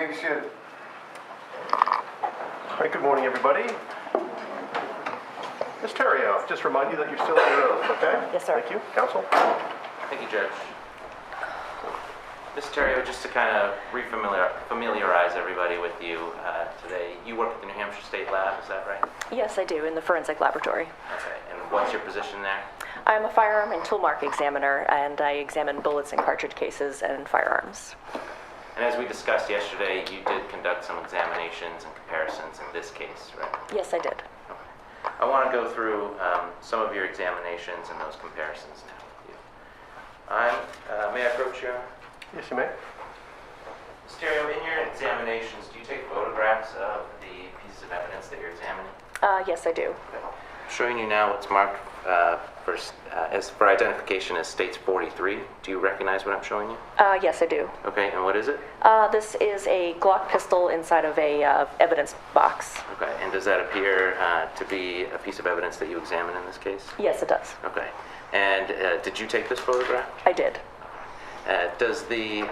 may be seated. All right, good morning, everybody. Ms. Terrio, just remind you that you're still on your oath, okay? Yes, sir. Thank you. Counsel? Thank you, Judge. Ms. Terrio, just to kind of familiarize everybody with you today, you work at the New Hampshire State Lab, is that right? Yes, I do, in the forensic laboratory. Okay, and what's your position there? I'm a firearm and toolmark examiner, and I examine bullets and cartridge cases and firearms. And as we discussed yesterday, you did conduct some examinations and comparisons in this case, right? Yes, I did. Okay. I want to go through some of your examinations and those comparisons now with you. May I approach you? Yes, you may. Ms. Terrio, in your examinations, do you take photographs of the pieces of evidence that you're examining? Yes, I do. Okay. I'm showing you now what's marked for identification as States 43. Do you recognize what I'm showing you? Yes, I do. Okay, and what is it? This is a Glock pistol inside of a evidence box. Okay, and does that appear to be a piece of evidence that you examined in this case? Yes, it does. Okay, and did you take this photograph? I did. Does the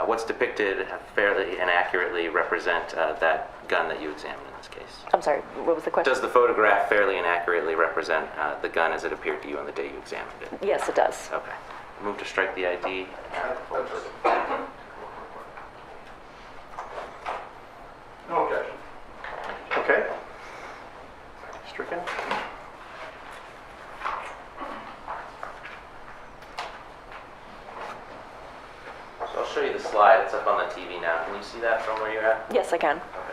what's depicted fairly and accurately represent that gun that you examined in this case? I'm sorry, what was the question? Does the photograph fairly and accurately represent the gun as it appeared to you on the day you examined it? Yes, it does. Okay. Move to strike the ID. No objection. Okay. Stricken. So I'll show you the slide. It's up on the TV now. Can you see that from where you're at? Yes, I can. Okay.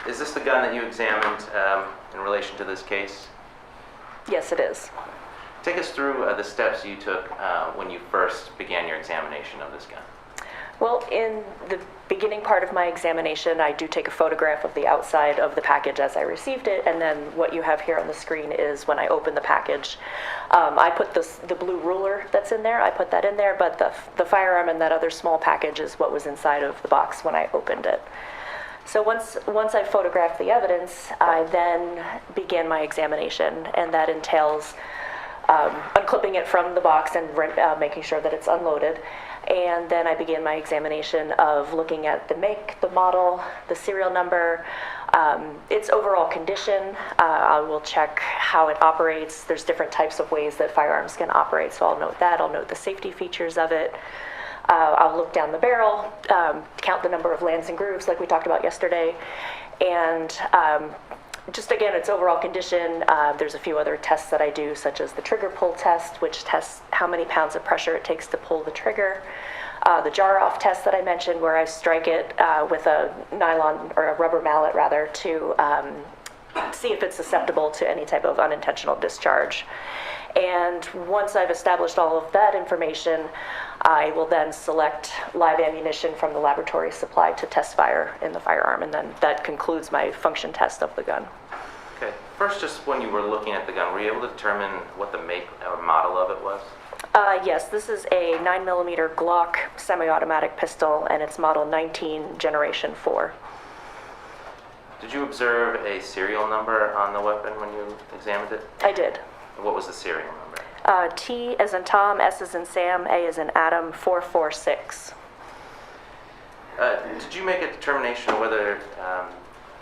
Is this the gun that you examined in relation to this case? Yes, it is. Take us through the steps you took when you first began your examination of this gun. Well, in the beginning part of my examination, I do take a photograph of the outside of the package as I received it, and then what you have here on the screen is when I open the package. I put the blue ruler that's in there, I put that in there, but the firearm and that other small package is what was inside of the box when I opened it. So once I photographed the evidence, I then began my examination, and that entails unclipping it from the box and making sure that it's unloaded. And then I began my examination of looking at the make, the model, the serial number, its overall condition. I will check how it operates. There's different types of ways that firearms can operate, so I'll note that. I'll note the safety features of it. I'll look down the barrel, count the number of lands and grooves like we talked about yesterday, and just again, its overall condition. There's a few other tests that I do, such as the trigger pull test, which tests how many pounds of pressure it takes to pull the trigger. The jar off test that I mentioned, where I strike it with a nylon or a rubber mallet rather to see if it's susceptible to any type of unintentional discharge. And once I've established all of that information, I will then select live ammunition from the laboratory supply to test fire in the firearm, and then that concludes my function test of the gun. Okay. First, just when you were looking at the gun, were you able to determine what the make or model of it was? Yes, this is a 9mm Glock semi-automatic pistol, and it's model 19 Generation 4. Did you observe a serial number on the weapon when you examined it? I did. What was the serial number? T as in Tom, S as in Sam, A as in Adam, 446. Did you make a determination of whether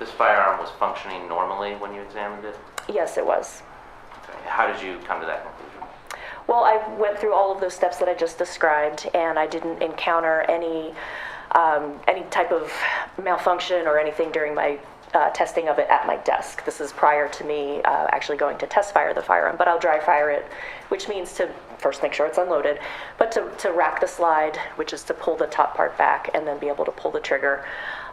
this firearm was functioning normally when you examined it? Yes, it was. Okay. How did you come to that conclusion? Well, I went through all of those steps that I just described, and I didn't encounter any type of malfunction or anything during my testing of it at my desk. This is prior to me actually going to test fire the firearm, but I'll dry fire it, which means to first make sure it's unloaded, but to rack the slide, which is to pull the top part back and then be able to pull the trigger.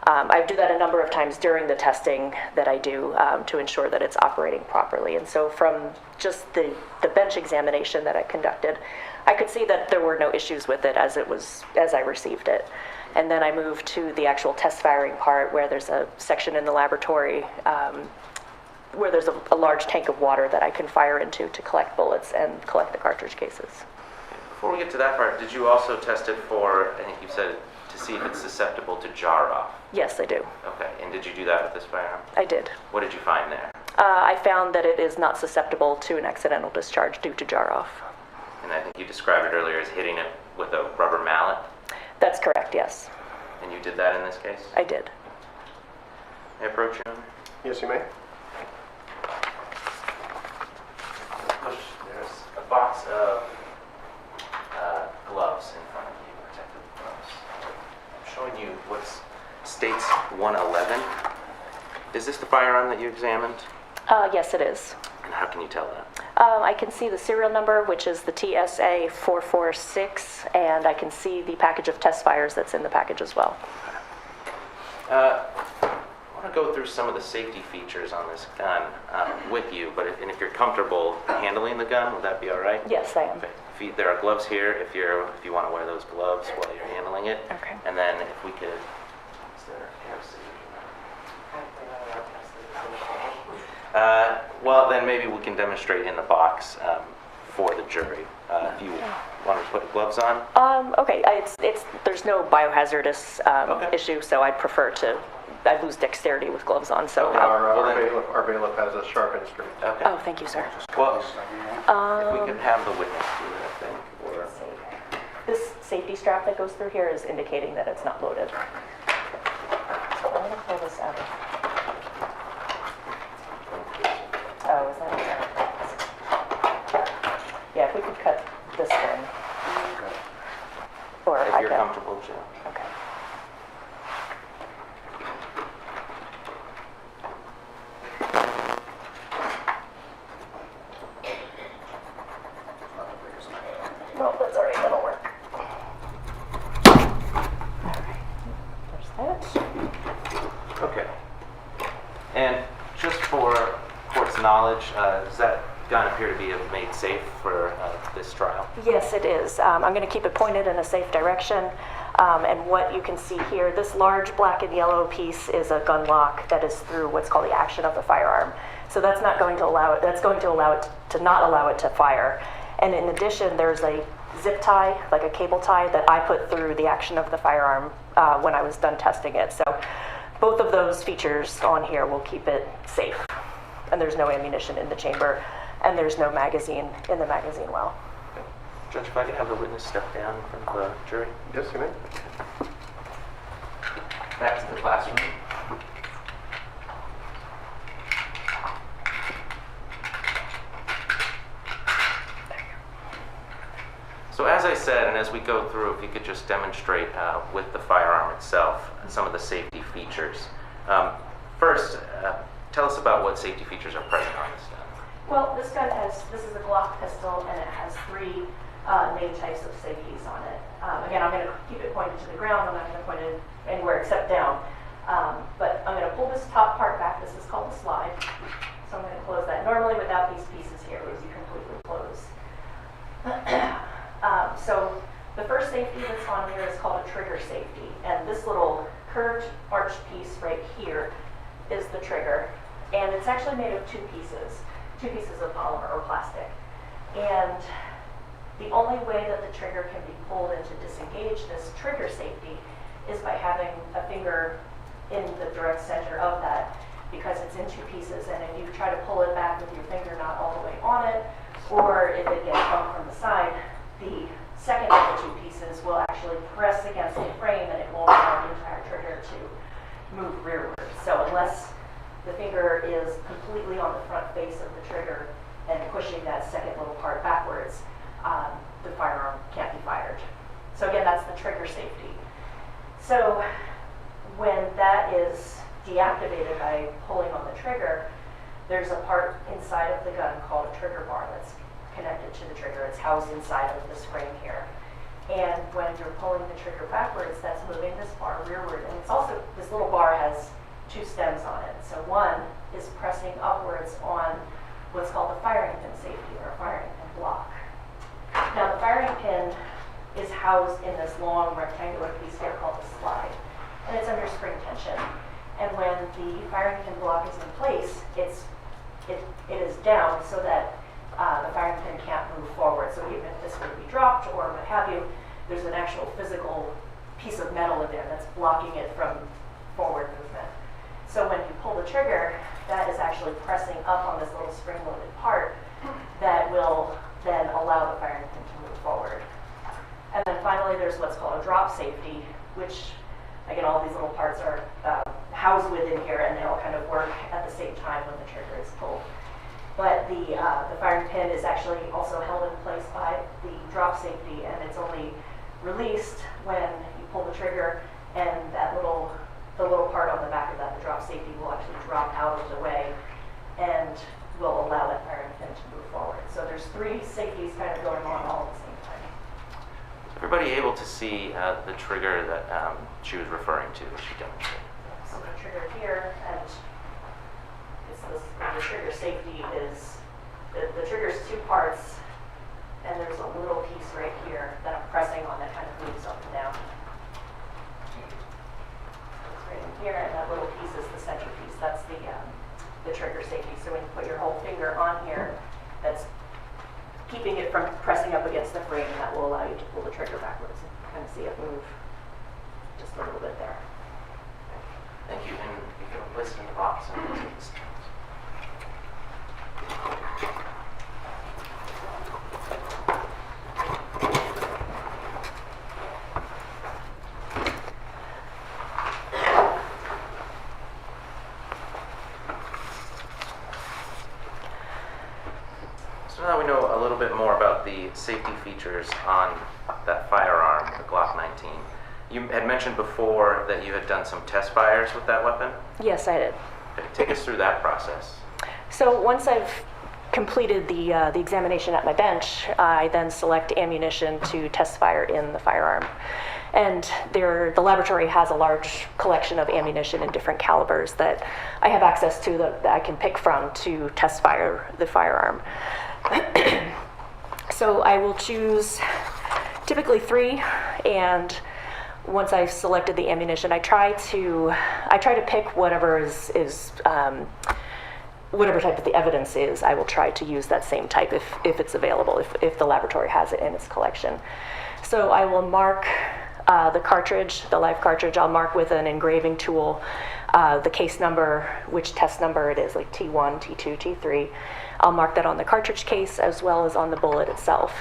I do that a number of times during the testing that I do to ensure that it's operating properly. And so from just the bench examination that I conducted, I could see that there were no issues with it as I received it. And then I moved to the actual test firing part, where there's a section in the laboratory where there's a large tank of water that I can fire into to collect bullets and collect the cartridge cases. Before we get to that part, did you also test it for, I think you said, to see if it's susceptible to jar off? Yes, I do. Okay, and did you do that with this firearm? I did. What did you find there? I found that it is not susceptible to an accidental discharge due to jar off. And I think you described it earlier as hitting it with a rubber mallet, That's correct, yes. and you did that in this case? I did. May I approach you? Yes, you may. There's a box of gloves in front of you, protective gloves. I'm showing you what states 111. Is this the firearm that you examined? Yes, it is. And how can you tell that? I can see the serial number, which is the TSA 446, and I can see the package of test fires that's in the package as well. I want to go through some of the safety features on this gun with you, but if you're comfortable handling the gun, would that be all right? Yes, I am. Okay. There are gloves here if you want to wear those gloves while you're handling it. Okay. And then if we could, is there well, then maybe we can demonstrate in the box for the jury. If you want to put gloves on. Okay, there's no biohazardous Okay. issue, so I'd prefer to. I lose dexterity with gloves on, so. Okay. Our bailiff has a sharp instrument. Okay. Oh, thank you, sir. Well, if we could have the witness do it, I think. Or, This safety strap that goes through here is indicating that it's not loaded. So I'm going to pull this out. Oh, is that okay? Yeah, if we could cut this one. Or if I you're can. comfortable, Jim. Okay. No, that's all right. That'll work. All right. There's that. Okay. And just for court's knowledge, does that gun appear to be made safe for this trial? Yes, it is. I'm going to keep it pointed in a safe direction. And what you can see here, this large black and yellow piece is a gun lock that is through what's called the action of the firearm. So that's not going to allow it. That's going to allow it to not allow it to fire. And in addition, there's a zip tie, like a cable tie, that I put through the action of the firearm when I was done testing it. So both of those features on here will keep it safe. And there's no ammunition in the chamber, and there's no magazine in the magazine well. Judge, if I could have the witness step down in front of the jury. Yes, you may. Back to the classroom. So as I said, and as we go through, if you could just demonstrate with the firearm itself some of the safety features. First, tell us about what safety features are present on this gun. Well, this is a Glock pistol, and it has three main types of safeties on it. Again, I'm going to keep it pointed to the ground. I'm not going to point it anywhere except down. But I'm going to pull this top part back. This is called the slide. So I'm going to close that. Normally without these pieces here, it would be completely closed. So the first safety that's on here is called a trigger safety. And this little curved arched piece right here is the trigger. And it's actually made of two pieces of polymer or plastic. And the only way that the trigger can be pulled in to disengage this trigger safety is by having a finger in the direct center of that, because it's in two pieces, and if you try to pull it back with your finger not all the way on it, or if it gets bumped from the side, the second of the two pieces will actually press against the frame, and it will allow the entire trigger to move rearward. So unless the finger is completely on the front face of the trigger and pushing that second little part backwards, the firearm can't be fired. So again, that's the trigger safety. So when that is deactivated by pulling on the trigger, there's a part inside of the gun called a trigger bar that's connected to the trigger. It's housed inside of this frame here. And when you're pulling the trigger backwards, that's moving this bar rearward. And it's also, this little bar has two stems on it. So one is pressing upwards on what's called the firing pin safety, or a firing pin block. Now the firing pin is housed in this long rectangular piece here called the slide, and it's under spring tension. And when the firing pin block is in place, it is down so that the firing pin can't move forward. So even if this were to be dropped or what have you, there's an actual physical piece of metal in there that's blocking it from forward movement. So when you pull the trigger, that is actually pressing up on this little spring-loaded part that will then allow the firing pin to move forward. And then finally, there's what's called a drop safety, which, again, all these little parts are housed within here, and they all kind of work at the same time when the trigger is pulled. But the firing pin is actually also held in place by the drop safety, and it's only released when you pull the trigger, and the little part on the back of that, the drop safety, will actually drop out of the way and will allow that firing pin to move forward. So there's 3 safeties kind of going on all at the same time. Is everybody able to see the trigger that she was referring to as she demonstrated? So the trigger here, and the trigger safety is, the trigger's 2 parts, and there's a little piece right here that I'm pressing on that kind of moves up and down. It's right in here, and that little piece is the center piece. That's the trigger safety. So when you put your whole finger on here, that's keeping it from pressing up against the frame, and that will allow you to pull the trigger backwards and kind of see it move just a little bit there. Thank you. And you can place it in the box and take this. So now we know a little bit more about the safety features on that firearm, the Glock 19. You had mentioned before that you had done some test fires with that weapon. Yes, I did. Okay, take us through that process. So once I've completed the examination at my bench, I then select ammunition to test fire in the firearm. And the laboratory has a large collection of ammunition in different calibers that I have access to that I can pick from to test fire the firearm. So I will choose typically 3, and once I've selected the ammunition, I try to pick whatever is whatever type of the evidence is. I will try to use that same type if it's available, if the laboratory has it in its collection. So I will mark the cartridge, the live cartridge. I'll mark with an engraving tool the case number, which test number it is, like T1, T2, T3. I'll mark that on the cartridge case as well as on the bullet itself.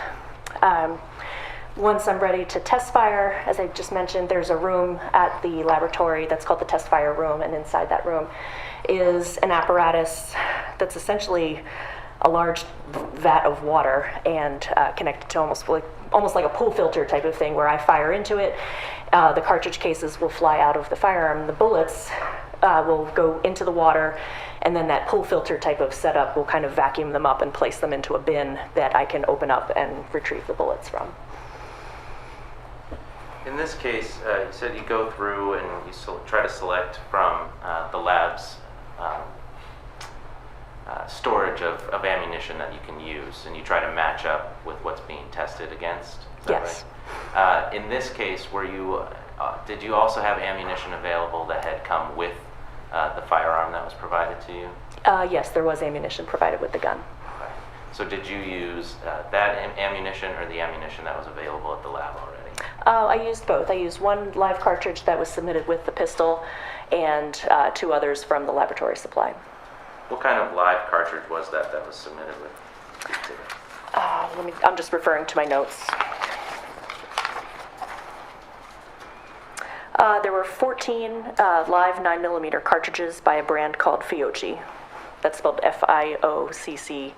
Once I'm ready to test fire, as I just mentioned, there's a room at the laboratory that's called the test fire room, and inside that room is an apparatus that's essentially a large vat of water and connected to almost like a pool filter type of thing, where I fire into it. The cartridge cases will fly out of the firearm. The bullets will go into the water, and then that pool filter type of setup will kind of vacuum them up and place them into a bin that I can open up and retrieve the bullets from. In this case, you said you go through and you try to select from the lab's storage of ammunition that you can use, and you try to match up with what's being tested against. Is that Yes. right? In this case, did you also have ammunition available that had come with the firearm that was provided to you? Yes, there was ammunition provided with the gun. Okay. So did you use that ammunition or the ammunition that was available at the lab already? I used both. I used 1 live cartridge that was submitted with the pistol, and 2 others from the laboratory supply. What kind of live cartridge was that was submitted with? I'm just referring to my notes. There were 14 live 9mm cartridges by a brand called Fiocchi. That's spelled Fiocchi.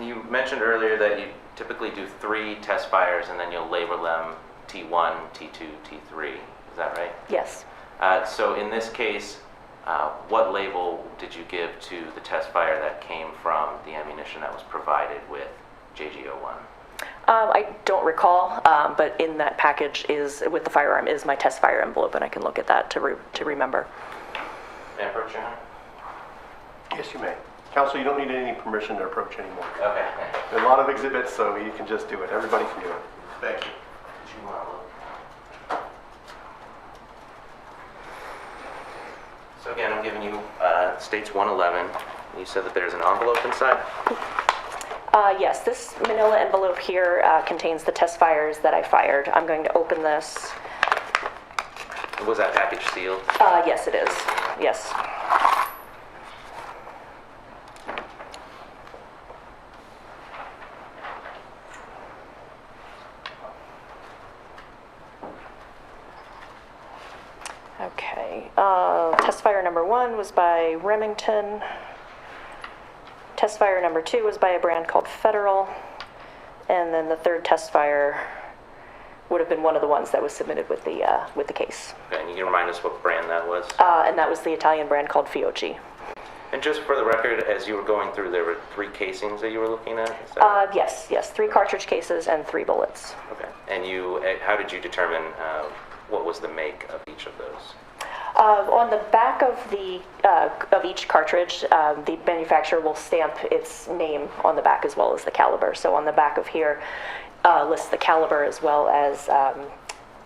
You mentioned earlier that you typically do 3 test fires and then you'll label them T1, T2, T3. Is that right? Yes. So in this case, what label did you give to the test fire that came from the ammunition that was provided with JG01? I don't recall, but in that package with the firearm is my test fire envelope, and I can look at that to remember. May I approach you now? Yes, you may. Counsel, you don't need any permission to approach anymore. Okay. There are a lot of exhibits, so you can just do it. Everybody can do it. Thank you. Did you want to look? So again, I'm giving you states 111. You said that there's an envelope inside? Yes, this manila envelope here contains the test fires that I fired. I'm going to open this. Was that package sealed? Yes, it is. Yes. Test fire number 1 was by Remington. Test fire number 2 was by a brand called Federal. And then the third test fire would have been one of the ones that was submitted with the case. Okay, and you can remind us what brand that was? And that was the Italian brand called Fiocchi. And just for the record, as you were going through, there were 3 casings that you were looking at? Is that Yes, 3 cartridge cases and 3 bullets. Okay. And how did you determine what was the make of each of those? On the back of each cartridge, the manufacturer will stamp its name on the back as well as the caliber. So on the back of here lists the caliber as well as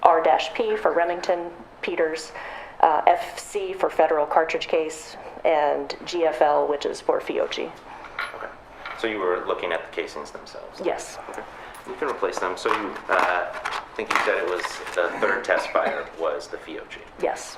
R-P for Remington, Peters, FC for Federal cartridge case, and GFL, which is for Fiocchi. Okay. So you were looking at the casings themselves? Yes. Okay. You can replace them. So you think you said it was the third test fire was the Fiocchi? Yes.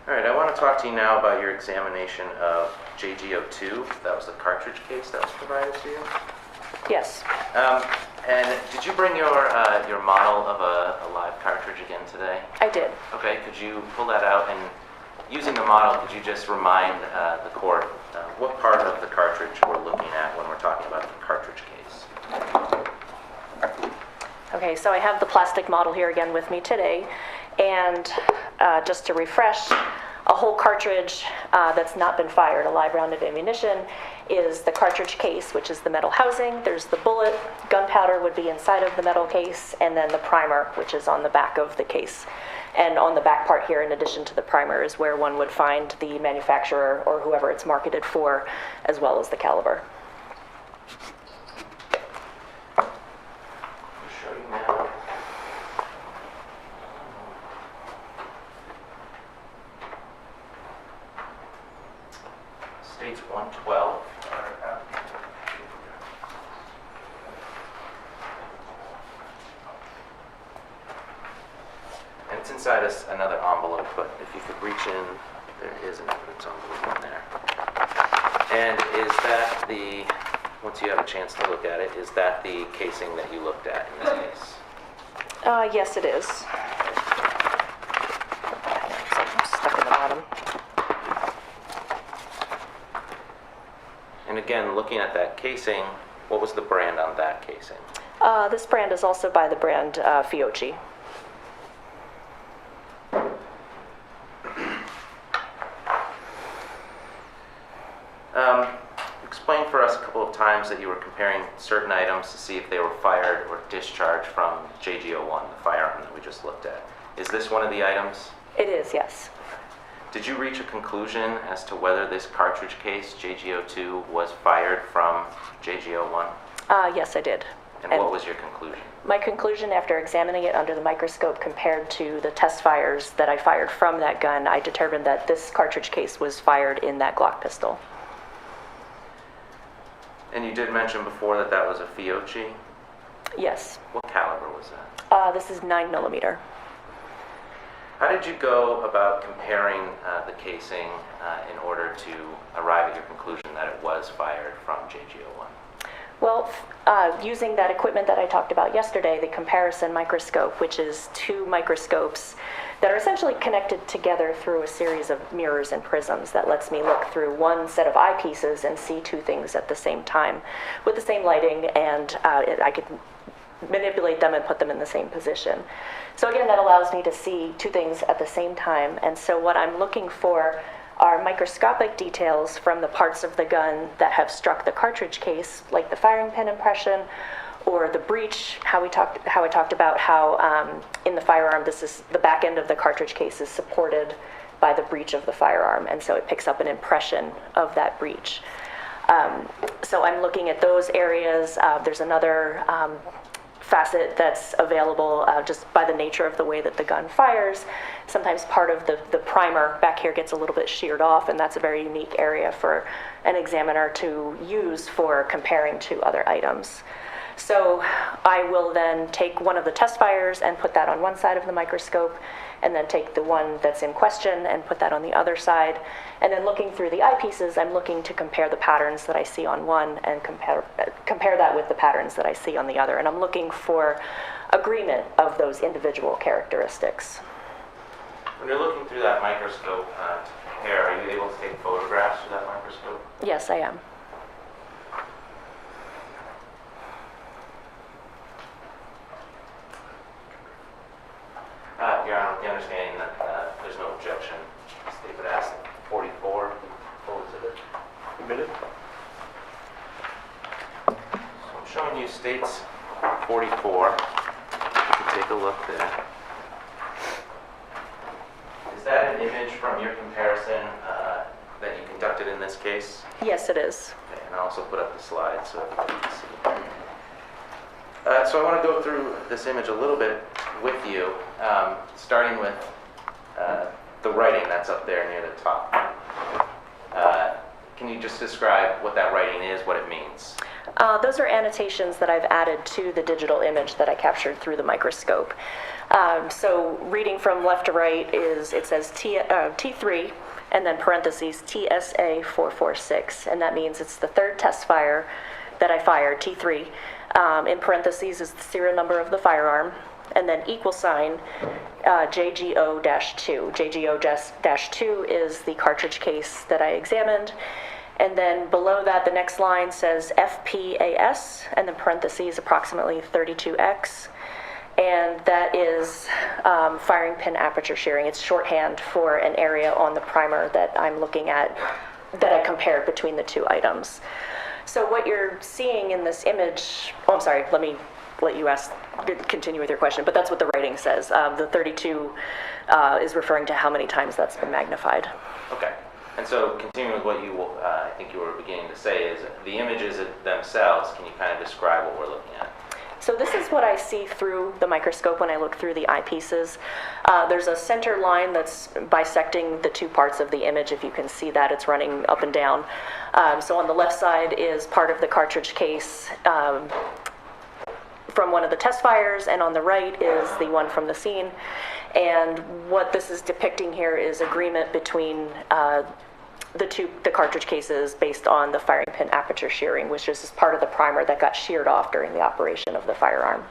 All right, I want to talk to you now about your examination of JG02. That was the cartridge case that was provided to you. Yes. And did you bring your model of a live cartridge again today? I did. Okay, could you pull that out, and using the model, could you just remind the court what part of the cartridge we're looking at when we're talking about the cartridge case? Okay, so I have the plastic model here again with me today, and just to refresh, a whole cartridge that's not been fired, a live round of ammunition, is the cartridge case, which is the metal housing. There's the bullet, gunpowder would be inside of the metal case, and then the primer, which is on the back of the case. And on the back part here, in addition to the primer, is where one would find the manufacturer or whoever it's marketed for, as well as the caliber. I'll show you now. States 112. And it's inside another envelope, but if you could reach in, there is an evidence envelope in there. And is that once you have a chance to look at it, is that the casing that you looked at in this case? Yes, it is. I'm stuck in the bottom. And again, looking at that casing, what was the brand on that casing? This brand is also by the brand Fiocchi. Explain for us a couple of times that you were comparing certain items to see if they were fired or discharged from JG01, the firearm that we just looked at. Is this one of the items? It is, yes. Did you reach a conclusion as to whether this cartridge case, JG02, was fired from JG01? Yes, I did. And what was your conclusion? My conclusion after examining it under the microscope compared to the test fires that I fired from that gun, I determined that this cartridge case was fired in that Glock pistol. And you did mention before that that was a Fiocchi? Yes. What caliber was that? This is 9mm. How did you go about comparing the casing in order to arrive at your conclusion that it was fired from JG01? Well, using that equipment that I talked about yesterday, the comparison microscope, which is 2 microscopes that are essentially connected together through a series of mirrors and prisms that lets me look through one set of eyepieces and see 2 things at the same time with the same lighting, and I could manipulate them and put them in the same position. So again, that allows me to see 2 things at the same time, and so what I'm looking for are microscopic details from the parts of the gun that have struck the cartridge case, like the firing pin impression or the breech, how I talked about how in the firearm, this is the back end of the cartridge case is supported by the breech of the firearm, and so it picks up an impression of that breech. So I'm looking at those areas. There's another facet that's available just by the nature of the way that the gun fires. Sometimes part of the primer back here gets a little bit sheared off, and that's a very unique area for an examiner to use for comparing to other items. So I will then take one of the test fires and put that on one side of the microscope, and then take the one that's in question and put that on the other side. And then looking through the eyepieces, I'm looking to compare the patterns that I see on one and compare that with the patterns that I see on the other. And I'm looking for agreement of those individual characteristics. When you're looking through that microscope to compare, are you able to take photographs through that microscope? Yes, I am. Your Honor, with the understanding that there's no objection, the state would ask 44, full exhibit. Admitted? So I'm showing you states 44. You can take a look there. Is that an image from your comparison that you conducted in this case? Yes, it is. Okay, and I'll also put up the slides so everybody can see. So I want to go through this image a little bit with you, starting with the writing that's up there near the top. Can you just describe what that writing is, what it means? Those are annotations that I've added to the digital image that I captured through the microscope. So reading from left to right is, it says T3 and then parentheses TSA 446, and that means it's the third test fire that I fired, T3. In parentheses is the serial number of the firearm, and then equal sign JGO-2. JGO-2 is the cartridge case that I examined. And then below that, the next line says FPAS, and then parentheses approximately 32X. And that is firing pin aperture shearing. It's shorthand for an area on the primer that I'm looking at, that I compared between the two items. So what you're seeing in this image, I'm sorry, let me let you continue with your question, but that's what the writing says. The 32 is referring to how many times that's been magnified. Okay. And so continuing with what I think you were beginning to say is the images themselves, can you kind of describe what we're looking at? So this is what I see through the microscope when I look through the eyepieces. There's a center line that's bisecting the two parts of the image. If you can see that, it's running up and down. So on the left side is part of the cartridge case from one of the test fires, and on the right is the one from the scene. And what this is depicting here is agreement between the cartridge cases based on the firing pin aperture shearing, which is part of the primer that got sheared off during the operation of the firearm.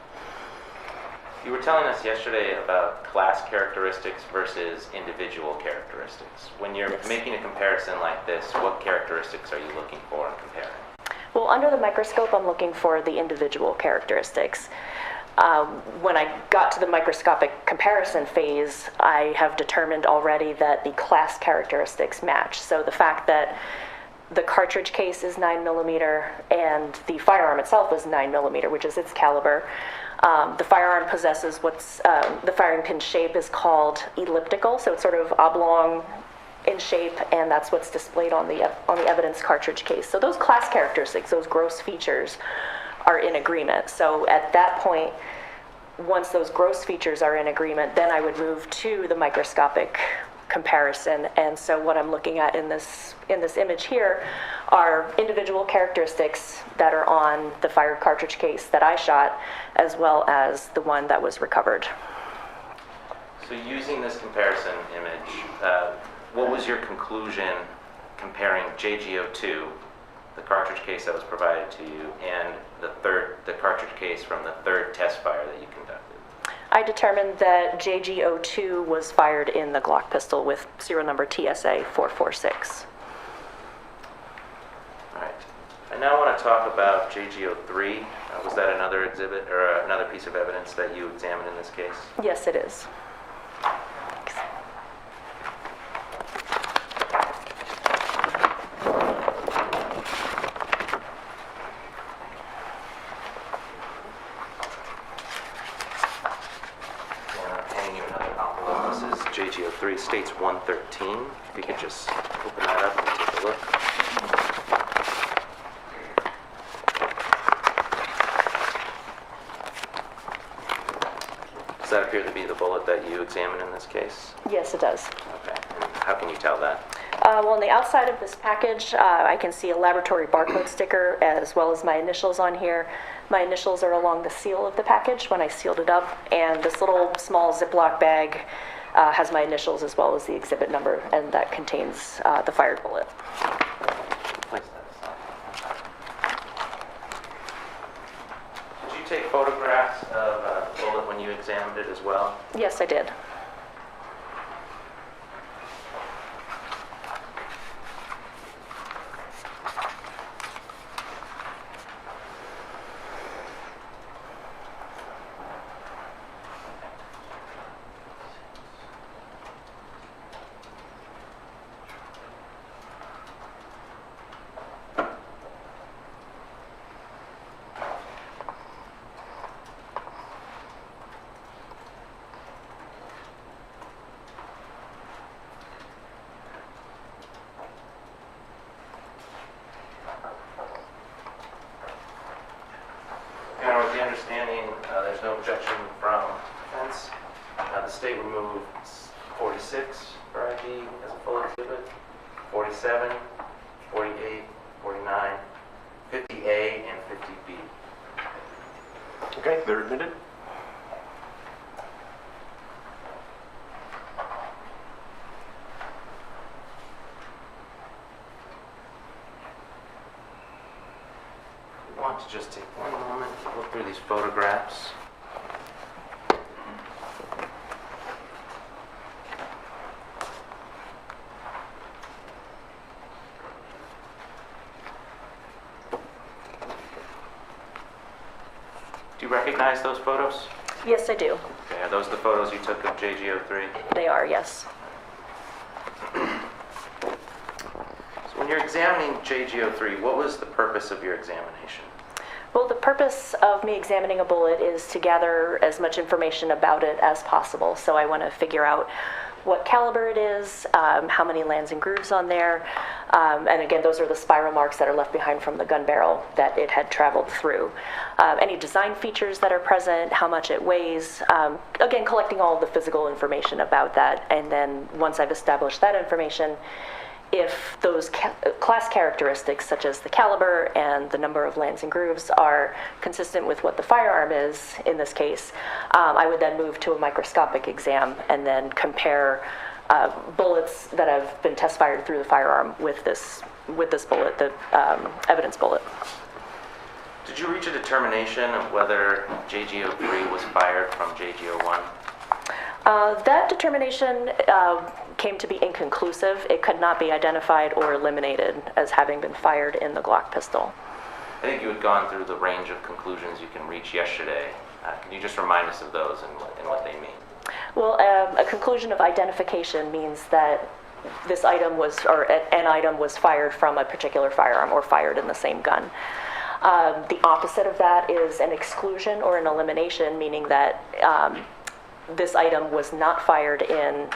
You were telling us yesterday about class characteristics versus individual characteristics. When you're making a comparison like this, what characteristics are you looking for and comparing? Well, under the microscope, I'm looking for the individual characteristics. When I got to the microscopic comparison phase, I have determined already that the class characteristics match. So the fact that the cartridge case is 9mm and the firearm itself is 9mm, which is its caliber. The firearm possesses the firing pin shape is called elliptical, so it's sort of oblong in shape, and that's what's displayed on the evidence cartridge case. So those class characteristics, those gross features, are in agreement. So at that point, once those gross features are in agreement, then I would move to the microscopic comparison. And so what I'm looking at in this image here are individual characteristics that are on the fired cartridge case that I shot, as well as the one that was recovered. So using this comparison image, what was your conclusion comparing JGO2, the cartridge case that was provided to you, and the cartridge case from the third test fire that you conducted? I determined that JGO2 was fired in the Glock pistol with serial number TSA 446. All right. I now want to talk about JGO3. Was that another exhibit or another piece of evidence that you examined in this case? Yes, it is. JGO3 states 113. If you could just open that up and take a look. Does that appear to be the bullet that you examined in this case? Yes, it does. Okay. And how can you tell that? Well, on the outside of this package, I can see a laboratory barcode sticker as well as my initials on here. My initials are along the seal of the package when I sealed it up, and this little small Ziploc bag has my initials as well as the exhibit number, and that contains the fired bullet. Place that aside. Did you take photographs of the bullet when you examined it as well? Yes, I did. And with the understanding, there's no objection from defense. The state removed 46 for ID as a full exhibit, 47, 48, 49, 50A, and 50B. Okay, they're admitted. We want to just take one moment to look through these photographs. Do you recognize those photos? Yes, I do. Okay, are those the photos you took of JG03? They are, yes. So when you're examining JG03, what was the purpose of your examination? Well, the purpose of me examining a bullet is to gather as much information about it as possible. So I want to figure out what caliber it is, how many lands and grooves on there, and again, those are the spiral marks that are left behind from the gun barrel that it had traveled through. Any design features that are present, how much it weighs, again, collecting all of the physical information about that, and then once I've established that information, if those class characteristics, such as the caliber and the number of lands and grooves, are consistent with what the firearm is in this case, I would then move to a microscopic exam and then compare bullets that have been test fired through the firearm with this bullet, the evidence bullet. Did you reach a determination of whether JG03 was fired from JG01? That determination came to be inconclusive. It could not be identified or eliminated as having been fired in the Glock pistol. I think you had gone through the range of conclusions you can reach yesterday. Can you just remind us of those and what they mean? Well, a conclusion of identification means that this item was, or an item was fired from a particular firearm or fired in the same gun. The opposite of that is an exclusion or an elimination, meaning that this item was not fired in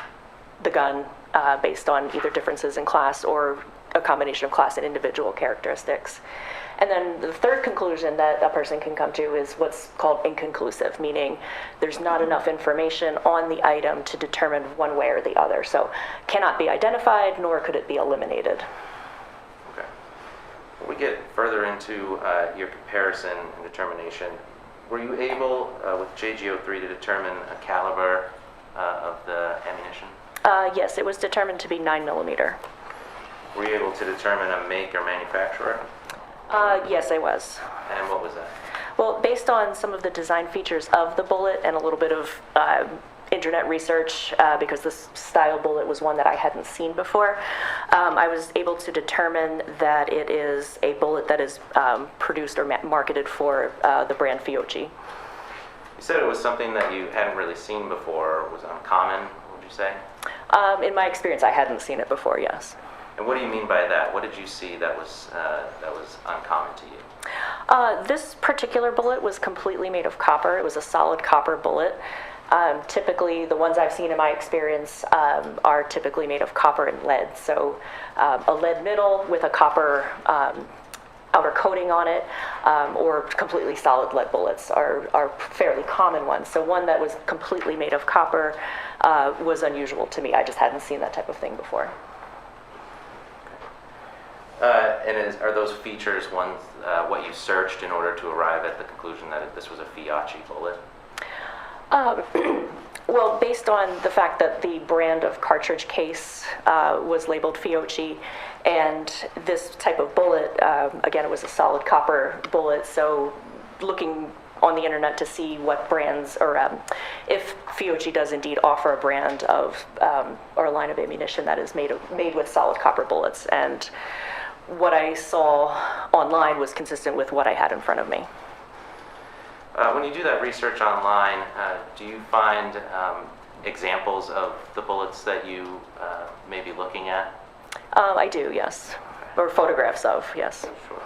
the gun based on either differences in class or a combination of class and individual characteristics. And then the third conclusion that a person can come to is what's called inconclusive, meaning there's not enough information on the item to determine one way or the other. So cannot be identified, nor could it be eliminated. Okay. When we get further into your comparison and determination, were you able, with JG03, to determine a caliber of the ammunition? Yes, it was determined to be 9mm. Were you able to determine a make or manufacturer? Yes, I was. And what was that? Well, based on some of the design features of the bullet and a little bit of internet research, because this style bullet was one that I hadn't seen before, I was able to determine that it is a bullet that is produced or marketed for the brand Fiocchi. You said it was something that you hadn't really seen before, or was uncommon, would you say? In my experience, I hadn't seen it before, yes. And what do you mean by that? What did you see that was uncommon to you? This particular bullet was completely made of copper. It was a solid copper bullet. Typically, the ones I've seen in my experience are typically made of copper and lead. So a lead middle with a copper outer coating on it, or completely solid lead bullets are fairly common ones. So one that was completely made of copper was unusual to me. I just hadn't seen that type of thing before. Are those features ones what you searched in order to arrive at the conclusion that this was a Fiocchi bullet? Well, based on the fact that the brand of cartridge case was labeled Fiocchi, and this type of bullet, again, it was a solid copper bullet, so looking on the internet to see what brands, or if Fiocchi does indeed offer a brand of, or a line of ammunition that is made with solid copper bullets. And what I saw online was consistent with what I had in front of me. When you do that research online, do you find examples of the bullets that you may be looking at? I do, yes. Or photographs of, yes. Sure.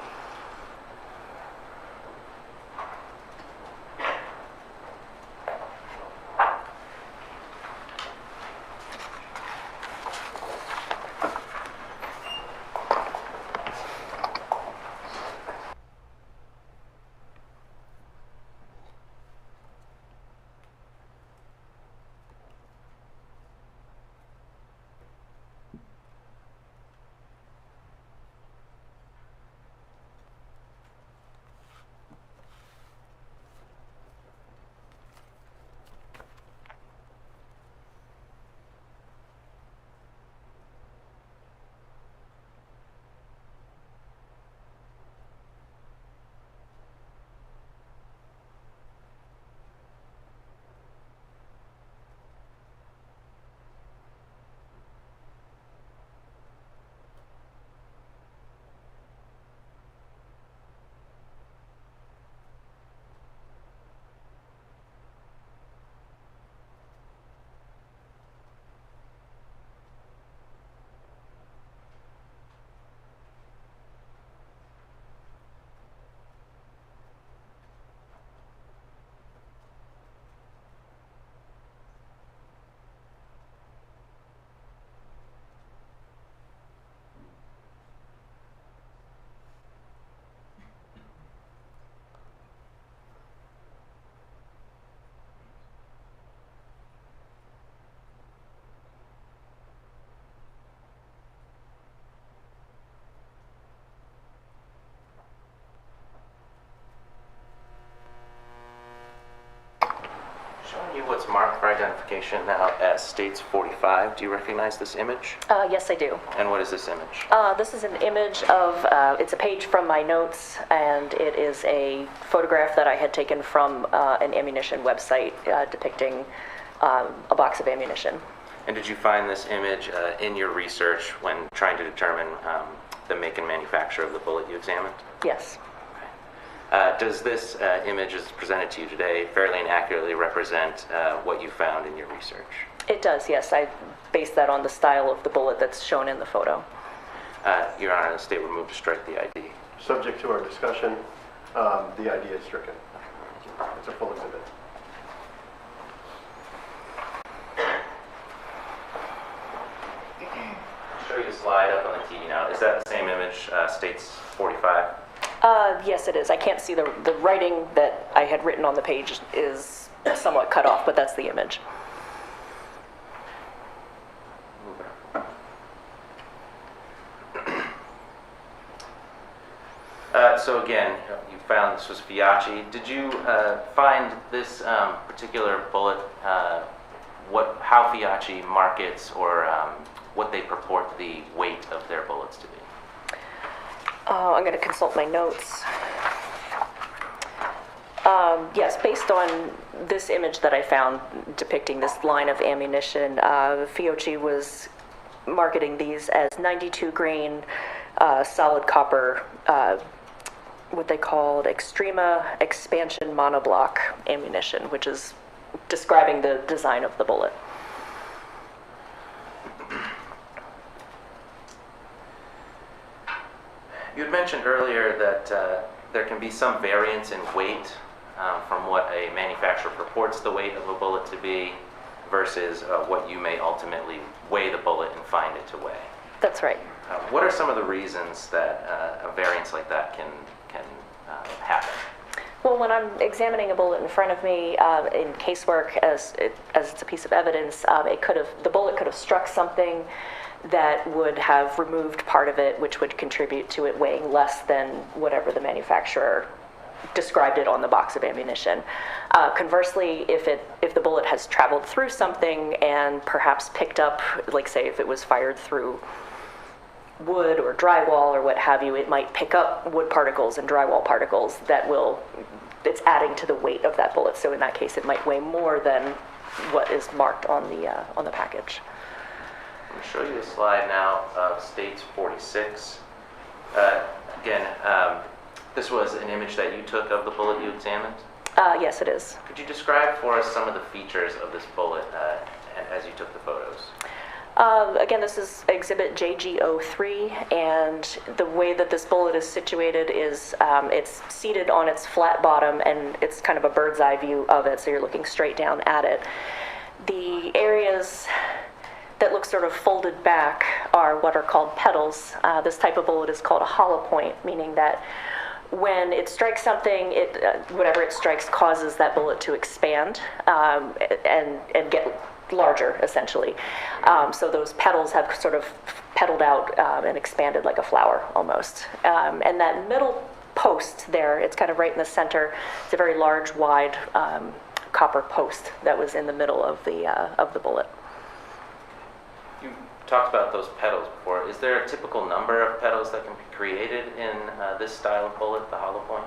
Showing you what's marked for identification now as States 45. Do you recognize this image? Yes, I do. And what is this image? This is an image of, it's a page from my notes, and it is a photograph that I had taken from an ammunition website depicting a box of ammunition. And did you find this image in your research when trying to determine the make and manufacture of the bullet you examined? Yes. Does this image as presented to you today fairly and accurately represent what you found in your research? It does, yes. I based that on the style of the bullet that's shown in the photo. Your Honor, the state would move to strike the ID. Subject to our discussion, the ID is stricken. It's a full exhibit. Show you the slide up on the TV now. Is that the same image, States 45? Yes, it is. I can't see the writing that I had written on the page is somewhat cut off, but that's the image. So again, you found this was Fiocchi. Did you find this particular bullet, how Fiocchi markets or what they purport the weight of their bullets to be? I'm going to consult my notes. Yes, based on this image that I found depicting this line of ammunition, Fiocchi was marketing these as 92 grain solid copper, what they called Extrema Expansion Monoblock ammunition, which is describing the design of the bullet. You had mentioned earlier that there can be some variance in weight from what a manufacturer purports the weight of a bullet to be versus what you may ultimately weigh the bullet and find it to weigh. That's right. What are some of the reasons that a variance like that can happen? Well, when I'm examining a bullet in front of me in casework, as it's a piece of evidence, the bullet could have struck something that would have removed part of it, which would contribute to it weighing less than whatever the manufacturer described it on the box of ammunition. Conversely, if the bullet has traveled through something and perhaps picked up, like say if it was fired through wood or drywall or what have you, it might pick up wood particles and drywall particles it's adding to the weight of that bullet. So in that case, it might weigh more than what is marked on the package. I'm going to show you a slide now of States 46. Again, this was an image that you took of the bullet you examined? Yes, it is. Could you describe for us some of the features of this bullet as you took the photos? Again, this is exhibit JG03, and the way that this bullet is situated is it's seated on its flat bottom, and it's kind of a bird's eye view of it, so you're looking straight down at it. The areas that look sort of folded back are what are called petals. This type of bullet is called a hollow point, meaning that when it strikes something, whatever it strikes causes that bullet to expand and get larger, essentially. So those petals have sort of petaled out and expanded like a flower almost. And that middle post there, it's kind of right in the center. It's a very large, wide copper post that was in the middle of the bullet. You talked about those petals before. Is there a typical number of petals that can be created in this style of bullet, the hollow point?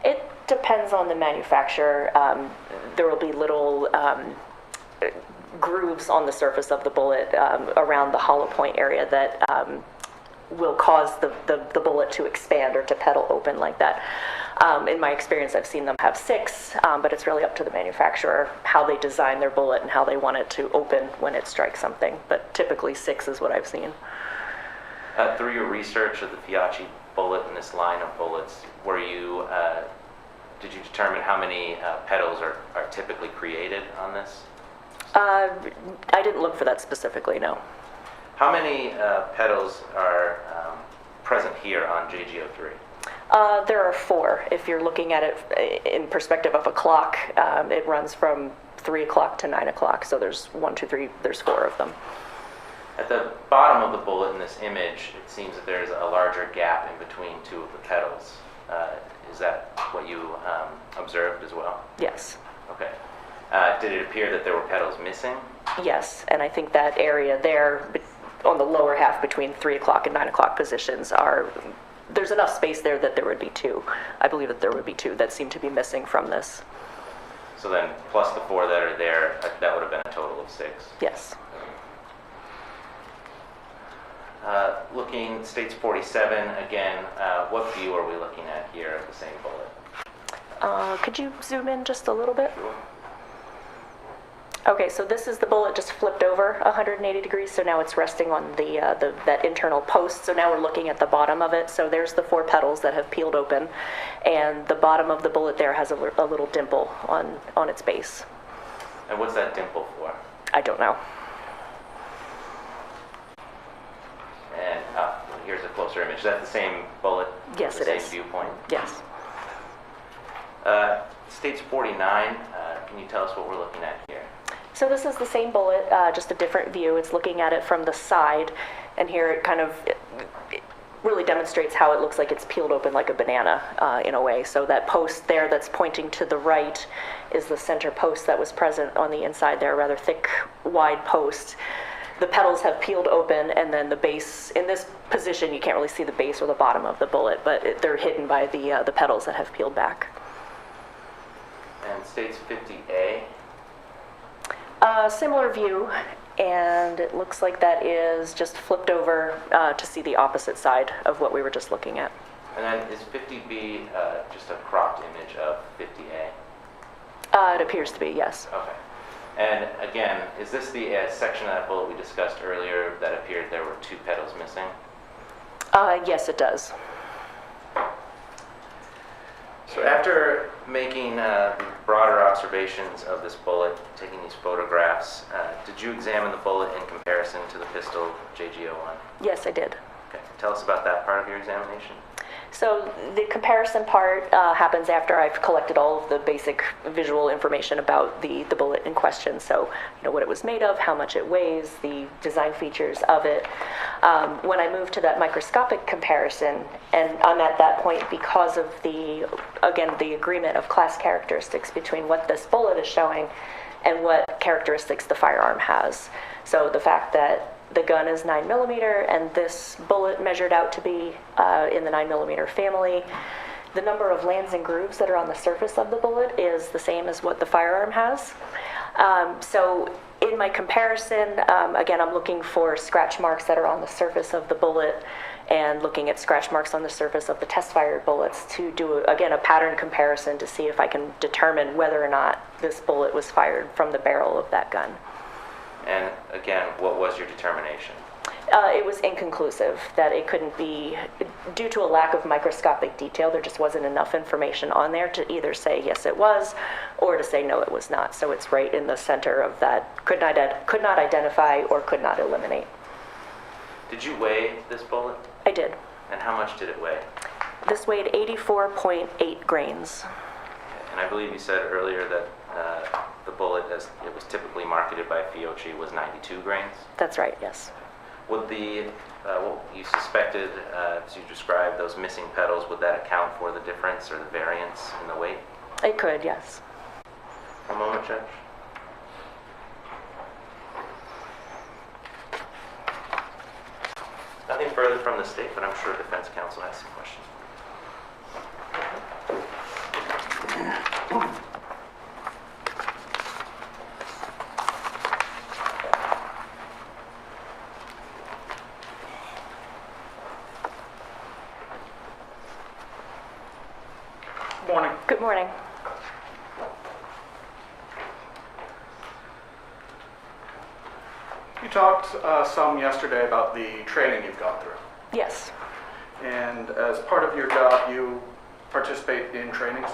It depends on the manufacturer. There will be little grooves on the surface of the bullet around the hollow point area that will cause the bullet to expand or to petal open like that. In my experience, I've seen them have 6, but it's really up to the manufacturer how they design their bullet and how they want it to open when it strikes something. But typically 6 is what I've seen. Through your research of the Fiachi bullet and this line of bullets, did you determine how many petals are typically created on this? I didn't look for that specifically, no. How many petals are present here on JG03? There are 4. If you're looking at it in perspective of a clock, it runs from 3 o'clock to 9 o'clock. So there's 1, 2, 3, there's 4 of them. At the bottom of the bullet in this image, it seems that there's a larger gap in between 2 of the petals. Is that what you observed as well? Yes. Okay. Did it appear that there were petals missing? Yes, and I think that area there on the lower half between 3 o'clock and 9 o'clock positions there's enough space there that there would be 2. I believe that there would be 2 that seem to be missing from this. So then, plus the 4 that are there, that would have been a total of 6. Yes. Looking, States 47, again, what view are we looking at here of the same bullet? Could you zoom in just a little bit? Sure. Okay, so this is the bullet just flipped over 180 degrees, so now it's resting on that internal post. So now we're looking at the bottom of it. So there's the 4 petals that have peeled open, and the bottom of the bullet there has a little dimple on its base. And what's that dimple for? I don't know. And here's a closer image. Is that the same bullet? Yes, the it is. same viewpoint? Yes. States 49, can you tell us what we're looking at here? So this is the same bullet, just a different view. It's looking at it from the side, and here it kind of it really demonstrates how it looks like it's peeled open like a banana in a way. So that post there that's pointing to the right is the center post that was present on the inside there, a rather thick, wide post. The petals have peeled open, and then the base, in this position, you can't really see the base or the bottom of the bullet, but they're hidden by the petals that have peeled back. And States 50A? Similar view, and it looks like that is just flipped over to see the opposite side of what we were just looking at. And then is 50B just a cropped image of 50A? It appears to be, yes. Okay. And again, is this the section of that bullet we discussed earlier that appeared there were 2 petals missing? Yes, it does. So after making broader observations of this bullet, taking these photographs, did you examine the bullet in comparison to the pistol JG01? Yes, I did. Okay. Tell us about that part of your examination. So the comparison part happens after I've collected all of the basic visual information about the bullet in question. So, what it was made of, how much it weighs, the design features of it. When I move to that microscopic comparison, and I'm at that point because of the agreement of class characteristics between what this bullet is showing and what characteristics the firearm has. So the fact that the gun is 9mm, and this bullet measured out to be in the 9mm family. The number of lands and grooves that are on the surface of the bullet is the same as what the firearm has. So in my comparison, again, I'm looking for scratch marks that are on the surface of the bullet and looking at scratch marks on the surface of the test-fired bullets to do, again, a pattern comparison to see if I can determine whether or not this bullet was fired from the barrel of that gun. And again, what was your determination? It was inconclusive, that it couldn't be, due to a lack of microscopic detail, there just wasn't enough information on there to either say yes it was, or to say no it was not. So it's right in the center of that, could not identify or could not eliminate. Did you weigh this bullet? I did. And how much did it weigh? This weighed 84.8 grains. And I believe you said earlier that the bullet, as it was typically marketed by Fiocchi, was 92 grains? That's right, yes. Would what you suspected, as you described, those missing petals, would that account for the difference or the variance in the weight? It could, yes. One moment, Judge. Nothing further from the state, but I'm sure defense counsel has some questions. Morning. Good morning. You talked some yesterday about the training you've gone through. Yes. And as part of your job, you participate in trainings?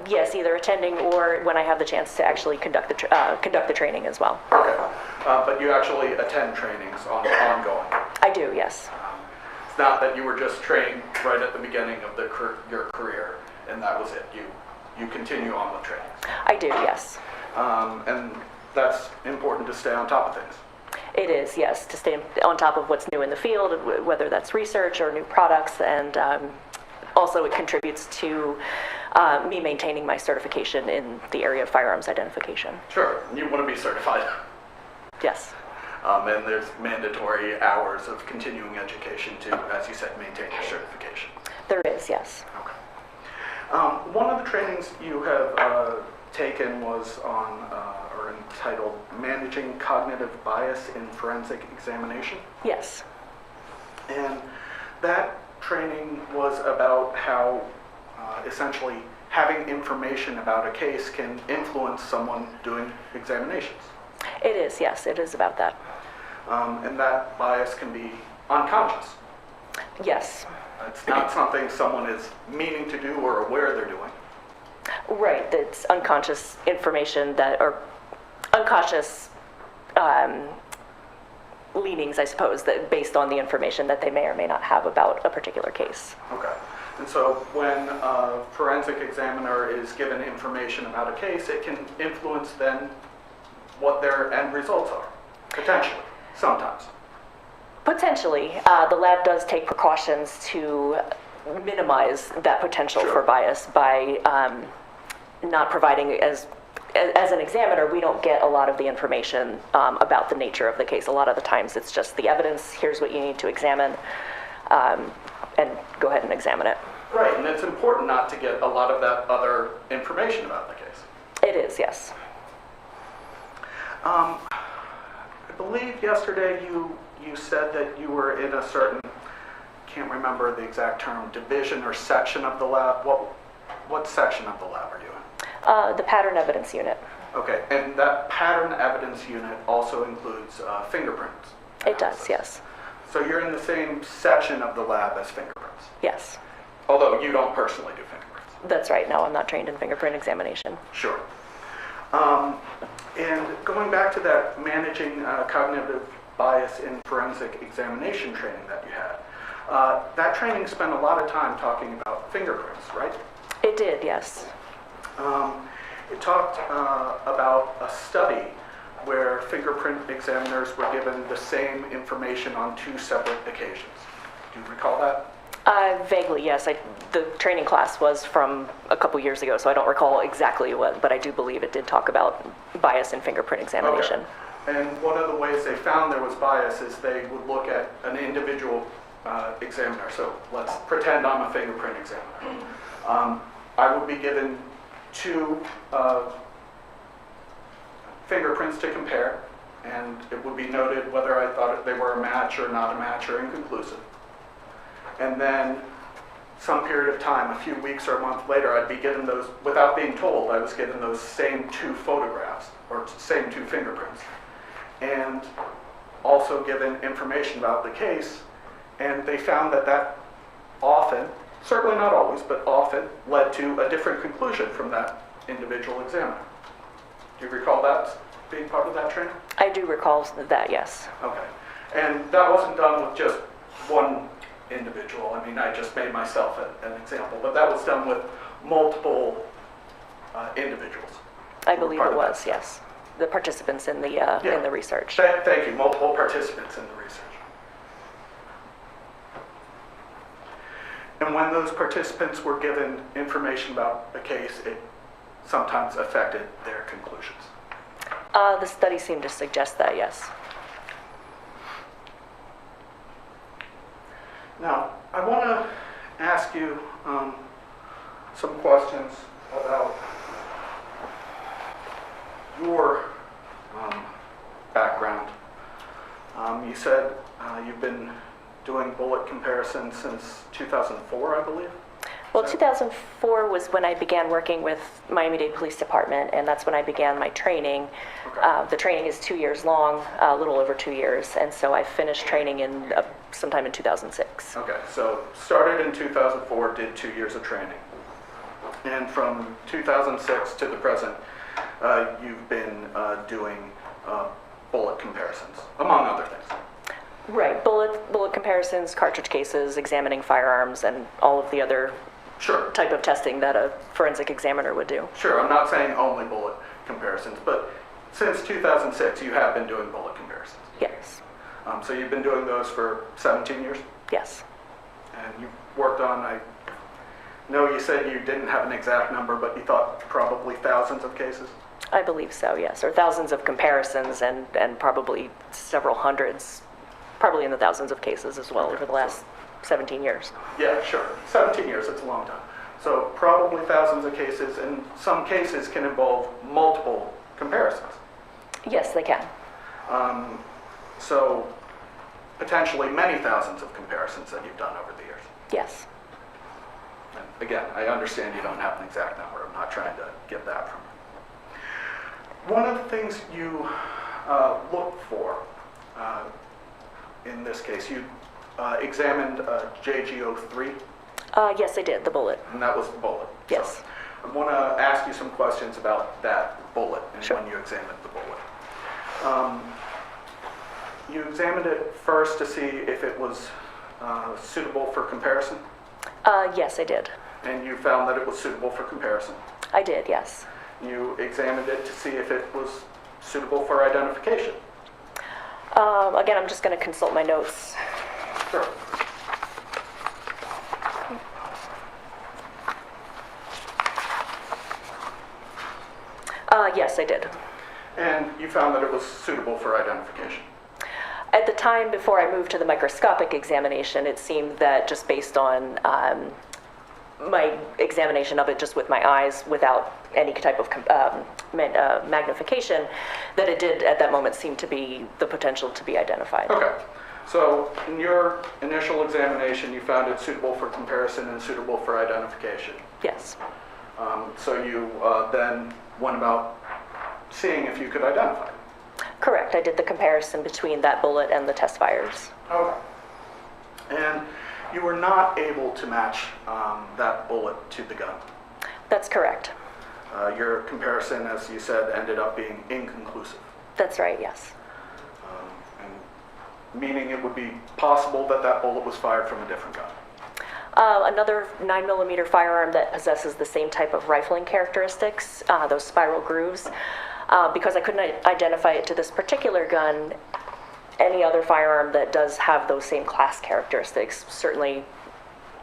Yes, either attending or when I have the chance to actually conduct the training as well. Okay. But you actually attend trainings ongoing? I do, yes. It's not that you were just trained right at the beginning of your career and that was it. You continue on with trainings. I do, yes. And that's important to stay on top of things. It is, yes, to stay on top of what's new in the field, whether that's research or new products, and also it contributes to me maintaining my certification in the area of firearms identification. Sure, you want to be certified. Yes. And there's mandatory hours of continuing education to, as you said, maintain your certification. There is, yes. Okay. One of the trainings you have taken was on, or entitled, Managing Cognitive Bias in Forensic Examination. Yes. And that training was about how essentially having information about a case can influence someone doing examinations. It is, yes, it is about that. And that bias can be unconscious. Yes. It's not something someone is meaning to do or aware they're doing. Right, it's unconscious information that, or unconscious leanings, I suppose, that based on the information that they may or may not have about a particular case. Okay. And so when a forensic examiner is given information about a case, it can influence then what their end results are, potentially, sometimes. Potentially. The lab does take precautions to minimize that potential Sure. for bias by not providing, as an examiner, we don't get a lot of the information about the nature of the case. A lot of the times it's just the evidence, here's what you need to examine, and go ahead and examine it. Right, and it's important not to get a lot of that other information about the case. It is, yes. I believe yesterday you said that you were in a certain, can't remember the exact term, division or section of the lab. What section of the lab are you in? The pattern evidence unit. Okay, and that pattern evidence unit also includes fingerprints. It does, yes. So you're in the same section of the lab as fingerprints, Yes. although you don't personally do fingerprints. That's right. No, I'm not trained in fingerprint examination. Sure. And going back to that managing cognitive bias in forensic examination training that you had, That training spent a lot of time talking about fingerprints, right? It did, yes. It talked about a study where fingerprint examiners were given the same information on 2 separate occasions. Do you recall that? Vaguely, yes. The training class was from a couple years ago, so I don't recall exactly what, but I do believe it did talk about bias in fingerprint examination. Okay. And one of the ways they found there was bias is they would look at an individual examiner. So let's pretend I'm a fingerprint examiner. I would be given 2 fingerprints to compare, and it would be noted whether I thought they were a match or not a match or inconclusive. And then some period of time, a few weeks or a month later, I'd be given those, without being told, I was given those same 2 photographs, or same 2 fingerprints, and also given information about the case, and they found that that often, certainly not always, but often led to a different conclusion from that individual examiner. Do you recall that being part of that training? I do recall that, yes. Okay. And that wasn't done with just one individual. I mean, I just made myself an example, but that was done with multiple individuals. I believe it was, yes. The participants in the research. Thank you. Multiple participants in the research. And when those participants were given information about a case, it sometimes affected their conclusions. The study seemed to suggest that, yes. Now, I want to ask you some questions about your background. You said you've been doing bullet comparisons since 2004, I believe? Well, 2004 was when I began working with Miami-Dade Police Department, and that's when I began my training. Okay. The training is 2 years long, a little over 2 years, and so I finished training in sometime in 2006. Okay, so started in 2004, did 2 years of training. And from 2006 to the present, you've been doing bullet comparisons, among other things. Right, bullet comparisons, cartridge cases, examining firearms, and all of the other Sure. type of testing that a forensic examiner would do. Sure, I'm not saying only bullet comparisons, but since 2006, you have been doing bullet comparisons. Yes, So you've been doing those for 17 years? yes. And you worked on, I know you said you didn't have an exact number, but you thought probably thousands of cases? I believe so, yes, or thousands of comparisons and probably several hundreds, probably in the thousands of cases as well over the last 17 years. Yeah, sure. 17 years, it's a long time. So probably thousands of cases, and some cases can involve multiple comparisons. Yes, they can. So potentially many thousands of comparisons that you've done over the years. Yes. And again, I understand you don't have an exact number. I'm not trying to get that from you. One of the things you look for in this case, you examined JG03, Yes, I did, the bullet. and that was the bullet. Yes. So I want to ask you some questions about that bullet and Sure. when you examined the bullet. You examined it first to see if it was suitable for comparison, Yes, I did. and you found that it was suitable for comparison. I did, yes. You examined it to see if it was suitable for identification. Again, I'm just going to consult my notes. Sure. Yes, I did. And you found that it was suitable for identification. At the time before I moved to the microscopic examination, it seemed that just based on my examination of it just with my eyes without any type of magnification, that it did at that moment seem to be the potential to be identified. Okay. So in your initial examination, you found it suitable for comparison and suitable for identification. Yes. So you then went about seeing if you could identify it. Correct. I did the comparison between that bullet and the test fires. Okay. And you were not able to match that bullet to the gun. That's correct. Your comparison, as you said, ended up being inconclusive. That's right, yes. And meaning it would be possible that that bullet was fired from a different gun. Another 9mm firearm that possesses the same type of rifling characteristics, those spiral grooves. Because I couldn't identify it to this particular gun, any other firearm that does have those same class characteristics certainly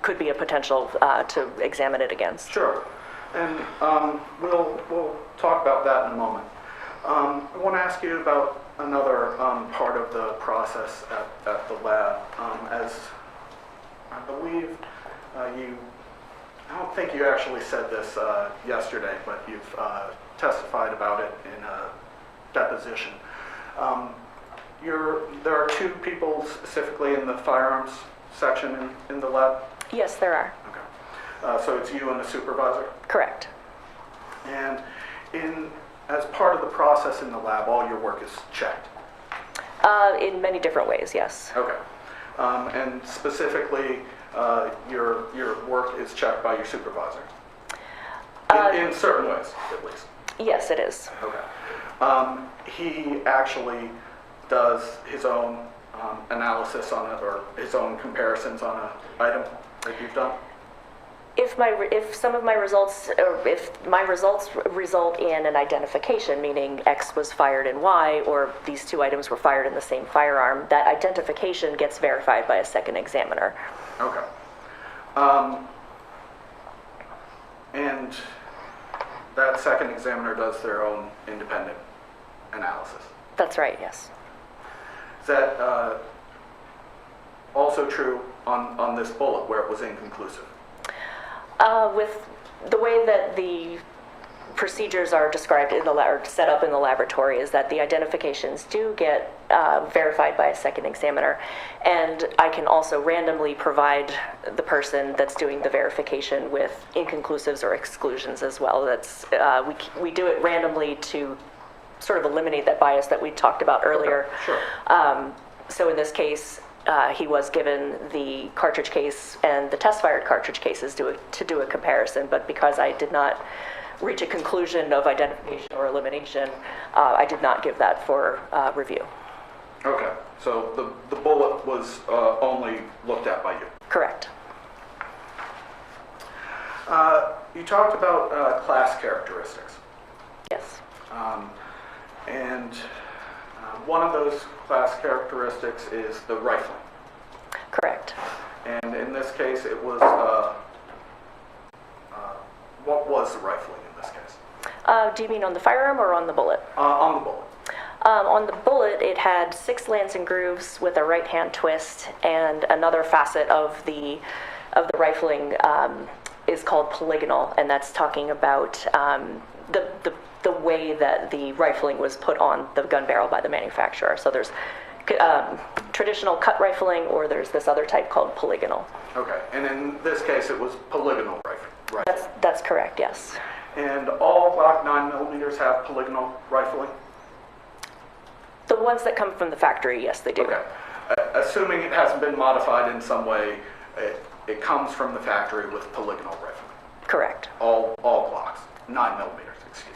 could be a potential to examine it against. Sure. And we'll talk about that in a moment. I want to ask you about another part of the process at the lab. As I believe I don't think you actually said this yesterday, but you've testified about it in a deposition. There are two people specifically in the firearms section in the lab? Yes, there are. Okay. So it's you and the supervisor? Correct. And as part of the process in the lab, all your work is checked? In many different ways, yes. Okay. And specifically, your work is checked by your supervisor? In certain ways, at least? Yes, it is. Okay. He actually does his own analysis on it, or his own comparisons on an item that you've done? If some of my results, or if my results result in an identification, meaning X was fired in Y, or these two items were fired in the same firearm, that identification gets verified by a second examiner. Okay. And that second examiner does their own independent analysis? That's right, yes. Is that also true on this bullet where it was inconclusive? With the way that the procedures are described in the or set up in the laboratory is that the identifications do get verified by a second examiner, and I can also randomly provide the person that's doing the verification with inconclusives or exclusions as well. That's we do it randomly to sort of eliminate that bias that we talked about earlier. Okay, sure. So in this case, he was given the cartridge case and the test-fired cartridge cases to do a comparison, but because I did not reach a conclusion of identification or elimination, I did not give that for review. Okay, so the bullet was only looked at by you? Correct. You talked about class characteristics. Yes. And one of those class characteristics is the rifling. Correct. And in this case, it was, what was the rifling in this case? Do you mean on the firearm or on the bullet? On the bullet. On the bullet, it had 6 lancing grooves with a right-hand twist, and another facet of the rifling is called polygonal, and that's talking about the way that the rifling was put on the gun barrel by the manufacturer. So there's traditional cut rifling, or there's this other type called polygonal. Okay, and in this case, it was polygonal rifling. That's correct, yes. And all Glock 9mm have polygonal rifling? The ones that come from the factory, yes, they do. Okay. Assuming it hasn't been modified in some way, it comes from the factory with polygonal rifling? Correct. All Glocks, 9mm, excuse me.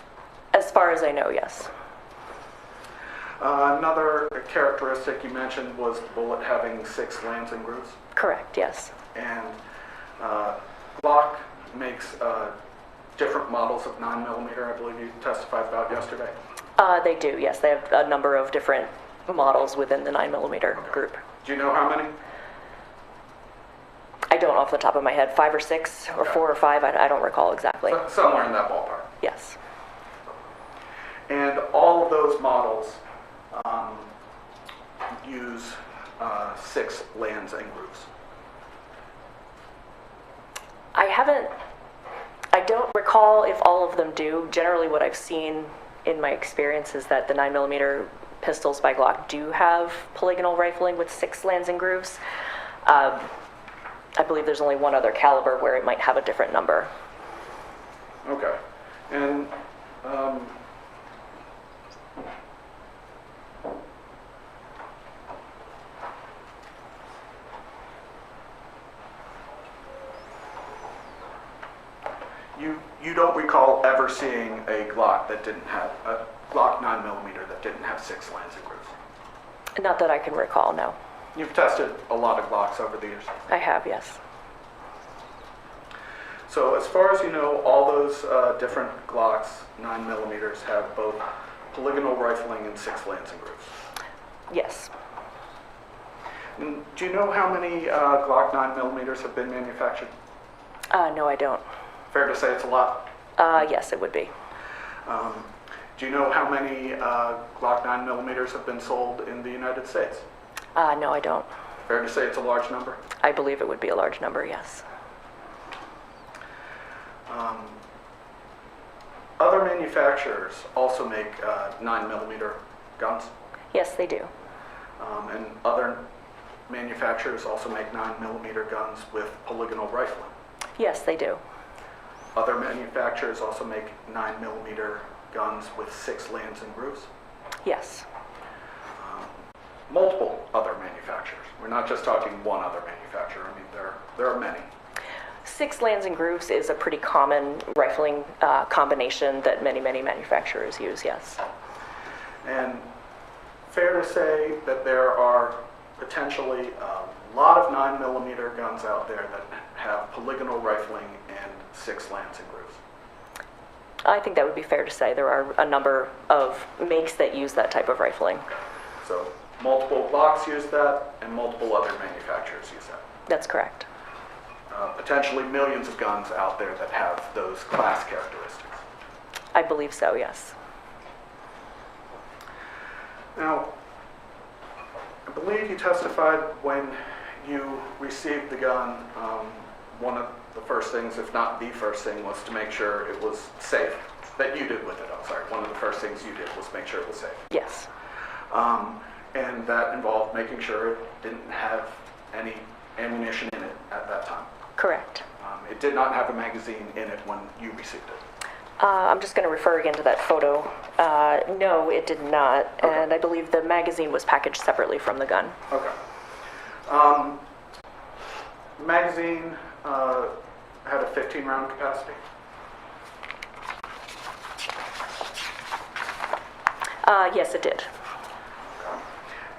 As far as I know, yes. Another characteristic you mentioned was the bullet having 6 lancing grooves? Correct, yes. And Glock makes different models of 9mm, I believe you testified about yesterday? They do, yes. They have a number of different models within the 9mm group. Do you know how many? I don't off the top of my head. 5 or 6 or 4 or 5, I don't recall exactly. Somewhere in that ballpark. Yes. And all of those models use 6 lands and grooves. I don't recall if all of them do. Generally what I've seen in my experience is that the 9mm pistols by Glock do have polygonal rifling with 6 lands and grooves. I believe there's only one other caliber where it might have a different number. Okay. And you don't recall ever seeing a Glock that didn't have a Glock 9mm that didn't have 6 lands and grooves? Not that I can recall, no. You've tested a lot of Glocks over the years. I have, yes. So as far as you know, all those different Glocks 9mm have both polygonal rifling and 6 lance and grooves. Yes. And do you know how many Glock 9mm have been manufactured? No, I don't. Fair to say it's a lot. Yes, it would be. Do you know how many Glock 9mm have been sold in the United States? No, I don't. Fair to say it's a large number. I believe it would be a large number, yes. Other manufacturers also make 9mm guns, Yes, they do. and other manufacturers also make 9mm guns with polygonal rifling. Yes, they do. Other manufacturers also make 9mm guns with 6 lance and grooves. Yes. Multiple other manufacturers. We're not just talking one other manufacturer. I mean, there are many. 6 lands and grooves is a pretty common rifling combination that many manufacturers use, yes. And fair to say that there are potentially a lot of 9mm guns out there that have polygonal rifling and 6 lance and grooves. I think that would be fair to say. There are a number of makes that use that type of rifling. So multiple Glocks use that, and multiple other manufacturers use that. That's correct. Potentially millions of guns out there that have those class characteristics. I believe so, yes. Now, I believe you testified when you received the gun, one of the first things, if not the first thing, was to make sure it was safe. That you did with it, I'm sorry. One of the first things you did was make sure it was safe. Yes. And that involved making sure it didn't have any ammunition in it at that time. Correct. It did not have a magazine in it when you received it. I'm just going to refer again to that photo. No, it did not. Okay. And I believe the magazine was packaged separately from the gun. Okay. Magazine had a 15-round capacity. Yes, it did.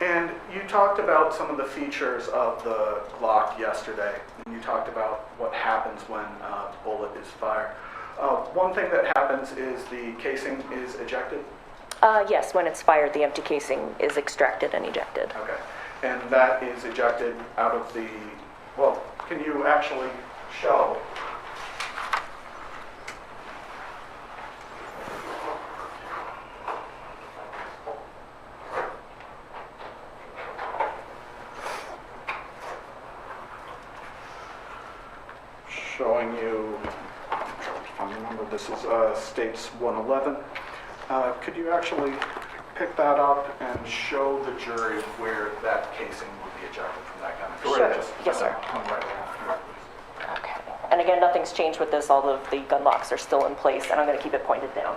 And you talked about some of the features of the Glock yesterday, and you talked about what happens when a bullet is fired. One thing that happens is the casing is ejected. Yes, when it's fired, the empty casing is extracted and ejected. Okay. And that is ejected out of the, well, can you actually show? Showing you, if I remember, this is States 111. Could you actually pick that up and show the jury where that casing would be ejected from that gun? Sure. Yes, sir. Come right around here. Okay. And again, nothing's changed with this. All of the gun locks are still in place, and I'm going to keep it pointed down.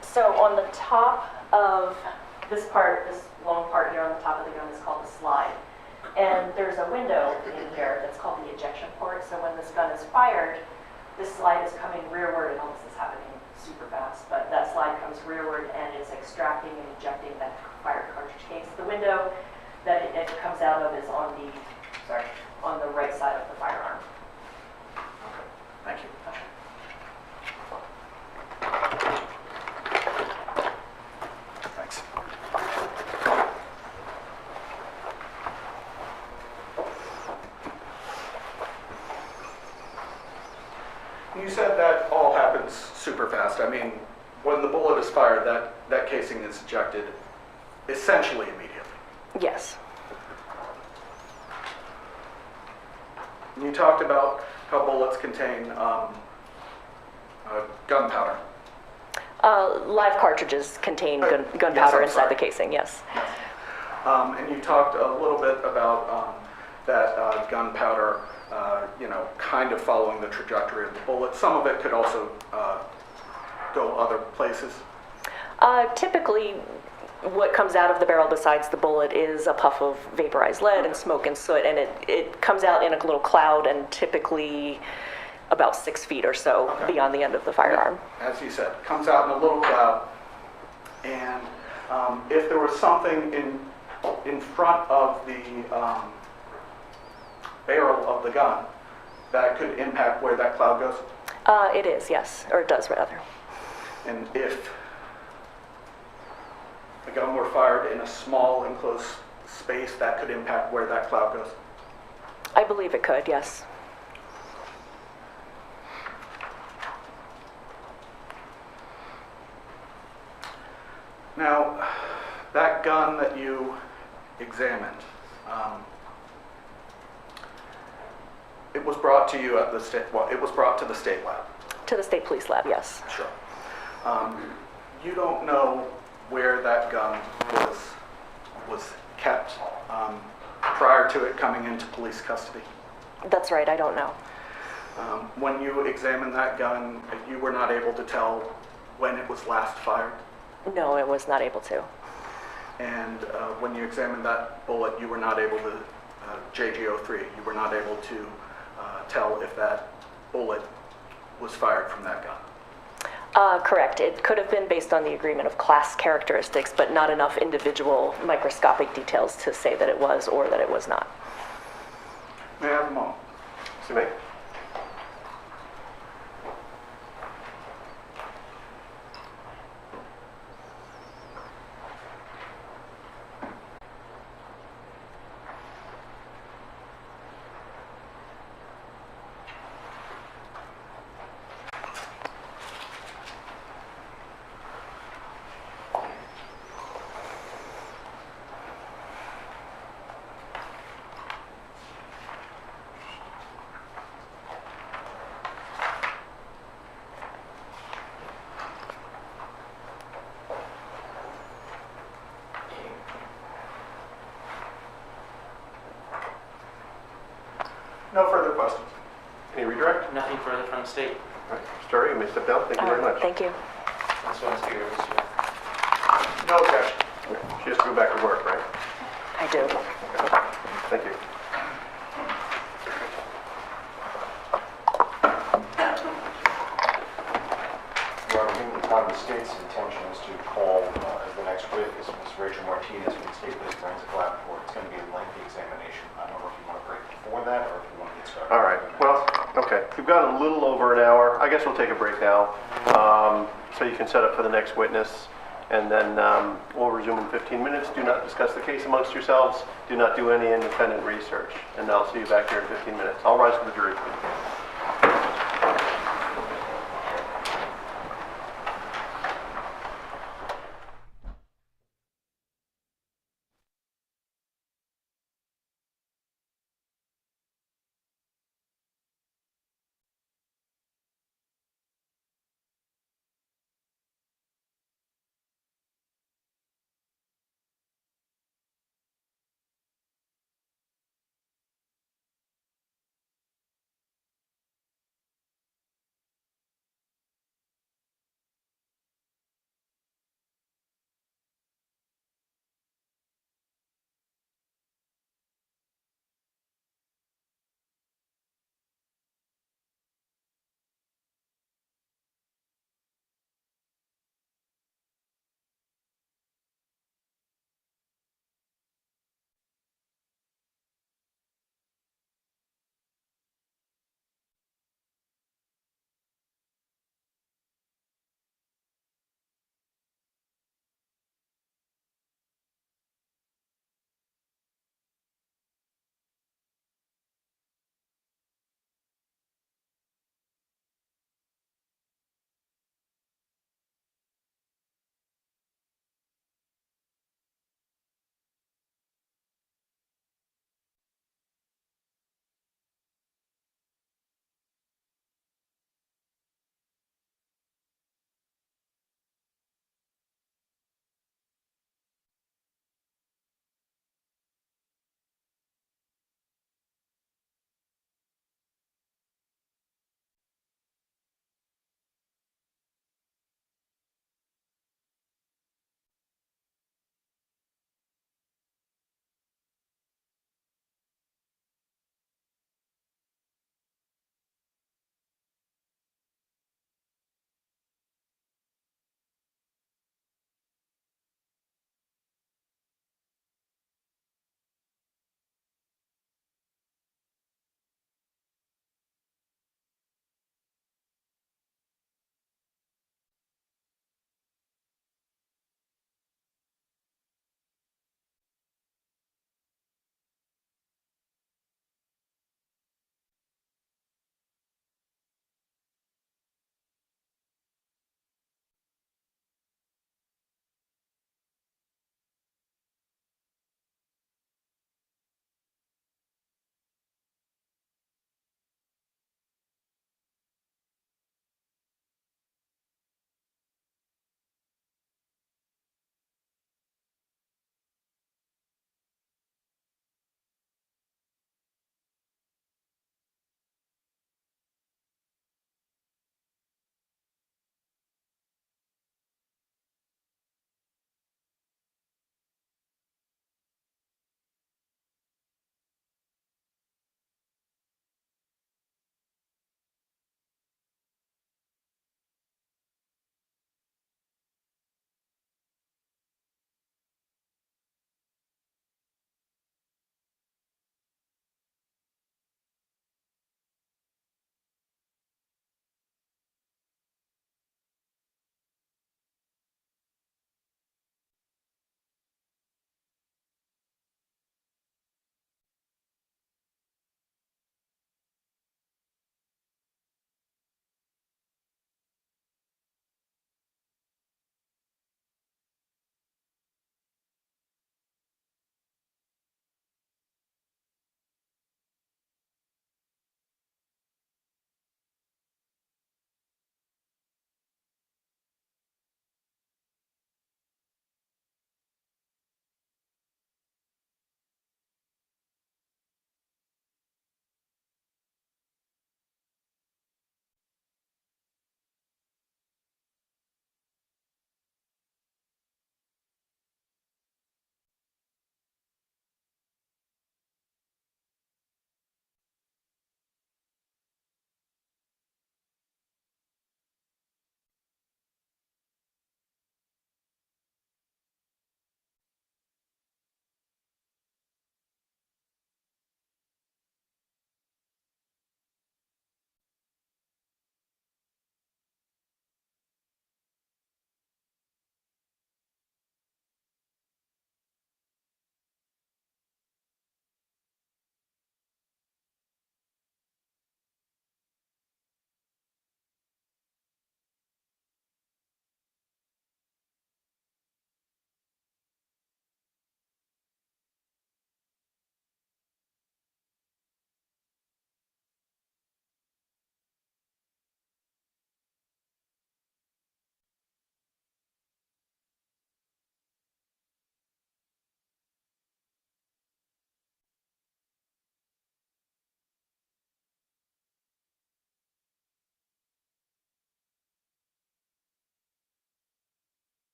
So on the top of this part, this long part here on the top of the gun is called the slide. And there's a window in here that's called the ejection port. So when this gun is fired, this slide is coming rearward, and all this is happening super fast, but that slide comes rearward and is extracting and ejecting that fired cartridge case. The window that it comes out of is on the right side of the firearm. Okay. Thank you. Thanks. You said that all happens super fast. I mean, when the bullet is fired, that casing is ejected essentially immediately. Yes. You talked about how bullets contain gunpowder. Live cartridges contain Yes, gunpowder I'm inside sorry. the casing, yes. And you talked a little bit about that gunpowder, kind of following the trajectory of the bullet. Some of it could also go other places. Typically, what comes out of the barrel besides the bullet is a puff of vaporized lead and smoke and soot, and it comes out in a little cloud and typically about 6 feet or so Okay. beyond the end of the firearm. As you said, comes out in a little cloud. And if there was something in front of the barrel of the gun, that could impact where that cloud goes? It is, yes, or it does rather. And if the gun were fired in a small enclosed space, that could impact where that cloud goes? I believe it could, yes. Now, that gun that you examined, it was brought to you at the state, well, it was brought to the state lab. To the state police lab, yes. Sure. You don't know where that gun was kept prior to it coming into police custody. That's right, I don't know. When you examined that gun, you were not able to tell when it was last fired. No, it was not able to. And when you examined that bullet, you were not able to, JG03, you were not able to tell if that bullet was fired from that gun. Correct. It could have been based on the agreement of class characteristics, but not enough individual microscopic details to say that it was or that it was not. May I have a moment? Yes, you may. No further questions. Any redirect? Nothing further from the state. All right, Mr. Terry, you may step down. Thank you very much. Thank you. That's what I was here. No objection. She has to go back to work, right? I do. Thank you. Your Honor, the state's intention is to call as the next witness Ms. Rachel Martinez from the State Police Forensic Laboratory. It's going to be a lengthy examination. I don't know if you want to break before that or if you want to get started. All right, well, okay. We've got a little over an hour. I guess we'll take a break now, so you can set up for the next witness, and then we'll resume in 15 minutes. Do not discuss the case amongst yourselves. Do not do any independent research, and I'll see you back here in 15 minutes. I'll rise for the jury, please.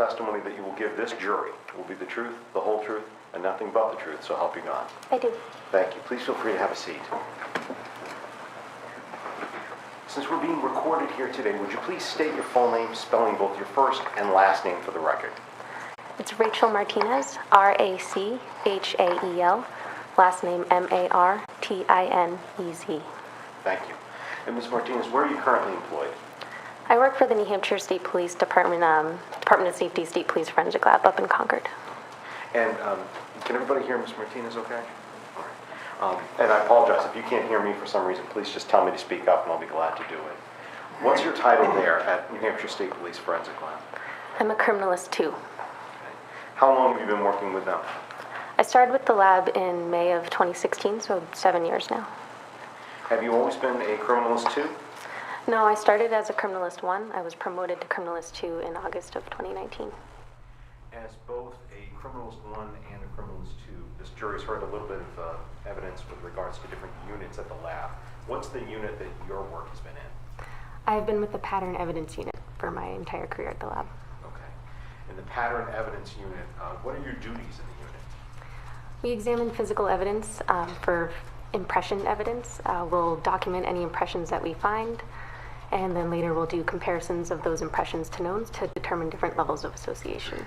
testimony that you will give this jury will be the truth, the whole truth, and nothing but the truth, so help you God? I do. Thank you. Please feel free to have a seat. Since we're being recorded here today, would you please state your full name, spelling both your first and last name for the record? It's Rachel Martinez, R-A-C-H-A-E-L, last name M-A-R-T-I-N-E-Z. Thank you. And Ms. Martinez, where are you currently employed? I work for the New Hampshire State Police Department, Department of Safety State Police Forensic Lab up in Concord. And can everybody hear Ms. Martinez okay? All right. And I apologize, if you can't hear me for some reason, please just tell me to speak up and I'll be glad to do it. What's your title there at New Hampshire State Police Forensic Lab? I'm a criminalist too. How long have you been working with them? I started with the lab in May of 2016, so 7 years now. Have you always been a criminalist too? No, I started as a criminalist 1. I was promoted to criminalist 2 in August of 2019. As both a criminalist 1 and a criminalist 2, this jury's heard a little bit of evidence with regards to different units at the lab. What's the unit that your work has been in? I've been with the pattern evidence unit for my entire career at the lab. Okay. In the pattern evidence unit, what are your duties in the unit? We examine physical evidence for impression evidence. We'll document any impressions that we find, and then later we'll do comparisons of those impressions to knowns to determine different levels of association.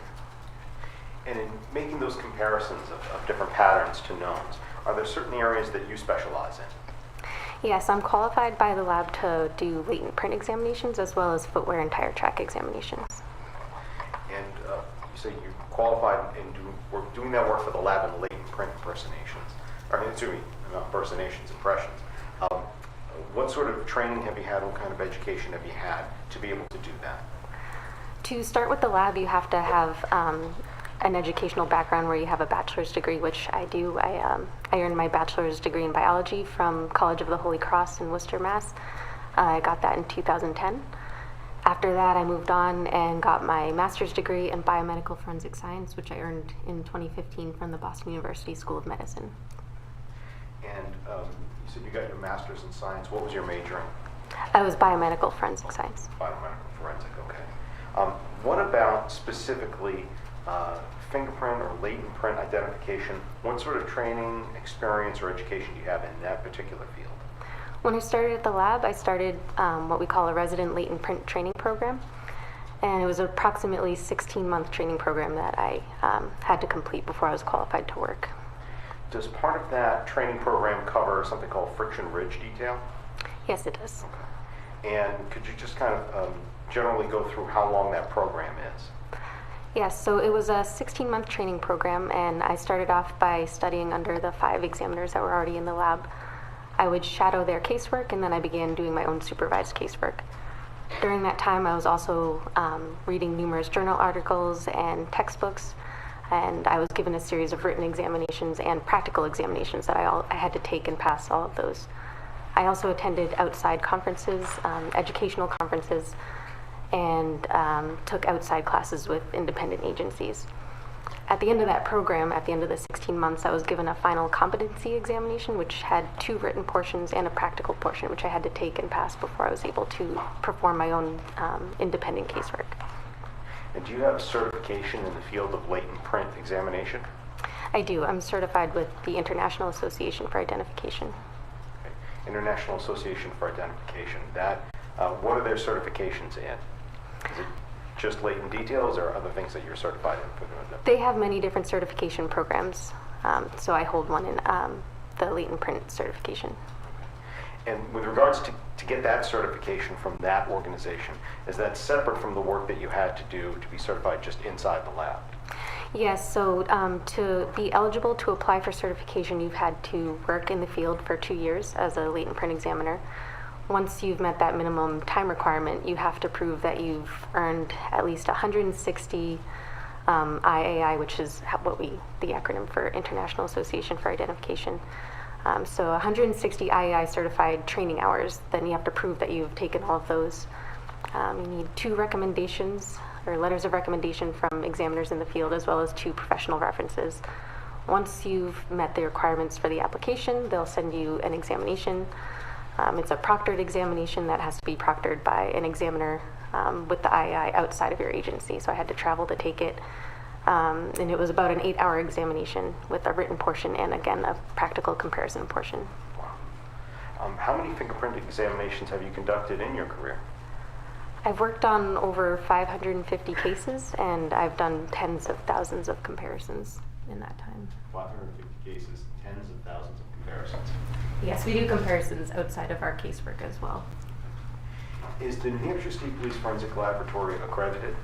And in making those comparisons of different patterns to knowns, are there certain areas that you specialize in? Yes, I'm qualified by the lab to do latent print examinations as well as footwear and tire track examinations. And you say you're qualified in doing that work for the lab in latent print impersonations, or excuse me, not impersonations, impressions. What sort of training have you had? What kind of education have you had to be able to do that? To start with the lab, you have to have an educational background where you have a bachelor's degree, which I do. I earned my bachelor's degree in biology from College of the Holy Cross in Worcester, Mass. I got that in 2010. After that, I moved on and got my master's degree in biomedical forensic science, which I earned in 2015 from the Boston University School of Medicine. And you said you got your master's in science. What was your major in? I was biomedical forensic science. Biomedical forensic, okay. What about specifically fingerprint or latent print identification? What sort of training, experience, or education do you have in that particular field? When I started at the lab, I started what we call a resident latent print training program. And it was an approximately 16-month training program that I had to complete before I was qualified to work. Does part of that training program cover something called friction ridge detail? Yes, it does. Okay. And could you just kind of generally go through how long that program is? Yes, so it was a 16-month training program, and I started off by studying under the 5 examiners that were already in the lab. I would shadow their casework, and then I began doing my own supervised casework. During that time, I was also reading numerous journal articles and textbooks, and I was given a series of written examinations and practical examinations that I had to take and pass all of those. I also attended outside conferences, educational conferences, and took outside classes with independent agencies. At the end of that program, at the end of the 16 months, I was given a final competency examination, which had 2 written portions and a practical portion, which I had to take and pass before I was able to perform my own independent casework. And do you have a certification in the field of latent print examination? I do. I'm certified with the International Association for Identification. Okay. International Association for Identification. That, what are their certifications in? Is it just latent details or other things that you're certified in for doing them? They have many different certification programs, so I hold one in the latent print certification. And with regards to get that certification from that organization, is that separate from the work that you had to do to be certified just inside the lab? Yes, so to be eligible to apply for certification, you've had to work in the field for 2 years as a latent print examiner. Once you've met that minimum time requirement, you have to prove that you've earned at least 160 IAI, which is the acronym for International Association for Identification. So 160 IAI certified training hours, then you have to prove that you've taken all of those. You need 2 recommendations or letters of recommendation from examiners in the field, as well as 2 professional references. Once you've met the requirements for the application, they'll send you an examination. It's a proctored examination that has to be proctored by an examiner with the IAI outside of your agency, so I had to travel to take it. And it was about an 8-hour examination with a written portion and, again, a practical comparison portion. How many fingerprint examinations have you conducted in your career? I've worked on over 550 cases, and I've done tens of thousands of comparisons in that time. 550 cases, tens of thousands of comparisons. Yes, we do comparisons outside of our casework as well. Is the New Hampshire State Police Forensic Laboratory accredited?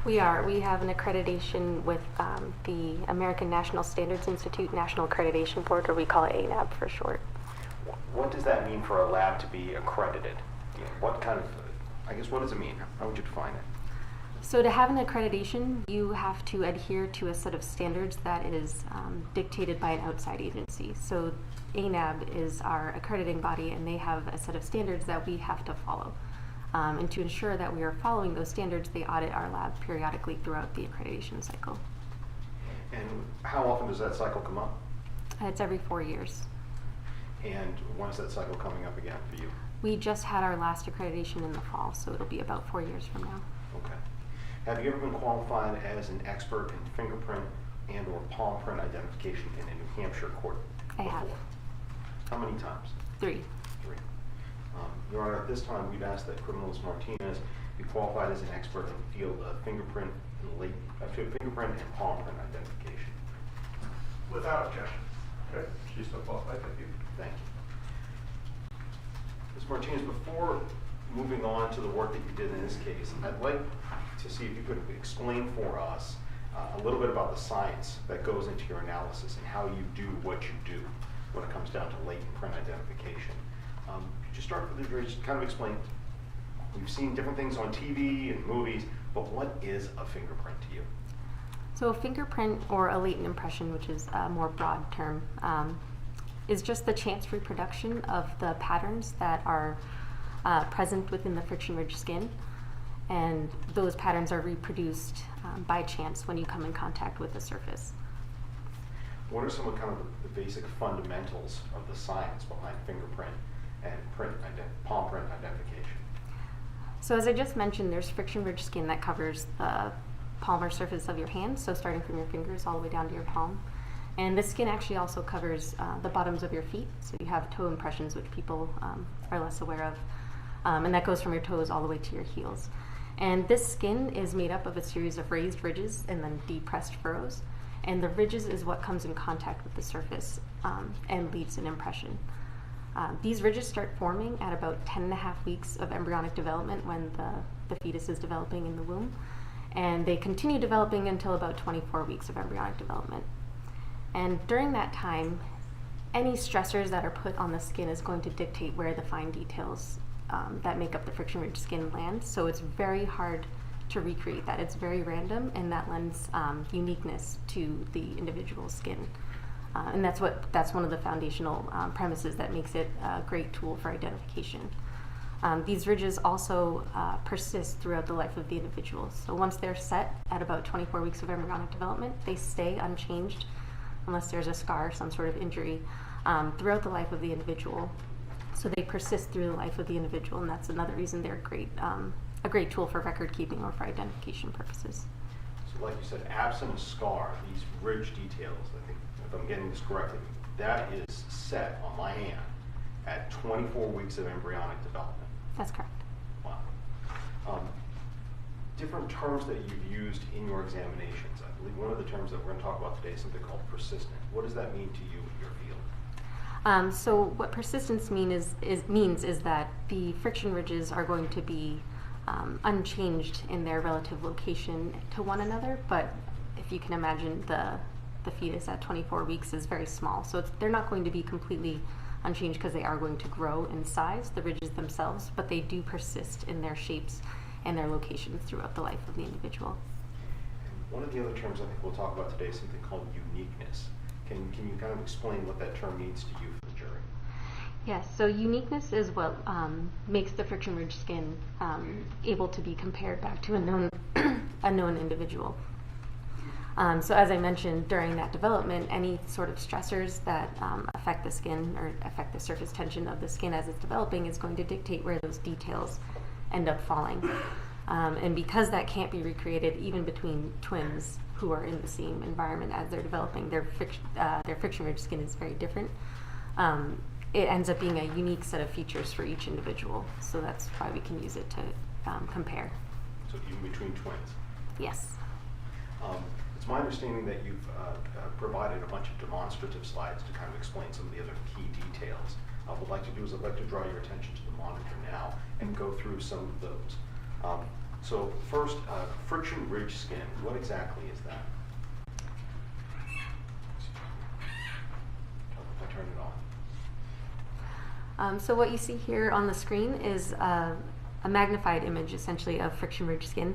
We are. We have an accreditation with the American National Standards Institute National Accreditation Board, or we call it ANAB for short. What does that mean for a lab to be accredited? What kind of, I guess, what does it mean? How would you define it? So to have an accreditation, you have to adhere to a set of standards that is dictated by an outside agency. So ANAB is our accrediting body, and they have a set of standards that we have to follow. And to ensure that we are following those standards, they audit our lab periodically throughout the accreditation cycle. And how often does that cycle come up? It's every 4 years. And when's that cycle coming up again for you? We just had our last accreditation in the fall, so it'll be about 4 years from now. Okay. Have you ever been qualified as an expert in fingerprint and or palm print identification in a New Hampshire court I before? have. How many times? 3. 3. Your Honor, at this time, we've asked that Criminalist Martinez be qualified as an expert in the field of fingerprint and palm print identification. Without objection. Okay, she's so qualified, thank you. Thank you. Ms. Martinez, before moving on to the work that you did in this case, I'd like to see if you could explain for us a little bit about the science that goes into your analysis and how you do what you do when it comes down to latent print identification. Could you start with just kind of explain, we've seen different things on TV and movies, but what is a fingerprint to you? So a fingerprint, or a latent impression, which is a more broad term, is just the chance reproduction of the patterns that are present within the friction-ridged skin. And those patterns are reproduced by chance when you come in contact with the surface. What are some of kind of the basic fundamentals of the science behind fingerprint and palm print identification? So as I just mentioned, there's friction-ridged skin that covers the palmar surface of your hand, so starting from your fingers all the way down to your palm. And this skin actually also covers the bottoms of your feet, so you have toe impressions, which people are less aware of, and that goes from your toes all the way to your heels. And this skin is made up of a series of raised ridges and then depressed furrows, and the ridges is what comes in contact with the surface and leaves an impression. These ridges start forming at about 10.5 weeks of embryonic development when the fetus is developing in the womb, and they continue developing until about 24 weeks of embryonic development. And during that time, any stressors that are put on the skin is going to dictate where the fine details that make up the friction-ridged skin land. So it's very hard to recreate that. It's very random, and that lends uniqueness to the individual skin. And that's one of the foundational premises that makes it a great tool for identification. These ridges also persist throughout the life of the individual. So once they're set at about 24 weeks of embryonic development, they stay unchanged unless there's a scar or some sort of injury throughout the life of the individual. So they persist through the life of the individual, and that's another reason they're a great tool for record keeping or for identification purposes. So like you said, absent a scar, these ridge details, I think, if I'm getting this correctly, that is set on my hand at 24 weeks of embryonic development. That's correct. Wow. Different terms that you've used in your examinations. I believe one of the terms that we're going to talk about today is something called persistent. What does that mean to you in your field? So what persistence means is that the friction ridges are going to be unchanged in their relative location to one another, but if you can imagine, the fetus at 24 weeks is very small, so they're not going to be completely unchanged because they are going to grow in size, the ridges themselves, but they do persist in their shapes and their locations throughout the life of the individual. And one of the other terms I think we'll talk about today is something called uniqueness. Can you kind of explain what that term means to you for the jury? Yes, so uniqueness is what makes the friction-ridged skin able to be compared back to a known individual. So as I mentioned, during that development, any sort of stressors that affect the skin or affect the surface tension of the skin as it's developing is going to dictate where those details end up falling. And because that can't be recreated even between twins who are in the same environment as they're developing, their friction-ridged skin is very different. It ends up being a unique set of features for each individual. So that's why we can use it to compare. So even between twins. Yes. It's my understanding that you've provided a bunch of demonstrative slides to kind of explain some of the other key details. What I'd like to do is I'd like to draw your attention to the monitor now and go through some of those. So first, friction ridge skin. What exactly is that? I turn it on. So what you see here on the screen is a magnified image, essentially, of friction ridge skin.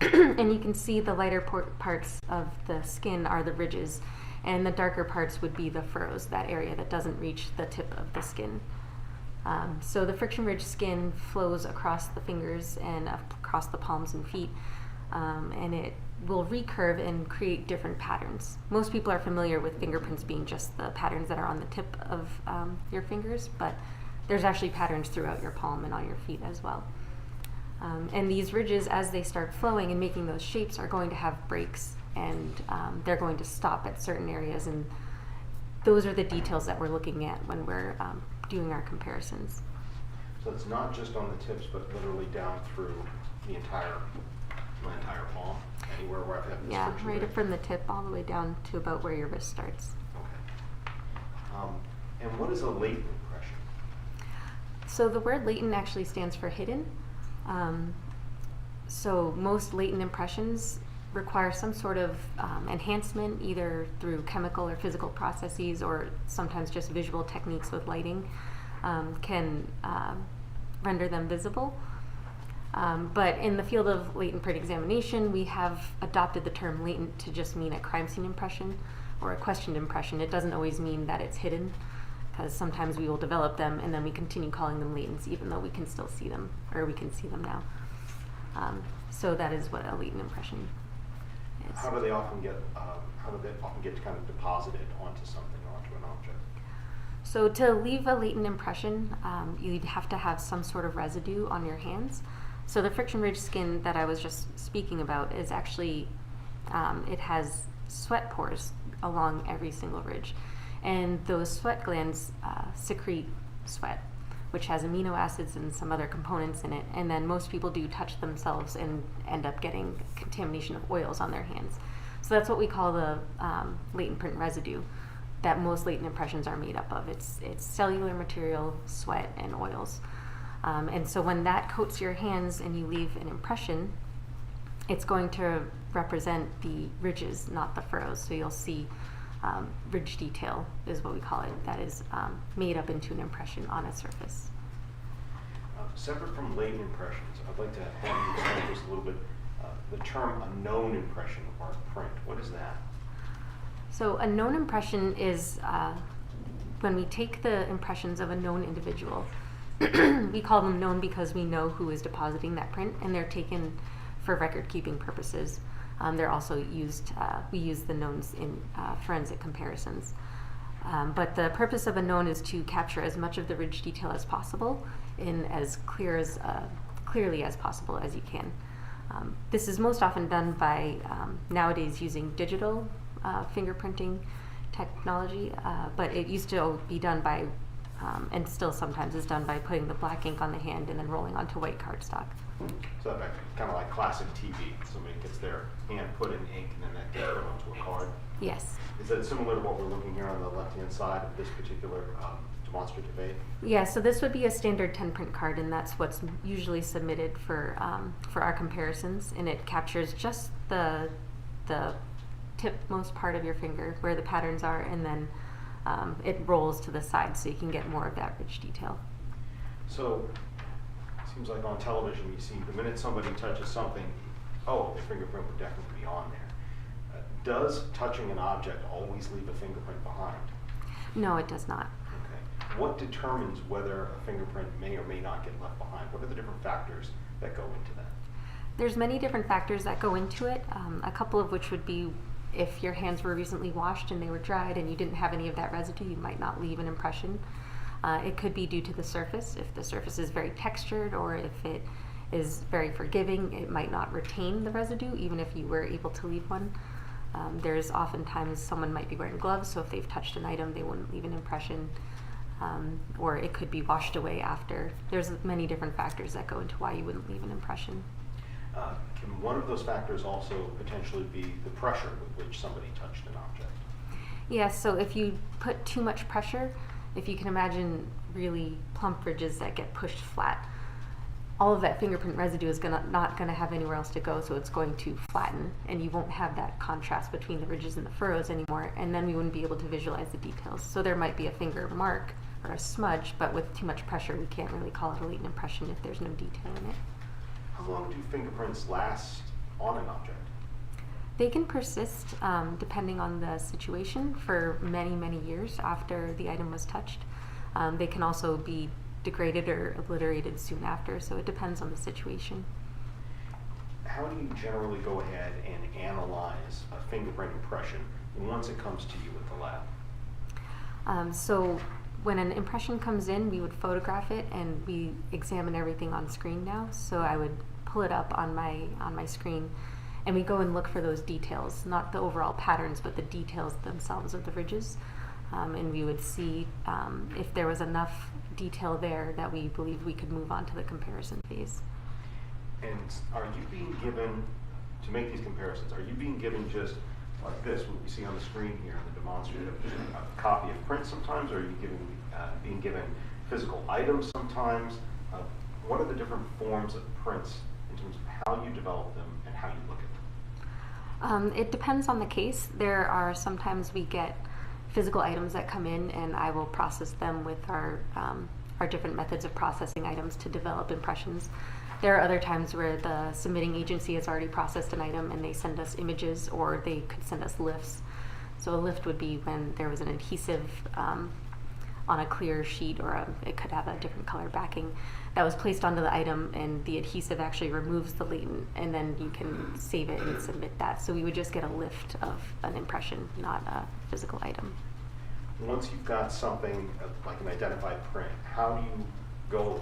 And you can see the lighter parts of the skin are the ridges, and the darker parts would be the furrows, that area that doesn't reach the tip of the skin. So the friction ridge skin flows across the fingers and across the palms and feet, and it will recurve and create different patterns. Most people are familiar with fingerprints being just the patterns that are on the tip of your fingers, but there's actually patterns throughout your palm and on your feet as well. And these ridges, as they start flowing and making those shapes, are going to have breaks, and they're going to stop at certain areas, and those are the details that we're looking at when we're doing our comparisons. So it's not just on the tips, but literally down through my entire palm, anywhere where I've had this friction right ridge? from the tip all the way down to about where your wrist starts. Okay. And what is a latent impression? So the word latent actually stands for hidden. So most latent impressions require some sort of enhancement, either through chemical or physical processes, or sometimes just visual techniques with lighting can render them visible. But in the field of latent print examination, we have adopted the term latent to just mean a crime scene impression or a questioned impression. It doesn't always mean that it's hidden, because sometimes we will develop them and then we continue calling them latents even though we can still see them, or we can see them now. So that is what a latent impression is. How do they often get kind of deposited onto something, onto an object? So to leave a latent impression, you'd have to have some sort of residue on your hands. So the friction ridge skin that I was just speaking about is actually, it has sweat pores along every single ridge. And those sweat glands secrete sweat, which has amino acids and some other components in it. And then most people do touch themselves and end up getting contamination of oils on their hands. So that's what we call the latent print residue that most latent impressions are made up of. It's cellular material, sweat, and oils. And so when that coats your hands and you leave an impression, it's going to represent the ridges, not the furrows. So you'll see ridge detail is what we call it, that is made up into an impression on a surface. Separate from latent impressions, I'd like to have you explain just a little bit the term a known impression or a print. What is that? So a known impression is when we take the impressions of a known individual. We call them known because we know who is depositing that print, and they're taken for record-keeping purposes. They're also used, we use the knowns in forensic comparisons. But the purpose of a known is to capture as much of the ridge detail as possible in as clearly as possible as you can. This is most often done by nowadays using digital fingerprinting technology, but it used to be done by, and still sometimes is done by putting the black ink on the hand and then rolling onto white cardstock. So that's kind of like classic TV. Somebody gets their hand put in ink and then that gets put onto a card. Yes. Is that similar to what we're looking here on the left-hand side of this particular demonstrative aid? Yeah, so this would be a standard 10-print card, and that's what's usually submitted for our comparisons, and it captures just the tipmost part of your finger where the patterns are, and then it rolls to the side so you can get more of that rich detail. So it seems like on television you see the minute somebody touches something, oh, their fingerprint would definitely be on there. Does touching an object always leave a fingerprint behind? No, it does not. Okay. What determines whether a fingerprint may or may not get left behind? What are the different factors that go into that? There's many different factors that go into it, a couple of which would be if your hands were recently washed and they were dried and you didn't have any of that residue, you might not leave an impression. It could be due to the surface, if the surface is very textured or if it is very forgiving. It might not retain the residue even if you were able to leave one. There's oftentimes someone might be wearing gloves, so if they've touched an item, they wouldn't leave an impression. Or it could be washed away after. There's many different factors that go into why you wouldn't leave an impression. Can one of those factors also potentially be the pressure with which somebody touched an object? Yeah, so if you put too much pressure, if you can imagine really plump ridges that get pushed flat, all of that fingerprint residue is not going to have anywhere else to go, so it's going to flatten, and you won't have that contrast between the ridges and the furrows anymore, and then we wouldn't be able to visualize the details. So there might be a finger mark or a smudge, but with too much pressure, we can't really call it a latent impression if there's no detail in it. How long do fingerprints last on an object? They can persist, depending on the situation, for many, many years after the item was touched. They can also be degraded or obliterated soon after, so it depends on the situation. How do you generally go ahead and analyze a fingerprint impression once it comes to you at the lab? So when an impression comes in, we would photograph it, and we examine everything on screen now. So I would pull it up on my screen, and we go and look for those details, not the overall patterns, but the details themselves of the ridges. And we would see if there was enough detail there that we believed we could move on to the comparison phase. And are you being given, to make these comparisons, are you being given just like this, what we see on the screen here in the demonstrative, a copy of print sometimes, or are you being given physical items sometimes? What are the different forms of prints in terms of how you develop them and how you look at them? It depends on the case. There are sometimes we get physical items that come in, and I will process them with our different methods of processing items to develop impressions. There are other times where the submitting agency has already processed an item and they send us images, or they could send us lifts. So a lift would be when there was an adhesive on a clear sheet, or it could have a different color backing, that was placed onto the item, and the adhesive actually removes the latent, and then you can save it and submit that. So we would just get a lift of an impression, not a physical item. Once you've got something like an identified print, how do you go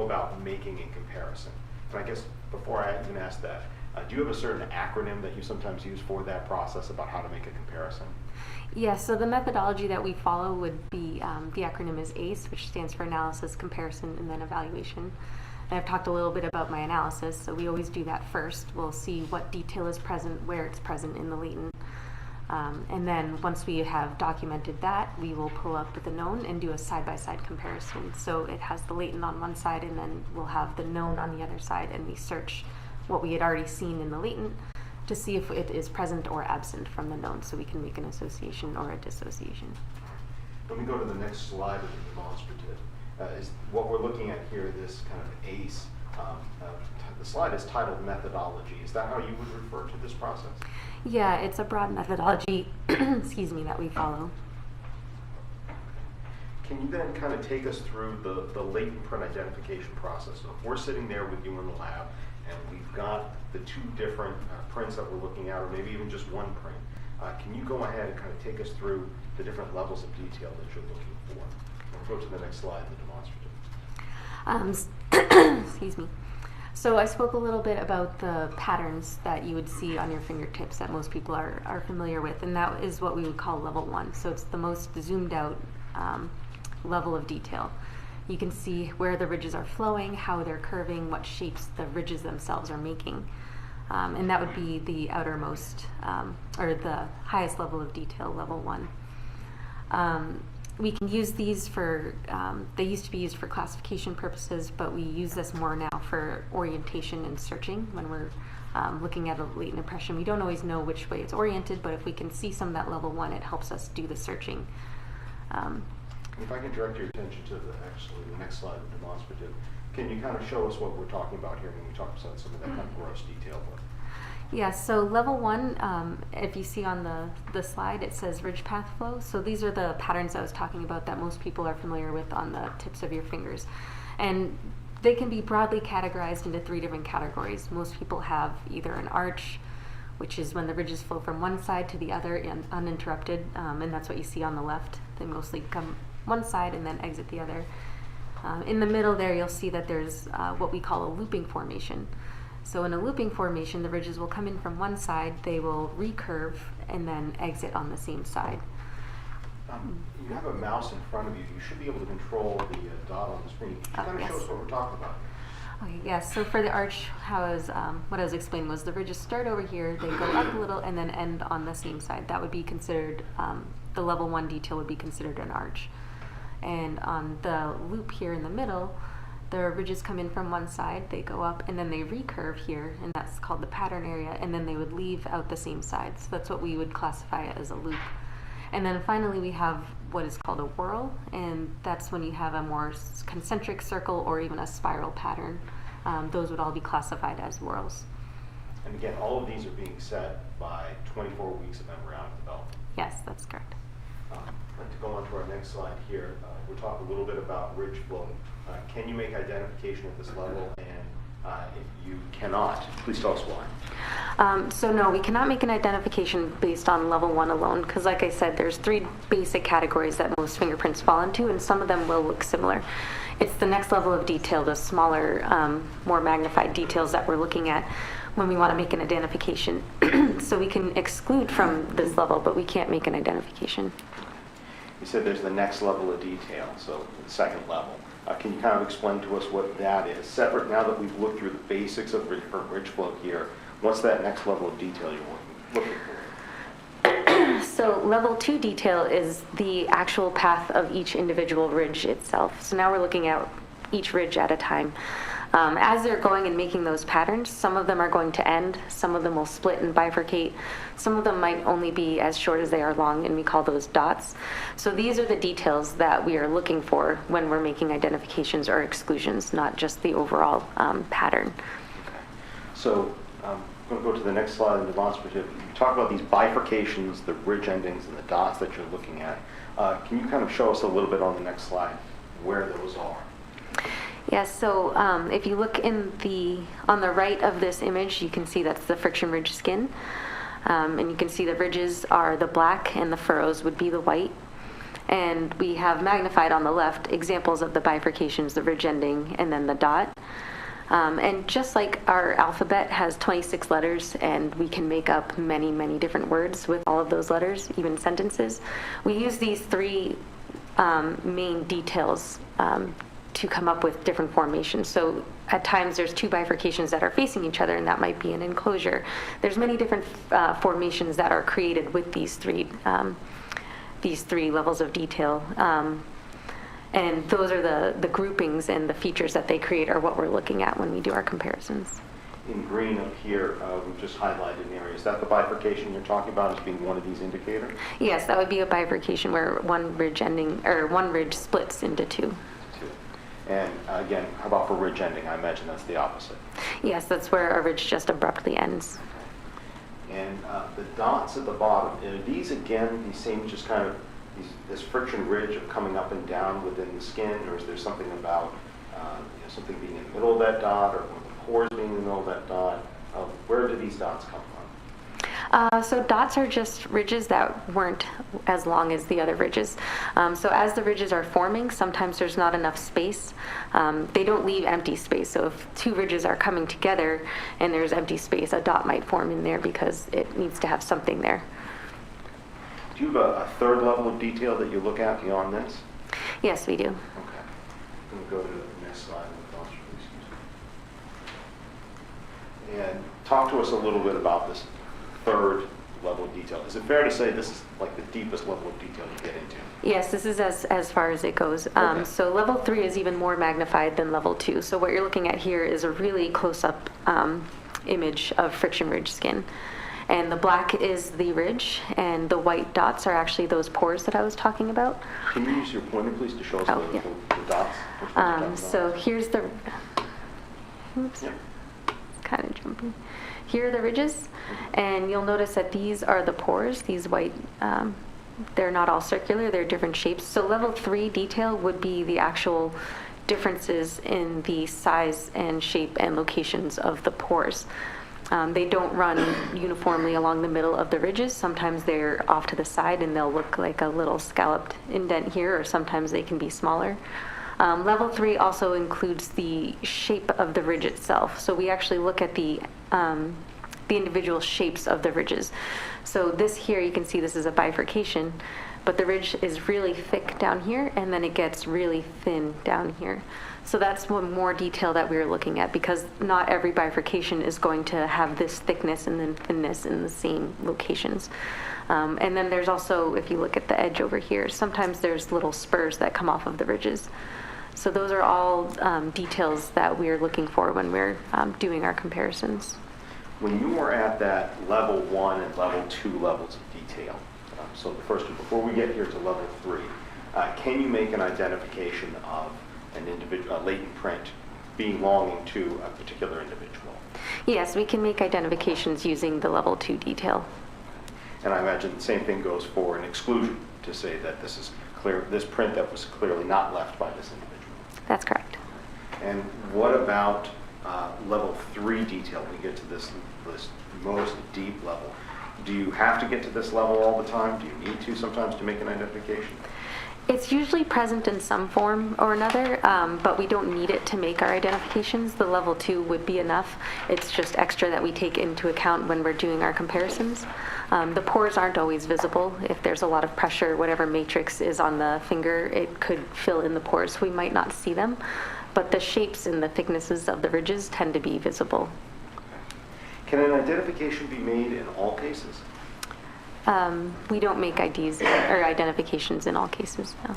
about making a comparison? And I guess before I even ask that, do you have a certain acronym that you sometimes use for that process about how to make a comparison? Yes, so the methodology that we follow would be, the acronym is ACE, which stands for Analysis, Comparison, and then Evaluation. And I've talked a little bit about my analysis, so we always do that first. We'll see what detail is present, where it's present in the latent. And then once we have documented that, we will pull up the known and do a side-by-side comparison. So it has the latent on one side, and then we'll have the known on the other side, and we search what we had already seen in the latent to see if it is present or absent from the known, so we can make an association or a dissociation. Let me go to the next slide of the demonstrative. Is what we're looking at here, this kind of ACE. The slide is titled Methodology. Is that how you would refer to this process? Yeah, it's a broad methodology, excuse me, that we follow. Can you then kind of take us through the latent print identification process? So if we're sitting there with you in the lab, and we've got the two different prints that we're looking at, or maybe even just one print, can you go ahead and kind of take us through the different levels of detail that you're looking for? We'll go to the next slide, the demonstrative. Excuse me. So I spoke a little bit about the patterns that you would see on your fingertips that most people are familiar with, and that is what we would call level 1. So it's the most zoomed out level of detail. You can see where the ridges are flowing, how they're curving, what shapes the ridges themselves are making. And that would be the outermost, or the highest level of detail, level 1. We can use these for, they used to be used for classification purposes, but we use this more now for orientation and searching when we're looking at a latent impression. We don't always know which way it's oriented, but if we can see some of that level 1, it helps us do the searching. If I can direct your attention to the next slide, the demonstrative, can you kind of show us what we're talking about here when we talk about some of that kind of gross detail? Yeah, so level 1, if you see on the slide, it says ridge path flow. So these are the patterns I was talking about that most people are familiar with on the tips of your fingers. And they can be broadly categorized into 3 different categories. Most people have either an arch, which is when the ridges flow from one side to the other uninterrupted, and that's what you see on the left. They mostly come one side and then exit the other. In the middle there, you'll see that there's what we call a looping formation. So in a looping formation, the ridges will come in from one side, they will recurve, and then exit on the same side. You have a mouse in front of you. You should be able to control the dot on the screen. Could you kind of yes. show us what we're talking about? Okay, yes, so for the arch, what I was explaining was the ridges start over here, they go up a little, and then end on the same side. That would be considered, the level 1 detail would be considered an arch. And on the loop here in the middle, the ridges come in from one side, they go up, and then they recurve here, and that's called the pattern area, and then they would leave out the same side. So that's what we would classify as a loop. And then finally we have what is called a whorl, and that's when you have a more concentric circle or even a spiral pattern. Those would all be classified as whorls. And again, all of these are being set by 24 weeks of embryonic development. Yes, that's correct. I'd like to go on to our next slide here. We'll talk a little bit about ridge flow. Can you make identification at this level? And if you cannot, please tell us why. So no, we cannot make an identification based on level 1 alone, because like I said, there's 3 basic categories that most fingerprints fall into, and some of them will look similar. It's the next level of detail, the smaller, more magnified details that we're looking at when we want to make an identification. So we can exclude from this level, but we can't make an identification. You said there's the next level of detail, so the second level. Can you kind of explain to us what that is? Separate, now that we've looked through the basics of ridge flow here, what's that next level of detail you're looking for? So level 2 detail is the actual path of each individual ridge itself. So now we're looking at each ridge at a time. As they're going and making those patterns, some of them are going to end, some of them will split and bifurcate, some of them might only be as short as they are long, and we call those dots. So these are the details that we are looking for when we're making identifications or exclusions, not just the overall pattern. Okay. So I'm going to go to the next slide in demonstrative. You talk about these bifurcations, the ridge endings, and the dots that you're looking at. Can you kind of show us a little bit on the next slide where those are? Yes, so if you look on the right of this image, you can see that's the friction ridge skin. And you can see the ridges are the black and the furrows would be the white. And we have magnified on the left examples of the bifurcations, the ridge ending, and then the dot. And just like our alphabet has 26 letters and we can make up many, many different words with all of those letters, even sentences, we use these 3 main details to come up with different formations. So at times there's 2 bifurcations that are facing each other, and that might be an enclosure. There's many different formations that are created with these 3 levels of detail. And those are the groupings and the features that they create are what we're looking at when we do our comparisons. In green up here, we've just highlighted an area. Is that the bifurcation you're talking about as being one of these indicators? Yes, that would be a bifurcation where one ridge splits into 2. And again, how about for ridge ending? I imagine that's the opposite. Yes, that's where a ridge just abruptly ends. And the dots at the bottom, are these again, these same just kind of, this friction ridge of coming up and down within the skin, or is there something about something being in the middle of that dot, or one of the pores being in the middle of that dot? Where do these dots come from? So dots are just ridges that weren't as long as the other ridges. So as the ridges are forming, sometimes there's not enough space. They don't leave empty space. So if 2 ridges are coming together and there's empty space, a dot might form in there because it needs to have something there. Do you have a 3rd level of detail that you look at beyond this? Yes, we do. Okay. I'm going to go to the next slide. And talk to us a little bit about this 3rd level of detail. Is it fair to say this is like the deepest level of detail you get into? Yes, this is as far as it goes. Okay. So level 3 is even more magnified than level 2. So what you're looking at here is a really close-up image of friction ridge skin. And the black is the ridge, and the white dots are actually those pores that I was talking about. Can you use your pointer, please, to show us Oh, the yeah. dots? Which ones you're talking So about? here's the... Oops. Yep. Kind of jumpy. Here are the ridges, and you'll notice that these are the pores, these white, they're not all circular, they're different shapes. So level 3 detail would be the actual differences in the size and shape and locations of the pores. They don't run uniformly along the middle of the ridges. Sometimes they're off to the side and they'll look like a little scalloped indent here, or sometimes they can be smaller. Level 3 also includes the shape of the ridge itself. So we actually look at the individual shapes of the ridges. So this here, you can see this is a bifurcation, but the ridge is really thick down here, and then it gets really thin down here. So that's one more detail that we were looking at, because not every bifurcation is going to have this thickness and then thinness in the same locations. And then there's also, if you look at the edge over here, sometimes there's little spurs that come off of the ridges. So those are all details that we're looking for when we're doing our comparisons. When you were at that level 1 and level 2 levels of detail, so the first two, before we get here to level 3, can you make an identification of an individual, a latent print belonging to a particular individual? Yes, we can make identifications using the level 2 detail. And I imagine the same thing goes for an exclusion, to say that this is clear, this print that was clearly not left by this individual. That's correct. And what about level 3 detail? We get to this most deep level. Do you have to get to this level all the time? Do you need to sometimes to make an identification? It's usually present in some form or another, but we don't need it to make our identifications. The level 2 would be enough. It's just extra that we take into account when we're doing our comparisons. The pores aren't always visible. If there's a lot of pressure, whatever matrix is on the finger, it could fill in the pores, so we might not see them. But the shapes and the thicknesses of the ridges tend to be visible. Can an identification be made in all cases? We don't make IDs or identifications in all cases, no.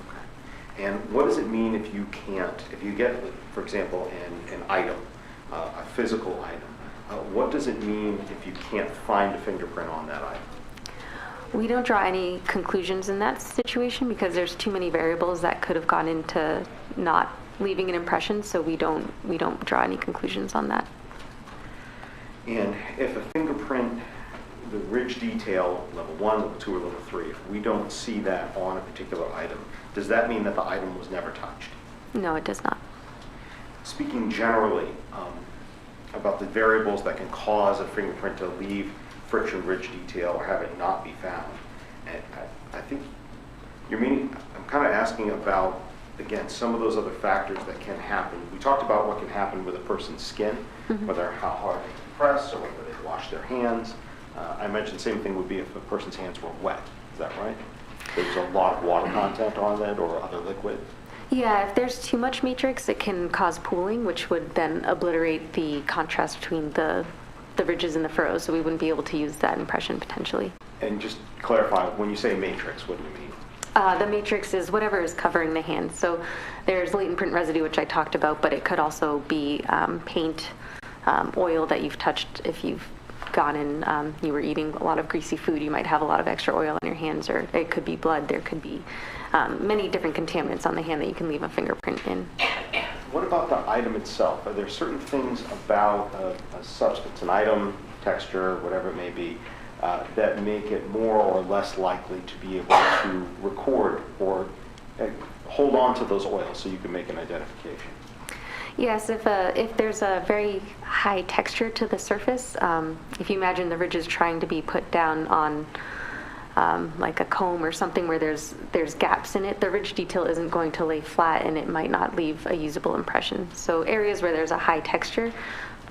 And what does it mean if you can't, if you get, for example, an item, a physical item, what does it mean if you can't find a fingerprint on that item? We don't draw any conclusions in that situation because there's too many variables that could have gone into not leaving an impression, so we don't draw any conclusions on that. And if a fingerprint, the ridge detail, level 1, level 2, or level 3, if we don't see that on a particular item, does that mean that the item was never touched? No, it does not. Speaking generally about the variables that can cause a fingerprint to leave friction ridge detail or have it not be found, and I think you're meaning, I'm kind of asking about, again, some of those other factors that can happen. We talked about what can happen with a person's skin, whether how hard they press or whether they wash their hands. I mentioned the same thing would be if a person's hands were wet. Is that right? There's a lot of water content on it or other liquid. Yeah, if there's too much matrix, it can cause pooling, which would then obliterate the contrast between the ridges and the furrows, so we wouldn't be able to use that impression potentially. And just clarify, when you say matrix, what do you mean? The matrix is whatever is covering the hand. So there's latent print residue, which I talked about, but it could also be paint, oil that you've touched. If you've gone and you were eating a lot of greasy food, you might have a lot of extra oil on your hands, or it could be blood. There could be many different contaminants on the hand that you can leave a fingerprint in. What about the item itself? Are there certain things about a substance, an item, texture, whatever it may be, that make it more or less likely to be able to record or hold on to those oils so you can make an identification? Yes, if there's a very high texture to the surface, if you imagine the ridges trying to be put down on like a comb or something where there's gaps in it, the ridge detail isn't going to lay flat and it might not leave a usable impression. So areas where there's a high texture,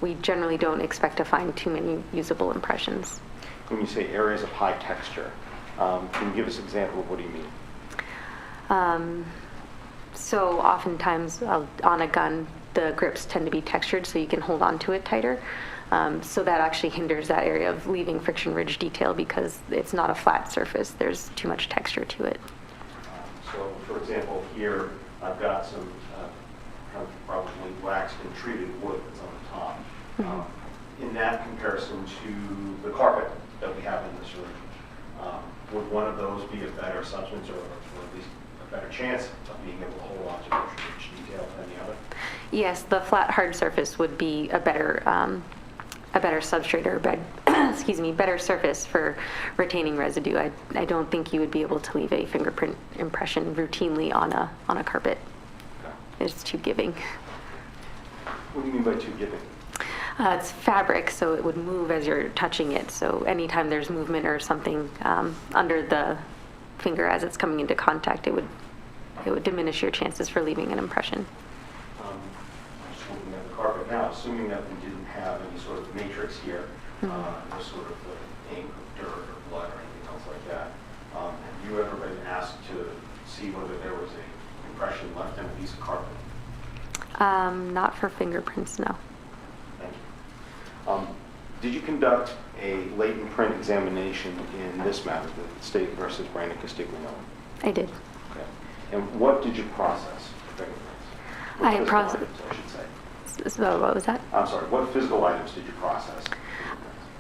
we generally don't expect to find too many usable impressions. When you say areas of high texture, can you give us an example of what do you mean? So oftentimes on a gun, the grips tend to be textured so you can hold on to it tighter. So that actually hinders that area of leaving friction ridge detail because it's not a flat surface. There's too much texture to it. So for example, here I've got some kind of probably waxed and treated wood that's on the top. In that comparison to the carpet that we have in this room, would one of those be a better substance or at least a better chance of being able to hold on to friction ridge detail than the other? Yes, the flat hard surface would be a better substrate or better surface for retaining residue. I don't think you would be able to leave a fingerprint impression routinely on a carpet. Okay. It's too giving. What do you mean by too giving? It's fabric, so it would move as you're touching it. So anytime there's movement or something under the finger as it's coming into contact, it would it would diminish your chances for leaving an impression. I'm just looking at the carpet now, assuming that we didn't have any sort of matrix here, no sort of ink, dirt, or blood, or anything else like that. Have you ever been asked to see whether there was an impression left on a piece of carpet? Not for fingerprints, no. Thank you. Did you conduct a latent print examination in this matter, the State versus Brandon Castiglione? I did. Okay. And what did you process for fingerprints? What I physical processed. items, I should say. So what was that? I'm sorry, what physical items did you process?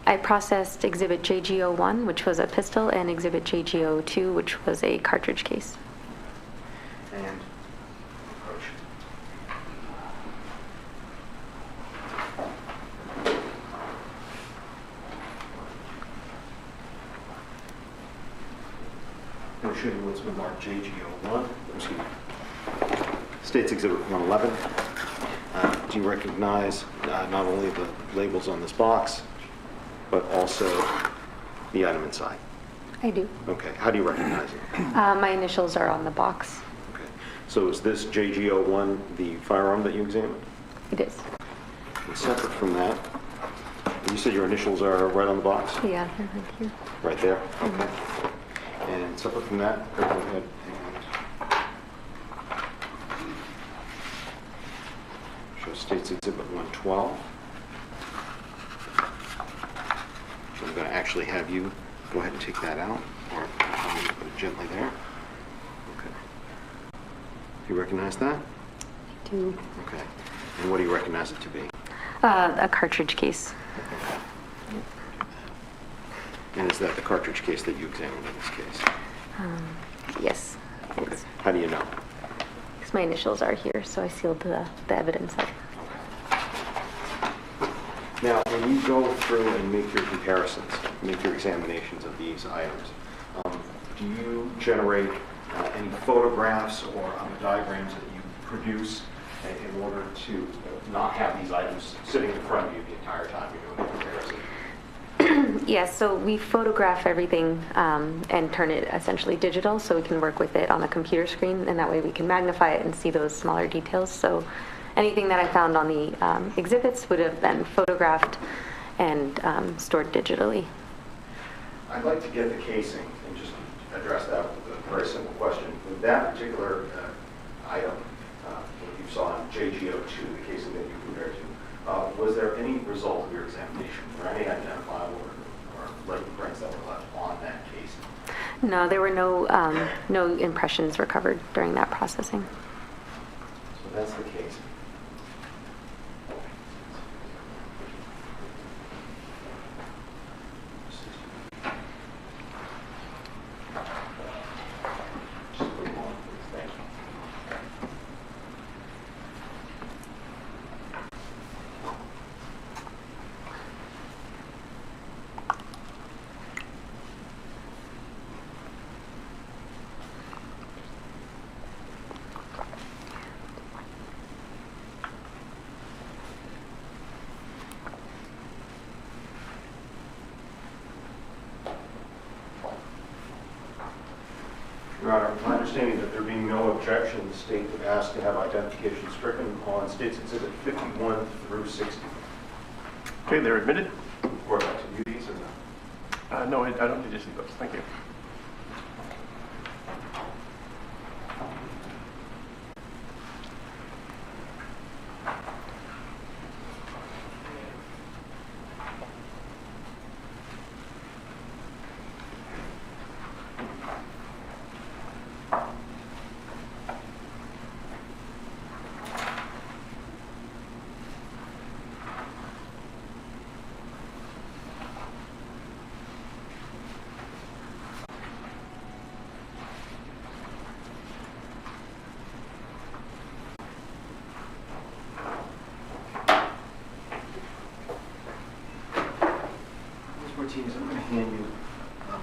I processed Exhibit JGO1, which was a pistol, and Exhibit JGO2, which was a cartridge case. And approach. I'll show you what's been marked JGO1. Excuse me. States Exhibit 111. Do you recognize not only the labels on this box, but also the item inside? I do. Okay. How do you recognize it? My initials are on the box. Okay. So is this JGO1 the firearm that you examined? It is. And separate from that, you said your initials are right on the box? Yeah, they're right here. Right there? Okay. And separate from that, go ahead and show States Exhibit 112. So I'm going to actually have you go ahead and take that out, or I'm going to put it gently there. Okay. Do you recognize that? I do. Okay. And what do you recognize it to be? A cartridge case. And is that the cartridge case that you examined in this case? Yes. Okay. How do you know? Because my initials are here, so I sealed the evidence up. Now, when you go through and make your comparisons, make your examinations of these items, do you generate any photographs or diagrams that you produce in order to not have these items sitting in front of you the entire time you're doing the comparison? Yes, so we photograph everything and turn it essentially digital so we can work with it on a computer screen, and that way we can magnify it and see those smaller details. So anything that I found on the exhibits would have been photographed and stored digitally. I'd like to get the casing and just address that with a very simple question. With that particular item, what you saw in JGO2, the casing that you compared to, was there any result of your examination or any identifiable or latent prints that were left on that casing? No, there were no impressions recovered during that processing. So that's the casing. Just put them on, please. Thank you. Your Honor, my understanding that there being no objection, the state would ask to have identification stricken on States Exhibit 51 through 60. Okay, they're admitted. Or to you these or no? No, I don't need to see those. Thank you. Martinez, I'm going to hand you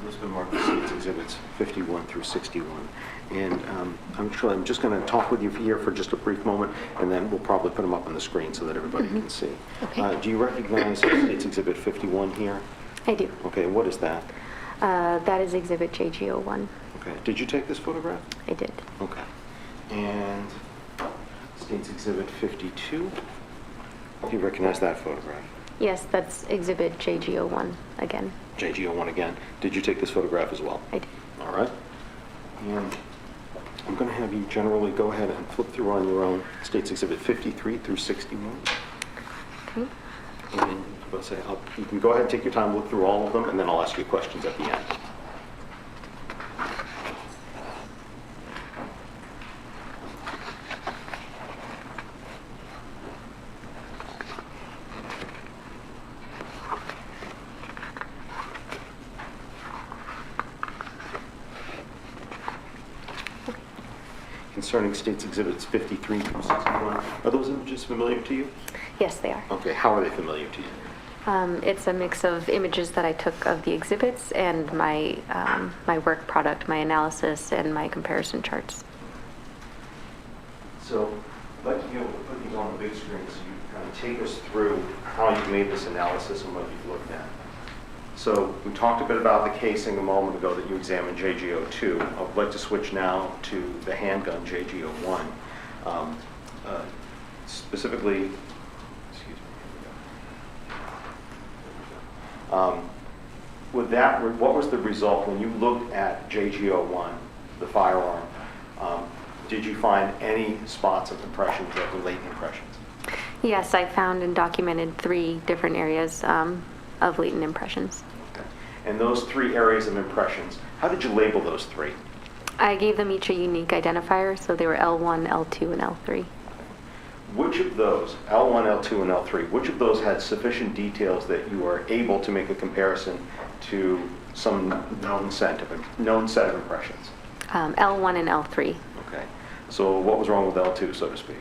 Lisbon Marcus States Exhibits 51 through 61. And I'm just going to talk with you here for just a brief moment, and then we'll probably put them up on the screen so that everybody can see. Okay. Do you recognize States Exhibit 51 here? I do. Okay, what is that? That is Exhibit JGO1. Okay. Did you take this photograph? I did. Okay. And State's Exhibit 52. Do you recognize that photograph? Yes, that's exhibit JGO1 again. JGO1 again. Did you take this photograph as well? I did. All right. And I'm going to have you generally go ahead and flip through on your own State's Exhibit 53 through 61. Okay. And I'll say, you can go ahead and take your time, look through all of them, and then I'll ask you questions at the end. Concerning State's Exhibits 53 through 61, are those images familiar to you? Yes, they are. Okay, how are they familiar to you? It's a mix of images that I took of the exhibits and my work product, my analysis, and my comparison charts. So I'd like to be able to put these on the big screen so you kind of take us through how you've made this analysis and what you've looked at. So we talked a bit about the casing a moment ago that you examined JGO2. I would like to switch now to the handgun JGO1. Specifically, excuse me, with that, what was the result when you looked at JGO1, the firearm? Did you find any spots of impressions that were latent impressions? Yes, I found and documented 3 different areas of latent impressions. Okay. And those 3 areas of impressions, how did you label those 3? I gave them each a unique identifier, so they were L1, L2, and L3. Which of those, L1, L2, and L3, which of those had sufficient details that you were able to make a comparison to some known set of impressions? L1 and L3. Okay. So what was wrong with L2, so to speak?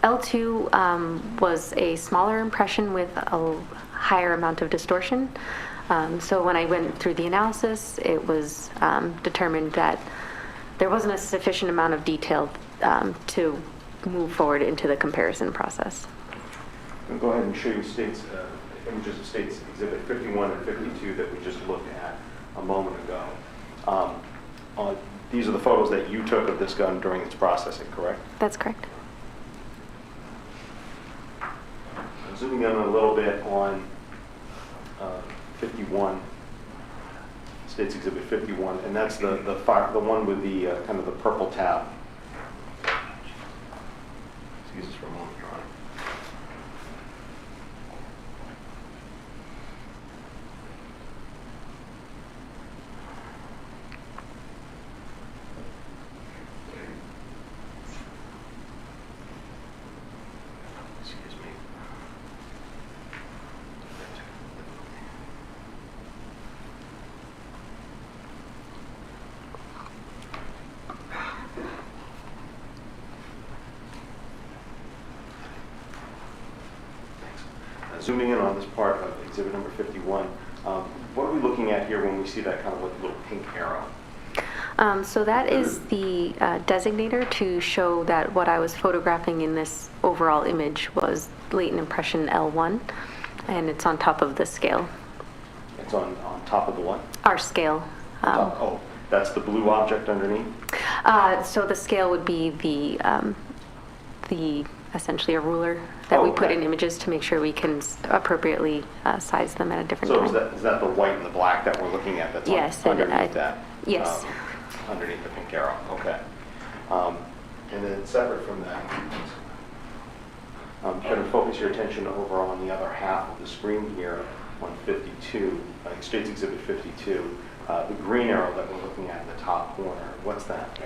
L2 was a smaller impression with a higher amount of distortion. So when I went through the analysis, it was determined that there wasn't a sufficient amount of detail to move forward into the comparison process. I'm going to go ahead and show you images of States Exhibit 51 and 52 that we just looked at a moment ago. These are the photos that you took of this gun during its processing, correct? That's correct. I'm zooming in a little bit on 51, States Exhibit 51, and that's the one with the kind of the purple tab. Excuse us for a moment, Your Honor. Excuse me. Zooming in on this part of exhibit number 51, what are we looking at here when we see that kind of like little pink arrow? So that is the designator to show that what I was photographing in this overall image was latent impression L1, and it's on top of the scale. It's on top of the what? Our scale. Oh, that's the blue object underneath? So the scale would be the essentially a ruler that we put in images to make sure we can appropriately size them at a different time. So is that the white and the black that we're looking at that's yes, underneath that? Yes. Underneath the pink arrow, okay. And then separate from that, I'm going to focus your attention over on the other half of the screen here on 52, States Exhibit 52. The green arrow that we're looking at in the top corner, what's that?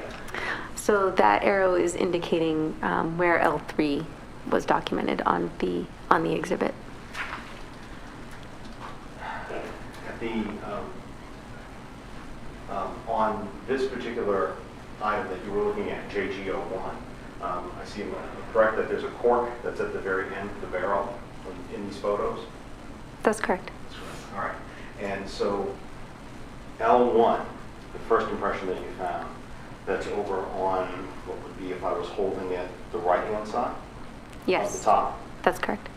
So that arrow is indicating where L3 was documented on the exhibit. On this particular item that you were looking at, JGO1, I see, correct, that there's a cork that's at the very end of the barrel in these photos? That's correct. All right. And so L1, the first impression that you found, that's over on what would be if I was holding it the right-hand side? Yes. At the top? That's correct.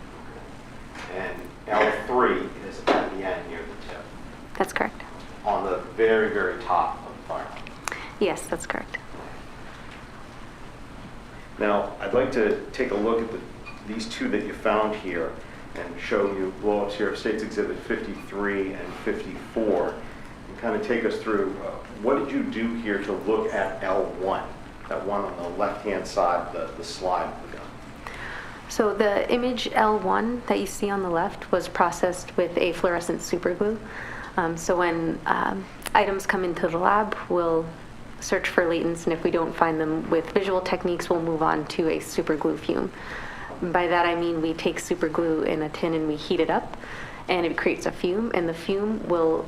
And L3 is at the end near the tip? That's correct. On the very, very top of the firearm? Yes, that's correct. Now, I'd like to take a look at these two that you found here and show you blow-ups here of States Exhibit 53 and 54, and kind of take us through what did you do here to look at L1, that one on the left-hand side, the slide of the gun. So the image L1 that you see on the left was processed with a fluorescent superglue. So when items come into the lab, we'll search for latents, and if we don't find them with visual techniques, we'll move on to a superglue fume. By that I mean we take superglue in a tin and we heat it up, and it creates a fume, and the fume will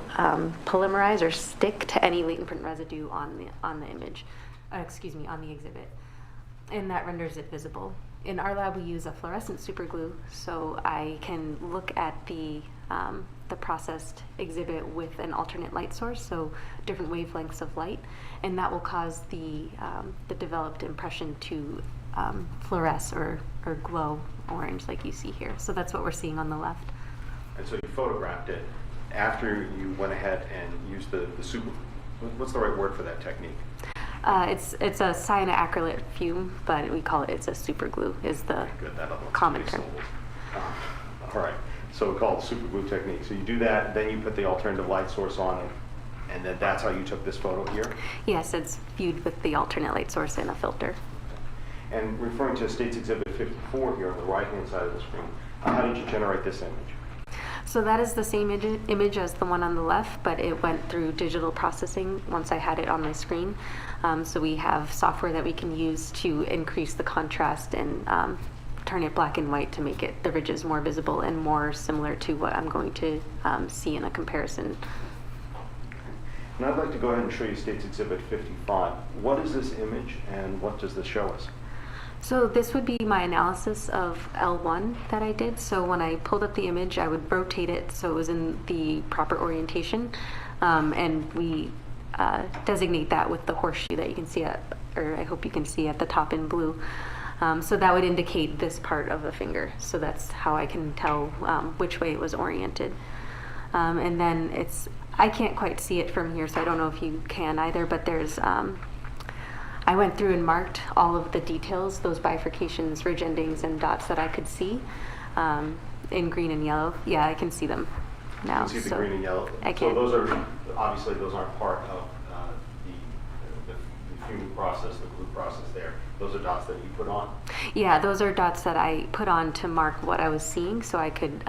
polymerize or stick to any latent print residue on the image, on the exhibit, and that renders it visible. In our lab, we use a fluorescent superglue, so I can look at the processed exhibit with an alternate light source, so different wavelengths of light, and that will cause the developed impression to fluoresce or glow orange like you see here. So that's what we're seeing on the left. And so you photographed it after you went ahead and used the super, what's the right word for that technique? It's a cyanoacrylate fume, but we call it's a superglue is the Good, that other one's common pretty term. simple. All right, so we call it superglue technique. So you do that, then you put the alternative light source on it, and then that's how you took this photo here? Yes, it's viewed with the alternate light source and a filter. And referring to States Exhibit 54 here on the right-hand side of the screen, how did you generate this image? So that is the same image as the one on the left, but it went through digital processing once I had it on my screen. So we have software that we can use to increase the contrast and turn it black and white to make it the ridges more visible and more similar to what I'm going to see in a comparison. And I'd like to go ahead and show you States Exhibit 55. What is this image and what does this show us? So this would be my analysis of L1 that I did. So when I pulled up the image, I would rotate it so it was in the proper orientation, and we designate that with the horseshoe that you can see or I hope you can see at the top in blue. So that would indicate this part of the finger. So that's how I can tell which way it was oriented. And then I can't quite see it from here, so I don't know if you can either, but there's I went through and marked all of the details, those bifurcations, ridge endings, and dots that I could see in green and yellow. Yeah, I can see them now. You can see the green and yellow. I can. So those are, obviously, those aren't part of the fume process, the glue process there. Those are dots that you put on? Yeah, those are dots that I put on to mark what I was seeing so I could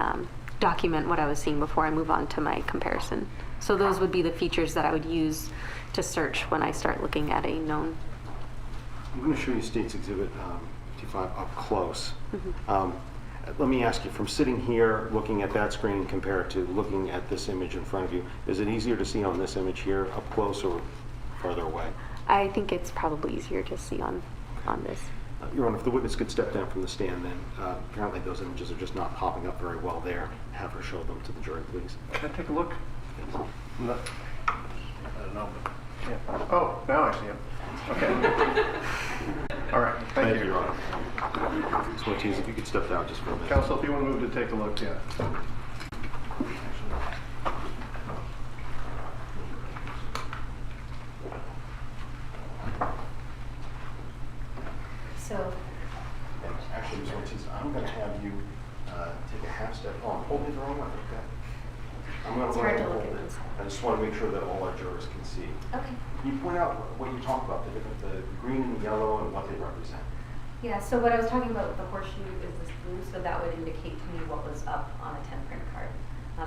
document what I was seeing before I move on to my comparison. So those would be the features that I would use to search when I start looking at a known. I'm going to show you States Exhibit 55 up close. Mm-hmm. Let me ask you, from sitting here, looking at that screen compared to looking at this image in front of you, is it easier to see on this image here up close or farther away? I think it's probably easier to see on this. Your Honor, if the witness could step down from the stand, then apparently those images are just not popping up very well there. Have her show them to the jury, please. Can I take a look? No. I don't know. Yeah. Oh, now I see him. Okay. All right. Thank you, Your Honor. So, if you could step down just for a minute. Counsel, if you want to move to take a look, yeah. So, Actually, Ms. Ortiz, I'm going to have you take a half step on. Hold me the wrong way, okay? I'm going It's to hard to hold look at it. these. I just want to make sure that all our jurors can see. okay. Can you point out what you talked about, the green and the yellow and what they represent? Yeah, so what I was talking about with the horseshoe is this blue, so that would indicate to me what was up on a 10 print card.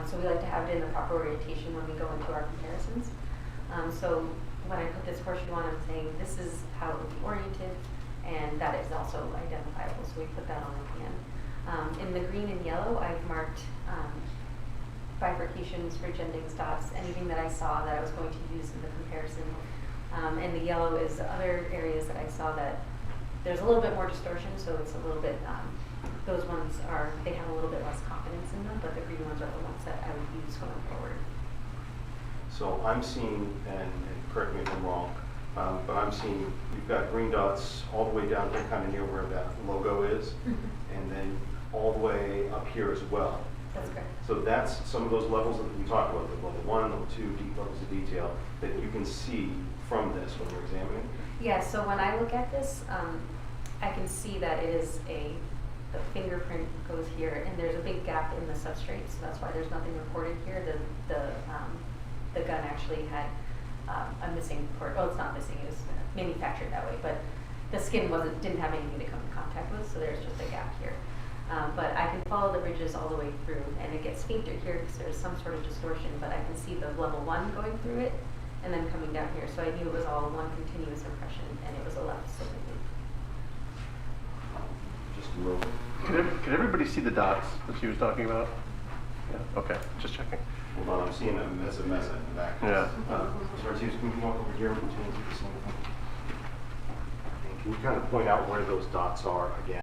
So we like to have it in the proper orientation when we go into our comparisons. So when I put this horseshoe on, I'm saying this is how it would be oriented, and that is also identifiable, so we put that on again. In the green and yellow, I've marked bifurcations, ridge endings, dots, anything that I saw that I was going to use in the comparison. And the yellow is other areas that I saw that there's a little bit more distortion, so it's a little bit, those ones they have a little bit less confidence in them, but the green ones are the ones that I would use going forward. So I'm seeing, and correct me if I'm wrong, but I'm seeing you've got green dots all the way down here, kind of near where that logo is, and then all the way up here as well. That's correct. So that's some of those levels that we talked about, level 1, level 2, deep levels of detail that you can see from this when you're examining. Yeah, so when I look at this, I can see that it is the fingerprint goes here, and there's a big gap in the substrate, so that's why there's nothing recorded here. The gun actually had a missing port. Oh, it's not missing. It was manufactured that way, but the skin didn't have anything to come in contact with, so there's just a gap here. But I can follow the ridges all the way through, and it gets fainter here because there's some sort of distortion, but I can see the level 1 going through it and then coming down here. So I knew it was all one continuous impression, and it was a left slip. Just a little. Can everybody see the dots that she was talking about? Yeah, okay, just checking. Hold on, I'm seeing a mess in the back. Yeah. Sorry, can you walk over here and change the same thing? And can you kind of point out where those dots are again?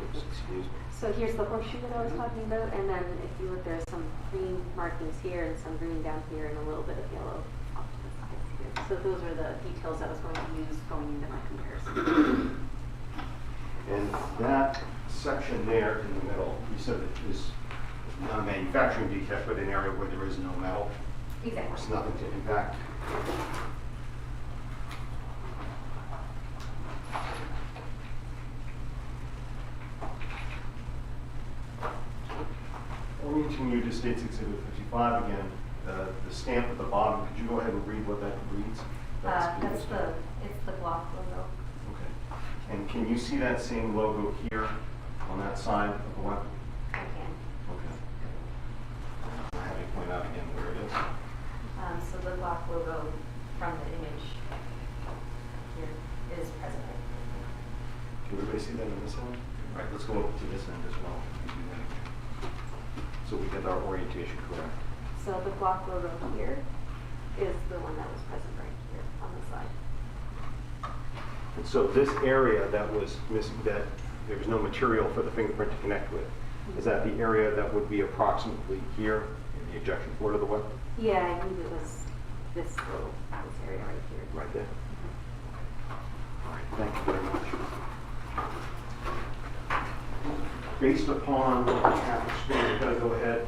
Oops, excuse me. So here's the horseshoe that I was talking about, and then if you look, there's some green markings here and some green down here and a little bit of yellow off to the sides here. So those are the details I was going to use going into my comparison. And that section there in the middle, you said it is not a manufacturing defect, but an area where there is no metal. Exactly. There's nothing to impact. Orienting you to States Exhibit 55 again, the stamp at the bottom, could you go ahead and read what that reads? It's the Glock logo. Okay. And can you see that same logo here on that side of the weapon? I can. Okay. I'll have you point out again where it is. So the Glock logo from the image here is present. Can everybody see that on this end? All right, let's go over to this end as well. So we get our orientation correct. So the Glock logo here is the one that was present right here on the side. And so this area that was missing, that there was no material for the fingerprint to connect with, is that the area that would be approximately here in the ejection port of the weapon? Yeah, I believe it was this area right here. Right there. All right, thank you very much. Based upon what we have on the screen, we're going to go ahead.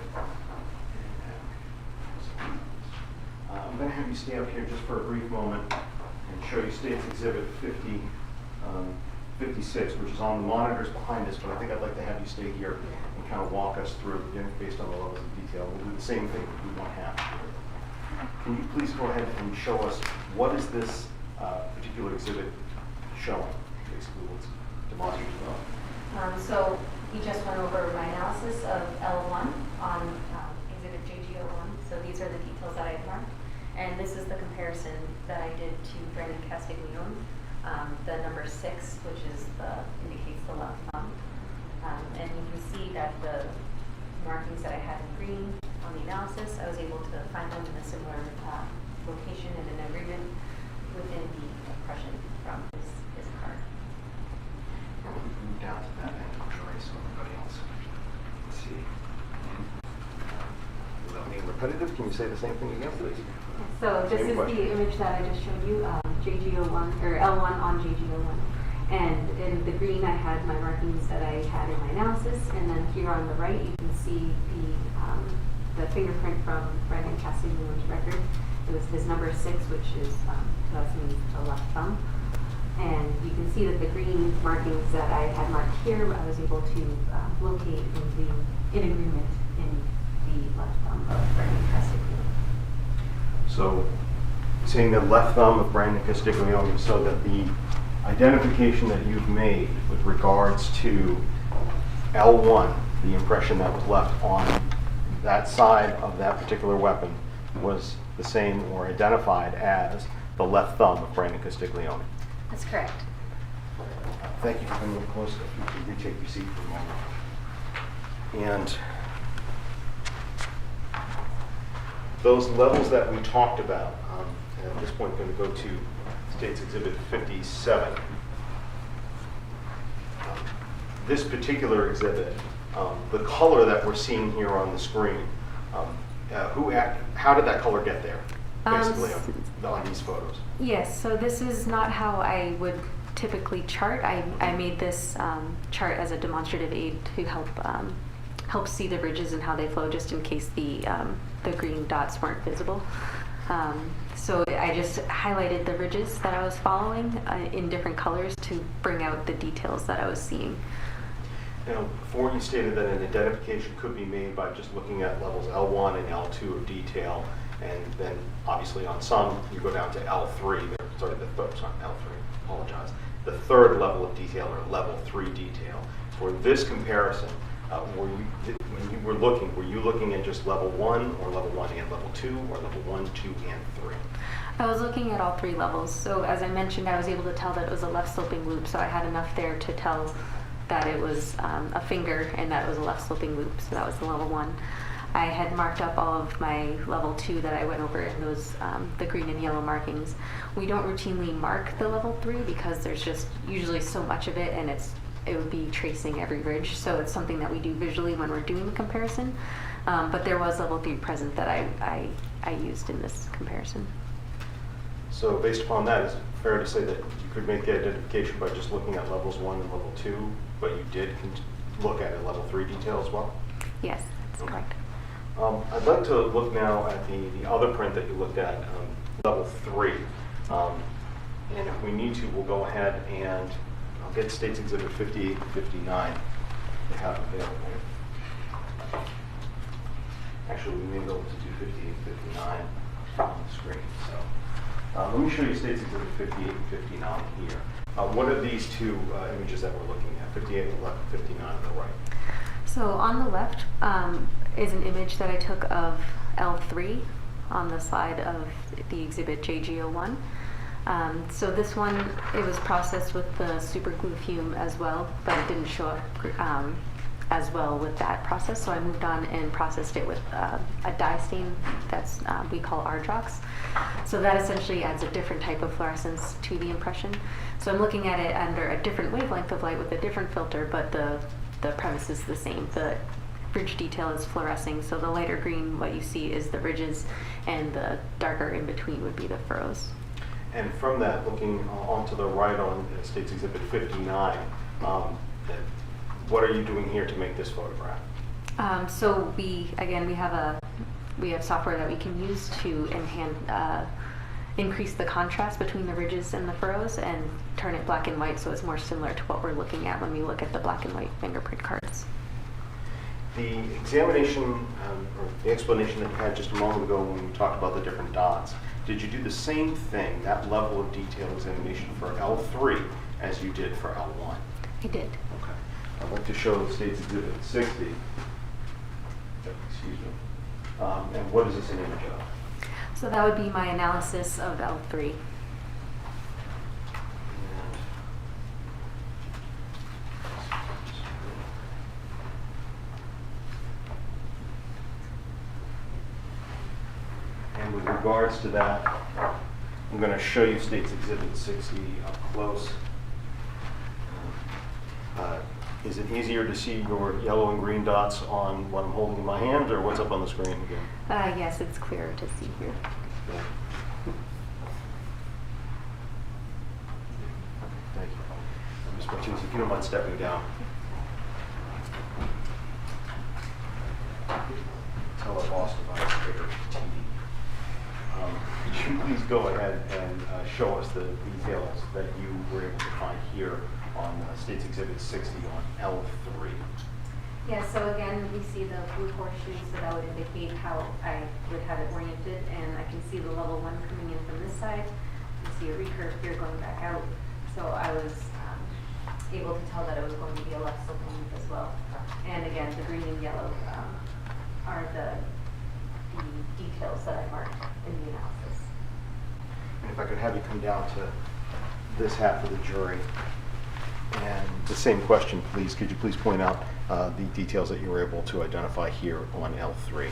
I'm going to have you stay up here just for a brief moment and show you States Exhibit 56, which is on the monitors behind us, but I think I'd like to have you stay here and kind of walk us through, based on the levels of detail. We'll do the same thing if we want half here. Can you please go ahead and show us what is this particular exhibit showing, basically what's demonstrated? So we just went over my analysis of L1 on exhibit JG01. So these are the details that I've marked. And this is the comparison that I did to Brandon Castiglione, the number 6, which indicates the left thumb. And you can see that the markings that I had in green on the analysis, I was able to find them in a similar location and an agreement within the impression from his card. Move down to that end of Troy so everybody else can see. Without being repetitive, can you say the same thing again, please? So this Same is question. the image that I just showed you, JG01 or L1 on JG01. And in the green, I had my markings that I had in my analysis, and then here on the right, you can see the fingerprint from Brandon Castiglione's record. It was his number 6, which is that means the left thumb. And you can see that the green markings that I had marked here, I was able to locate in agreement in the left thumb of Brandon Castiglione. So, saying the left thumb of Brandon Castiglione, so that the identification that you've made with regards to L1, the impression that was left on that side of that particular weapon, was the same or identified as the left thumb of Brandon Castiglione. That's correct. Thank you for coming up close. If you could retake your seat for a moment. And those levels that we talked about, and at this point I'm going to go to States Exhibit 57. This particular exhibit, the color that we're seeing here on the screen, how did that color get there, basically, on these photos? Yes, so this is not how I would typically chart. I made this chart as a demonstrative aid to help see the ridges and how they flow, just in case the green dots weren't visible. So I just highlighted the ridges that I was following in different colors to bring out the details that I was seeing. Now, before you stated that an identification could be made by just looking at levels L1 and L2 of detail, and then obviously on some you go down to L3. Sorry, L3. Apologize. The third level of detail, or level 3 detail. For this comparison, when you were looking at just level 1, or level 1 and level 2, or level 1, 2, and 3? I was looking at all 3 levels. So as I mentioned, I was able to tell that it was a left sloping loop, so I had enough there to tell that it was a finger and that it was a left sloping loop, so that was the level 1. I had marked up all of my level 2 that I went over in those, the green and yellow markings. We don't routinely mark the level 3 because there's just usually so much of it, and it would be tracing every ridge, so it's something that we do visually when we're doing the comparison. But there was level 3 present that I used in this comparison. So based upon that, is it fair to say that you could make the identification by just looking at levels 1 and level 2, but you did look at a level 3 detail as well? Yes, that's correct. I'd like to look now at the other print that you looked at, level 3. And if we need to, we'll go ahead and I'll get States Exhibit 58 and 59 to have available. Actually, we may be able to do 58 and 59 on the screen. So let me show you States Exhibit 58 and 59 here. What are these two images that we're looking at? 58 on the left and 59 on the right. So on the left is an image that I took of L3 on the side of the exhibit JG01. So this one, it was processed with the super glue fume as well, but it didn't show up as well with that process. So I moved on and processed it with a dye stain that's we call Ardrox. So that essentially adds a different type of fluorescence to the impression. So I'm looking at it under a different wavelength of light with a different filter, but the premise is the same. The ridge detail is fluorescing, so the lighter green, what you see is the ridges, and the darker in between would be the furrows. And from that, looking onto the right on States Exhibit 59, what are you doing here to make this photograph? So we have software that we can use to increase the contrast between the ridges and the furrows and turn it black and white, so it's more similar to what we're looking at when we look at the black and white fingerprint cards. The examination, or the explanation that you had just a moment ago when we talked about the different dots, did you do the same thing, that level of detail examination for L3 as you did for L1? I did. Okay. I'd like to show States Exhibit 60. Excuse me. And what is this an image of? So that would be my analysis of L3. And with regards to that, I'm going to show you States Exhibit 60 up close. Is it easier to see your yellow and green dots on what I'm holding in my hand, or what's up on the screen again? Yes, it's clearer to see here. Yeah. Thank you. Ms. Martinez, if you don't mind stepping down. Tell our boss about our favorite TV. Could you please go ahead and show us the details that you were able to find here on States Exhibit 60 on L3? Yeah, so again, we see the blue horseshoes, so that would indicate how I would have it oriented, and I can see the level 1 coming in from this side. You see a recurve here going back out, so I was able to tell that it was going to be a left sloping loop as well. And again, the green and yellow are the details that I marked in the analysis. And if I could have you come down to this half of the jury. And the same question, please. Could you please point out the details that you were able to identify here on L3?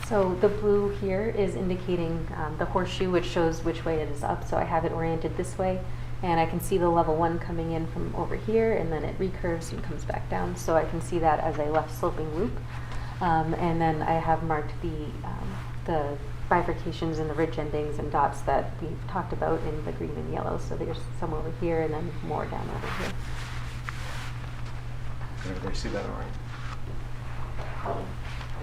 So the blue here is indicating the horseshoe, which shows which way it is up. So I have it oriented this way, and I can see the level 1 coming in from over here, and then it recurves and comes back down. So I can see that as a left sloping loop. And then I have marked the bifurcations and the ridge endings and dots that we've talked about in the green and yellow. So there's some over here and then more down over here. Can everybody see that all right?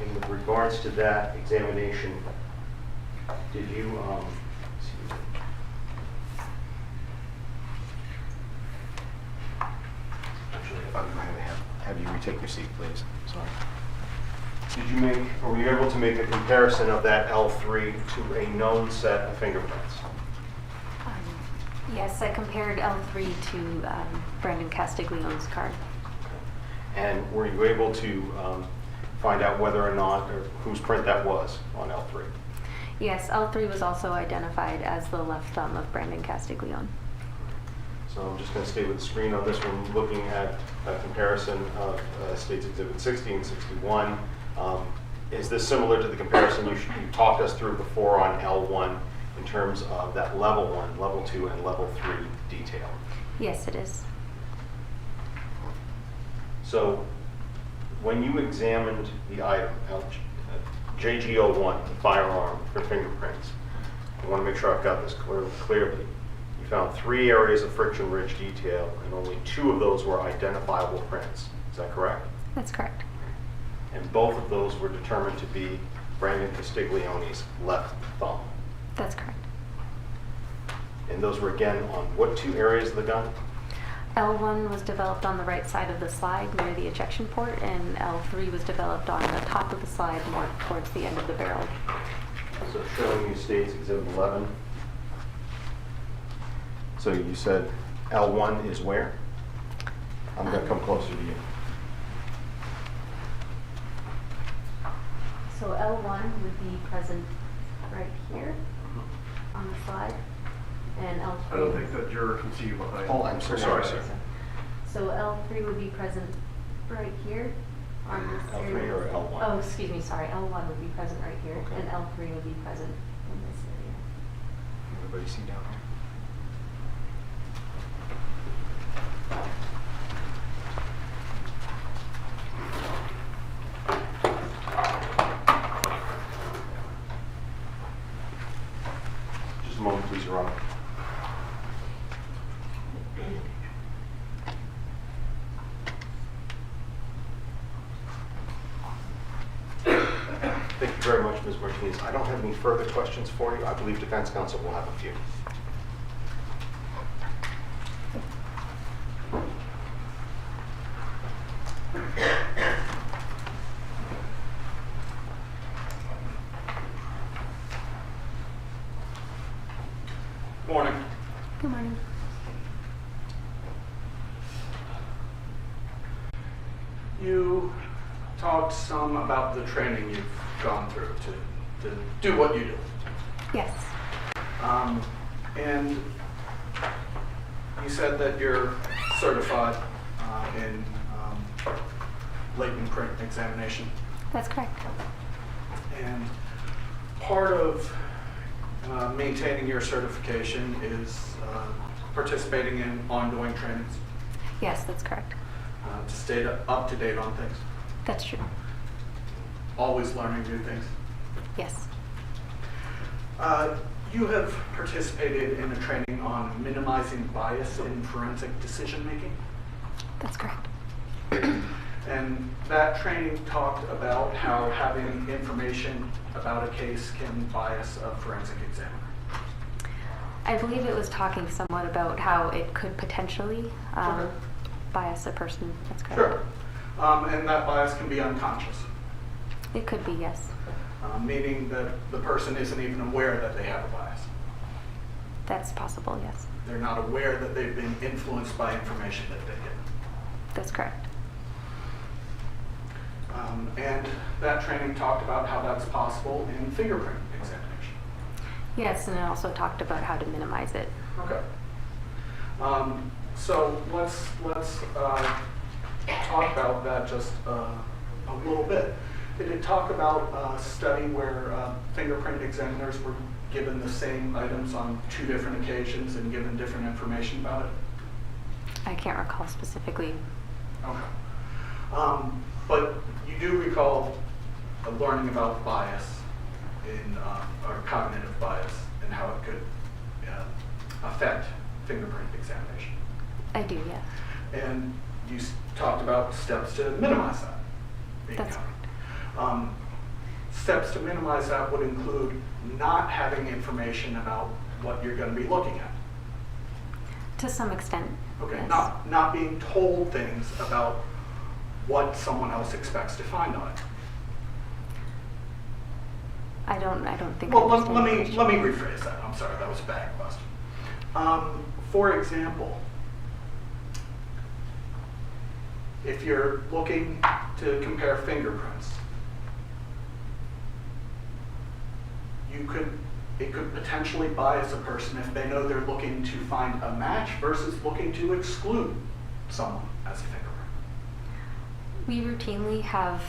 And with regards to that examination, Did you, Actually, if I'm going to have you retake your seat, please. Sorry. did you make, or were you able to make a comparison of that L3 to a known set of fingerprints? Yes, I compared L3 to Brandon Castiglione's card. And were you able to find out whether or not, or whose print that was on L3? Yes, L3 was also identified as the left thumb of Brandon Castiglione. So I'm just going to stay with the screen on this one, looking at a comparison of States Exhibit 60 and 61. Is this similar to the comparison you talked us through before on L1 in terms of that level 1, level 2, and level 3 detail? Yes, it is. So when you examined the item, JG01, the firearm for fingerprints, I want to make sure I've got this clearly. You found 3 areas of friction ridge detail, and only 2 of those were identifiable prints. Is that correct? That's correct. And both of those were determined to be Brandon Castiglione's left thumb. That's correct. And those were again on what 2 areas of the gun? L1 was developed on the right side of the slide near the ejection port, and L3 was developed on the top of the slide more towards the end of the barrel. So showing you States Exhibit 11. So you said L1 is where? I'm going to come closer to you. So L1 would be present right here on the slide, and L3. I don't think the juror can see you behind. Oh, I'm so sorry, sir. So L3 would be present right here on this L3 area. or L1? Oh, excuse me, sorry. L1 would be present right here, Okay. and L3 would be present in this area. Everybody see down here? Just a moment, please, Your Honor. Thank you very much, Ms. Martinez. I don't have any further questions for you. I believe defense counsel will have a few. Morning. Good morning. You talked some about the training you've gone through to do what you do. Yes. And you said that you're certified in latent print examination. That's correct. And part of maintaining your certification is participating in ongoing trainings Yes, that's correct. to stay up to date on things. That's true. Always learning new things. Yes. You have participated in a training on minimizing bias in forensic decision making, That's correct. and that training talked about how having information about a case can bias a forensic examiner. I believe it was talking somewhat about how it could potentially Okay. bias a person. That's correct. Sure. And that bias can be unconscious, It could be, yes. meaning that the person isn't even aware that they have a bias. That's possible, yes. They're not aware that they've been influenced by information that they get. That's correct. And that training talked about how that's possible in fingerprint examination. Yes, and it also talked about how to minimize it. Okay. So let's talk about that just a little bit. Did it talk about a study where fingerprint examiners were given the same items on 2 different occasions and given different information about it? I can't recall specifically. Okay. But you do recall learning about bias in, or cognitive bias and how it could affect fingerprint examination. I do, yes. And you talked about steps to minimize that being That's covered. steps to minimize that would include not having information about what you're going to be looking at. To some extent. Okay, yes. not being told things about what someone else expects to find on it. I don't think. Well, I let understand me the question. rephrase that. I'm sorry, that was a bad question. For example, if you're looking to compare fingerprints, it could potentially bias a person if they know they're looking to find a match versus looking to exclude someone as a fingerprint. We routinely have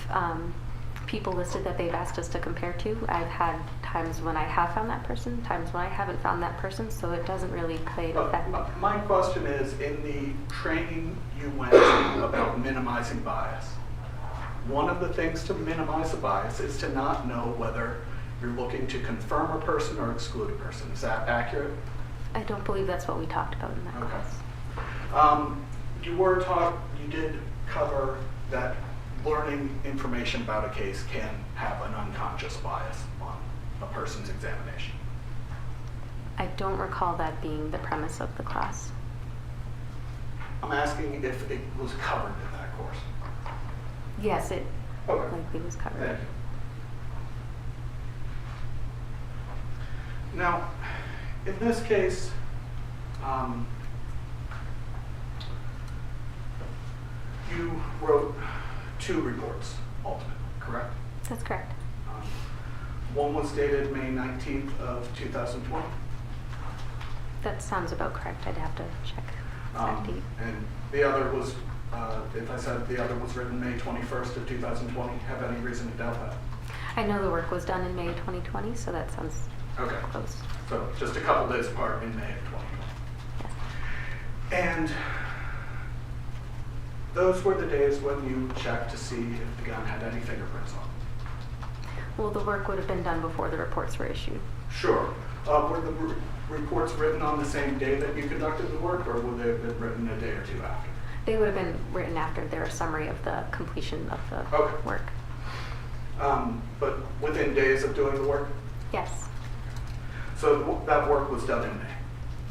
people listed that they've asked us to compare to. I've had times when I have found that person, times when I haven't found that person, so it doesn't really play an effect. My question is, in the training you went to about minimizing bias, one of the things to minimize a bias is to not know whether you're looking to confirm a person or exclude a person. Is that accurate? I don't believe that's what we talked about in that Okay. class. You did cover that learning information about a case can have an unconscious bias on a person's examination. I don't recall that being the premise of the class. I'm asking if it was covered in that course. Yes, it Okay. likely was covered. Thank you. Now, in this case, you wrote 2 reports ultimately, correct? That's correct. One was dated May 19th of 2020. That sounds about correct. I'd have to check exact date. And the other was, if I said the other was written May 21st of 2020, have any reason to doubt that? I know the work was done in May 2020, so that sounds Okay. close. So just a couple days apart in May of 2020. And those were the days when you checked to see if the gun had any fingerprints on it. Well, the work would have been done before the reports were issued. Sure. Were the reports written on the same day that you conducted the work, or would they have been written a day or 2 after? They would have been written after their summary of the completion of the Okay. work. But within days of doing the work? Yes, So that work was done in May.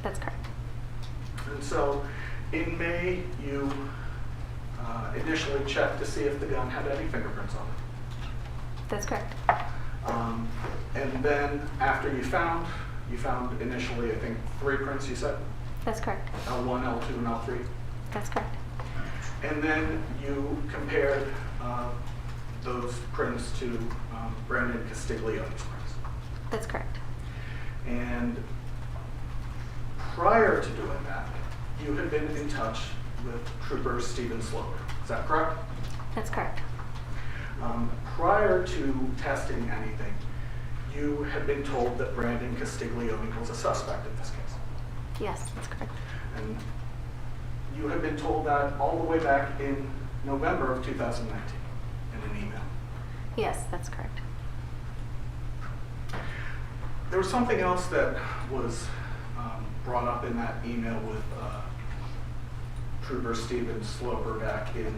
that's correct. And so in May, you initially checked to see if the gun had any fingerprints on it. That's correct. And then after you found initially, I think, 3 prints, you said? That's correct. L1, L2, and L3. That's correct. And then you compared those prints to Brandon Castiglione's prints. That's correct. And prior to doing that, you had been in touch with Trooper Stephen Slover. Is that correct? That's correct. Prior to testing anything, you had been told that Brandon Castiglione was a suspect in this case. Yes, that's correct. And you had been told that all the way back in November of 2019 in an email. Yes, that's correct. There was something else that was brought up in that email with Trooper Stephen Slover back in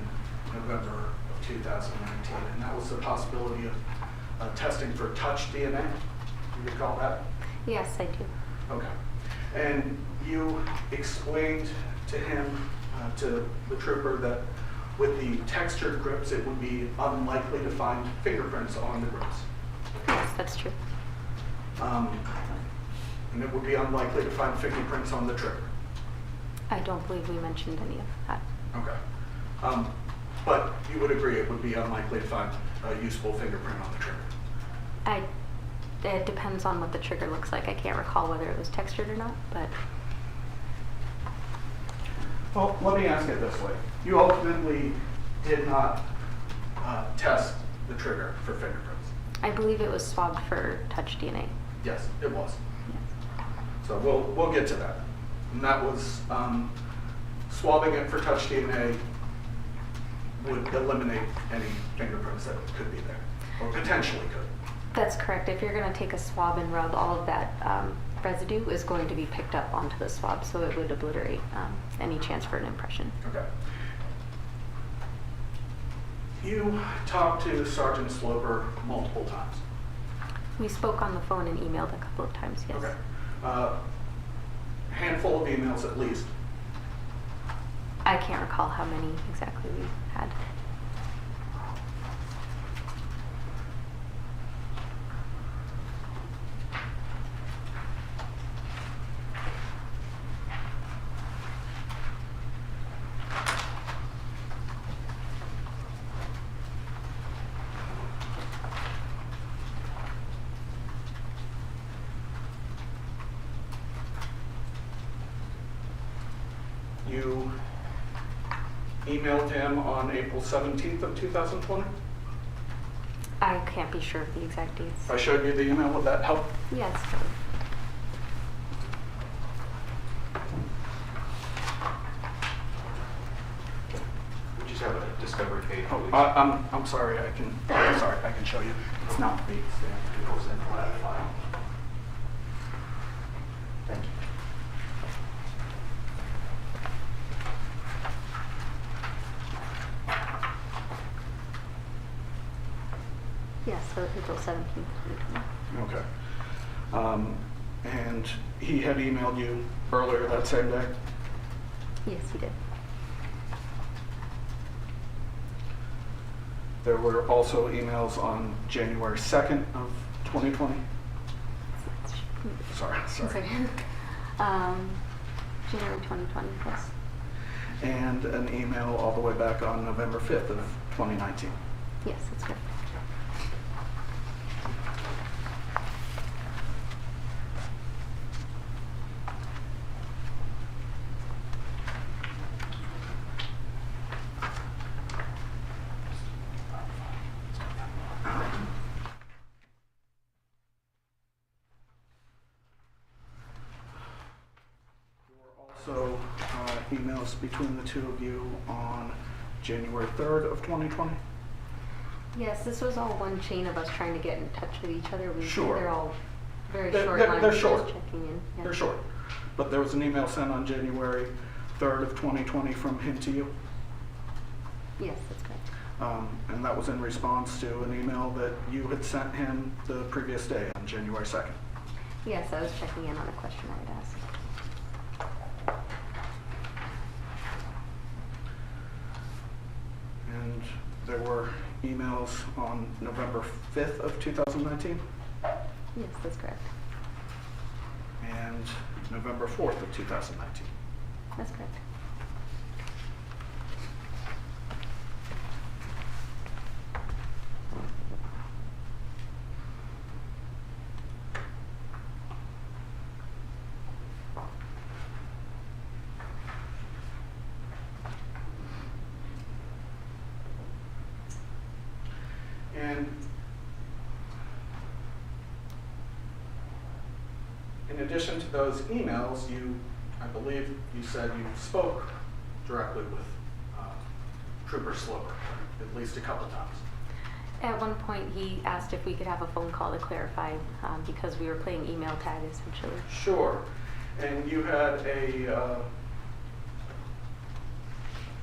November of 2019, and that was the possibility of testing for touch DNA. You recall that? Yes, I do. Okay. And you explained to him, to the trooper, that with the textured grips, it would be unlikely to find fingerprints on the grips. Yes, that's true. And it would be unlikely to find fingerprints on the trigger. I don't believe we mentioned any of that. Okay. But you would agree it would be unlikely to find a useful fingerprint on the trigger? It depends on what the trigger looks like. I can't recall whether it was textured or not, but Well, let me ask it this way. You ultimately did not test the trigger for fingerprints. I believe it was swabbed for touch DNA. Yes, it was. Yes. So we'll get to that. And that was swabbing it for touch DNA would eliminate any fingerprints that could be there, or potentially could. That's correct. If you're going to take a swab and rub, all of that residue is going to be picked up onto the swab, so it would obliterate any chance for an impression. Okay. You talked to Sergeant Sloper multiple times. We spoke on the phone and emailed a couple of times, yes. Okay. Handful of emails at least. I can't recall how many exactly we had. You emailed him on April 17th of 2020? I can't be sure of the exact dates. If I showed you the email, would that help? Yes. We just have a discovery page. Oh, I'm sorry, I can show you. It's not the stamp, it goes in the lab file. Thank you. Yes, so April 17th, 2020. Okay. And he had emailed you earlier that same day? Yes, he did. There were also emails on January 2nd of 2020? Sorry. Sorry. January 2020, yes. And an email all the way back on November 5th of 2019? Yes, that's correct. Also, emails between the two of you on January 3rd of 2020? Yes, this was all one chain of us trying to get in touch with each other. Sure. They're all very They're- short they're- lines. they're just short. Checking in. Yeah. They're short. But there was an email sent on January 3rd of 2020 from him to you? Yes, that's correct. And that was in response to an email that you had sent him the previous day on January 2nd? Yes, I was checking in on a question I had asked. And there were emails on November 5th of 2019 Yes, that's correct. and November 4th of 2019. That's correct. And in addition to those emails, I believe you said you spoke directly with Trooper Sloper at least a couple times. At one point, he asked if we could have a phone call to clarify because we were playing email tag essentially. Sure. And you had a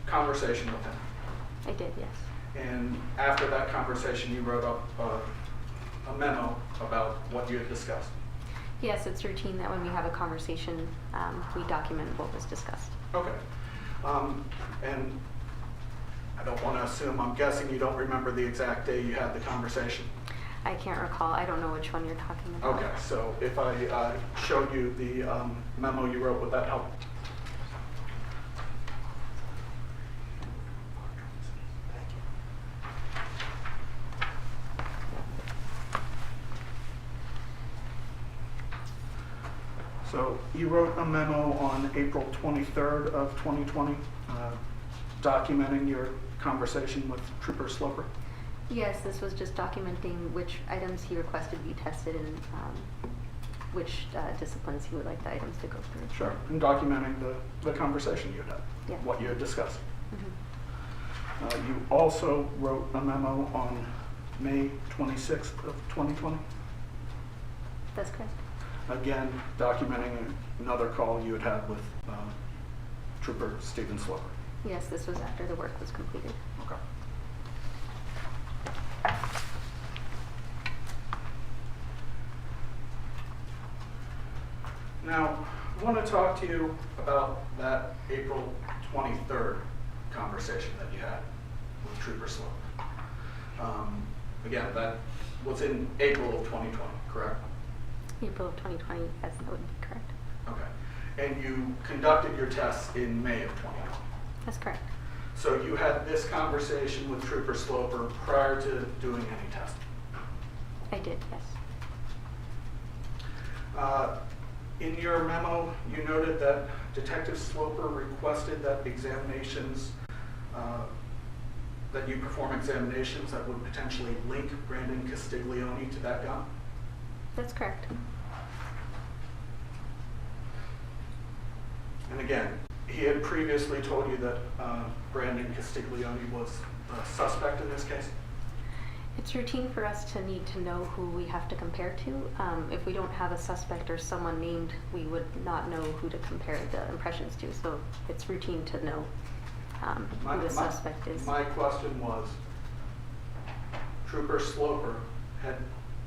conversation with him. I did, yes. And after that conversation, you wrote up a memo about what you had discussed. Yes, it's routine that when we have a conversation, we document what was discussed. Okay. And I don't want to assume, I'm guessing you don't remember the exact day you had the conversation. I can't recall. I don't know which one you're talking about. Okay, so if I showed you the memo you wrote, would that help? So you wrote a memo on April 23rd of 2020, documenting your conversation with Trooper Sloper? Yes, this was just documenting which items he requested be tested and which disciplines he would like the items to go through. Sure, and documenting the conversation you had, Yeah. what you had discussed. Mhm. You also wrote a memo on May 26th of 2020, That's correct. again documenting another call you had had with Trooper Stephen Sloper. Yes, this was after the work was completed. Okay. Now, I want to talk to you about that April 23rd conversation that you had with Trooper Slope. Again, that was in April of 2020, correct? April of 2020, yes, that would be correct. Okay. And you conducted your tests in May of 2020. That's correct. So you had this conversation with Trooper Sloper prior to doing any testing? I did, yes. In your memo, you noted that Detective Sloper requested that examinations, that you perform examinations that would potentially link Brandon Castiglione to that gun? That's correct. And again, he had previously told you that Brandon Castiglione was the suspect in this case? It's routine for us to need to know who we have to compare to. If we don't have a suspect or someone named, we would not know who to compare the impressions to. So it's routine to know who the suspect is. My question was, Trooper Sloper had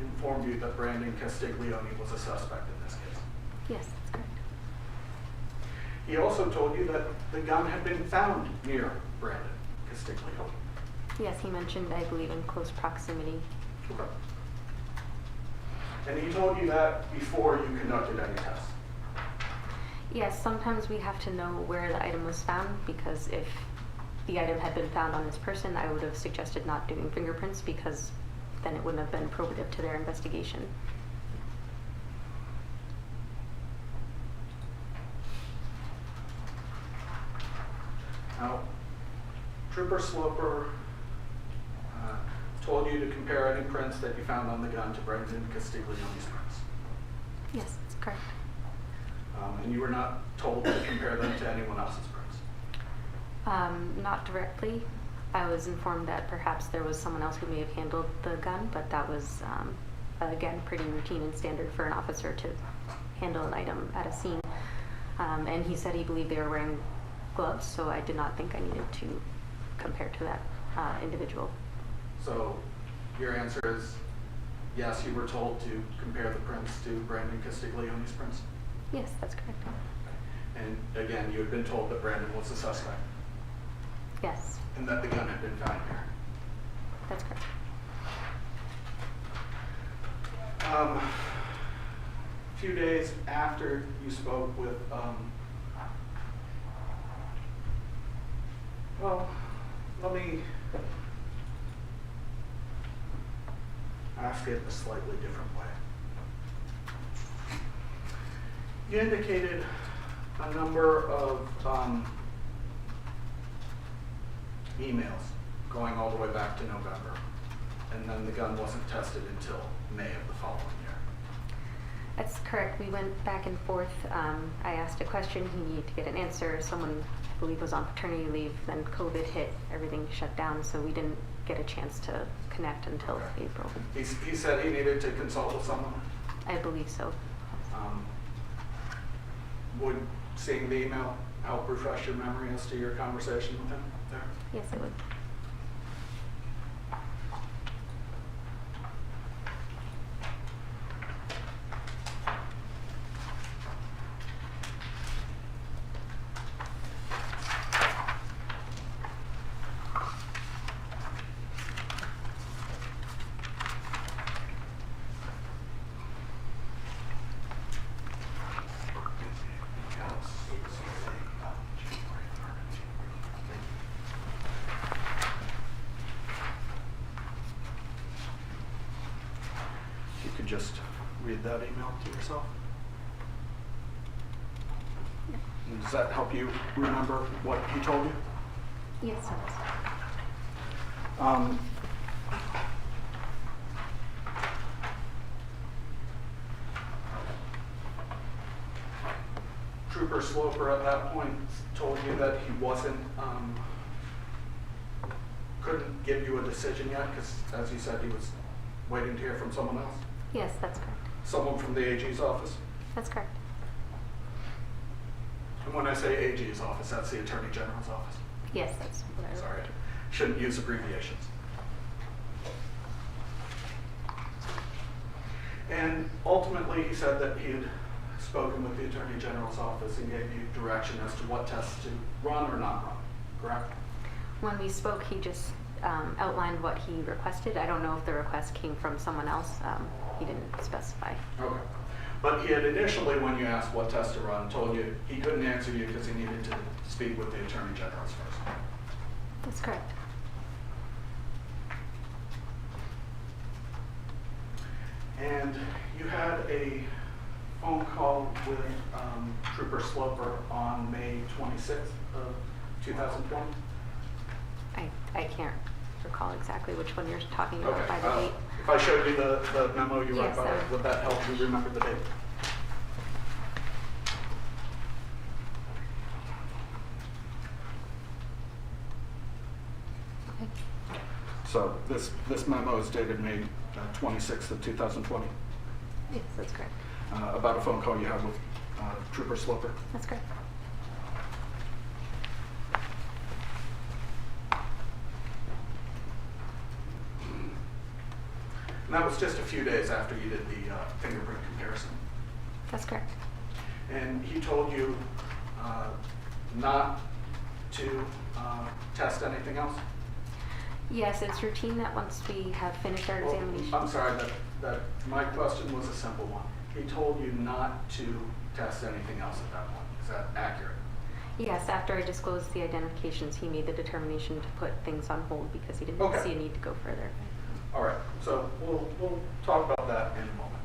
informed you that Brandon Castiglione was a suspect in this case. Yes, that's correct. He also told you that the gun had been found near Brandon Castiglione. Yes, he mentioned, I believe, in close proximity. Okay. And he told you that before you conducted any tests? Yes, sometimes we have to know where the item was found, because if the item had been found on this person, I would have suggested not doing fingerprints, because then it wouldn't have been probative to their investigation. Now, Trooper Sloper told you to compare any prints that you found on the gun to Brandon Castiglione's prints. Yes, that's correct. And you were not told to compare them to anyone else's prints? Not directly. I was informed that perhaps there was someone else who may have handled the gun, but that was, again, pretty routine and standard for an officer to handle an item at a scene. And he said he believed they were wearing gloves, so I did not think I needed to compare to that individual. So your answer is yes, you were told to compare the prints to Brandon Castiglione's prints? Yes, that's correct. And again, you had been told that Brandon was the suspect? Yes, And that the gun had been found here? that's correct. A few days after you spoke with, well, let me ask it a slightly different way. You indicated a number of emails going all the way back to November, and then the gun wasn't tested until May of the following year. That's correct. We went back and forth. I asked a question, he needed to get an answer. Someone, I believe, was on paternity leave, then COVID hit, everything shut down, so we didn't get a chance to connect until April. He said he needed to consult with someone. I believe so. Would seeing the email help refresh your memory as to your conversation with him there? Yes, it would. You could just read that email to yourself. And does that help you remember what he told you? Yes, it does. Trooper Sloper at that point told you that he wasn't, couldn't give you a decision yet because, as you said, he was waiting to hear from someone else? Yes, that's correct. Someone from the AG's office? That's correct. And when I say AG's office, that's the Attorney General's office? Yes, that's what I Sorry, referred to. shouldn't use abbreviations. And ultimately, he said that he had spoken with the Attorney General's office and gave you direction as to what tests to run or not run, correct? When we spoke, he just outlined what he requested. I don't know if the request came from someone else. He didn't specify. Okay. But he had initially, when you asked what test to run, told you he couldn't answer you because he needed to speak with the Attorney General's first. That's correct. And you had a phone call with Trooper Sloper on May 26th of 2020? I can't recall exactly which one you're talking about Okay. by the date. If I showed you the memo you wrote Yes, about it, would that help you remember the date? Okay. So this memo is dated May 26th of 2020, Yes, that's correct. about a phone call you had with Trooper Sloper. That's correct. And that was just a few days after you did the fingerprint comparison. That's correct. And he told you not to test anything else? Yes, it's routine that once we have finished our Well, examination. I'm sorry, that my question was a simple one. He told you not to test anything else at that point. Is that accurate? Yes, after I disclosed the identifications, he made the determination to put things on hold because he didn't Okay. see a need to go further. All right, so we'll talk about that in a moment.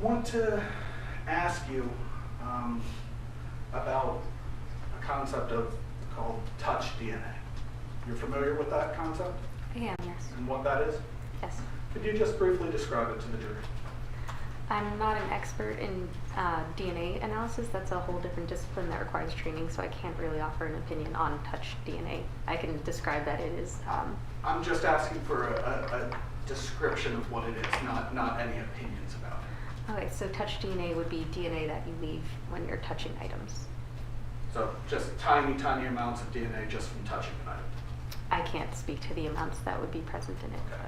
Want to ask you about a concept called touch DNA. You're familiar with that concept I am, yes. and what that is? Yes. Could you just briefly describe it to the jury? I'm not an expert in DNA analysis. That's a whole different discipline that requires training, so I can't really offer an opinion on touch DNA. I can describe that it is. I'm just asking for a description of what it is, not any opinions about it. Okay, so touch DNA would be DNA that you leave when you're touching items. So just tiny, tiny amounts of DNA just from touching an item. I can't speak to the amounts that would be present in it. Okay.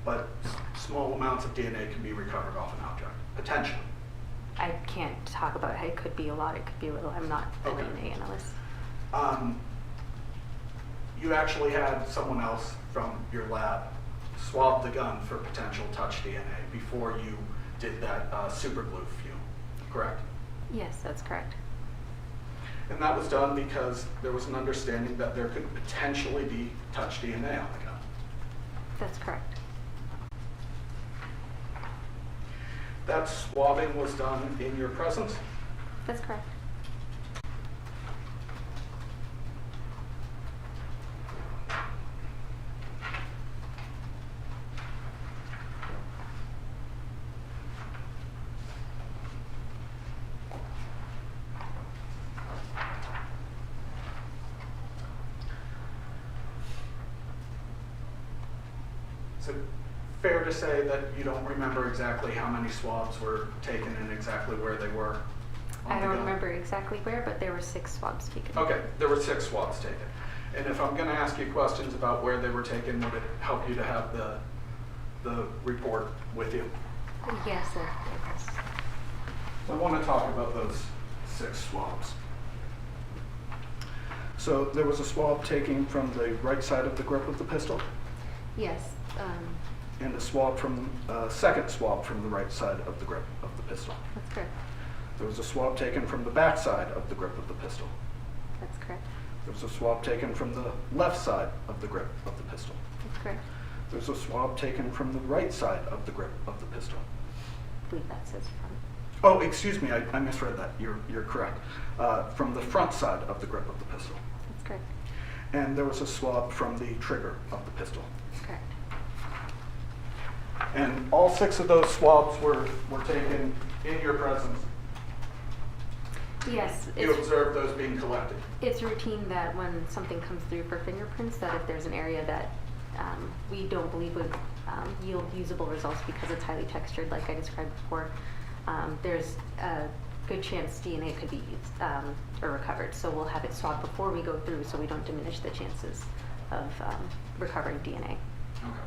But small amounts of DNA can be recovered off an object, potentially. I can't talk about it. It could be a lot, it could be a little. I'm not a Okay. DNA analyst. You actually had someone else from your lab swab the gun for potential touch DNA before you did that super glue fume, correct? Yes, that's correct. And that was done because there was an understanding that there could potentially be touch DNA on the gun. That's correct. That swabbing was done in your presence? That's correct. Is it fair to say that you don't remember exactly how many swabs were taken and exactly where they were? on I the don't gun? remember exactly where, but there were 6 swabs taken. Okay, there were 6 swabs taken. And if I'm going to ask you questions about where they were taken, would it help you to have the report with you? Yes, it was. So I want to talk about those 6 swabs. So there was a swab taken from the right side of the grip of the pistol, Yes. and a swab from second swab from the right side of the grip of the pistol. That's correct. There was a swab taken from the back side of the grip of the pistol. That's correct. There was a swab taken from the left side of the grip of the pistol. That's correct. There was a swab taken from the right side of the grip of the pistol. I believe that says front. Oh, excuse me, I misread that. You're correct. From the front side of the grip of the pistol. That's correct. And there was a swab from the trigger of the pistol. That's correct. And all 6 of those swabs were taken in your presence. Yes, You observed those being collected. it's routine that when something comes through for fingerprints, that if there's an area that we don't believe would yield usable results because it's highly textured, like I described before, there's a good chance DNA could be used or recovered. So we'll have it swabbed before we go through so we don't diminish the chances of recovering DNA. Okay.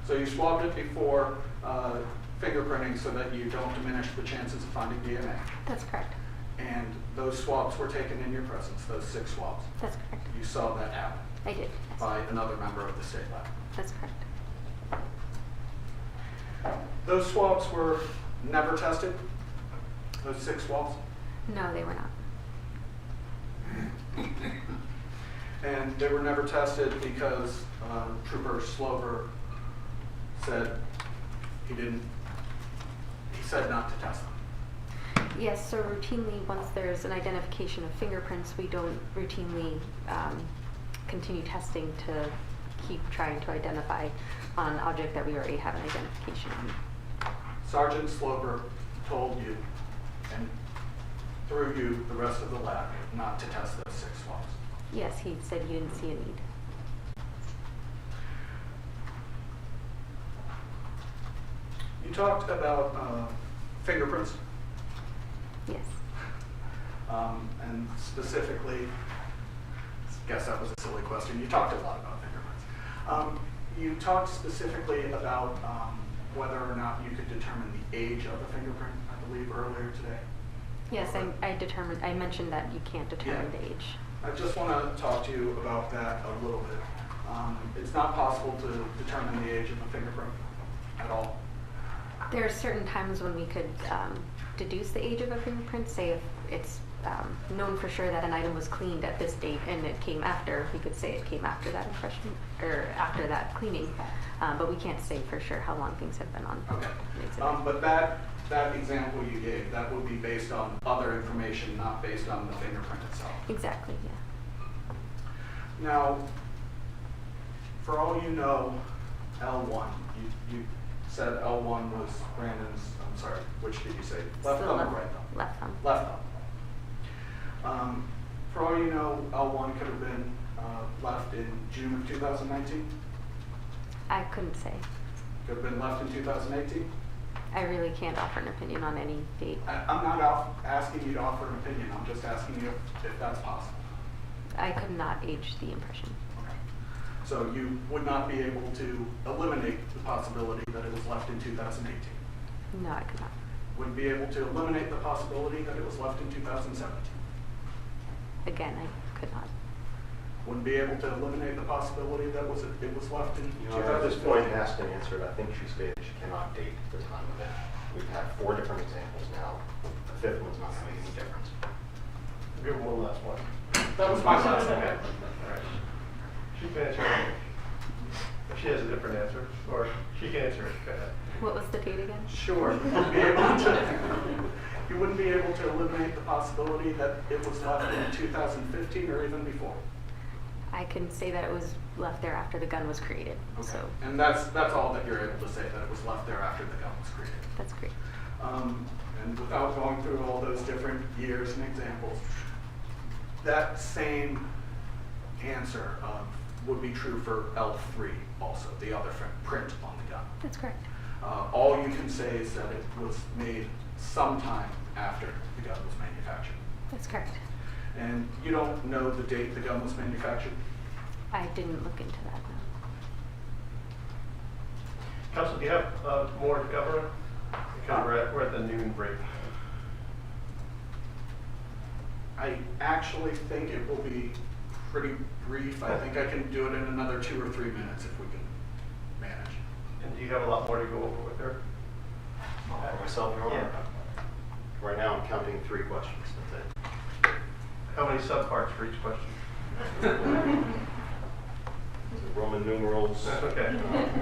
So you swabbed it before fingerprinting so that you don't diminish the chances of finding DNA. That's correct. And those swabs were taken in your presence, those 6 swabs. That's correct. You saw that happen I did. Yes. by another member of the state lab. That's correct. Those swabs were never tested? Those 6 swabs? No, they were not. And they were never tested because Trooper Slover said he said not to test them. Yes, so routinely, once there's an identification of fingerprints, we don't routinely continue testing to keep trying to identify on an object that we already have an identification on. Sergeant Slover told you, and through you, the rest of the lab, not to test those 6 swabs. Yes, he said he didn't see a need. You talked about fingerprints, Yes. and specifically, I guess that was a silly question. You talked a lot about fingerprints. You talked specifically about whether or not you could determine the age of a fingerprint, I believe, earlier today. Yes, I mentioned that you can't determine Yeah. the age. I just want to talk to you about that a little bit. It's not possible to determine the age of a fingerprint at all. There are certain times when we could deduce the age of a fingerprint, say if it's known for sure that an item was cleaned at this date and it came after, we could say it came after that impression, or after that cleaning, but we can't say for sure how long things have been on. Okay. the exhibit. But that example you gave, that would be based on other information, not based on the fingerprint itself. Exactly, yeah. Now, for all you know, L1, you said L1 was Brandon's, I'm sorry, which did you say? Left Still thumb or right thumb? Left thumb. Left thumb. For all you know, L1 could have been left in June of 2019? I couldn't say. Could have been left in 2018? I really can't offer an opinion on any date. I'm not asking you to offer an opinion, I'm just asking you if that's possible. I could not age the impression. Okay. So you would not be able to eliminate the possibility that it was left in 2018? No, I could not. Would be able to eliminate the possibility that it was left in 2017? Again, I could not. Wouldn't be able to eliminate the possibility that it was left in You know, at this 2015? point, asked and answered, I think she stated she cannot date the time of it. We've had 4 different examples now. The 5th one's not going to make any difference. Give her one last one. That was my last one. All right. She can answer it. If she has a different answer, or she can answer it. Go ahead. What was the date again? Sure. You wouldn't be able to eliminate the possibility that it was left in 2015 or even before? I can say that it was left there after the gun was created. Okay. So And that's all that you're able to say, that it was left there after the gun was created? that's great. And without going through all those different years and examples, that same answer would be true for L3 also, the other print on the gun. That's correct. All you can say is that it was made sometime after the gun was manufactured. That's correct. And you don't know the date the gun was manufactured? I didn't look into that, no. Counsel, do you have more to cover? Because we're at the noon break. I actually think it will be pretty brief. I think I can do it in another 2 or 3 minutes if we can manage. And do you have a lot more to go over with her? For myself, Your Honor, right now I'm counting 3 questions. That's it. How many subparts for each question? Roman numerals. Okay.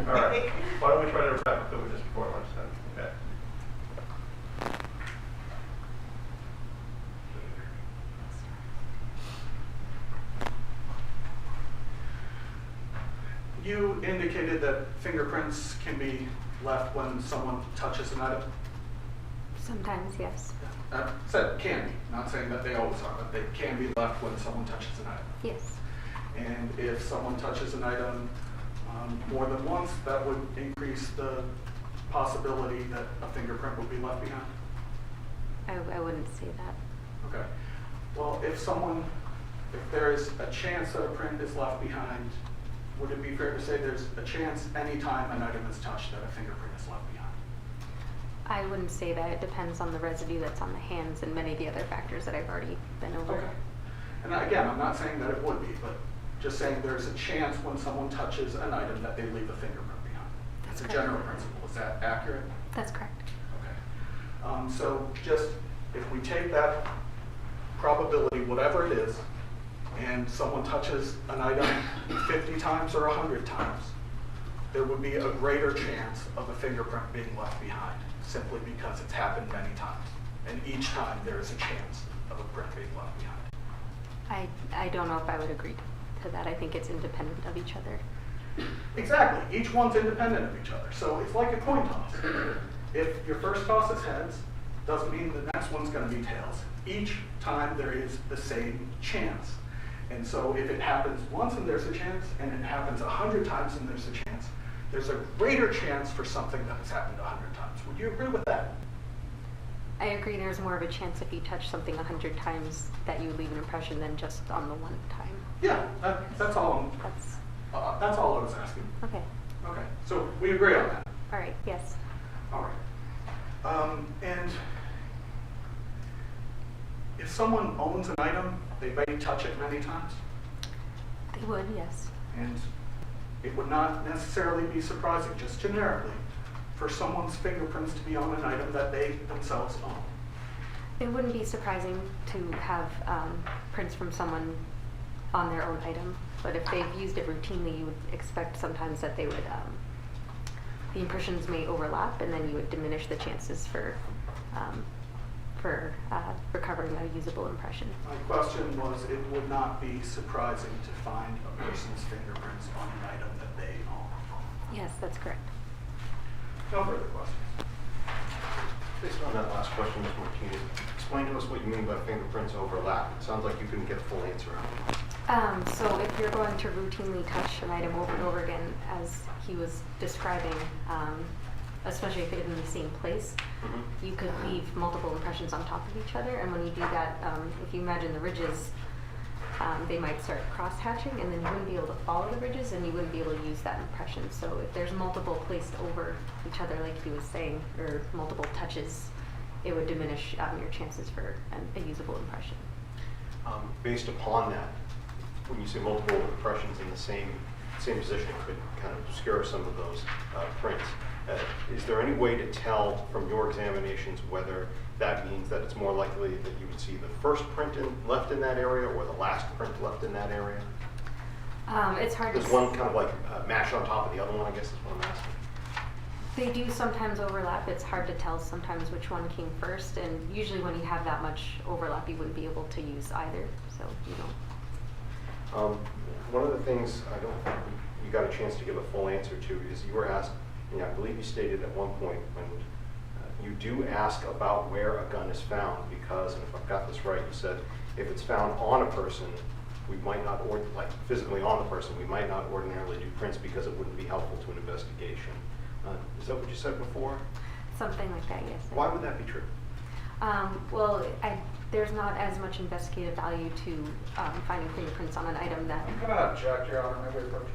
All right. Why don't we try to wrap up just before lunchtime? Okay. You indicated that fingerprints can be left when someone touches an item. Sometimes, yes. Said can be, not saying that they always are, but they can be left when someone touches an item. Yes. And if someone touches an item more than once, that would increase the possibility that a fingerprint would be left behind. I wouldn't say that. Okay. Well, if there is a chance that a print is left behind, would it be fair to say there's a chance any time an item is touched that a fingerprint is left behind? I wouldn't say that. It depends on the residue that's on the hands and many of the other factors that I've already been over. Okay. And again, I'm not saying that it would be, but just saying there's a chance when someone touches an item that they leave a fingerprint behind. It's a That's general correct. principle. Is that accurate? That's correct. Okay. So just if we take that probability, whatever it is, and someone touches an item 50 times or 100 times, there would be a greater chance of a fingerprint being left behind, simply because it's happened many times. And each time there is a chance of a print being left behind. I don't know if I would agree to that. I think it's independent of each other. Exactly. Each one's independent of each other. So it's like a coin toss. If your first toss is heads, doesn't mean the next one's going to be tails. Each time there is the same chance. And so if it happens once and there's a chance, and it happens 100 times and there's a chance, there's a greater chance for something that has happened 100 times. Would you agree with that? I agree there's more of a chance if you touch something 100 times that you leave an impression than just on the one time. Yeah, that's all. That's all I was asking. Okay. Okay, so we agree on that. All right, yes. All right. And if someone owns an item, they may touch it many times, They would, yes. and it would not necessarily be surprising, just generically, for someone's fingerprints to be on an item that they themselves own. It wouldn't be surprising to have prints from someone on their own item, but if they've used it routinely, you would expect sometimes that they would, the impressions may overlap, and then you would diminish the chances for recovering a usable impression. My question was, it would not be surprising to find a person's fingerprints on an item that they own. Yes, that's correct. No further questions. Based on that last question, Ms. Martinez, explain to us what you mean by fingerprints overlap. It sounds like you couldn't get a full answer out of it. So if you're going to routinely touch an item over and over again, as he was describing, especially if it's in the same place, you could leave multiple impressions on top of each other. And when you do that, if you imagine the ridges, they might start cross-hatching, and then you wouldn't be able to follow the ridges, and you wouldn't be able to use that impression. So if there's multiple placed over each other, like he was saying, or multiple touches, it would diminish your chances for a usable impression. Based upon that, when you say multiple impressions in the same position, it could kind of obscure some of those prints. Is there any way to tell from your examinations whether that means that it's more likely that you would see the first print left in that area or the last print left in that area? It's hard Does to one kind of like mash on top of the other one, I guess is what I'm asking. They do sometimes overlap. It's hard to tell sometimes which one came first, and usually when you have that much overlap, you wouldn't be able to use either. So, One of the things I don't think you got a chance to give a full answer to is you were asked, I believe you stated at one point when you do ask about where a gun is found because, and if I've got this right, you said if it's found on a person, we might not, like physically on the person, we might not ordinarily do prints because it wouldn't be helpful to an investigation. Is that what you said before? something like that, yes. Why would that be true? Well, there's not as much investigative value to finding fingerprints on an item that. I'm going to object, Your Honor. May we approach?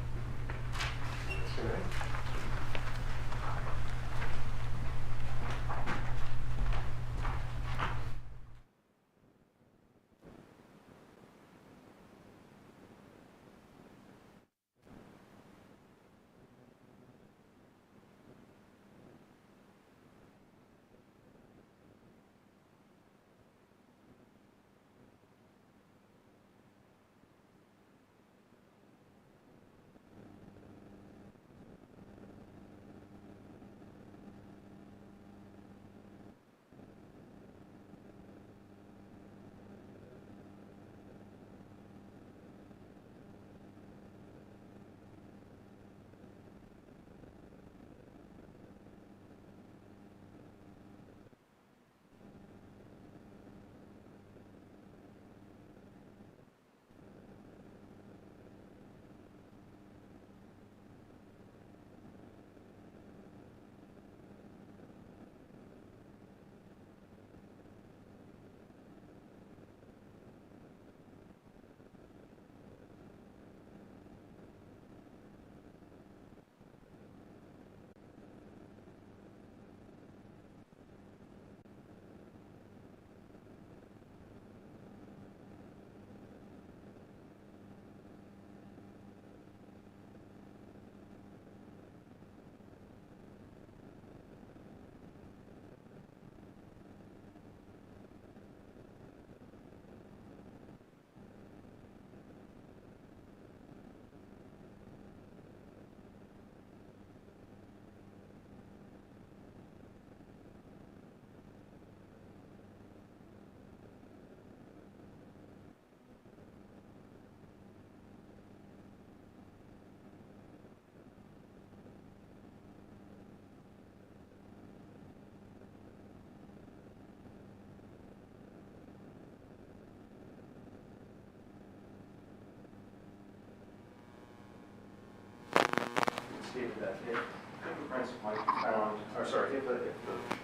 stated that if fingerprints might be found, or sorry, if the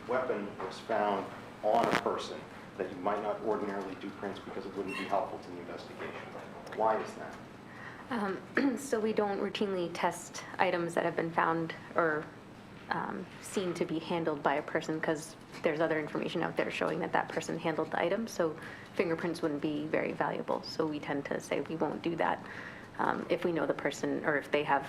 weapon was found on a person, that you might not ordinarily do prints because it wouldn't be helpful to the investigation. Why is that? So we don't routinely test items that have been found or seen to be handled by a person because there's other information out there showing that that person handled the item, so fingerprints wouldn't be very valuable. So we tend to say we won't do that if we know the person, or if they have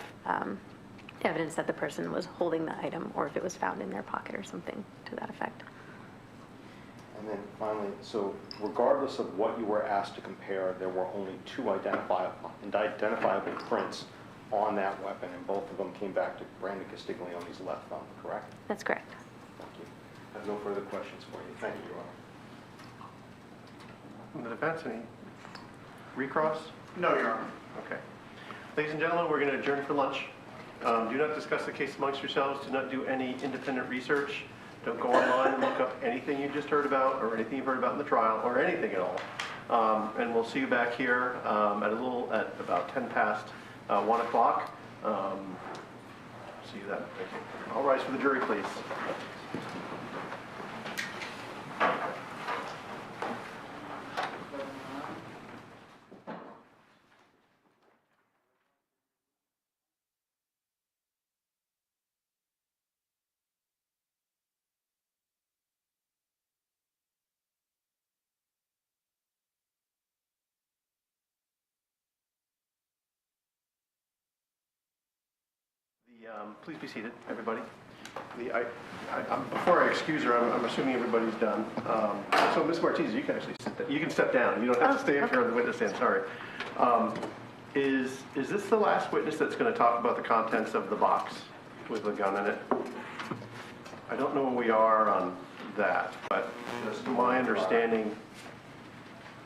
evidence that the person was holding the item, or if it was found in their pocket or something to that effect. And then finally, so regardless of what you were asked to compare, there were only two identifiable prints on that weapon, and both of them came back to Brandon Castiglione's left thumb, correct? That's correct. Thank you. I have no further questions for you. Thank you, Your Honor. From the defense, any recross? No, Your Honor. Okay. Ladies and gentlemen, we're going to adjourn for lunch. Do not discuss the case amongst yourselves. Do not do any independent research. Don't go online and look up anything you just heard about or anything you've heard about in the trial or anything at all. And we'll see you back here at about 10 past 1 o'clock. See you then. Thank you. All rise for the jury, please. Please be seated, everybody. Before I excuse her, I'm assuming everybody's done. So, Ms. Martinez, you can actually you can step down. You don't have to stay up here on the witness stand. Sorry. Is this the last witness that's going to talk about the contents of the box with the gun in it? I don't know where we are on that, but it's my understanding.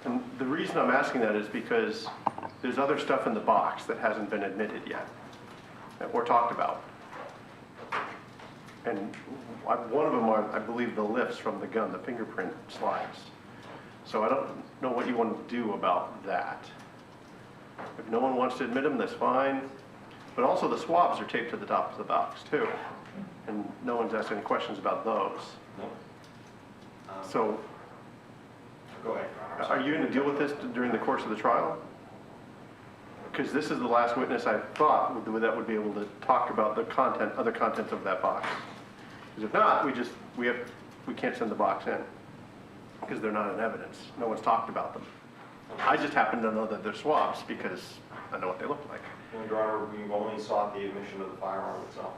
And the reason I'm asking that is because there's other stuff in the box that hasn't been admitted yet, or talked about. And one of them are, I believe, the lifts from the gun, the fingerprint slides. So I don't know what you want to do about that. If no one wants to admit them, that's fine. But also the swabs are taped to the top of the box too. And no one's asked any questions about those. So Go ahead, Your Honor. are you going to deal with this during the course of the trial? Because this is the last witness I thought that would be able to talk about the other contents of that box. Because if not, we can't send the box in because they're not in evidence. No one's talked about them. I just happen to know that they're swabs because I know what they look like. Your Honor, we've only sought the admission of the firearm itself.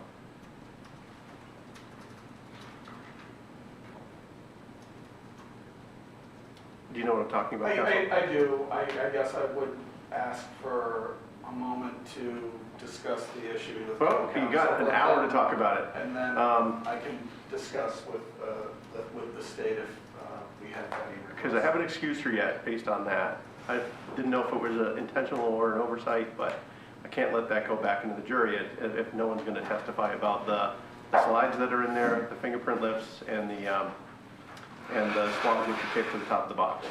Do you know what I'm talking about, counsel? I do. I guess I would ask for a moment to discuss the issue with Well, you got an hour to talk about it. And then I can discuss with the state if we have any. Because I haven't excused her yet based on that. I didn't know if it was an intentional or an oversight, but I can't let that go back into the jury if no one's going to testify about the slides that are in there, the fingerprint lifts, and the swabs which are taped to the top of the box.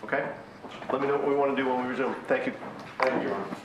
Okay? Let me know what we want to do when we resume. Thank you. Thank you, Your Honor.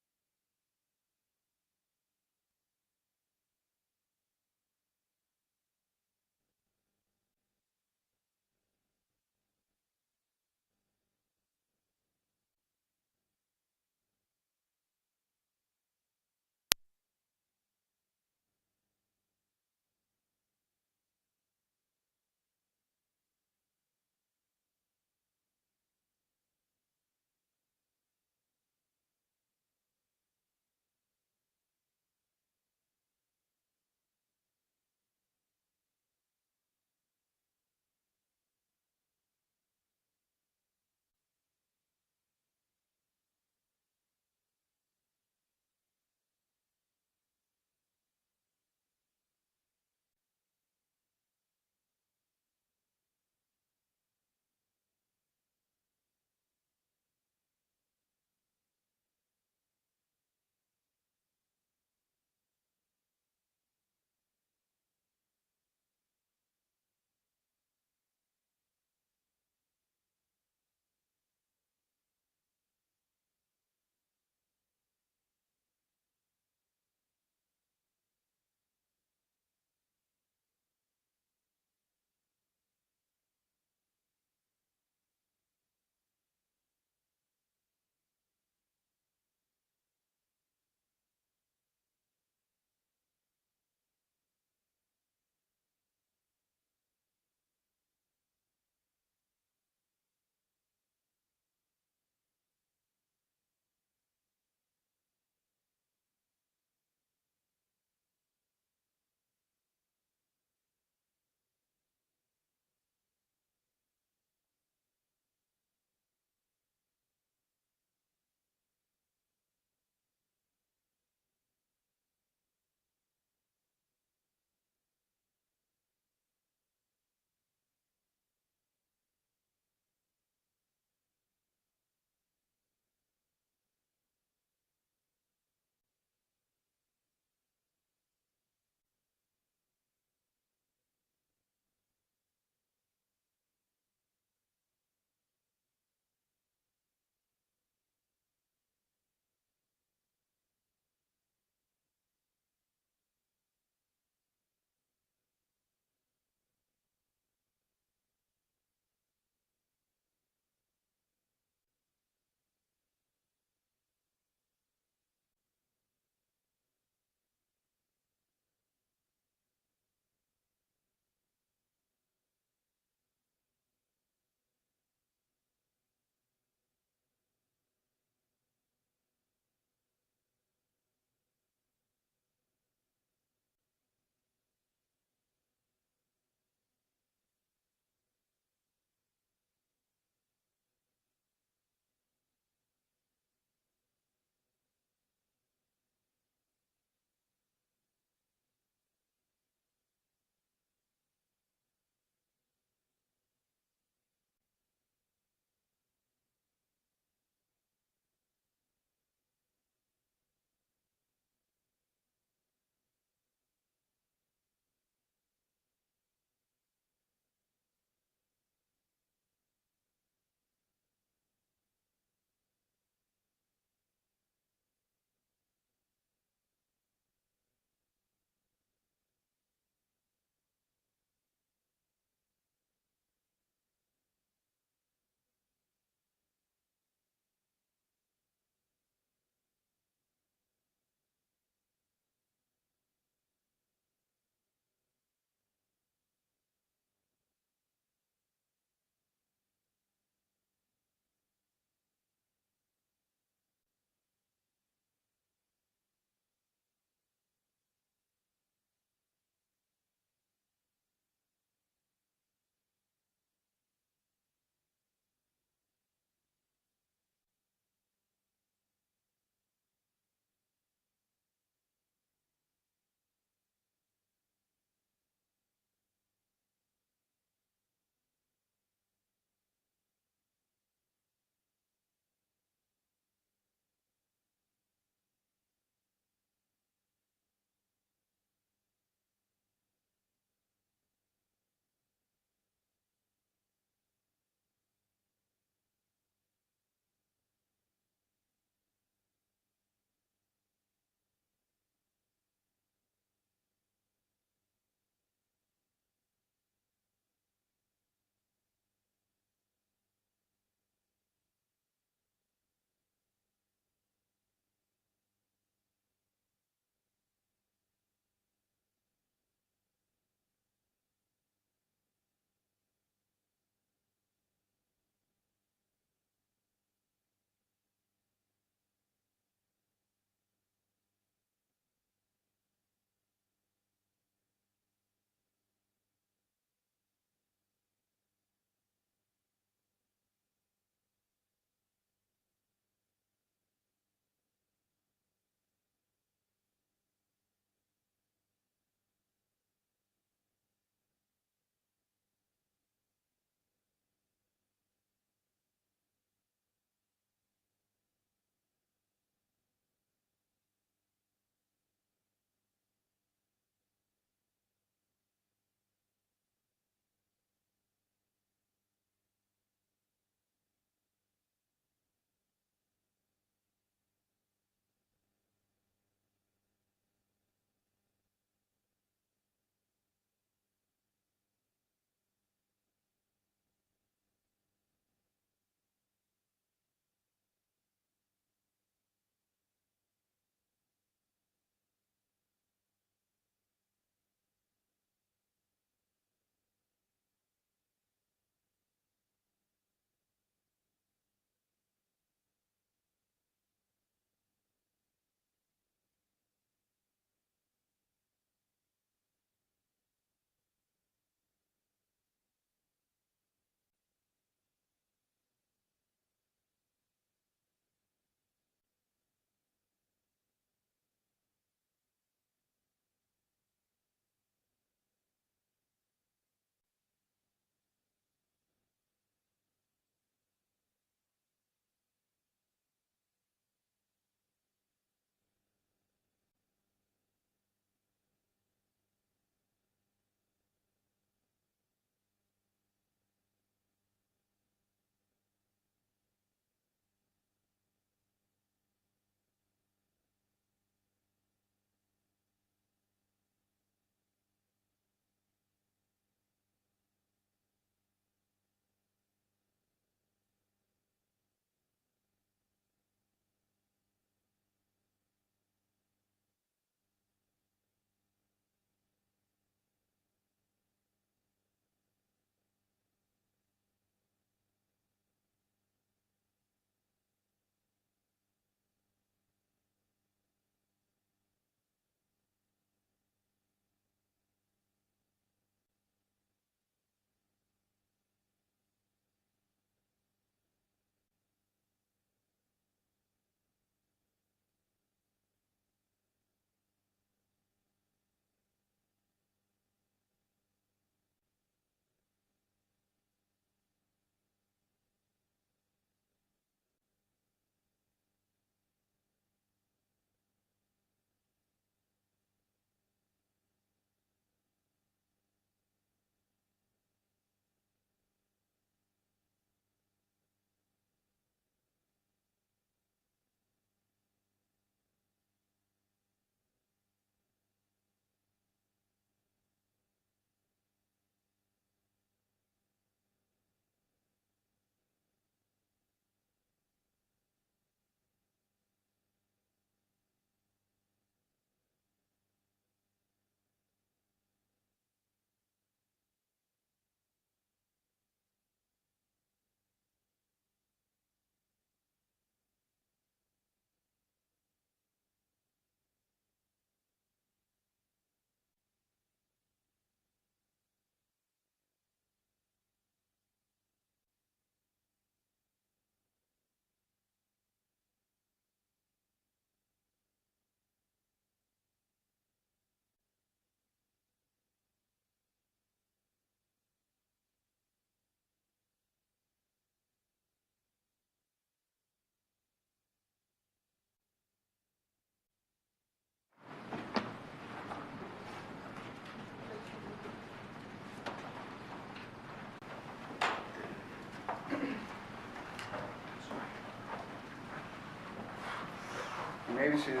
may be seated.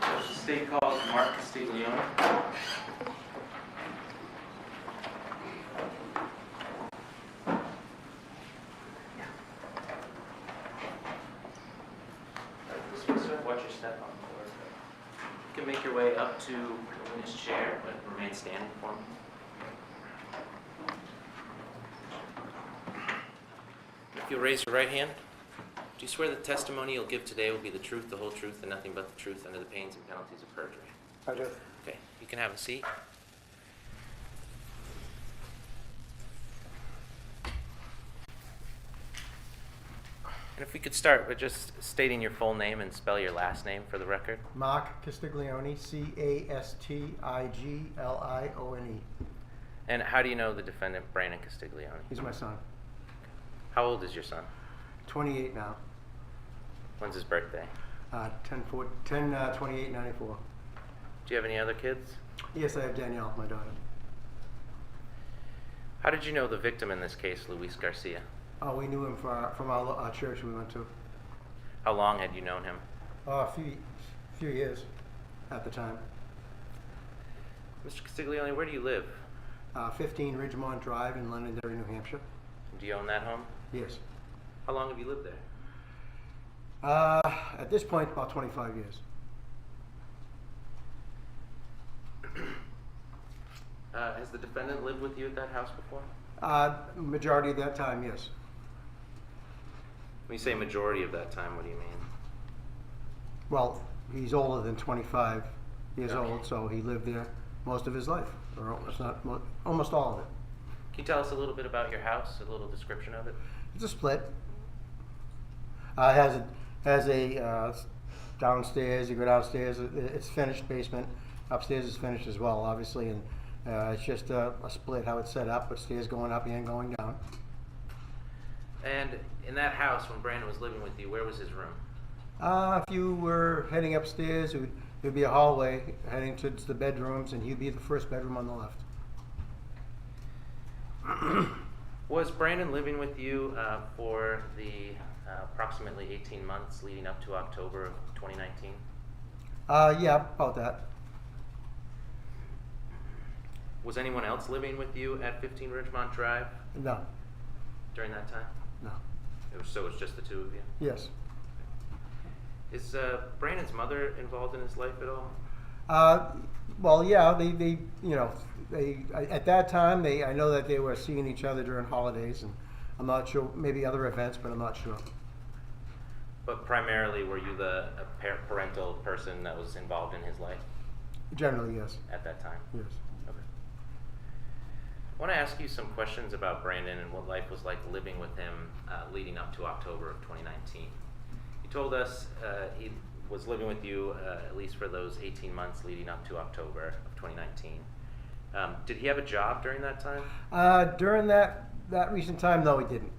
The state calls Mark Castiglione. This one, sir, watch your step on forward. You can make your way up to the witness chair, but remain standing for me. If you'll raise your right hand, do you swear the testimony you'll give today will be the truth, the whole truth, and nothing but the truth under the pains and penalties of perjury? I do. Okay, you can have a seat. And if we could start with just stating your full name and spell your last name for the record. Mark Castiglione, Castiglione. And how do you know the defendant, Brandon Castiglione? He's my son. How old is your son? 28 now. When's his birthday? 28/94. Do you have any other kids? Yes, I have Danielle, my daughter. How did you know the victim in this case, Luis Garcia? Oh, we knew him from our church we went to. How long had you known him? A few years at the time. Mr. Castiglione, where do you live? 15 Ridgemont Drive in Londonderry, New Hampshire. Do you own that home? Yes. How long have you lived there? At this point, about 25 years. Has the defendant lived with you at that house before? Majority of that time, yes. When you say majority of that time, what do you mean? Well, he's older than 25 years Okay. old, so he lived there most of his life, or almost all of it. Can you tell us a little bit about your house, a little description of it? It's a split. Has a downstairs. You go downstairs. It's finished basement. Upstairs is finished as well, obviously, and it's just a split how it's set up, with stairs going up and going down. And in that house, when Brandon was living with you, where was his room? If you were heading upstairs, it would be a hallway heading to the bedrooms, and he'd be the first bedroom on the left. Was Brandon living with you for the approximately 18 months leading up to October of 2019? Yeah, about that. Was anyone else living with you at 15 Ridgemont Drive No, during that time? no. So it was just the two of you? Yes. Is Brandon's mother involved in his life at all? Well, yeah, they at that time, I know that they were seeing each other during holidays, and I'm not sure, maybe other events, but I'm not sure. But primarily, were you the parental person that was involved in his life Generally, yes. at that time? Yes. Okay. I want to ask you some questions about Brandon and what life was like living with him leading up to October of 2019. You told us he was living with you at least for those 18 months leading up to October of 2019. Did he have a job during that time? During that recent time, no, he didn't.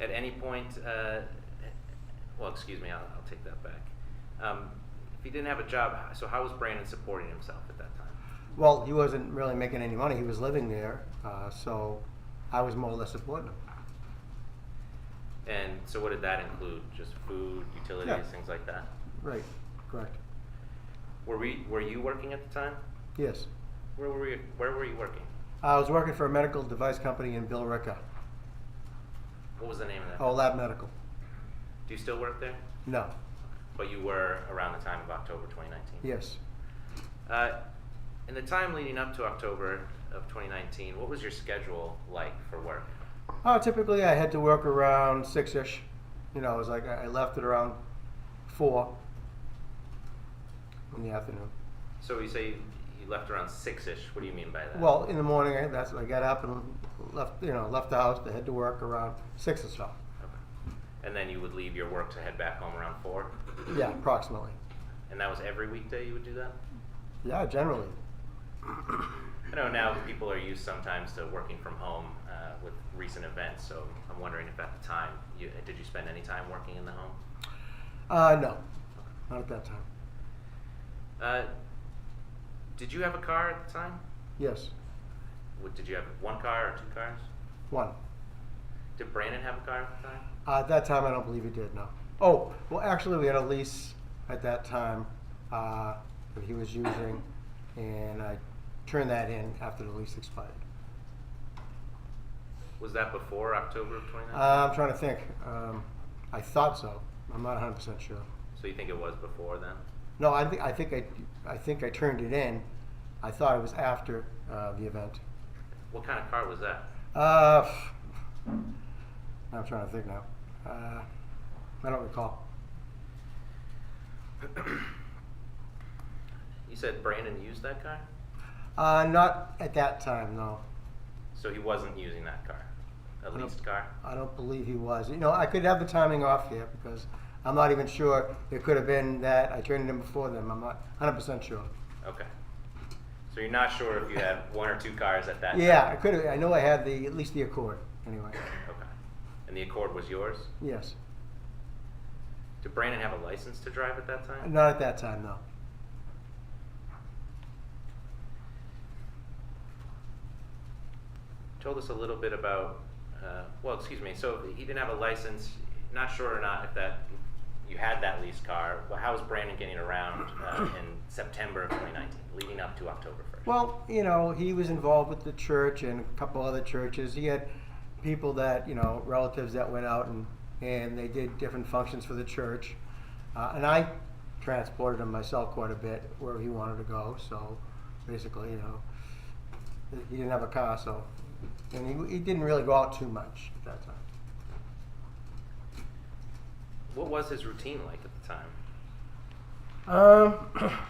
At any point, well, excuse me, I'll take that back. If he didn't have a job, so how was Brandon supporting himself at that time? Well, he wasn't really making any money. He was living there, so I was more or less supporting him. And so what did that include? Just food, utilities, Yeah. things like that? Right. Correct. Were you working at the time? Yes. Where were you working? I was working for a medical device company in Billerica. What was the name of that? Oh, Lab Medical. Do you still work there? No. But you were around the time of October 2019? Yes. In the time leading up to October of 2019, what was your schedule like for work? Typically, I had to work around 6-ish. It was like I left at around 4 in the afternoon. So you say you left around 6-ish. What do you mean by that? Well, in the morning, I got up and left the house to head to work around 6 or so. Okay. And then you would leave your work to head back home around 4? Yeah, approximately. And that was every weekday you would do that? Yeah, generally. I know now people are used sometimes to working from home with recent events, so I'm wondering if at the time, did you spend any time working in the home? No, not at that time. Did you have a car at the time? Yes, Did you have one car or two cars? one. Did Brandon have a car at the time? At that time, I don't believe he did, no. Oh, well, actually, we had a lease at that time that he was using, and I turned that in after the lease expired. Was that before October of 2019? I'm trying to think. I thought so. I'm not 100% sure. So you think it was before then? No, I think I turned it in. I thought it was after the event. What kind of car was that? I'm trying to think now. I don't recall. You said Brandon used that car? Not at that time, no. So he wasn't using that car? A leased car? I don't believe he was. You know, I could have the timing off here because I'm not even sure. It could have been that I turned it in before them. I'm not 100% sure. Okay. So you're not sure if you had one or two cars at that time? Yeah, I could have. I know I had at least the Accord, anyway. Okay. And the Accord was yours? Yes. Did Brandon have a license to drive at that time? Not at that time, no. Told us a little bit about, so he didn't have a license, not sure or not if that you had that leased car. Well, how was Brandon getting around in September of 2019, leading up to October 1st? Well, you know, he was involved with the church and a couple other churches. He had people that, you know, relatives that went out and they did different functions for the church. And I transported him myself quite a bit where he wanted to go. So basically, you know, he didn't have a car, so. And he didn't really go out too much at that time. What was his routine like at the time?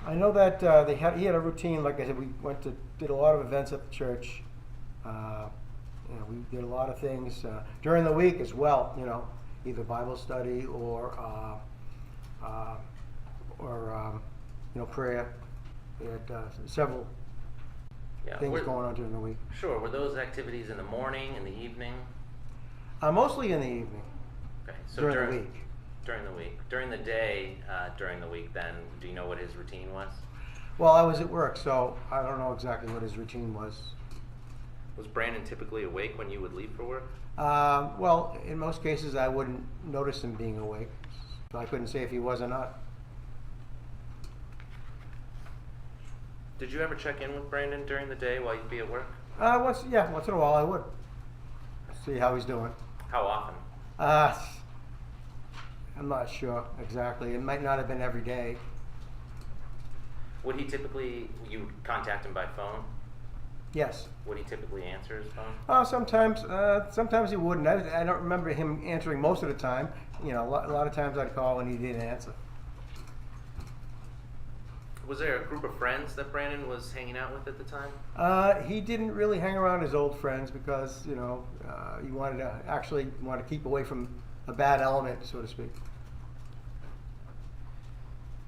I know that he had a routine. Like I said, we did a lot of events at the church. You know, we did a lot of things during the week as well. You know, either Bible study or you know, prayer. We had several things going on during the week. Sure. Were those activities in the morning, in the evening? Mostly in the evening. Okay. So during the week. During the week. During the day, during the week, then, do you know what his routine was? Well, I was at work, so I don't know exactly what his routine was. Was Brandon typically awake when you would leave for work? Well, in most cases, I wouldn't notice him being awake, so I couldn't say if he was or not. Did you ever check in with Brandon during the day while you'd be at work? Once in a while I would. See how he's doing. How often? I'm not sure exactly. It might not have been every day. Would he typically, you would contact him by phone? Yes. Would he typically answer his phone? Sometimes he wouldn't. I don't remember him answering most of the time. You know, a lot of times I'd call and he didn't answer. Was there a group of friends that Brandon was hanging out with at the time? He didn't really hang around his old friends because, you know, he wanted to keep away from a bad element, so to speak.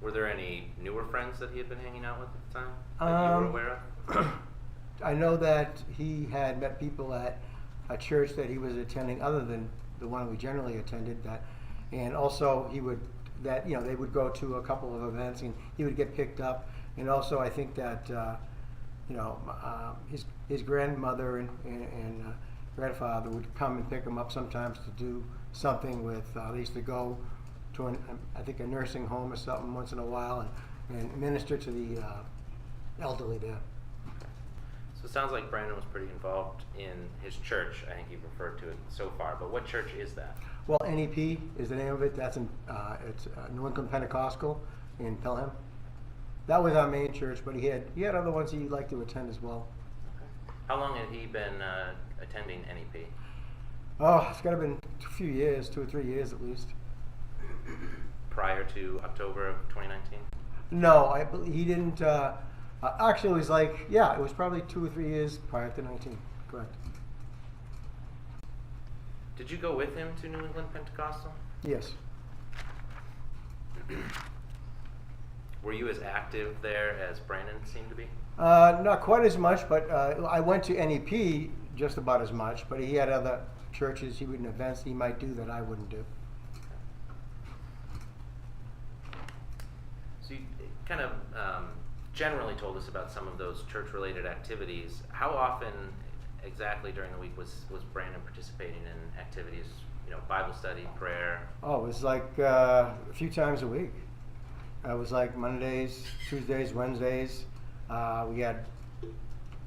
Were there any newer friends that he had been hanging out with at the time that you were aware of? I know that he had met people at a church that he was attending other than the one we generally attended, and also they would go to a couple of events and he would get picked up. And also I think that his grandmother and grandfather would come and pick him up sometimes to do something with. They used to go to a nursing home or something once in a while and minister to the elderly there. So it sounds like Brandon was pretty involved in his church. I think you've referred to it so far, but what church is that? Well, NEP is the name of it. That's it's New England Pentecostal in Pelham. That was our main church, but he had other ones he'd like to attend as well. Okay. How long had he been attending NEP? Oh, it's got to have been a few years, 2 or 3 years at least. Prior to October of 2019? No, he didn't. Actually, it was it was probably 2 or 3 years prior to 19. Correct. Did you go with him to New England Pentecostal? Yes. Were you as active there as Brandon seemed to be? Not quite as much, but I went to NEP just about as much. But he had other churches, events he might do that I wouldn't do. So you kind of generally told us about some of those church-related activities. How often exactly during the week was Brandon participating in activities, Bible study, prayer? Oh, it was like a few times a week. It was like Mondays, Tuesdays, Wednesdays. We had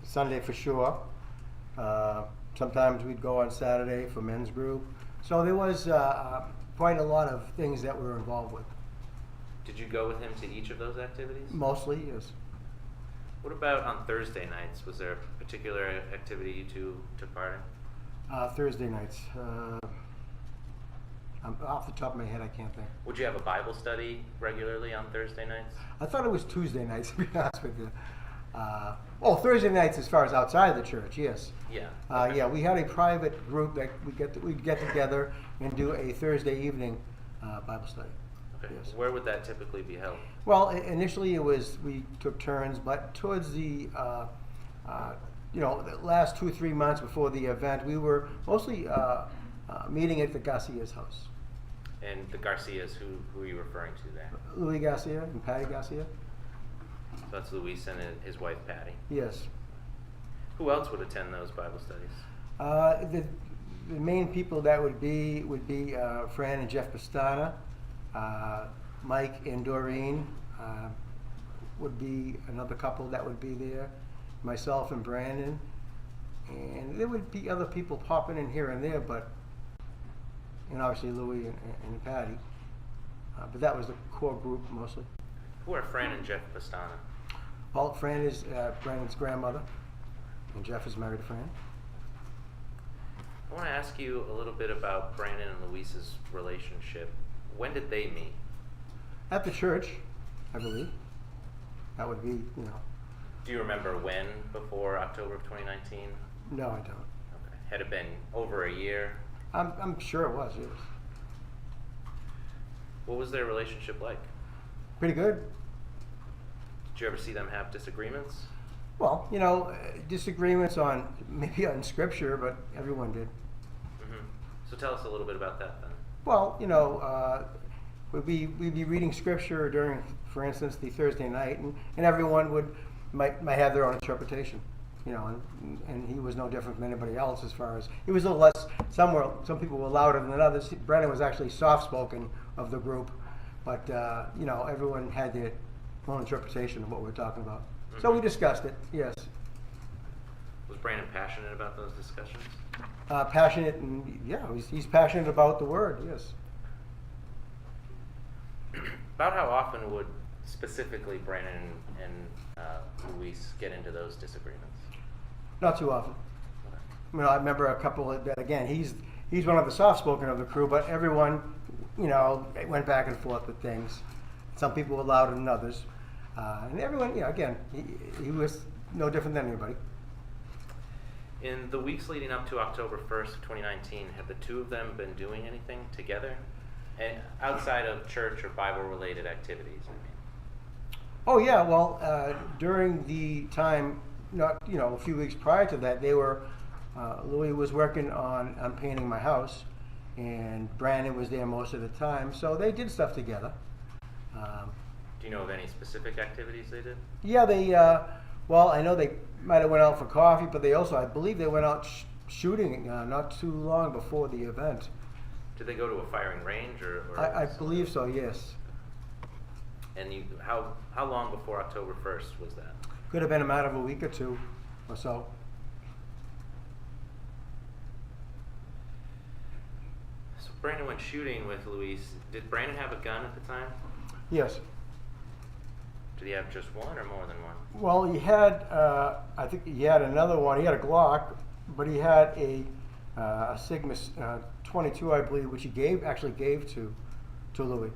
Sunday for sure. Sometimes we'd go on Saturday for men's group. So there was quite a lot of things that we were involved with. Did you go with him to each of those activities? Mostly, yes. What about on Thursday nights? Was there a particular activity you two took part in? Thursday nights. Off the top of my head, I can't think. Would you have a Bible study regularly on Thursday nights? I thought it was Tuesday nights, to be honest with you. Thursday nights as far as outside the church, yes. Yeah. Yeah, we had a private group that we'd get together and do a Thursday evening Bible study. Okay. Yes. Where would that typically be held? Well, initially we took turns, but towards the the last 2 or 3 months before the event, we were mostly meeting at the Garcia's house. And the Garcias, who are you referring to there? Luis Garcia and Patty Garcia. So that's Luis and his wife Patty. Yes. Who else would attend those Bible studies? The main people that would be Fran and Jeff Pastana, Mike and Doreen would be another couple that would be there, myself and Brandon, and there would be other people popping in here and there, and obviously Louie and Patty, but that was the core group mostly. Who are Fran and Jeff Pastana? Well, Fran is Brandon's grandmother, and Jeff is married to Fran. I want to ask you a little bit about Brandon and Luis's relationship. When did they meet? At the church, I believe. That would be, Do you remember when before October of 2019? No, I don't. Okay. Had it been over a year? I'm sure it was, yes. What was their relationship like? Pretty good. Did you ever see them have disagreements? Well, disagreements maybe on scripture, but everyone did. Mm-hmm. So tell us a little bit about that then. Well, we'd be reading scripture during, for instance, the Thursday night, and everyone might have their own interpretation, and he was no different from anybody else as far as, he was a little less, some people were louder than others. Brandon was actually soft-spoken of the group, but, everyone had their own interpretation of what we were talking about. Mm-hmm. So we discussed it, yes. Was Brandon passionate about those discussions? Passionate, and yeah, he's passionate about the word, yes. About how often would specifically Brandon and Luis get into those disagreements? Not too often. I remember a couple that, again, he's one of the soft-spoken of the crew, but everyone, went back and forth with things. Some people were louder than others. And everyone, again, he was no different than anybody. In the weeks leading up to October 1st, 2019, have the two of them been doing anything together? And outside of church or Bible-related activities, I mean. Oh, yeah, well, during the time, a few weeks prior to that, Louis was working on painting my house, and Brandon was there most of the time, so they did stuff together. Do you know of any specific activities they did? Yeah, I know they might have went out for coffee, but I believe they went out shooting not too long before the event. Did they go to a firing range or I believe so, yes. And how long before October 1st was that? Could have been a matter of a week or two or so. So Brandon went shooting with Luis. Did Brandon have a gun at the time? Yes. Did he have just one or more than one? Well, he had, I think he had another one. He had a Glock, but he had a Sigma 22, I believe, which he actually gave to Louis,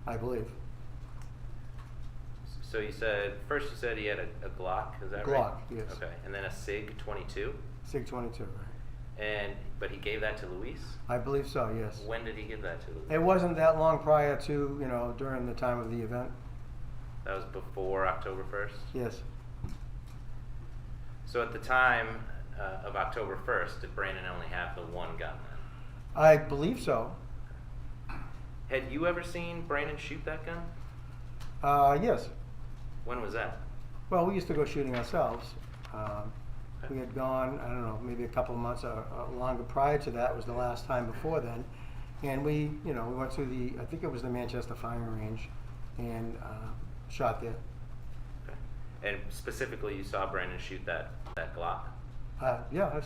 I believe. So you said he had a Glock, is that right? Glock, yes. Okay, and then a Sig 22? Sig 22, right. But he gave that to Luis? I believe so, yes. When did he give that to Luis? It wasn't that long prior to, during the time of the event. That was before October 1st? Yes. So at the time of October 1st, did Brandon only have the one gun then? I believe so. Had you ever seen Brandon shoot that gun? Yes. When was that? Well, we used to go shooting ourselves. We had gone, I don't know, maybe a couple of months or longer prior to that was the last time before then. And we went to I think it was the Manchester firing range and shot there. Okay. And specifically, you saw Brandon shoot that Glock. Yeah,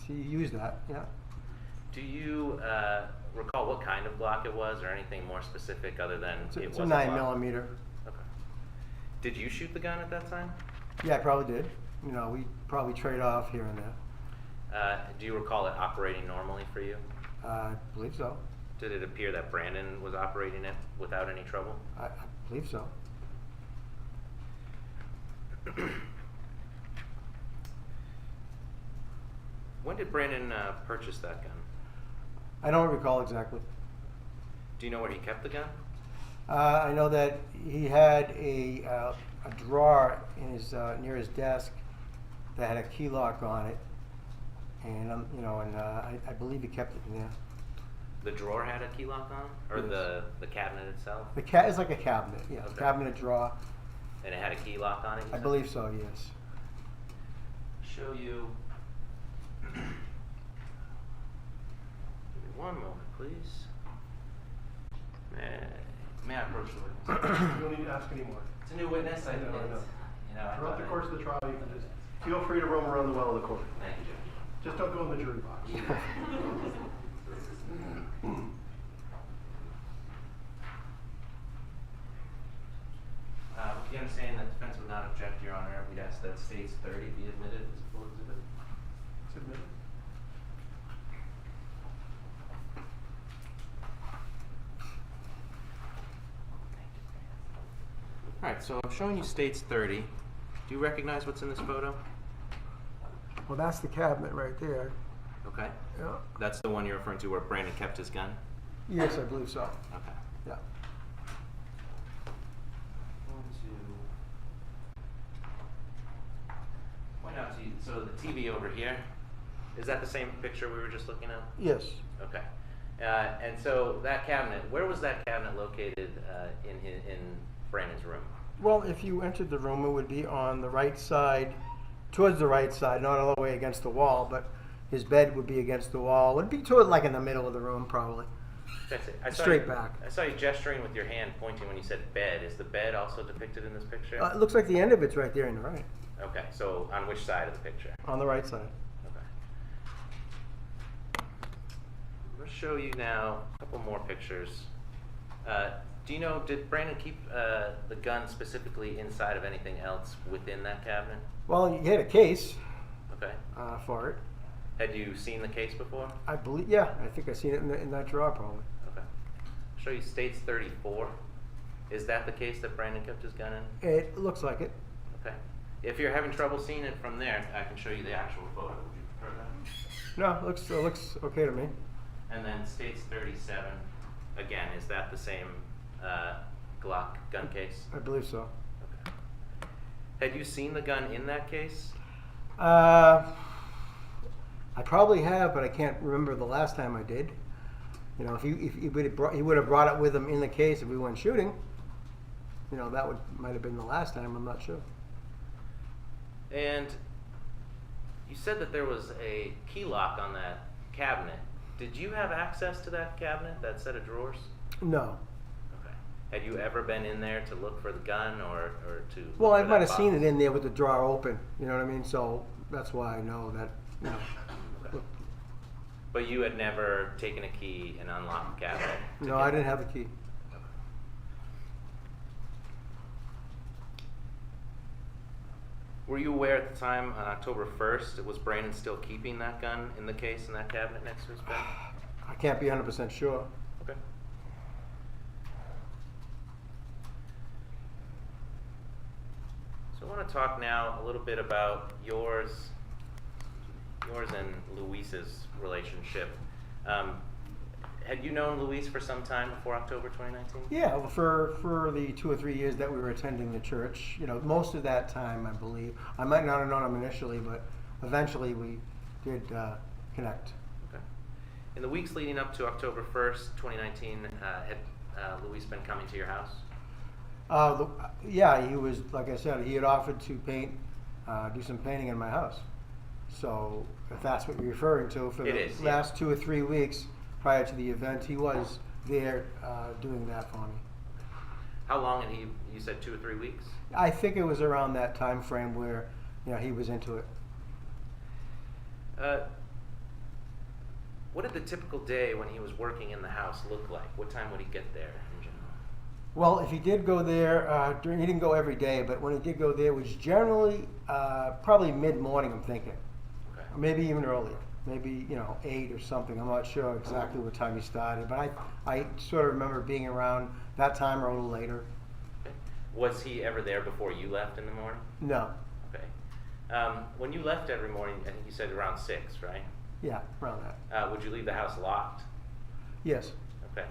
he used that, yeah. Do you recall what kind of Glock it was, or anything more specific other than It's was a 9 Glock? millimeter. Okay. Did you shoot the gun at that time? Yeah, I probably did. We probably trade off here and there. Do you recall it operating normally for you? I believe so. Did it appear that Brandon was operating it without any trouble? I believe so. When did Brandon purchase that gun? I don't recall exactly. Do you know where he kept the gun? I know that he had a drawer in his near his desk that had a key lock on it, and I believe he kept it in there. The drawer had a key lock on, or Yes. the cabinet itself, It's like a cabinet, yeah, Okay. cabinet drawer. and it had a key lock on it. you I said? believe so. Yes. Show you. Give me one moment, please. May I approach the witness? You don't need to ask anymore. It's a new witness. I know. I Throughout the thought course of the trial, you can just feel free to roam around the well of the court. Thank you, Judge. Just don't go in the jury box. If you understand that defense would not object, Your Honor, we'd ask that States 30 be admitted as a full exhibit. Submit. All right, so I'm showing you States 30. Do you recognize what's in this photo? Well, that's the cabinet right there. Okay. Yeah. That's the one you're referring to where Brandon kept his gun? Yes, I believe so. Okay. Yeah. Point out to you, so the TV over here, is that the same picture we were just looking at? Yes. Okay. And so that cabinet, where was that cabinet located in Brandon's room? Well, if you entered the room, it would be on the right side, towards the right side, not all the way against the wall, but his bed would be against the wall. It would be toward like in the middle of the room, probably. That's it. I saw Straight you, back. I saw you gesturing with your hand, pointing when you said bed. Is the bed also depicted in this picture? It looks like the end of it's right there on the right, Okay, so on which side of the picture? on the right side. Okay. I'm going to show you now a couple more pictures. Do you know, did Brandon keep the gun specifically inside of anything else within that cabinet? Well, he had a case Okay. for it. Had you seen the case before? I believe, yeah, I think I seen it in that drawer probably. Okay. I'll show you States 34. Is that the case that Brandon kept his gun in? It looks like it. Okay. If you're having trouble seeing it from there, I can show you the actual photo. Would you prefer that? No, it looks okay to me. And then States 37, again, is that the same Glock gun case? I believe so. Okay. Had you seen the gun in that case? I probably have, but I can't remember the last time I did. You know, if he would have brought it with him in the case if we went shooting. You know, that might have been the last time. I'm not sure. And you said that there was a key lock on that cabinet. Did you have access to that cabinet, that set of drawers? No. Okay. Had you ever been in there to look for the gun or to? look Well, I for might that have seen box? it in there with the drawer open. You know what I mean? So that's why I know that. You know. Okay. But you had never taken a key and unlocked the cabinet? to No, get- I didn't have a key. Were you aware at the time, on October 1st, was Brandon still keeping that gun in the case in that cabinet next to his bed? I can't be 100% sure. Okay. So I want to talk now a little bit about yours and Luis's relationship. Had you known Luis for some time before October 2019? Yeah, well, for the 2 or 3 years that we were attending the church, you know, most of that time, I believe. I might not have known him initially, but eventually we did connect. Okay. In the weeks leading up to October 1st, 2019, had Luis been coming to your house? Yeah, he was, like I said, he had offered to paint, do some painting in my house. So if that's what you're referring to, for It the is, yeah. last 2 or 3 weeks prior to the event, he was there doing that for me. How long had he, you said 2 or 3 weeks? I think it was around that time frame where, he was into it. What did the typical day when he was working in the house look like? What time would he get there in general? Well, if he did go there, he didn't go every day, but when he did go there, it was generally probably mid-morning, I'm thinking. Okay. Or maybe even earlier. Maybe, 8 or something. I'm not sure exactly what time he started, but I sort of remember being around that time or a little later. Okay. Was he ever there before you left in the morning? No. Okay. When you left every morning, I think you said around 6, right? Yeah, around that. Would you leave the house locked? Yes. Okay.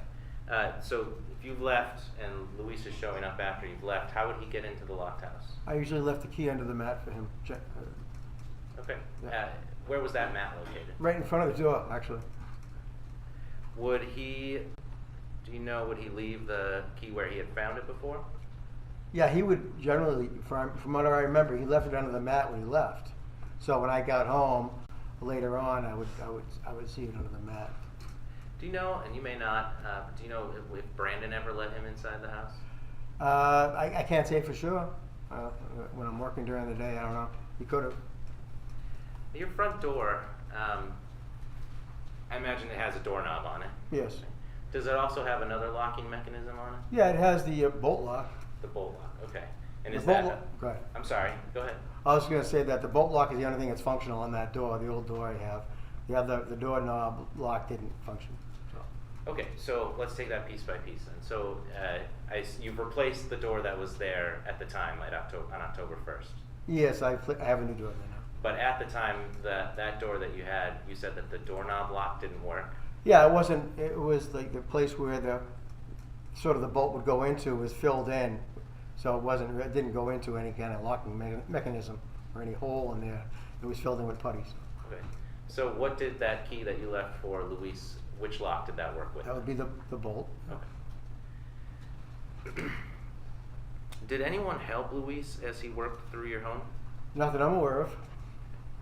So if you've left and Luis is showing up after you've left, how would he get into the locked house? I usually left the key under the mat for him. Okay. Yeah. Where was that mat located? Right in front of the door, actually. Would he, do you know, would he leave the key where he had found it before? Yeah, he would generally, from what I remember, he left it under the mat when he left. So when I got home later on, I would see it under the mat. Do you know, and you may not, do you know if Brandon ever let him inside the house? I can't say for sure. When I'm working during the day, I don't know. He could have. Your front door, I imagine it has a doorknob on it. Yes. Does it also have another locking mechanism on it? Yeah, it has the bolt lock. The bolt lock, okay. And The is bolt that, lock- Go ahead. I'm sorry, go ahead. I was going to say that the bolt lock is the only thing that's functional on that door, the old door I have. The doorknob lock didn't function. So. Okay, so let's take that piece by piece then. So you've replaced the door that was there at the time, like on October 1st. Yes, I have a new door there now. But at the time, that door that you had, you said that the doorknob lock didn't work? Yeah, it wasn't. It was like the place where the bolt would go into was filled in, so it didn't go into any kind of locking mechanism or any hole in there. It was filled in with putties. Okay. So what did that key that you left for Luis, which lock did that work with? That would be the bolt. Okay. Did anyone help Luis as he worked through your home? Not that I'm aware of.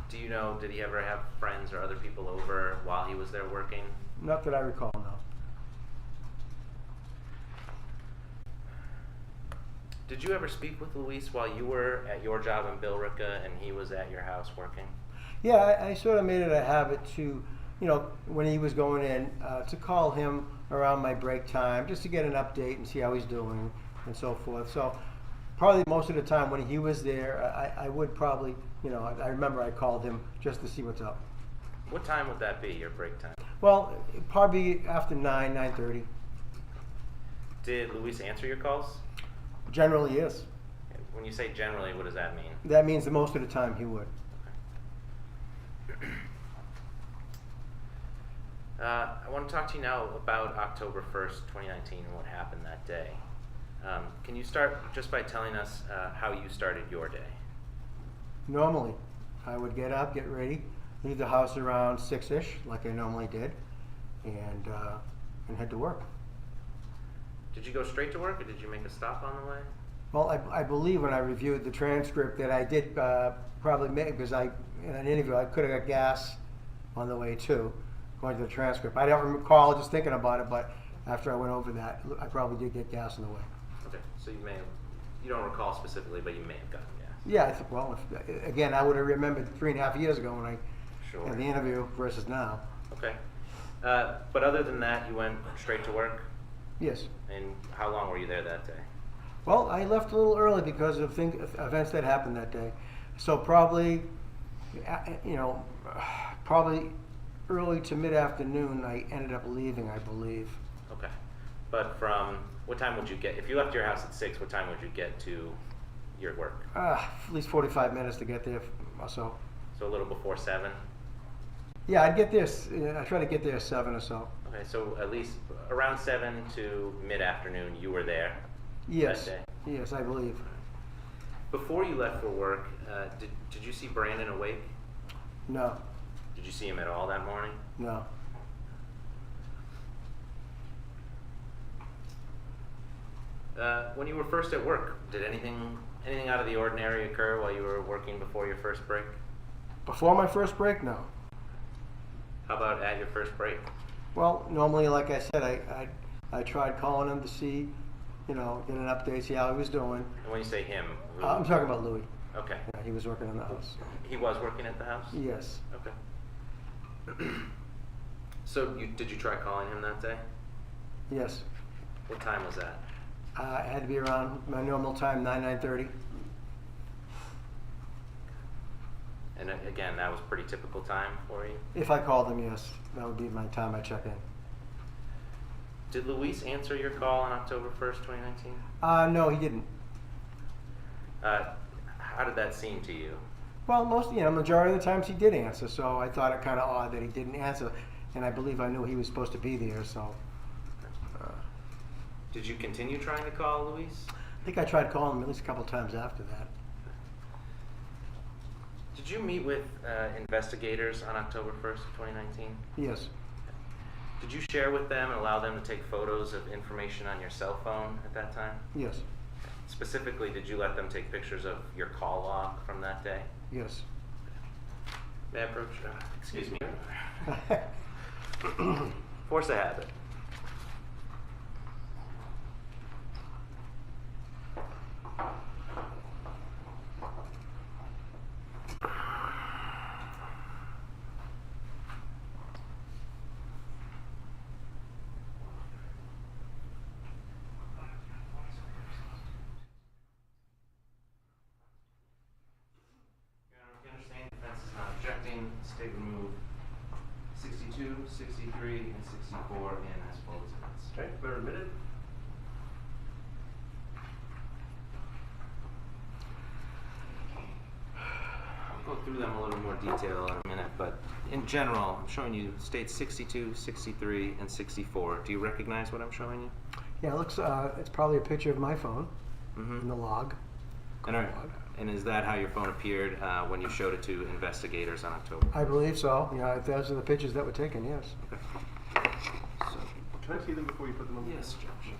Do you know, did he ever have friends or other people over while he was there working? Not that I recall, no. Did you ever speak with Luis while you were at your job in Billerica and he was at your house working? Yeah, I sort of made it a habit to, when he was going in, to call him around my break time just to get an update and see how he's doing and so forth. So probably most of the time when he was there, I would probably, I remember I called him just to see what's up. What time would that be, your break time? Well, probably after 9:30. Did Luis answer your calls? Generally, yes. When you say generally, what does that mean? That means that most of the time he would. I want to talk to you now about October 1st, 2019 and what happened that day. Can you start just by telling us how you started your day? Normally, I would get up, get ready, leave the house around 6-ish, like I normally did, and head to work. Did you go straight to work or did you make a stop on the way? Well, I believe when I reviewed the transcript that I did probably make, because in an interview, I could have got gas on the way too, according to the transcript. I don't recall just thinking about it, but after I went over that, I probably did get gas on the way. Okay, so you don't recall specifically, but you may have gotten gas. Yeah, I think, well, again, I would have remembered 3.5 years ago when I Sure. had the interview versus now. Okay. But other than that, you went straight to work? Yes. And how long were you there that day? Well, I left a little early because of events that happened that day. So probably, probably early to mid-afternoon, I ended up leaving, I believe. Okay. But from what time would you get, if you left your house at 6, what time would you get to your work? At least 45 minutes to get there or so. So a little before 7? Yeah, I'd get there, I try to get there at 7 or so. Okay, so at least around 7 to mid-afternoon, you were there Yes. that day? Yes, I believe. Before you left for work, did you see Brandon awake? No, Did you see him at all that morning? no. When you were first at work, did anything out of the ordinary occur while you were working before your first break? Before my first break, no. How about at your first break? Well, normally, like I said, I tried calling him to see, get an update, see how he was doing. And when you say him, who? I'm talking about Louis. Okay. Yeah, he was working in the house. He was working at the house? Yes. Okay. So did you try calling him that day? Yes. What time was that? It had to be around my normal time, 9:30. And again, that was pretty typical time for you? If I called him, yes. That would be my time I check in. Did Luis answer your call on October 1st, 2019? No, he didn't. How did that seem to you? Well, majority of the times he did answer, so I thought it kind of odd that he didn't answer, and I believe I knew he was supposed to be there, so. Did you continue trying to call Luis? I think I tried calling him at least a couple times after that. Did you meet with investigators on October 1st, 2019? Yes. Did you share with them and allow them to take photos of information on your cell phone at that time? Yes. Specifically, did you let them take pictures of your call log from that day? Yes. May I approach? Excuse me. Force a habit. State remove 62, 63, and 64 in as full exhibits. Okay, clear admitted. I'll go through them in a little more detail in a minute, but in general, I'm showing you states 62, 63, and 64. Do you recognize what I'm showing you? Yeah, it looks, it's probably a picture of my phone Mm-hmm. in the log. And is that how your phone appeared when you showed it to investigators on October? I believe so. Yeah, if those are the pictures that were taken, yes. So, Can I see them before you put them on? yes, Judge.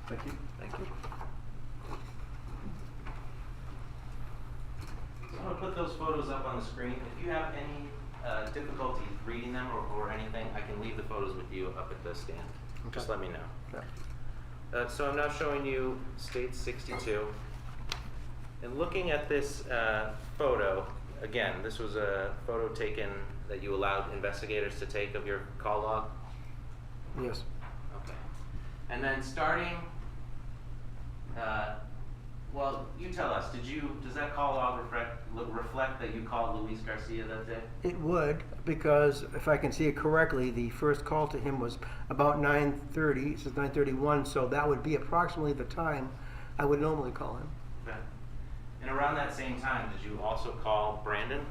Thank you. Thank you. So I'm going to put those photos up on the screen. If you have any difficulty reading them or anything, I can leave the photos with you up at the stand. Okay. Just let me know. Yeah. So I'm now showing you state 62. And looking at this photo, again, this was a photo taken that you allowed investigators to take of your call log? Yes. Okay. And then starting, well, you tell us, does that call log reflect that you called Luis Garcia that day? It would, because if I can see it correctly, the first call to him was about 9:30, it says 9:31, so that would be approximately the time I would normally call him. Okay. And around that same time, did you also call Brandon?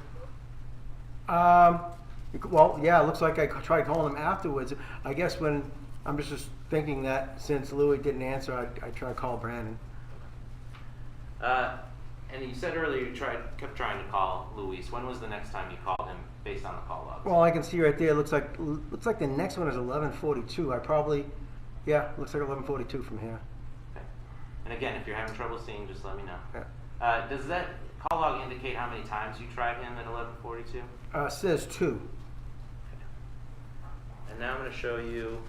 Well, yeah, it looks like I tried calling him afterwards. I guess when, I'm just thinking that since Louis didn't answer, I tried to call Brandon. And you said earlier you kept trying to call Luis. When was the next time you called him based on the call logs? Well, I can see right there, it looks like the next one is 11:42. I probably, yeah, looks like 11:42 from here. Okay. And again, if you're having trouble seeing, just let me know. Yeah. Does that call log indicate how many times you tried him at 11:42? Says 2. And now I'm going to show you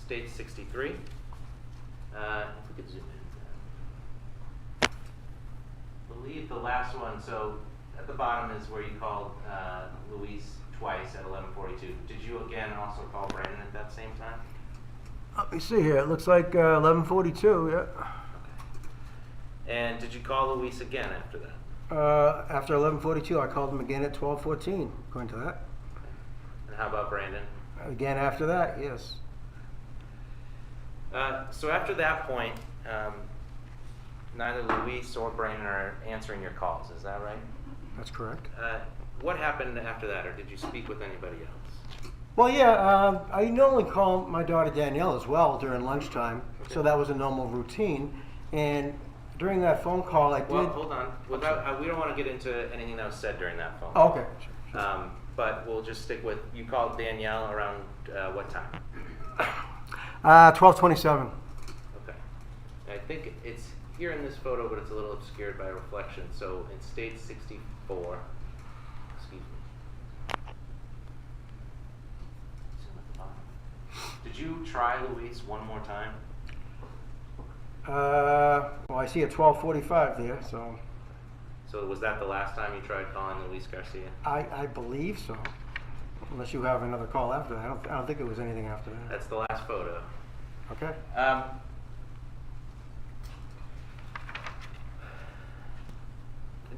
state 63. If we could zoom in. I believe the last one, so at the bottom is where you called Luis twice at 11:42. Did you again also call Brandon at that same time? Let me see here, it looks like 11:42, yeah. Okay. And did you call Luis again after that? After 11:42, I called him again at 12:14, according to that. Okay. And how about Brandon? Again after that, yes. So after that point, neither Luis or Brandon are answering your calls, is that right? That's correct. What happened after that, or did you speak with anybody else? Well, yeah, I normally call my daughter Danielle as well during lunchtime, so that was a normal routine. And during that phone call, I did. Well, hold on. Without, we don't want to get into anything that was said during that phone. Oh, okay. Sure. But we'll just stick with, you called Danielle around what time? 12:27. Okay. I think it's here in this photo, but it's a little obscured by reflection. So it states 64. Excuse me. It's at the bottom. Did you try Luis one more time? Well, I see a 12:45 there, so So was that the last time you tried calling Luis Garcia? I believe so. Unless you have another call after that. I don't think it was anything after that. That's the last photo. Okay.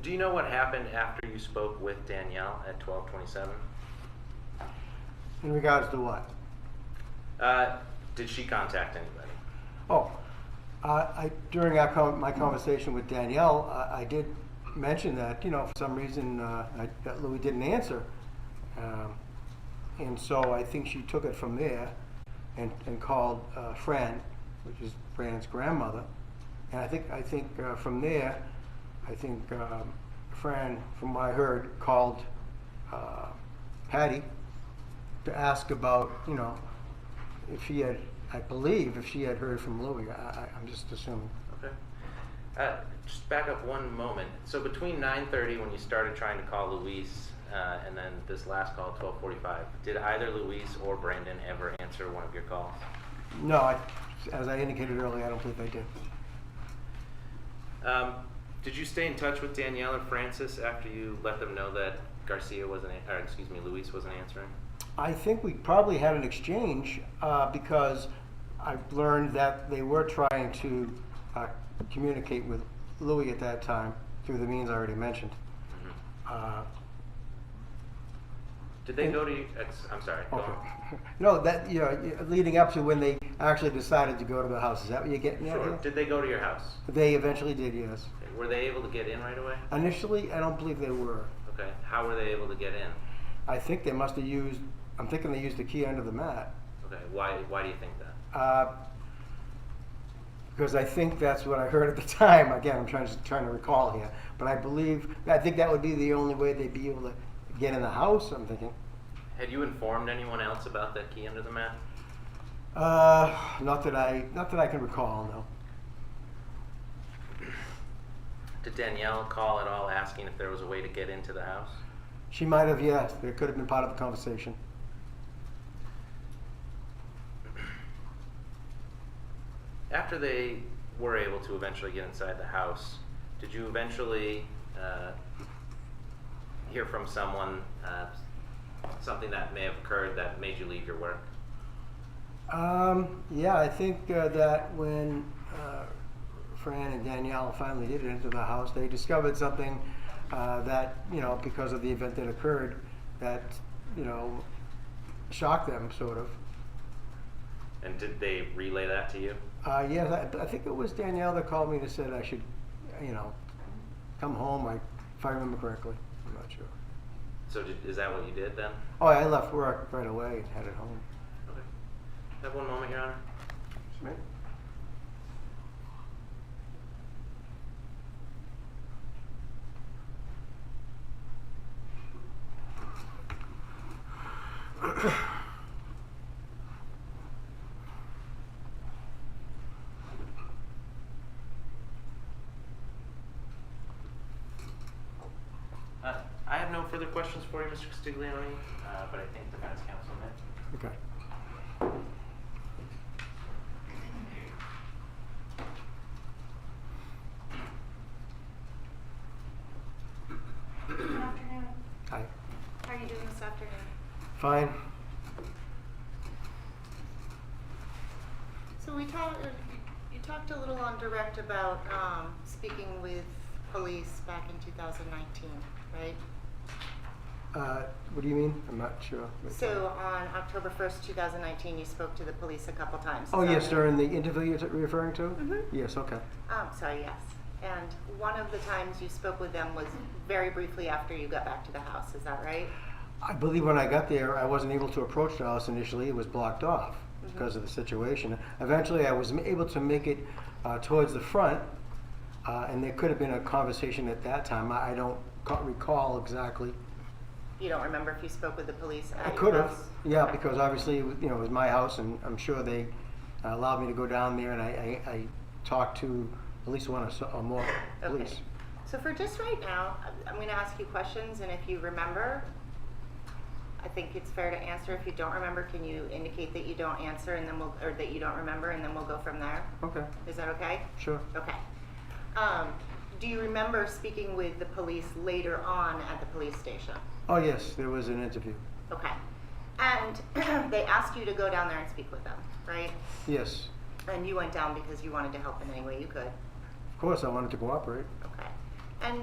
Do you know what happened after you spoke with Danielle at 12:27? In regards to what? Did she contact anybody? Oh, during my conversation with Danielle, I did mention that, for some reason, that Louis didn't answer. And so I think she took it from there and called Fran, which is Fran's grandmother. And I think from there, Fran, from what I heard, called Patty to ask about, if she had, I believe, if she had heard from Louis. I'm just assuming. Okay. Just back up one moment. So between 9:30 when you started trying to call Luis and then this last call at 12:45, did either Luis or Brandon ever answer one of your calls? No, as I indicated earlier, I don't believe they did. Did you stay in touch with Danielle or Francis after you let them know that Luis wasn't answering? I think we probably had an exchange because I learned that they were trying to communicate with Louis at that time through the means I already mentioned. Mm-hmm. Did they go to you? I'm sorry. Go Okay. on. No, that leading up to when they actually decided to go to the house. Is that what you're getting at? Sure. Here? Did they go to your house? They eventually did, yes. Okay. Were they able to get in right away? Initially, I don't believe they were. Okay. How were they able to get in? I think they must have used. I'm thinking they used the key under the mat. Okay. Why do you think that? Because I think that's what I heard at the time. Again, I'm trying to recall here, but I think that would be the only way they'd be able to get in the house. I'm thinking. Had you informed anyone else about that key under the mat? Not that I can recall. No. Did Danielle call at all asking if there was a way to get into the house? She might have. Yes, it could have been part of the conversation. After they were able to eventually get inside the house, did you eventually hear from someone something that may have occurred that made you leave your work? Yeah, I think that when Fran and Danielle finally did enter the house, they discovered something that, because of the event that occurred, that, shocked them, sort of. And did they relay that to you? Yes, I think it was Danielle that called me and said I should, come home, if I remember correctly. I'm not sure. So is that what you did then? Oh, I left work right away and headed home. Okay. Have one moment, Your Honor. Right. I have no further questions for you, Mr. Castiglione, but I think defense counsel may. Okay. Good afternoon. Hi. How are you doing this afternoon? Fine. So you talked a little on direct about speaking with police back in 2019, right? What do you mean? I'm not sure. So on October 1st, 2019, you spoke to the police a couple times. Oh, Is that yes, right? during the interview you're referring to? Mhm. Yes, okay. Sorry, yes. And one of the times you spoke with them was very briefly after you got back to the house. Is that right? I believe when I got there, I wasn't able to approach the house initially. It was blocked off because of the situation. Eventually, I was able to make it towards the front, And there could have been a conversation at that time. I don't recall exactly. You don't remember if you spoke with the police at I your could have, house? yeah, Okay. because obviously, it was my house, and I'm sure they allowed me to go down there, and I talked to at least one or more police. Okay. So for just right now, I'm going to ask you questions, and if you remember, I think it's fair to answer. If you don't remember, can you indicate that you don't answer, and then or that you don't remember, and then we'll go from there? Okay, Is that okay? sure. Okay. Do you remember speaking with the police later on at the police station? Oh, yes, there was an interview. Okay. And they asked you to go down there and speak with them, right? Yes, And you went down because you wanted to help in any way you could. of course, I wanted to cooperate. Okay. And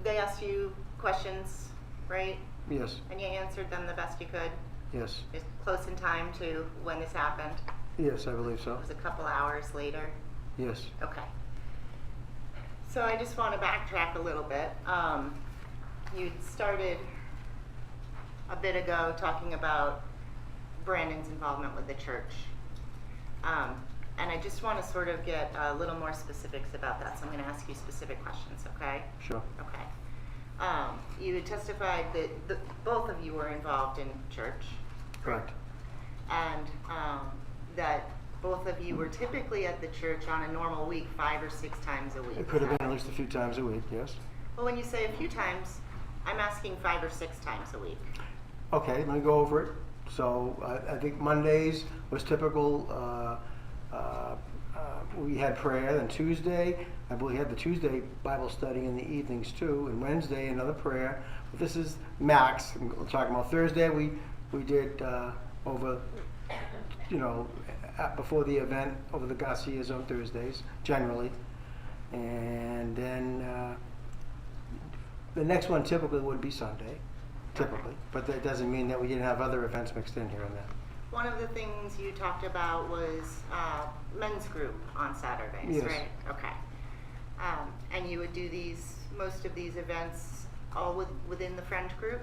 they asked you questions, right? Yes, And you answered them the best you could. yes, It's close in time to when this happened. yes, I believe so. It was a couple hours later. Yes. Okay. So I just want to backtrack a little bit. You started a bit ago talking about Brandon's involvement with the church. And I just want to sort of get a little more specifics about that. So I'm going to ask you specific questions, okay? Sure. Okay. You had testified that both of you were involved in church. Correct. And that both of you were typically at the church on a normal week 5 or 6 times a week. It could have been at least a few times a week, yes. Well, when you say a few times, I'm asking 5 or 6 times a week. Okay, let me go over it. So I think Mondays was typical. We had prayer, and Tuesday, I believe we had the Tuesday Bible study in the evenings too, and Wednesday another prayer. But this is max. We're talking about Thursday. We did over, before the event, over the Garcias on Thursdays generally, and then the next one typically would be Sunday, typically. But that doesn't mean that we didn't have other events mixed in here and there. One of the things you talked about was men's group on Saturdays, Yes. right? Okay. And you would do most of these events all within the friend group?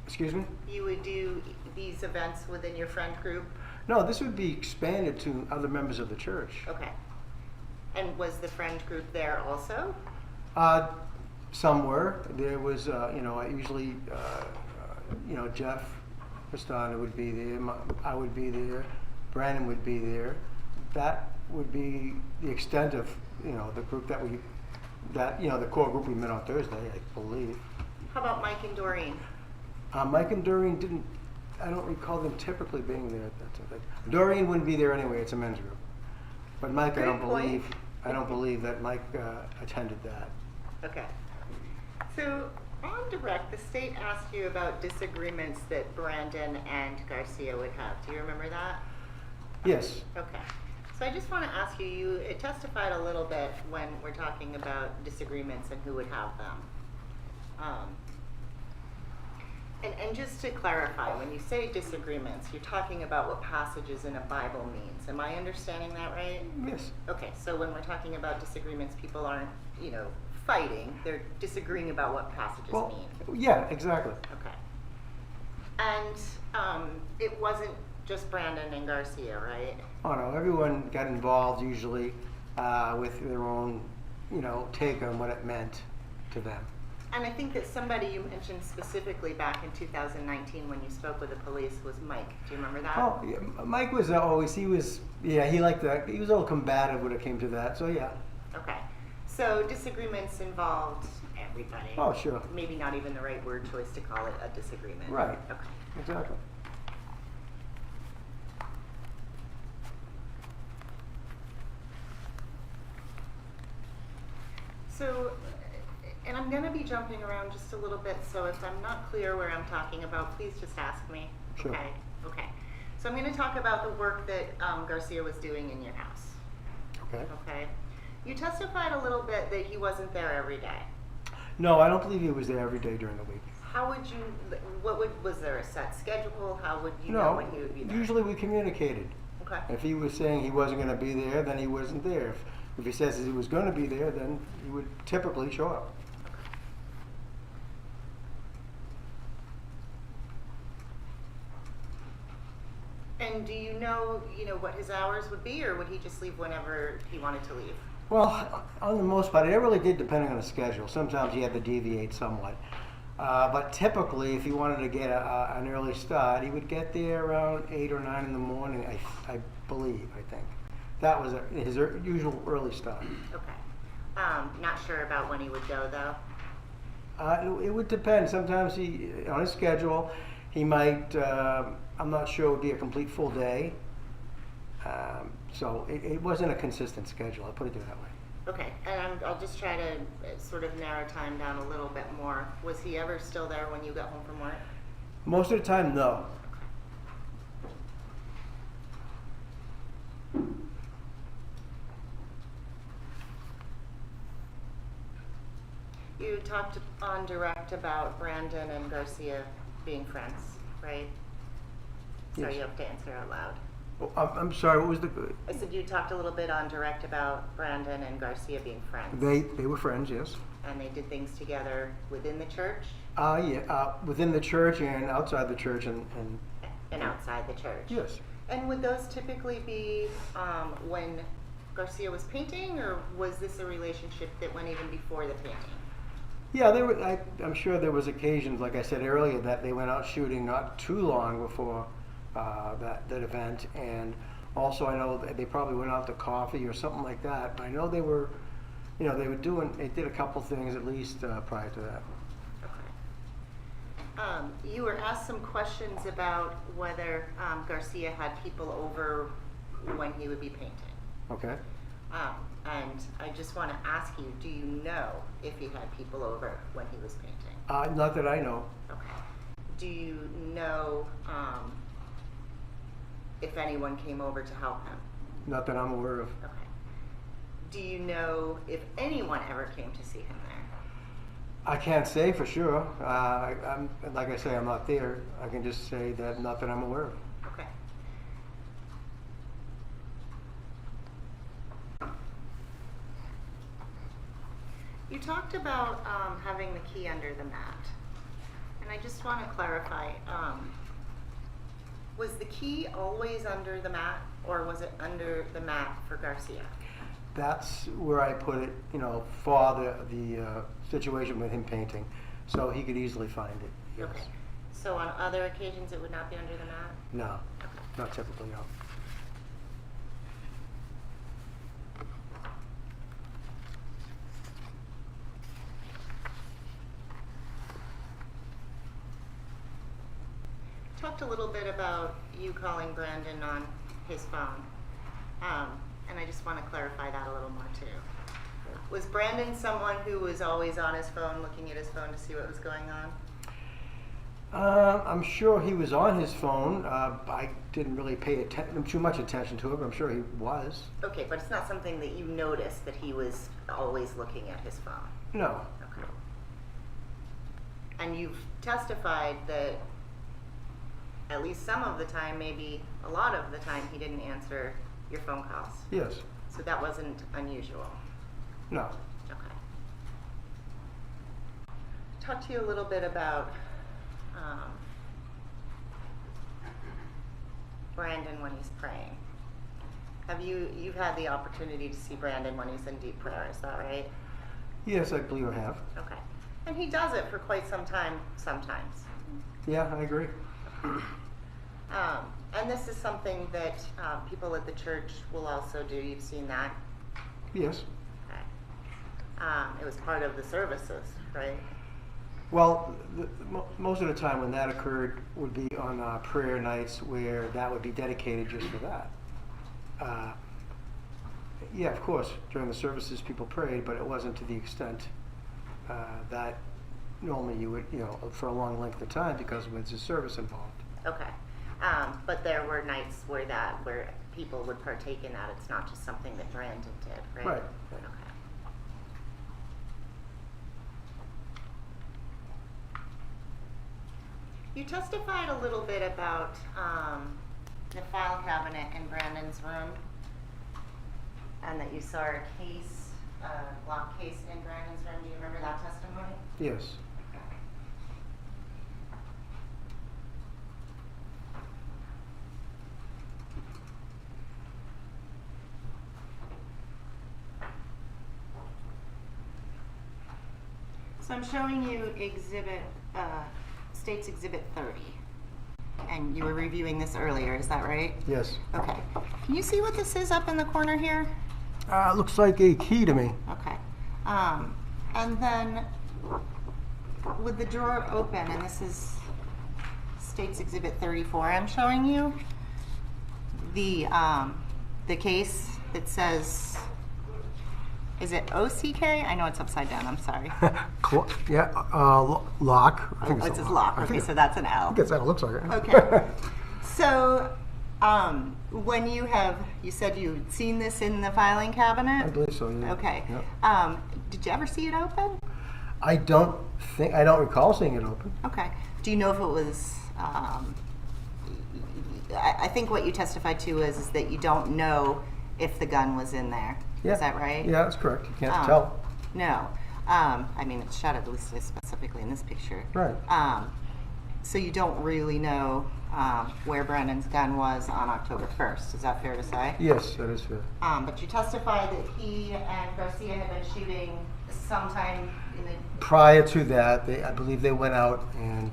Excuse me? You would do these events within your friend group? No, this would be expanded to other members of the church. Okay. And was the friend group there also? Some were. There was, I usually, Jeff Pistana would be there. I would be there. Brandon would be there. That would be the extent of, the group the core group we met on Thursday, I believe. How about Mike and Doreen? Mike and Doreen I don't recall them typically being there at that time. Doreen wouldn't be there anyway. It's a men's group. But Mike, Great point. I don't believe that Mike attended that. Okay. So on direct, the state asked you about disagreements that Brandon and Garcia would have. Do you remember that? Yes. Okay. So I just want to ask you, you testified a little bit when we're talking about disagreements and who would have them. And just to clarify, when you say disagreements, you're talking about what passages in a Bible means. Am I understanding that right? Yes. Okay, so when we're talking about disagreements, people aren't, fighting. They're disagreeing about what passages mean. Yeah, exactly. Okay. And it wasn't just Brandon and Garcia, right? Oh no, everyone got involved usually with their own, take on what it meant to them. And I think that somebody you mentioned specifically back in 2019 when you spoke with the police was Mike. Do you remember that? Oh, yeah, Mike was he liked that. He was a little combative when it came to that, so yeah. Okay. So disagreements involved everybody. Oh, sure. Maybe not even the right word choice to call it a disagreement. Right. Okay. Exactly. So, and I'm going to be jumping around just a little bit, so if I'm not clear where I'm talking about, please just ask me. Sure. Okay. Okay. So I'm going to talk about the work that Garcia was doing in your house. Okay. Okay. You testified a little bit that he wasn't there every day. No, I don't believe he was there every day during the week. How would you, was there a set schedule? How would you know No, when he would be there? usually we communicated. Okay. If he was saying he wasn't going to be there, then he wasn't there. If he says he was going to be there, then he would typically show up. And do you know what his hours would be, or would he just leave whenever he wanted to leave? Well, on the most part, it really did depending on the schedule. Sometimes you had to deviate somewhat. But typically, if he wanted to get an early start, he would get there around 8 or 9 in the morning, I believe, I think. That was his usual early start. Okay. Not sure about when he would go, though? It would depend. Sometimes on his schedule, he might, I'm not sure it would be a complete full day. So it wasn't a consistent schedule, I'll put it that way. Okay, and I'll just try to sort of narrow time down a little bit more. Was he ever still there when you got home from work? Most of the time, no. You talked on direct about Brandon and Garcia being friends, right? Sorry, Yes. you have to answer out loud. Oh, I'm sorry, what was the... I said you talked a little bit on direct about Brandon and Garcia being friends. They were friends, yes. And they did things together within the church Within the church and outside the church and outside the church. yes. And would those typically be when Garcia was painting, or was this a relationship that went even before the painting? Yeah, I'm sure there was occasions, like I said earlier, that they went out shooting not too long before that event, and also I know that they probably went out to coffee or something like that. But I know they were, they did a couple things at least prior to that. Okay. You were asked some questions about whether Garcia had people over when he would be painting. Okay. And I just want to ask you, do you know if he had people over when he was painting? Not that I know. Okay. Do you know if anyone came over to help him? Not that I'm aware of. Okay. Do you know if anyone ever came to see him there? I can't say for sure. I'm like I say, I'm not there. I can just say that not that I'm aware of. Okay. You talked about having the key under the mat, and I just want to clarify, was the key always under the mat, or was it under the mat for Garcia? That's where I put it, for the situation with him painting, so he could easily find it. Yes. Okay. So on other occasions it would not be under the mat? No, Okay. not typically, no. Talked a little bit about you calling Brandon on his phone, and I just want to clarify that a little more too. Was Brandon someone who was always on his phone, looking at his phone to see what was going on? I'm sure he was on his phone. I didn't really pay too much attention to it, but I'm sure he was. Okay, but it's not something that you noticed that he was always looking at his phone? No. Okay. And you've testified that at least some of the time, maybe a lot of the time, he didn't answer your phone calls. Yes. So that wasn't unusual. No. Okay. Talk to you a little bit about Brandon when he's praying. You've had the opportunity to see Brandon when he's in deep prayer, is that right? Yes, I believe I have. Okay. And he does it for quite some time sometimes. Yeah, I agree. And this is something that people at the church will also do. You've seen that? Yes. Okay. It was part of the services, right? Well, most of the time when that occurred would be on prayer nights where that would be dedicated just for that. Yeah, of course, during the services people prayed, but it wasn't to the extent that normally you would, for a long length of time because there's a service involved. Okay. But there were nights where people would partake in that. It's not just something that Brandon did, right? Right. Okay. You testified a little bit about the file cabinet in Brandon's room, and that you saw a case, lock case in Brandon's room. Do you remember that testimony? Yes. So I'm showing you State's Exhibit 30. And you were reviewing this earlier, is that right? Yes. Okay. Can you see what this is up in the corner here? Looks like a key to me. Okay. And then with the drawer open, and this is State's Exhibit 34, I'm showing you the case that says, is it OCK? I know it's upside down, I'm sorry. Lock. I think It says lock. Okay, so that's an L. I guess that looks like it. Okay. So, when you said you'd seen this in the filing cabinet? I believe so, yeah. Okay. Yep. Did you ever see it open? I don't recall seeing it open. Okay. Do you know if it was, I think what you testified to is that you don't know if the gun was in there. Yeah. Is that right? Yeah, that's correct. You can't tell. No. I mean, it's shot at least specifically in this picture. Right. So you don't really know where Brandon's gun was on October 1st. Is that fair to say? Yes, that is fair. But you testified that he and Garcia had been shooting sometime in the... Prior to that, I believe they went out and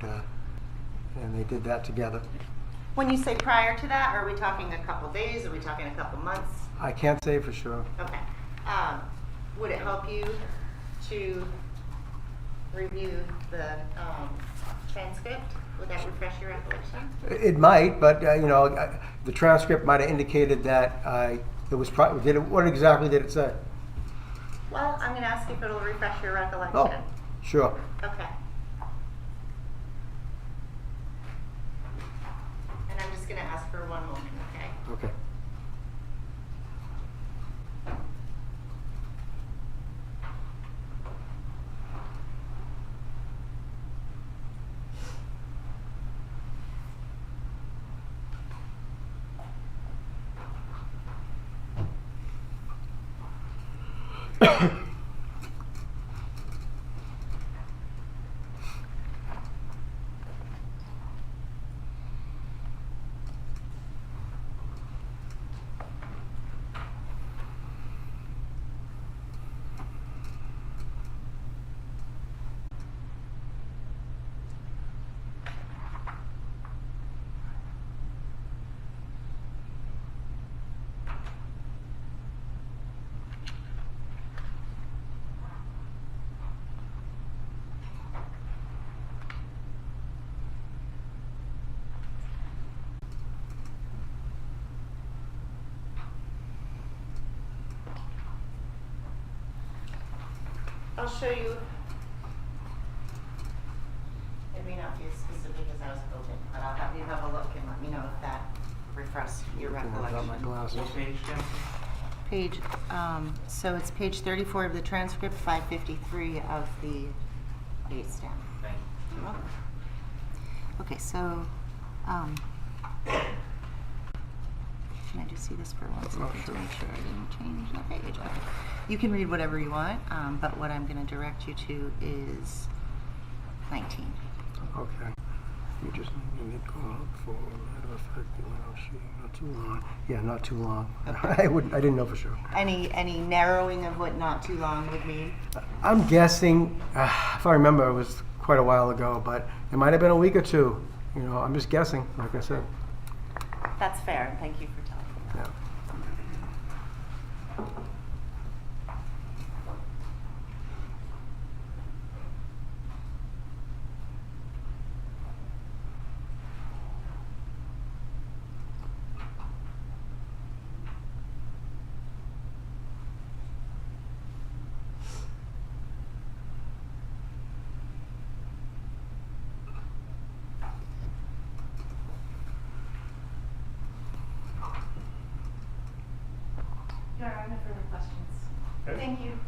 they did that together. When you say prior to that, are we talking a couple days? Are we talking a couple months? I can't say for sure. Okay. Would it help you to review the transcript? Would that refresh your recollection? It might, but the transcript might have indicated that it was. What exactly did it say? Well, I'm going to ask if it'll refresh your recollection. Oh, sure. Okay. And I'm just going to ask for one moment, okay? Okay. I'll show you. It may not be as specific as I was hoping, but I'll have you have a look and let me know if that refreshes your recollection. My glasses. Page, so it's page 34 of the transcript, 553 of the date stamp. Thank you. You're welcome. Okay, so, can I just see this for 1 second to make sure I didn't change the page? Okay. You can read whatever you want, but what I'm going to direct you to is 19. Okay. You just need to go out for matter of fact, not too long. Yeah, not too long. Okay. I didn't know for sure. Any narrowing of what not too long would mean? I'm guessing, if I remember, it was quite a while ago, but it might have been a week or two. I'm just guessing, like I said. That's fair, and thank you for telling me that. Yeah. There are no further questions. Okay. Thank you.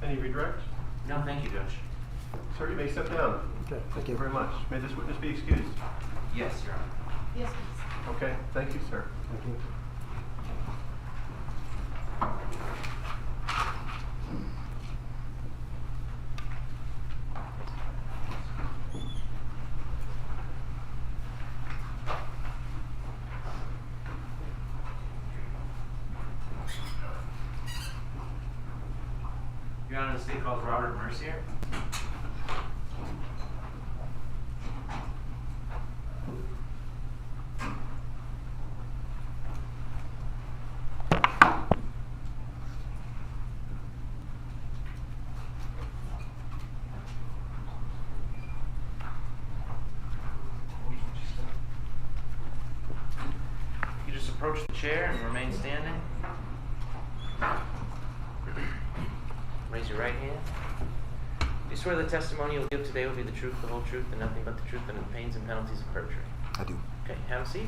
Any redirect? No, thank you, Judge. Sir, you may step down. Okay, Thank you very much. May this witness be excused. Yes, Your Honor. Yes, please. Okay, thank you, sir. Thank you. Your Honor, the state calls Robert Mercier. approach the chair and remain standing. Raise your right hand. Do you swear the testimony you'll give today will be the truth, the whole truth, and nothing but the truth, and the pains and penalties of perjury? I do. Okay, have a seat.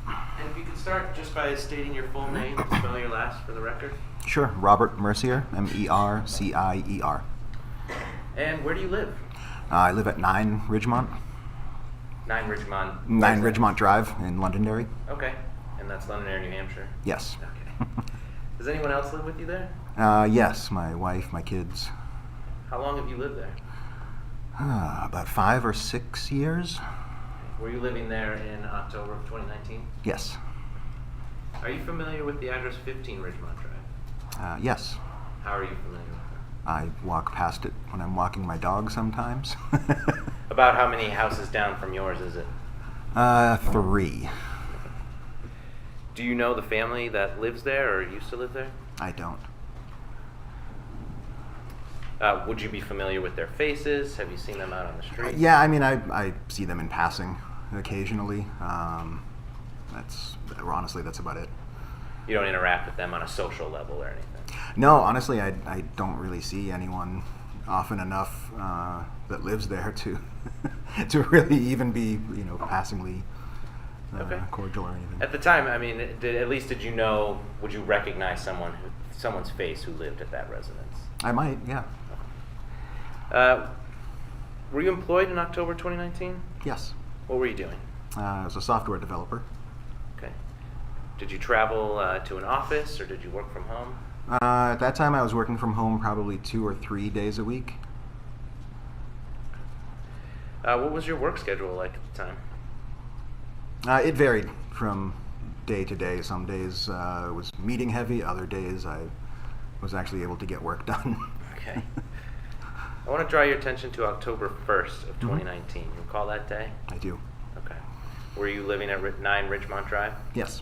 And if you could start just by stating your full name, spell your last for the record. Sure. Robert Mercier, Mercier. And where do you live? I live at 9 Ridgemont. 9 Ridgemont. 9 Ridgemont Drive in Londonderry. Okay, and that's Londonderry, New Hampshire? Yes. Okay. Does anyone else live with you there? Yes, my wife, my kids. How long have you lived there? About 5 or 6 years. Were you living there in October of 2019? Yes. Are you familiar with the address 15 Ridgemont Drive? Yes. How are you familiar with it? I walk past it when I'm walking my dog sometimes. About how many houses down from yours is it? 3. Do you know the family that lives there or used to live there? I don't. Would you be familiar with their faces? Have you seen them out on the street? Yeah, I mean, I see them in passing occasionally. Honestly, that's about it. You don't interact with them on a social level or anything? No, honestly, I don't really see anyone often enough that lives there to to really even be, passingly cordial or anything. At the time, I mean, did you know, would you recognize someone's face who lived at that residence? I might, yeah. Were you employed in October 2019? Yes. What were you doing? I was a software developer. Okay. Did you travel to an office or did you work from home? At that time, I was working from home probably 2 or 3 days a week. What was your work schedule like at the time? It varied from day to day. Some days it was meeting heavy. Other days I was actually able to get work done. Okay. I want to draw your attention to October 1st of 2019. You recall that day? I do. Okay. Were you living at 9 Ridgemont Drive? Yes.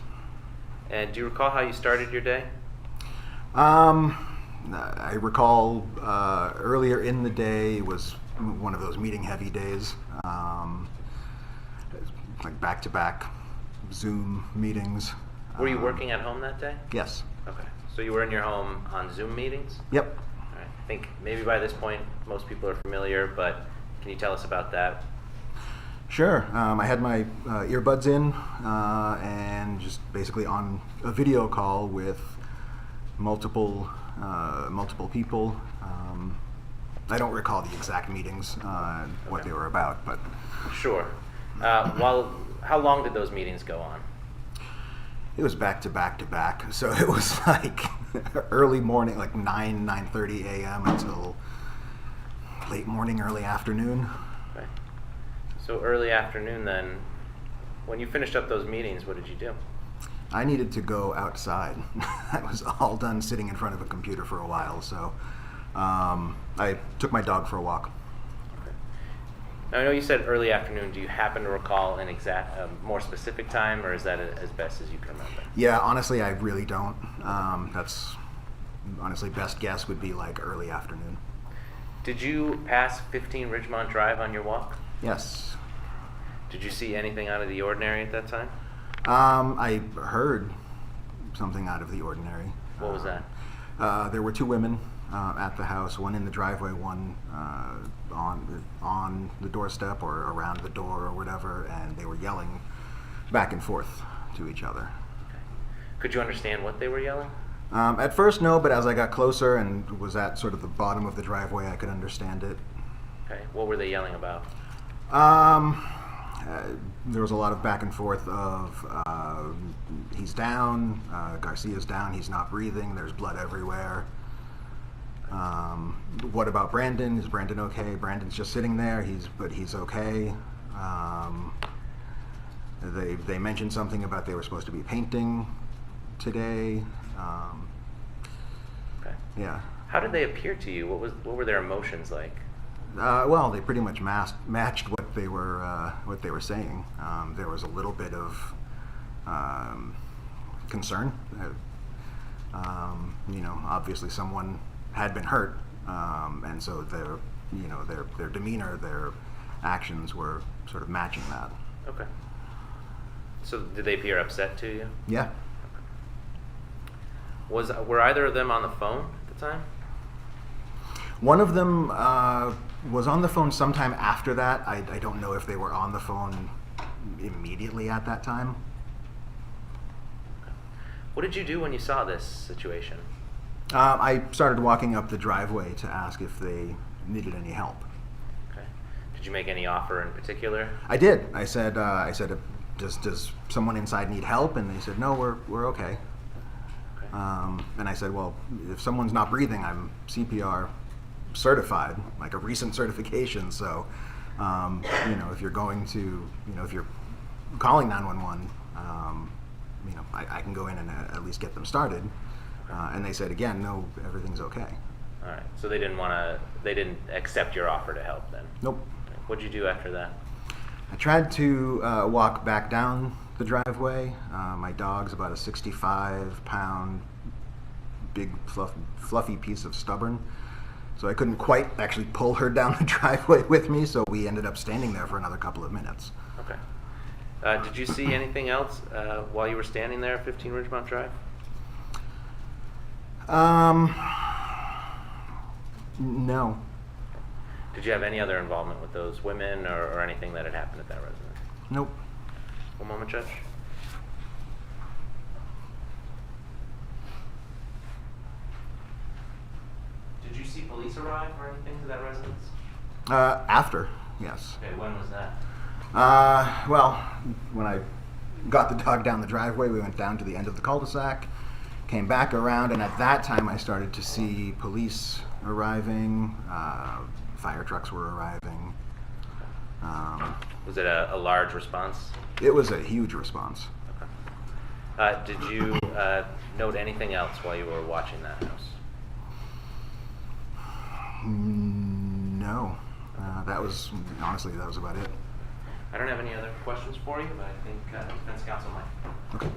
And do you recall how you started your day? I recall earlier in the day was one of those meeting heavy days, like back-to-back Zoom meetings. Were you working at home that day? Yes. Okay. So you were in your home on Zoom meetings? Yep. All right. I think maybe by this point most people are familiar, but can you tell us about that? Sure. I had my earbuds in and just basically on a video call with multiple people. I don't recall the exact meetings, what they were about, but Sure. How long did those meetings go on? it was back to back to back. So it was like early morning, like 9:30 a.m. until late morning, early afternoon. Okay. So early afternoon then, when you finished up those meetings, what did you do? I needed to go outside. I was all done sitting in front of a computer for a while, so I took my dog for a walk. Okay. Now I know you said early afternoon. Do you happen to recall an exact, more specific time, or is that as best as you can remember? Yeah, honestly, I really don't. That's honestly best guess would be like early afternoon. Did you pass 15 Ridgemont Drive on your walk? Yes. Did you see anything out of the ordinary at that time? I heard something out of the ordinary. What was that? There were 2 women at the house, one in the driveway, one on the doorstep or around the door or whatever, and they were yelling back and forth to each other. Okay. Could you understand what they were yelling? At first, no, but as I got closer and was at sort of the bottom of the driveway, I could understand it. Okay. What were they yelling about? There was a lot of back and forth of he's down, Garcia's down, he's not breathing, there's blood everywhere. What about Brandon? Is Brandon okay? Brandon's just sitting there, but he's okay. They mentioned something about they were supposed to be painting today. Okay. Yeah. How did they appear to you? What were their emotions like? Well, they pretty much matched what they were saying. There was a little bit of concern. Obviously someone had been hurt, and so their demeanor, their actions were sort of matching that. Okay. So did they appear upset to you? Yeah. Were either of them on the phone at the time? One of them was on the phone sometime after that. I don't know if they were on the phone immediately at that time. What did you do when you saw this situation? I started walking up the driveway to ask if they needed any help. Okay. Did you make any offer in particular? I did. I said, does someone inside need help? And they said, no, we're okay. Okay. And I said, well, if someone's not breathing, I'm CPR certified, like a recent certification. So, if you're going to, if you're calling 911, I can go in and at least get them started. And they said, again, no, everything's okay. All right. So they didn't accept your offer to help then? Nope. What'd you do after that? I tried to walk back down the driveway. My dog's about a 65-pound, big, fluffy piece of stubborn. So I couldn't quite actually pull her down the driveway with me, so we ended up standing there for another couple of minutes. Okay. Did you see anything else while you were standing there at 15 Ridgemont Drive? No. Did you have any other involvement with those women or anything that had happened at that residence? Nope. One moment, Judge. Did you see police arrive or anything to that residence? After, yes. Okay, when was that? Well, when I got the dog down the driveway, we went down to the end of the cul-de-sac, came back around, and at that time I started to see police arriving, fire trucks were arriving. Was it a large response? It was a huge response. Okay. Did you note anything else while you were watching that house? No. That was about it. I don't have any other questions for you, but I think defense counsel might. Okay.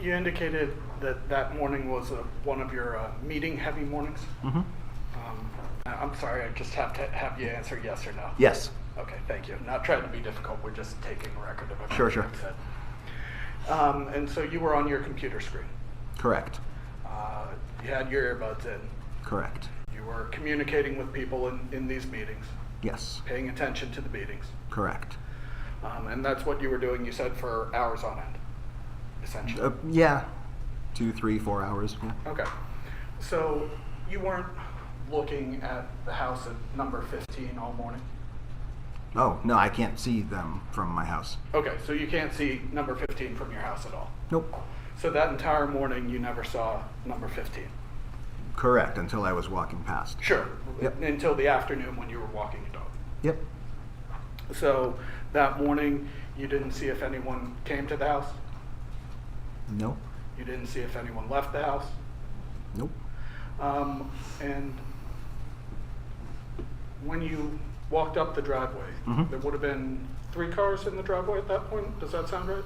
You indicated that that morning was one of your meeting-heavy mornings. Mm-hmm. I'm sorry, I just have to have you answer yes or no. Yes. Okay, thank you. Not trying to be difficult, we're just taking a record of everything Sure. you said. And so you were on your computer screen. Correct. You had your earbuds in. Correct. You were communicating with people in these meetings, Yes. paying attention to the meetings. Correct. And that's what you were doing, you said, for hours on end, essentially. Yeah. 2, 3, 4 hours. Yeah. Okay. So you weren't looking at the house at number 15 all morning? Oh, no, I can't see them from my house. Okay, so you can't see number 15 from your house at all? Nope. So that entire morning you never saw number 15? Correct, until I was walking past. Sure. Yep. Until the afternoon when you were walking your dog? Yep. So that morning you didn't see if anyone came to the house? No. You didn't see if anyone left the house? Nope. And when you walked up the driveway, Mhm. there would have been 3 cars in the driveway at that point? Does that sound right?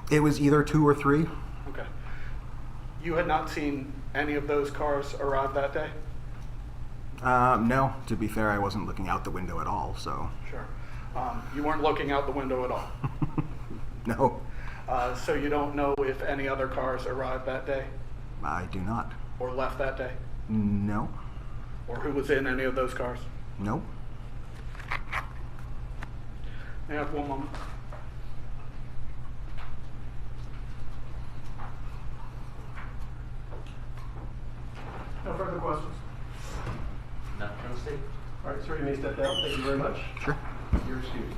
It was either 2 or 3. Okay. You had not seen any of those cars arrive that day? No, to be fair, I wasn't looking out the window at all, so. Sure. You weren't looking out the window at all? No, So you don't know if any other cars arrived that day I do not. or left that day? No. Or who was in any of those cars? Nope. May I have one moment? No further questions? Nothing from the state? All right, sir, you may step down. Thank you very much. Sure. You're excused.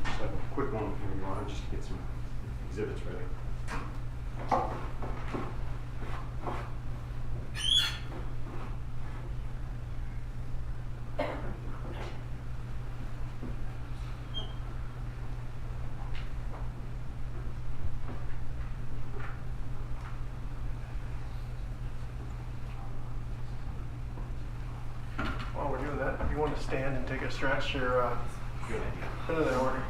Just have a quick one here, Your Honor, just to get some exhibits ready. you want to stand and take a stretch, you're better than order.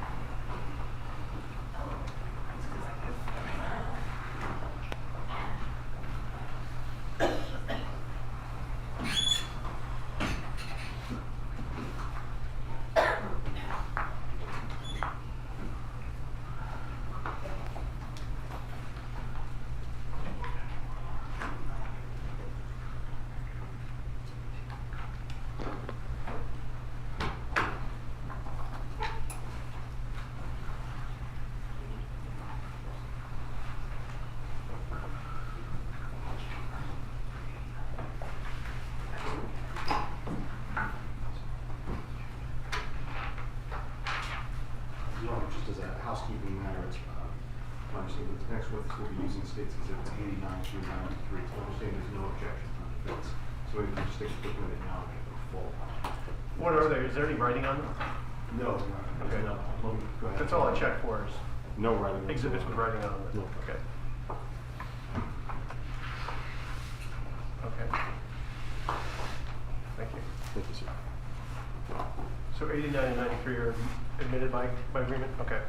Just as a housekeeping matter, it's obviously the next witness will be using states exhibits 89 through 93. So I understand there's no objection on the defense. So we can just take a quick minute now and get them full. What are they? Is there any writing on them? No. Okay. No. Go ahead. That's all I checked for is No writing. exhibits with writing on them. No. Okay. Okay. Thank you. Thank you, sir. So 89 and 93 are admitted by agreement? Okay.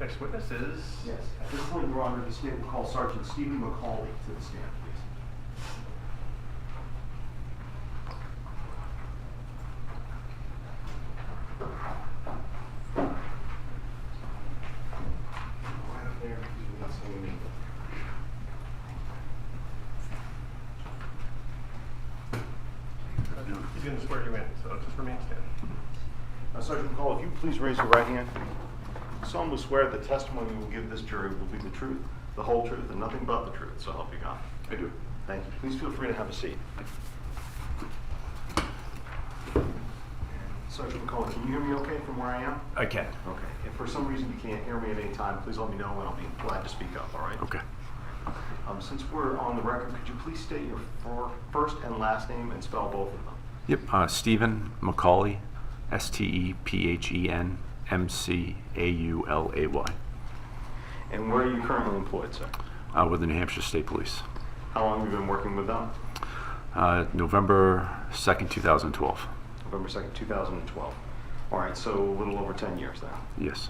Next witness is? Yes. At this point, Your Honor, the state will call Sergeant Stephen McCauley to the stand, please. Right up there. That's what we need. He's going to swear you in, so just remain standing. Sergeant McCall, if you please raise your right hand. You solemnly swear the testimony you will give this jury will be the truth, the whole truth, and nothing but the truth, so help you God. I do. Thank you. Please feel free to have a seat. Sergeant McCall, can you hear me okay from where I am? I can. Okay. If for some reason you can't hear me at any time, please let me know and I'll be glad to speak up, all right? Okay. Since we're on the record, could you please state your first and last name and spell both of them? Yep, Stephen McCauley, STEPHENMCAULAY, And where are you currently employed, sir? with the New Hampshire State Police. How long have you been working with them? November 2nd, 2012. November 2nd, 2012. All right, so a little over 10 years now. Yes.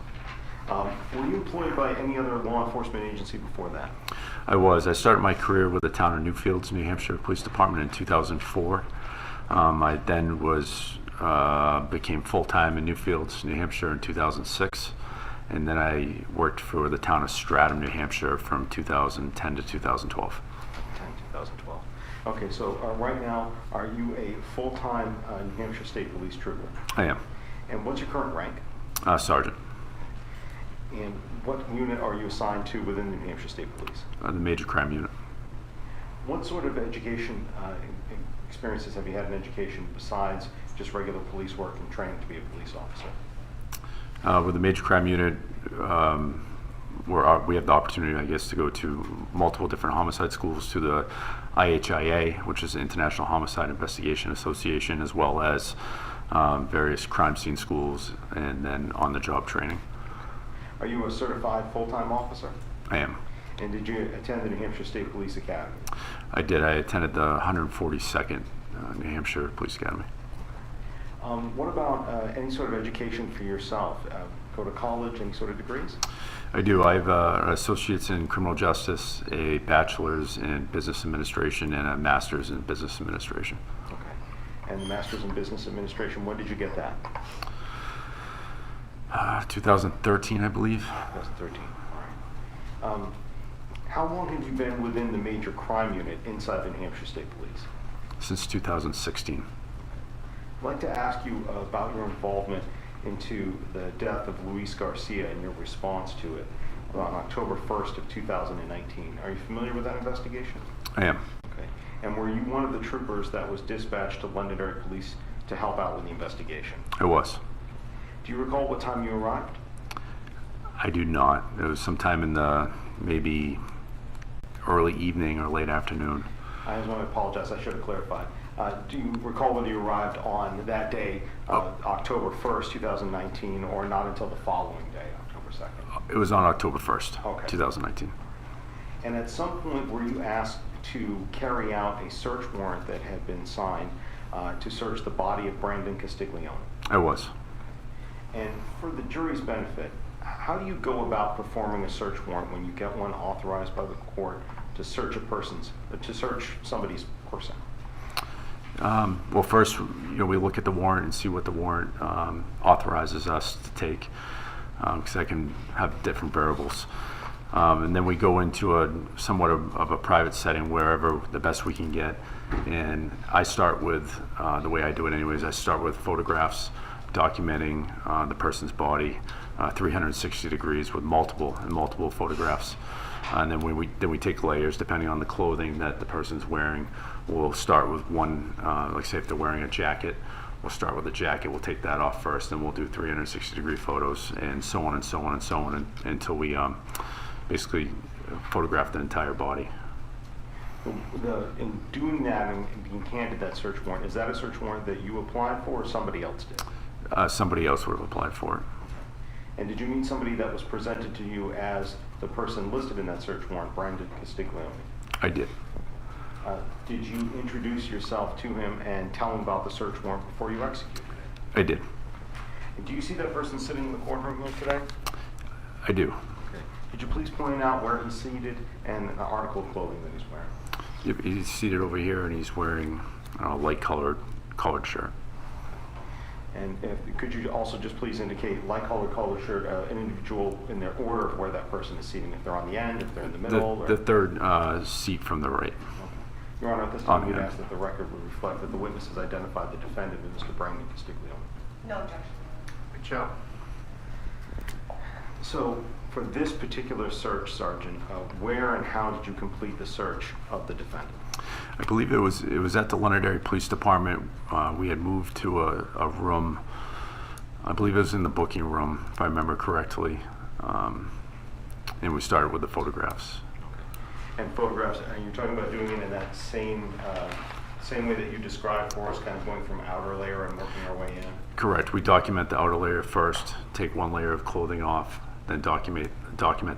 Were you employed by any other law enforcement agency before that? I was. I started my career with the town of Newfields, New Hampshire Police Department in 2004. I then became full-time in Newfields, New Hampshire in 2006. And then I worked for the town of Stratham, New Hampshire from 2010 to 2012. 2012. Okay, so right now, are you a full-time New Hampshire State Police trooper? I am. And what's your current rank? Sergeant. And what unit are you assigned to within the New Hampshire State Police? The Major Crime Unit. What sort of education experiences have you had in education besides just regular police work and training to be a police officer? With the Major Crime Unit, we have the opportunity, I guess, to go to multiple different homicide schools, to the IHIA, which is the International Homicide Investigation Association, as well as various crime scene schools, and then on-the-job training. Are you a certified full-time officer? I am. And did you attend the New Hampshire State Police Academy? I did. I attended the 142nd New Hampshire Police Academy. What about any sort of education for yourself? Go to college, any sort of degrees? I do. I have an associate's in criminal justice, a bachelor's in business administration, and a master's in business administration. Okay. And the master's in business administration, when did you get that? 2013, I believe. 2013. All right. How long have you been within the Major Crime Unit inside the New Hampshire State Police? Since 2016. I'd like to ask you about your involvement into the death of Luis Garcia and your response to it on October 1st of 2019. Are you familiar with that investigation? I am. Okay. And were you one of the troopers that was dispatched to Londonderry Police to help out with the investigation? I was. Do you recall what time you arrived? I do not. It was sometime in the maybe early evening or late afternoon. I just want to apologize. I should have clarified. Do you recall whether you arrived on that day, October 1st, 2019, or not until the following day, October 2nd? It was on October 1st, Okay. 2019. And at some point were you asked to carry out a search warrant that had been signed to search the body of Brandon Castiglione. I was. And for the jury's benefit, how do you go about performing a search warrant when you get one authorized by the court to search somebody's person? Well, first, we look at the warrant and see what the warrant authorizes us to take, because that can have different variables. And then we go into somewhat of a private setting, wherever the best we can get. And I start with, the way I do it anyways, I start with photographs documenting the person's body, 360 degrees with multiple photographs. And then we take layers depending on the clothing that the person's wearing. We'll start with one, like say if they're wearing a jacket, we'll start with the jacket, we'll take that off first, then we'll do 360 degree photos, and so on and so on and so on until we basically photograph the entire body. In doing that and being handed that search warrant, is that a search warrant that you applied for or somebody else did? Somebody else would have applied for it. And did you meet somebody that was presented to you as the person listed in that search warrant, Brandon Castiglione? I did. Did you introduce yourself to him and tell him about the search warrant before you executed it? I did. And do you see that person sitting in the courtroom here today? I do. Okay. Could you please point out where he's seated and the article of clothing that he's wearing? Yep, he's seated over here and he's wearing a light collared shirt. And could you also just please indicate light collared shirt, an individual in their order of where that person is seating, if they're on the end, if they're in the middle? The third seat from the right. Your Honor, at this time, On we'd the ask that the record would reflect that the witness has identified the defendant as Mr. Brandon Castiglione. No objection. Good job. So, for this particular search, Sergeant, where and how did you complete the search of the defendant? I believe it was at the Londonderry Police Department. We had moved to a room. I believe it was in the booking room, if I remember correctly. And we started with the photographs. And photographs, and you're talking about doing it in that same way that you described for us, kind of going from outer layer and working our way in? Correct. We document the outer layer first, take one layer of clothing off, then document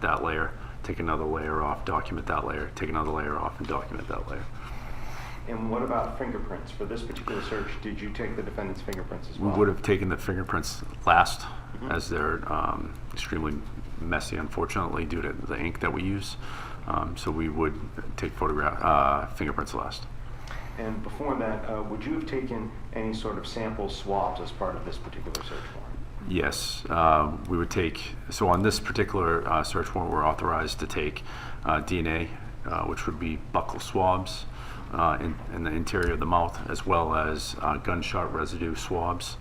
that layer, take another layer off, document that layer, take another layer off, and document that layer. And what about fingerprints? For this particular search, did you take the defendant's fingerprints as well? We would have taken the fingerprints last, as they're extremely messy, unfortunately, due to the ink that we use. So we would take fingerprints last. And before that, would you have taken any sort of sample swabs as part of this particular search warrant? Yes, we would take, so on this particular search warrant, we're authorized to take DNA, which would be buccal swabs in the interior of the mouth, as well as gunshot residue swabs.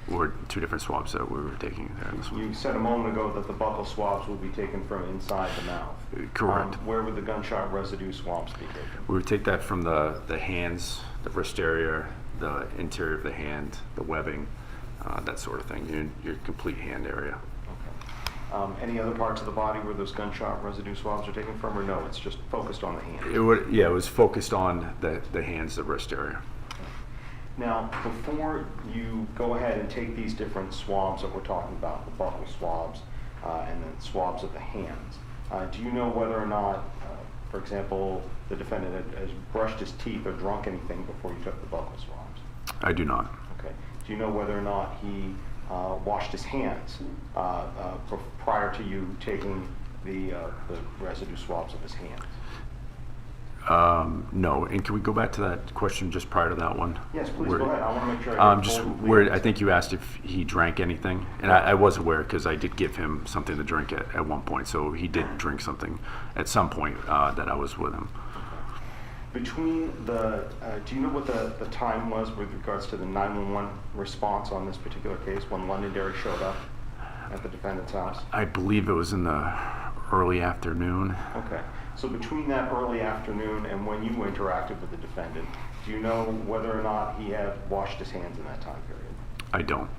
Were two different swabs that we were taking there. In this one. You said a moment ago that the buccal swabs would be taken from inside the mouth. Correct. Where would the gunshot residue swabs be taken? We would take that from the hands, the wrist area, the interior of the hand, the webbing, that sort of thing, your complete hand area. Okay. Any other parts of the body where those gunshot residue swabs are taken from, or no, it's just focused on the hand? It was focused on the hands, the wrist area. Now, before you go ahead and take these different swabs that we're talking about, the buccal swabs and then swabs of the hands, do you know whether or not, for example, the defendant has brushed his teeth or drunk anything before you took the buccal swabs? I do not. Okay. Do you know whether or not he washed his hands prior to you taking the residue swabs of his hands? No, and can we go back to that question just prior to that one? Yes, please go ahead. I want to make sure I get just full where answer. I think you asked if he drank anything, and I was aware because I did give him something to drink at one point, so he did drink something at some point that I was with him. Between the, do you know what the time was with regards to the 911 response on this particular case when Londonderry showed up at the defendant's house? I believe it was in the early afternoon. Okay. So between that early afternoon and when you interacted with the defendant, do you know whether or not he had washed his hands in that time period? I don't.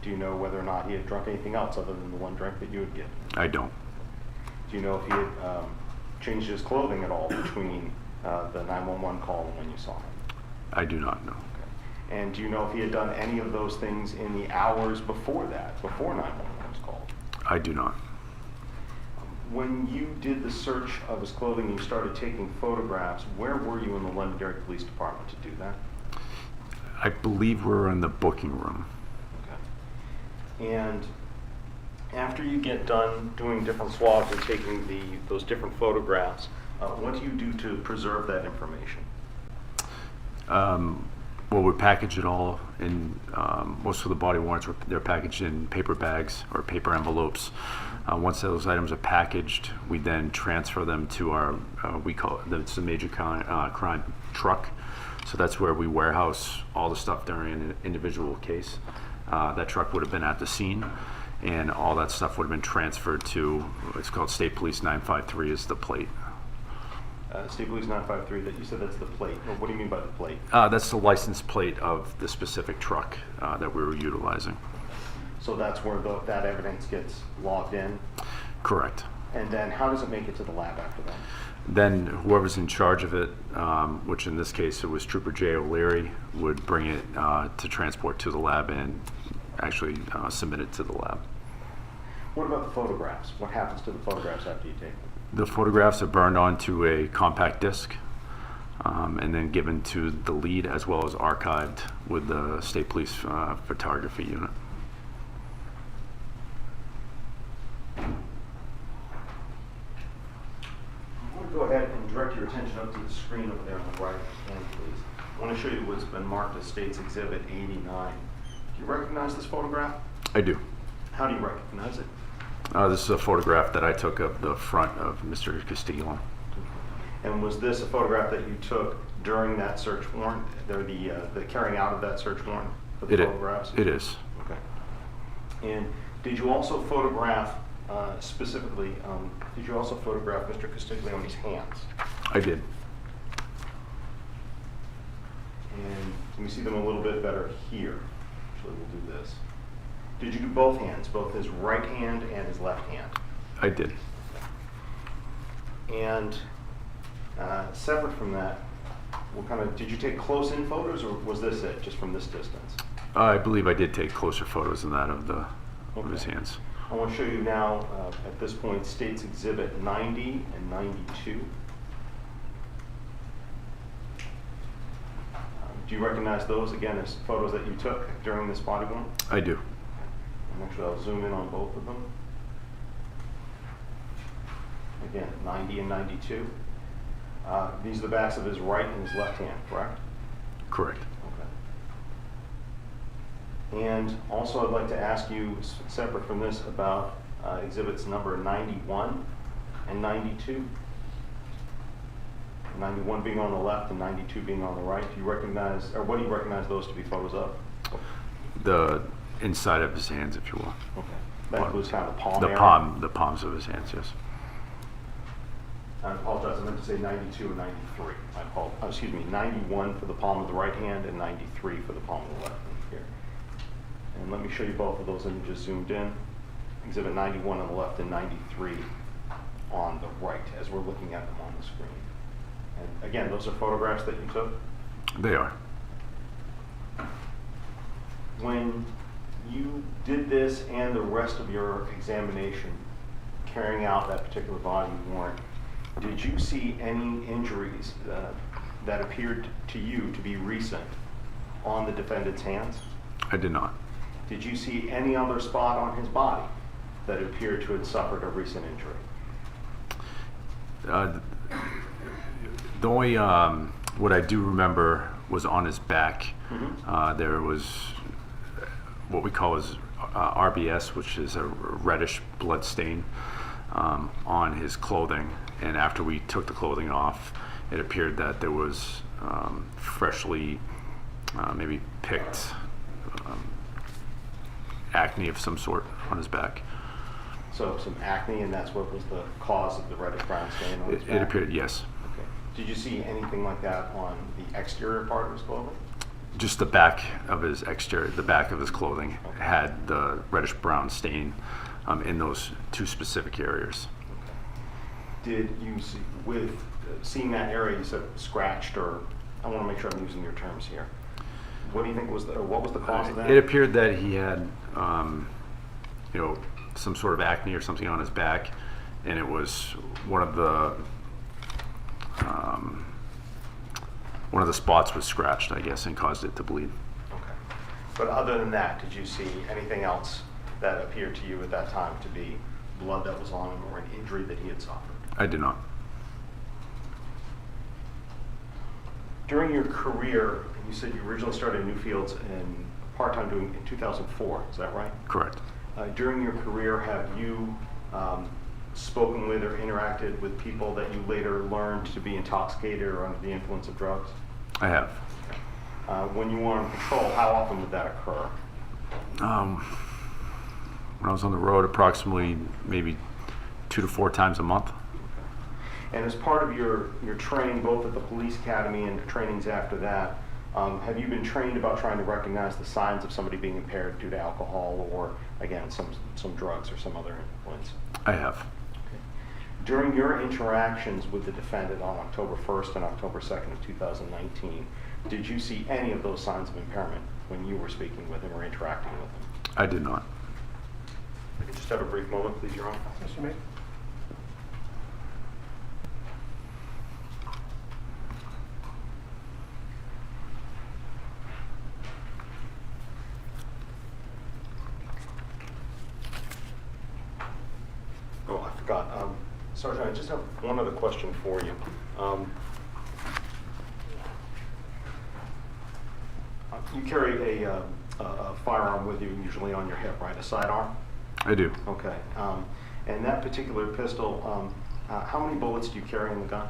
Do you know whether or not he had drunk anything else other than the one drink that you had given? I don't. Do you know if he had changed his clothing at all between the 911 call and when you saw him? I do not know. Okay. And do you know if he had done any of those things in the hours before that, before 911 was called? I do not. When you did the search of his clothing and you started taking photographs, where were you in the Londonderry Police Department to do that? I believe we're in the booking room. Okay. And after you get done doing different swabs and taking those different photographs, what do you do to preserve that information? Well, we package it all in, most of the body warrants, they're packaged in paper bags or paper envelopes. Once those items are packaged, we then transfer them to our, we call it, it's the major crime truck. So that's where we warehouse all the stuff during an individual case. That truck would have been at the scene, and all that stuff would have been transferred to, it's called State Police 953 is the plate. State Police 953, that you said that's the plate. Well, what do you mean by the plate? That's the license plate of the specific truck that we were utilizing. So that's where that evidence gets logged in? Correct. And then how does it make it to the lab after that? Then whoever's in charge of it, which in this case it was Trooper Jay O'Leary, would bring it to transport to the lab and actually submit it to the lab. What about the photographs? What happens to the photographs after you take them? The photographs are burned onto a compact disc and then given to the lead as well as archived with the State Police photography unit. I want to go ahead and direct your attention up to the screen over there on the right hand, please. I want to show you what's been marked as State's Exhibit 89. Do you recognize this photograph? I do. How do you recognize it? This is a photograph that I took of the front of Mr. Castiglione. And was this a photograph that you took during that search warrant, or the carrying out of that search warrant for the photographs? It is. Okay. And did you also photograph, specifically, did you also photograph Mr. Castiglione's hands? I did. And can we see them a little bit better here? Actually, we'll do this. Did you do both hands, both his right hand and his left hand? I did. And separate from that, did you take close-in photos, or was this it, just from this distance? I believe I did take closer photos than that of his hands. I want to show you now, at this point, State's Exhibit 90 and 92. Do you recognize those, again, as photos that you took during this body warrant? I do. And actually, I'll zoom in on both of them. Again, 90 and 92. These are the backs of his right and his left hand, correct? Correct. Okay. And also, I'd like to ask you, separate from this, about exhibits number 91 and 92. 91 being on the left and 92 being on the right. Do you recognize, or what do you recognize those to be photos of? The inside of his hands, if you will. Okay. That includes kind of the palm area? The palms of his hands, yes. I apologize, I meant to say 92 and 93. Excuse me, 91 for the palm of the right hand and 93 for the palm of the left hand here. And let me show you both of those images zoomed in. Exhibit 91 on the left and 93 on the right as we're looking at them on the screen. And again, those are photographs that you took? They are. When you did this and the rest of your examination, carrying out that particular body warrant, did you see any injuries that appeared to you to be recent on the defendant's hands? I did not. Did you see any other spot on his body that appeared to have suffered a recent injury? The only, what I do remember was on his back. Mm-hmm. There was what we call as RBS, which is a reddish blood stain on his clothing. And after we took the clothing off, it appeared that there was freshly maybe picked acne of some sort on his back. So some acne, and that's what was the cause of the reddish brown stain on his back? It appeared, yes. Okay. Did you see anything like that on the exterior part of his clothing? Just the back of his exterior, the back of his clothing had the reddish brown stain in those two specific areas. Okay. Did you see, with seeing that area, you said scratched, or I want to make sure I'm using your terms here. What do you think was what was the cause of that? It appeared that he had, some sort of acne or something on his back, and it was one of one of the spots was scratched, I guess, and caused it to bleed. Okay. But other than that, did you see anything else that appeared to you at that time to be blood that was on him or an injury that he had suffered? I did not. During your career, you said you originally started in Newfields and part-time doing in 2004, is that right? Correct. During your career, have you spoken with or interacted with people that you later learned to be intoxicated or under the influence of drugs? I have. When you were on patrol, how often would that occur? When I was on the road, approximately maybe 2 to 4 times a month. And as part of your training, both at the police academy and trainings after that, have you been trained about trying to recognize the signs of somebody being impaired due to alcohol or, again, some drugs or some other influence? I have. Okay. During your interactions with the defendant on October 1st and October 2nd of 2019, did you see any of those signs of impairment when you were speaking with him or interacting with him? I did not. I could just have a brief moment, please, Your Honor. Yes, you may. Oh, I forgot. Sergeant, I just have one other question for you. You carry a firearm with you usually on your hip, right? A sidearm? I do. Okay. And that particular pistol, how many bullets do you carry in the gun?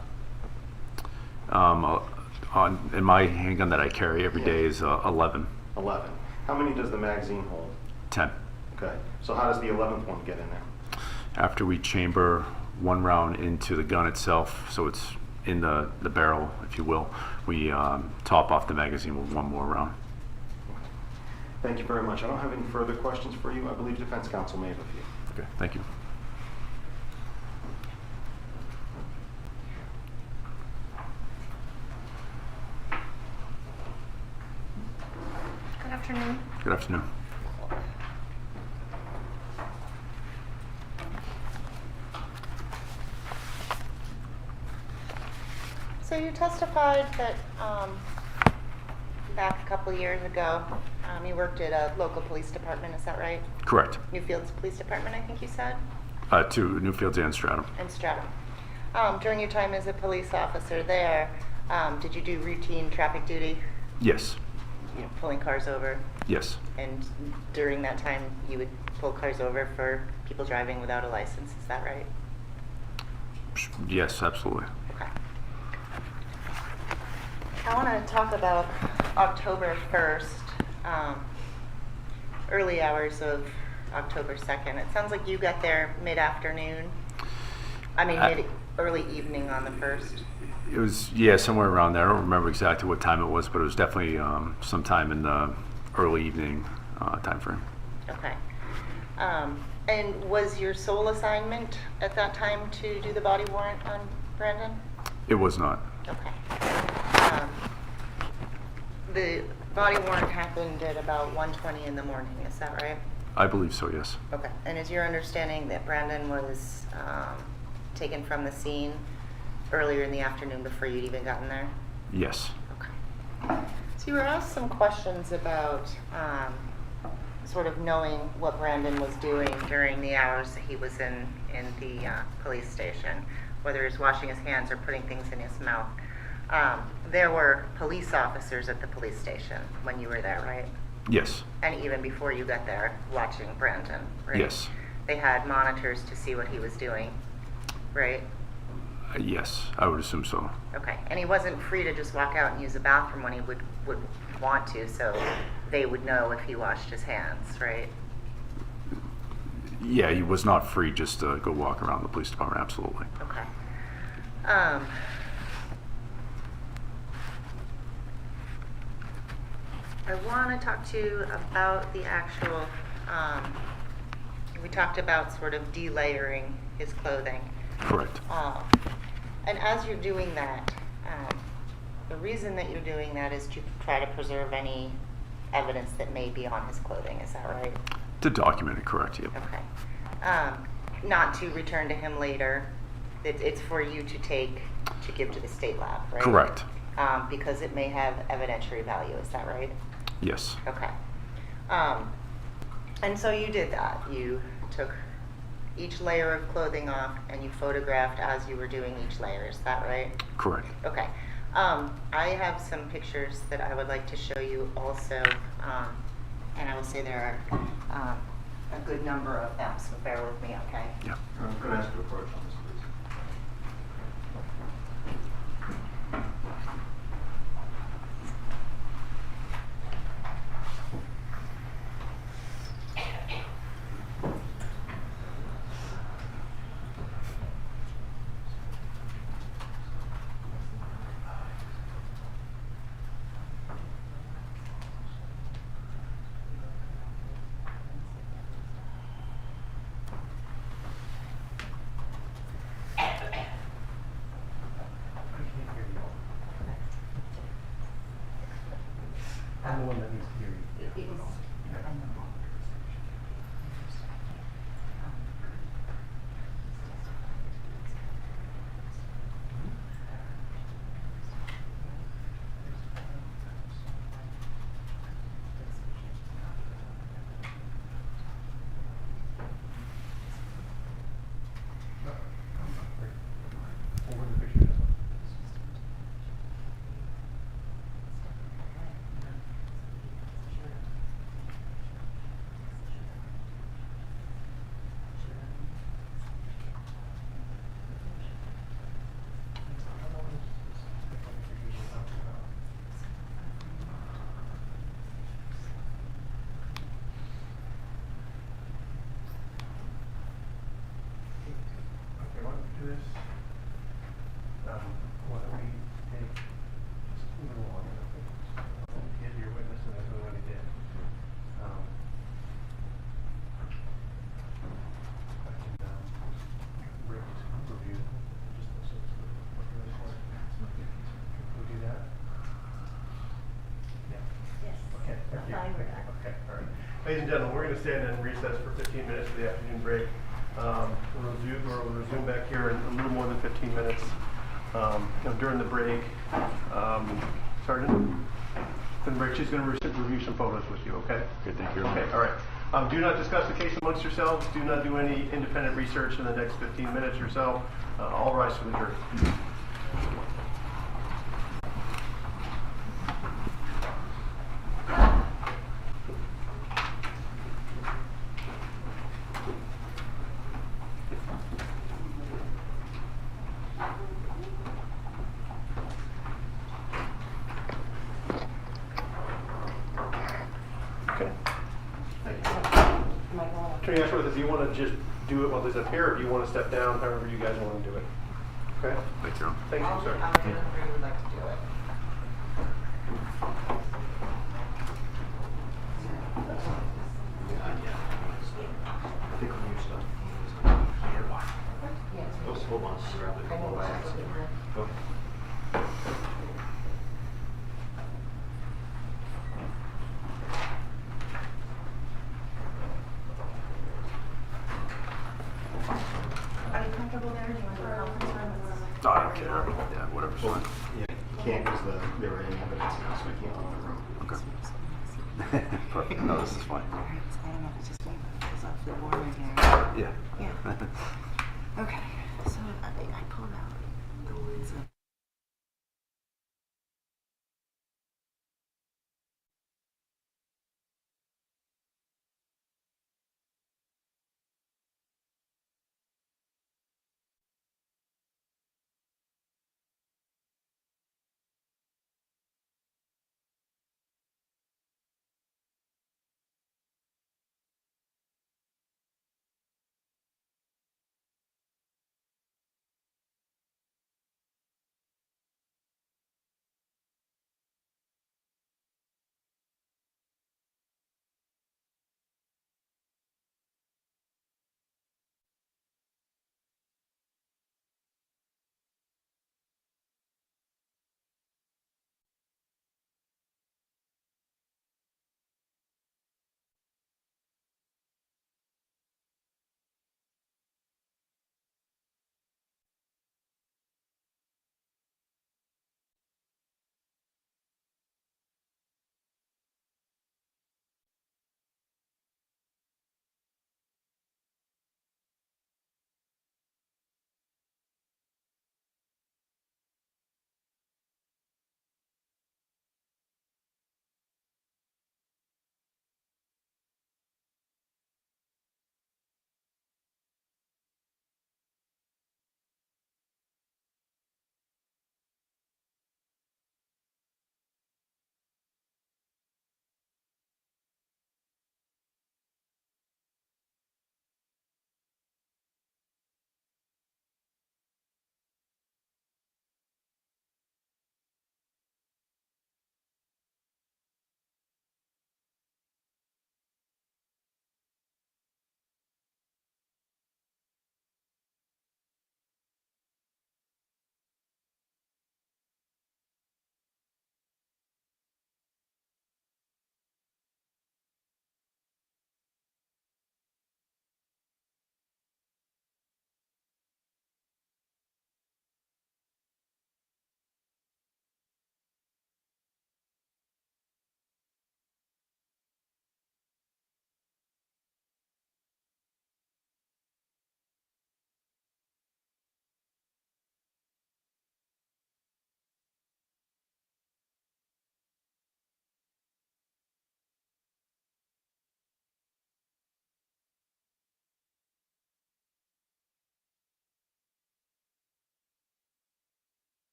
In my handgun that I carry every day is 11. 11. How many does the magazine hold? 10. Okay. So how does the 11th one get in there? After we chamber one round into the gun itself, so it's in the barrel, if you will, we top off the magazine with one more round. Thank you very much. I don't have any further questions for you. I believe defense counsel may have a few. Okay, thank you. Good afternoon. Good afternoon. So you testified that back a couple of years ago, you worked at a local police department, is that right? Correct. Newfields Police Department, I think you said? To Newfields and Stratham. And Stratham. During your time as a police officer there, did you do routine traffic duty? Yes. You know, pulling cars over? Yes. And during that time, you would pull cars over for people driving without a license, is that right? Yes, absolutely. Okay. I want to talk about October 1st, early hours of October 2nd. It sounds like you got there mid-afternoon. Early evening on the 1st. It was, yeah, somewhere around there. I don't remember exactly what time it was, but it was definitely sometime in the early evening time frame. Okay. And was your sole assignment at that time to do the body warrant on Brandon? It was not. Okay. The body warrant happened at about 1:20 in the morning, is that right? I believe so, yes. Okay. And is your understanding that Brandon was taken from the scene earlier in the afternoon before you'd even gotten there? Yes. Okay. So you were asked some questions about sort of knowing what Brandon was doing during the hours that he was in the police station, whether he's washing his hands or putting things in his mouth. There were police officers at the police station when you were there, right? Yes. And even before you got there, watching Brandon, right? Yes. They had monitors to see what he was doing, right? Yes, I would assume so. Okay. And he wasn't free to just walk out and use the bathroom when he would want to, so they would know if he washed his hands, right? Yeah, he was not free just to go walk around the police department, absolutely. Okay. I want to talk to you about the actual, we talked about sort of delayering his clothing. Correct. And as you're doing that, the reason that you're doing that is to try to preserve any evidence that may be on his clothing, is that right? To document it, correct, yep. Okay. Not to return to him later. It's for you to take to give to the state lab, right? Correct. because it may have evidentiary value. Is that right? Yes. Okay. And so you did that. You took each layer of clothing off and you photographed as you were doing each layer. Is that right? Correct. Okay. I have some pictures that I would like to show you also, and I will say there are a good number of them, so bear with me, okay? Yeah. I'm going to ask you to approach on this, please. I'm the one that needs to hear you. Okay, why don't we do this? Why don't we take just a little longer? Get your witness and that's what he did. I can break this review. Just so it's what you're in for. We'll do that. Yeah. Yes. Okay. Thank you. Fine with that. Okay. All right. Ladies and gentlemen, we're going to stand and recess for 15 minutes for the afternoon break. We'll resume back here in a little more than 15 minutes. During the break, Sergeant, during the break, she's going to review some photos with you, okay? Good, thank you. Okay, all right. Do not discuss the case amongst yourselves. Do not do any independent research in the next 15 minutes or so. All rise for the jury. Okay. Thank you. Attorney Ashworth, if you want to just do it while this up here, or do you want to step down, however you guys want to do it? Okay? Thank you. Thank you, sir. I'll do it where you would like to do it. I think when you start. Hold on. Are you comfortable there? Do you want to do a conference room? No, I don't care. Yeah, whatever's fine. Yeah, you can't because there were any evidence now, so I can't leave the room. Okay. Perfect. No, this is fine. I don't know if it's just me, but it's awfully warm in here. Yeah. Yeah. Okay, so I pulled out the ones that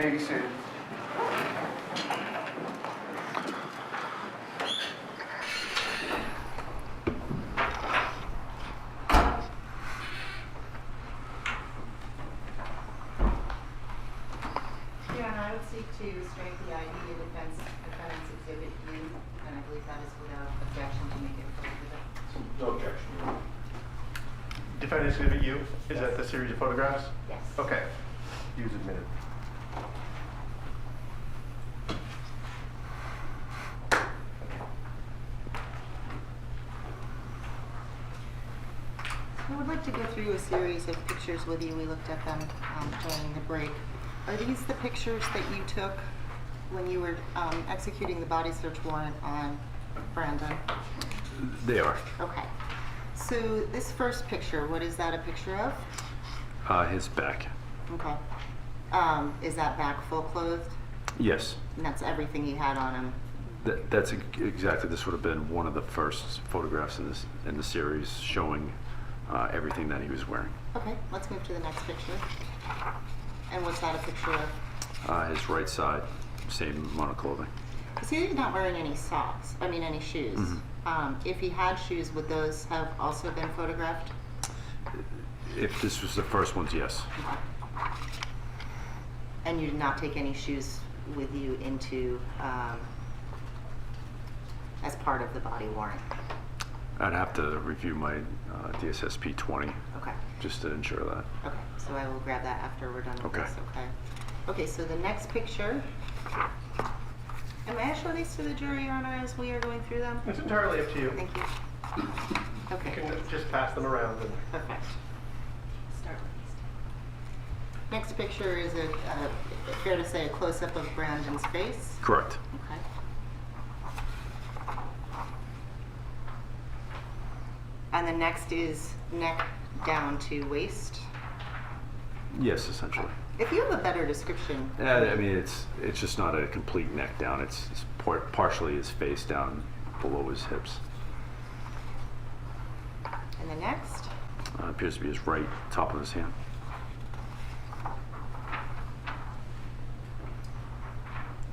may be seated. Your Honor, I would seek to strike the ID of defendant's exhibit U, and I believe that is without objection to make it prohibited. No objection. Defendant's Exhibit U, is that the series of photographs? Yes. Okay. Use admitted. I would like to go through a series of pictures with you. We looked at them during the break. Are these the pictures that you took when you were executing the body search warrant on Brandon? They are. Okay. So this first picture, what is that a picture of? His back. Okay. Is that back full clothed? Yes. And that's everything he had on him? That's exactly. This would have been one of the first photographs in the series showing everything that he was wearing. Okay, let's move to the next picture. And what's that a picture of? His right side, same amount of clothing. You see he's not wearing any socks, any shoes. If he had shoes, would those have also been photographed? If this was the first ones, yes. And you did not take any shoes with you into, as part of the body warrant? I'd have to review my DSSP 20 Okay. just to ensure that. Okay, so I will grab that after we're done with Okay. this, okay? Okay, so the next picture, and may I show these to the jury, Your Honor, as we are going through them? It's entirely up to you. Thank you. You Okay, can just pass them around. And perfect. Start with these. Next picture is fair to say, a close-up of Brandon's face. Correct. Okay. And the next is neck down to waist. Yes, essentially. If you have a better description. I mean, it's just not a complete neck down. It's partially his face down below his hips. And the next. Appears to be his right top of his hand.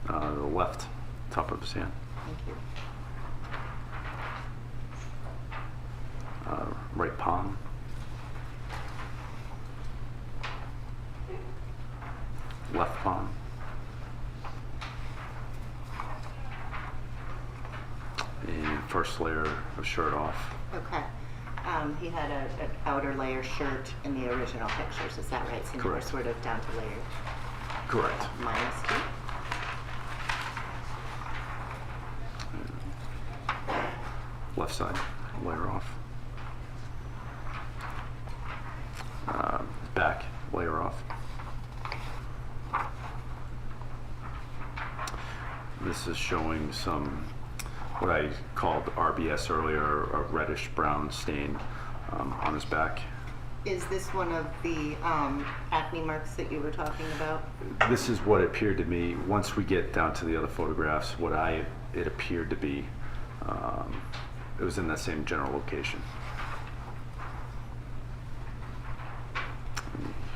The left top of his hand. Thank you. Right palm. Left palm. And first layer of shirt off. Okay. He had an outer layer shirt in the original pictures, is that right? Since we're Correct. sort of down to layer Correct. -2. Left side, layer off. Back, layer off. This is showing some, what I called RBS earlier, a reddish brown stain on his back. Is this one of the acne marks that you were talking about? This is what it appeared to me. Once we get down to the other photographs, it appeared to be, it was in that same general location.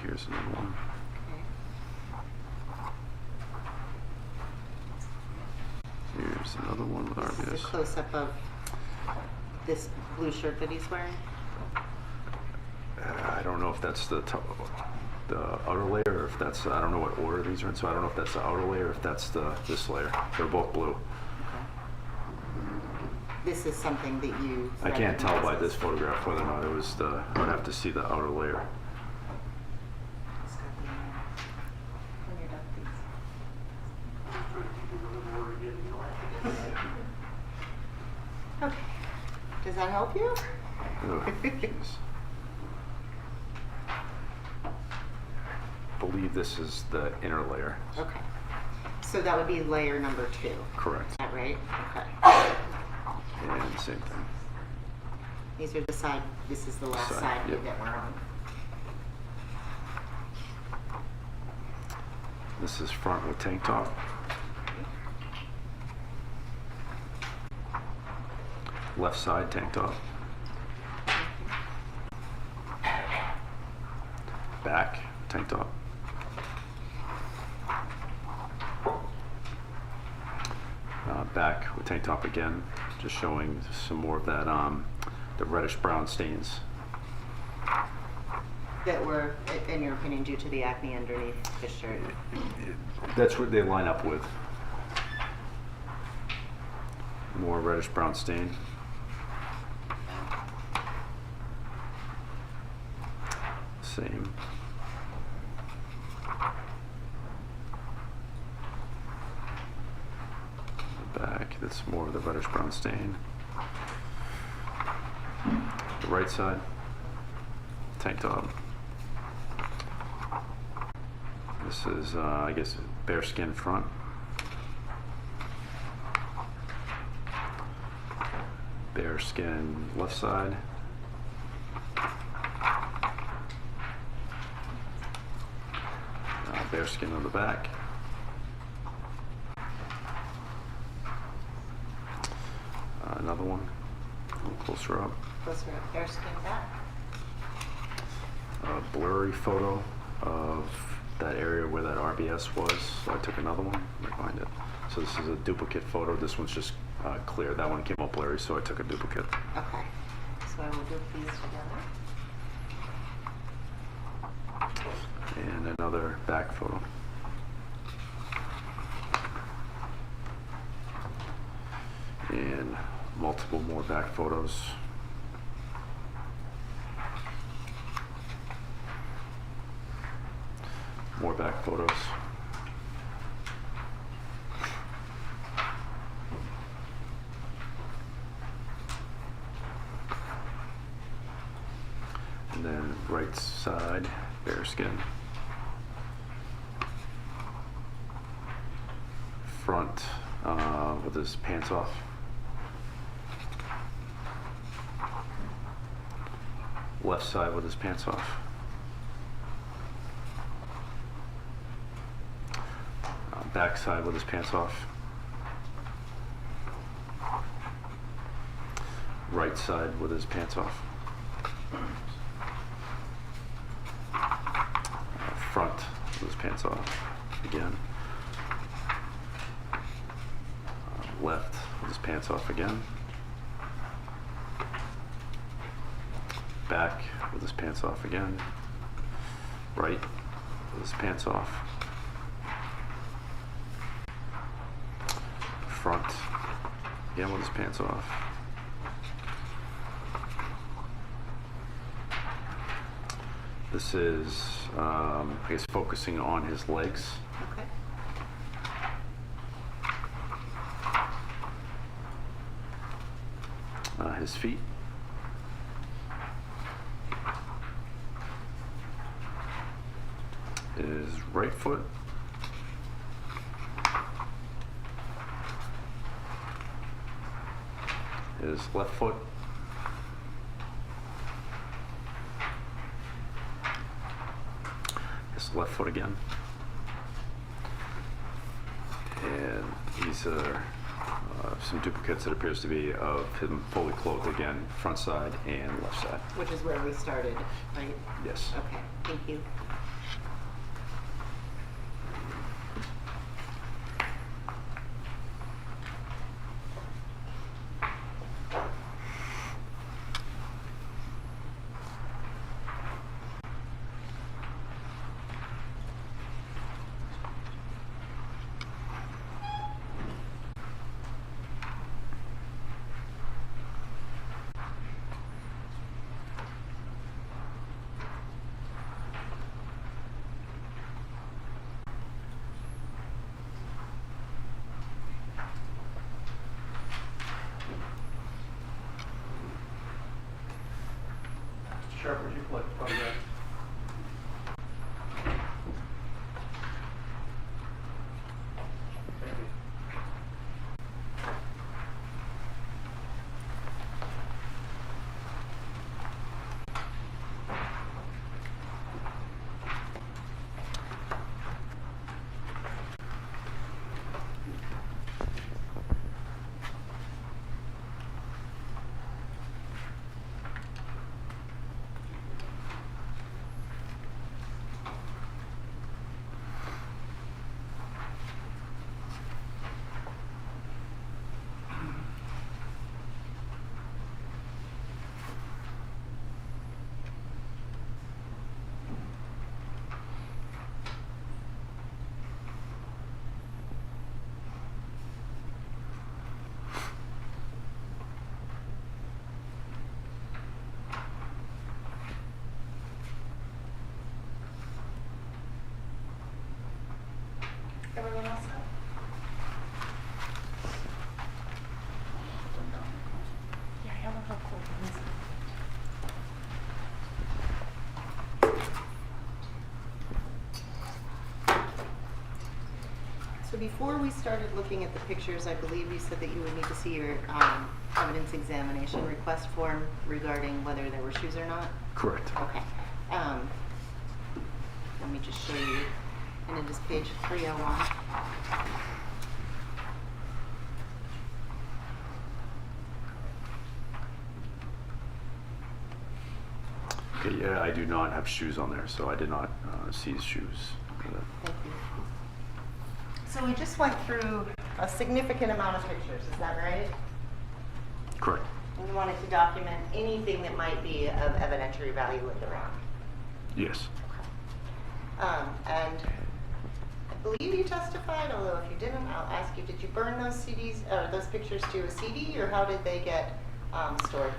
Here's another one. Here's another one with This is a RBS. close-up of this blue shirt that he's wearing. I don't know if that's the outer layer, or if that's, I don't know what order these are in, so I don't know if that's the outer layer, or if that's this layer. They're both blue. This is something that you. I can't tell by recognize this as- photograph whether or not it was I would have to see the outer layer. When you're done, please. Okay. Does that help you? Ugh, jeez. Believe this is the inner layer. Okay. So that would be layer number 2. Is Correct. that right? Okay. And same thing. These are the side, this is the last Side, side yep. that we're on. This is front with tank top. Left side tank top. Back tank top. back with tank top again, just showing some more of that, the reddish brown stains. That were, in your opinion, due to the acne underneath the shirt? That's what they line up with. More reddish brown stain. Same. The back, that's more of the reddish brown stain. The right side, tank top. This is, I guess, bare skin front. Bare skin left side. Bare skin on the back. Another one, a little closer up. Closer up, bare skin back. A blurry photo of that area where that RBS was. So I took another one, let me find it. So this is a duplicate photo. This one's just clear. That one came up blurry, so I took a duplicate. Okay, so I will group these together. And another back photo. And multiple more back photos. More back photos. And then right side, bare skin. Front with his pants off. Left side with his pants off. Back side with his pants off. Right side with his pants off. Front with his pants off again. Left with his pants off again. Back with his pants off again. Right with his pants off. Front again with his pants off. This is, I guess, focusing on his legs. Okay. His feet. His right foot. His left foot. His left foot again. And these are some duplicates that appears to be of him fully clothed again, front side and left side. Which is where we started, right? Yes. Okay, thank you. before we started looking at the pictures, I believe you said that you would need to see your evidence examination request form regarding whether there were shoes or not? Correct. Okay. Let me just show you, and it is page 301. Okay, yeah, I do not have shoes on there, so I did not see shoes. Thank you. So we just went through a significant amount of pictures, is that right? Correct. And you wanted to document anything that might be of evidentiary value later on. Yes. And I believe you testified, although if you didn't, I'll ask you, did you burn those CDs, or those pictures to a CD, or how did they get stored?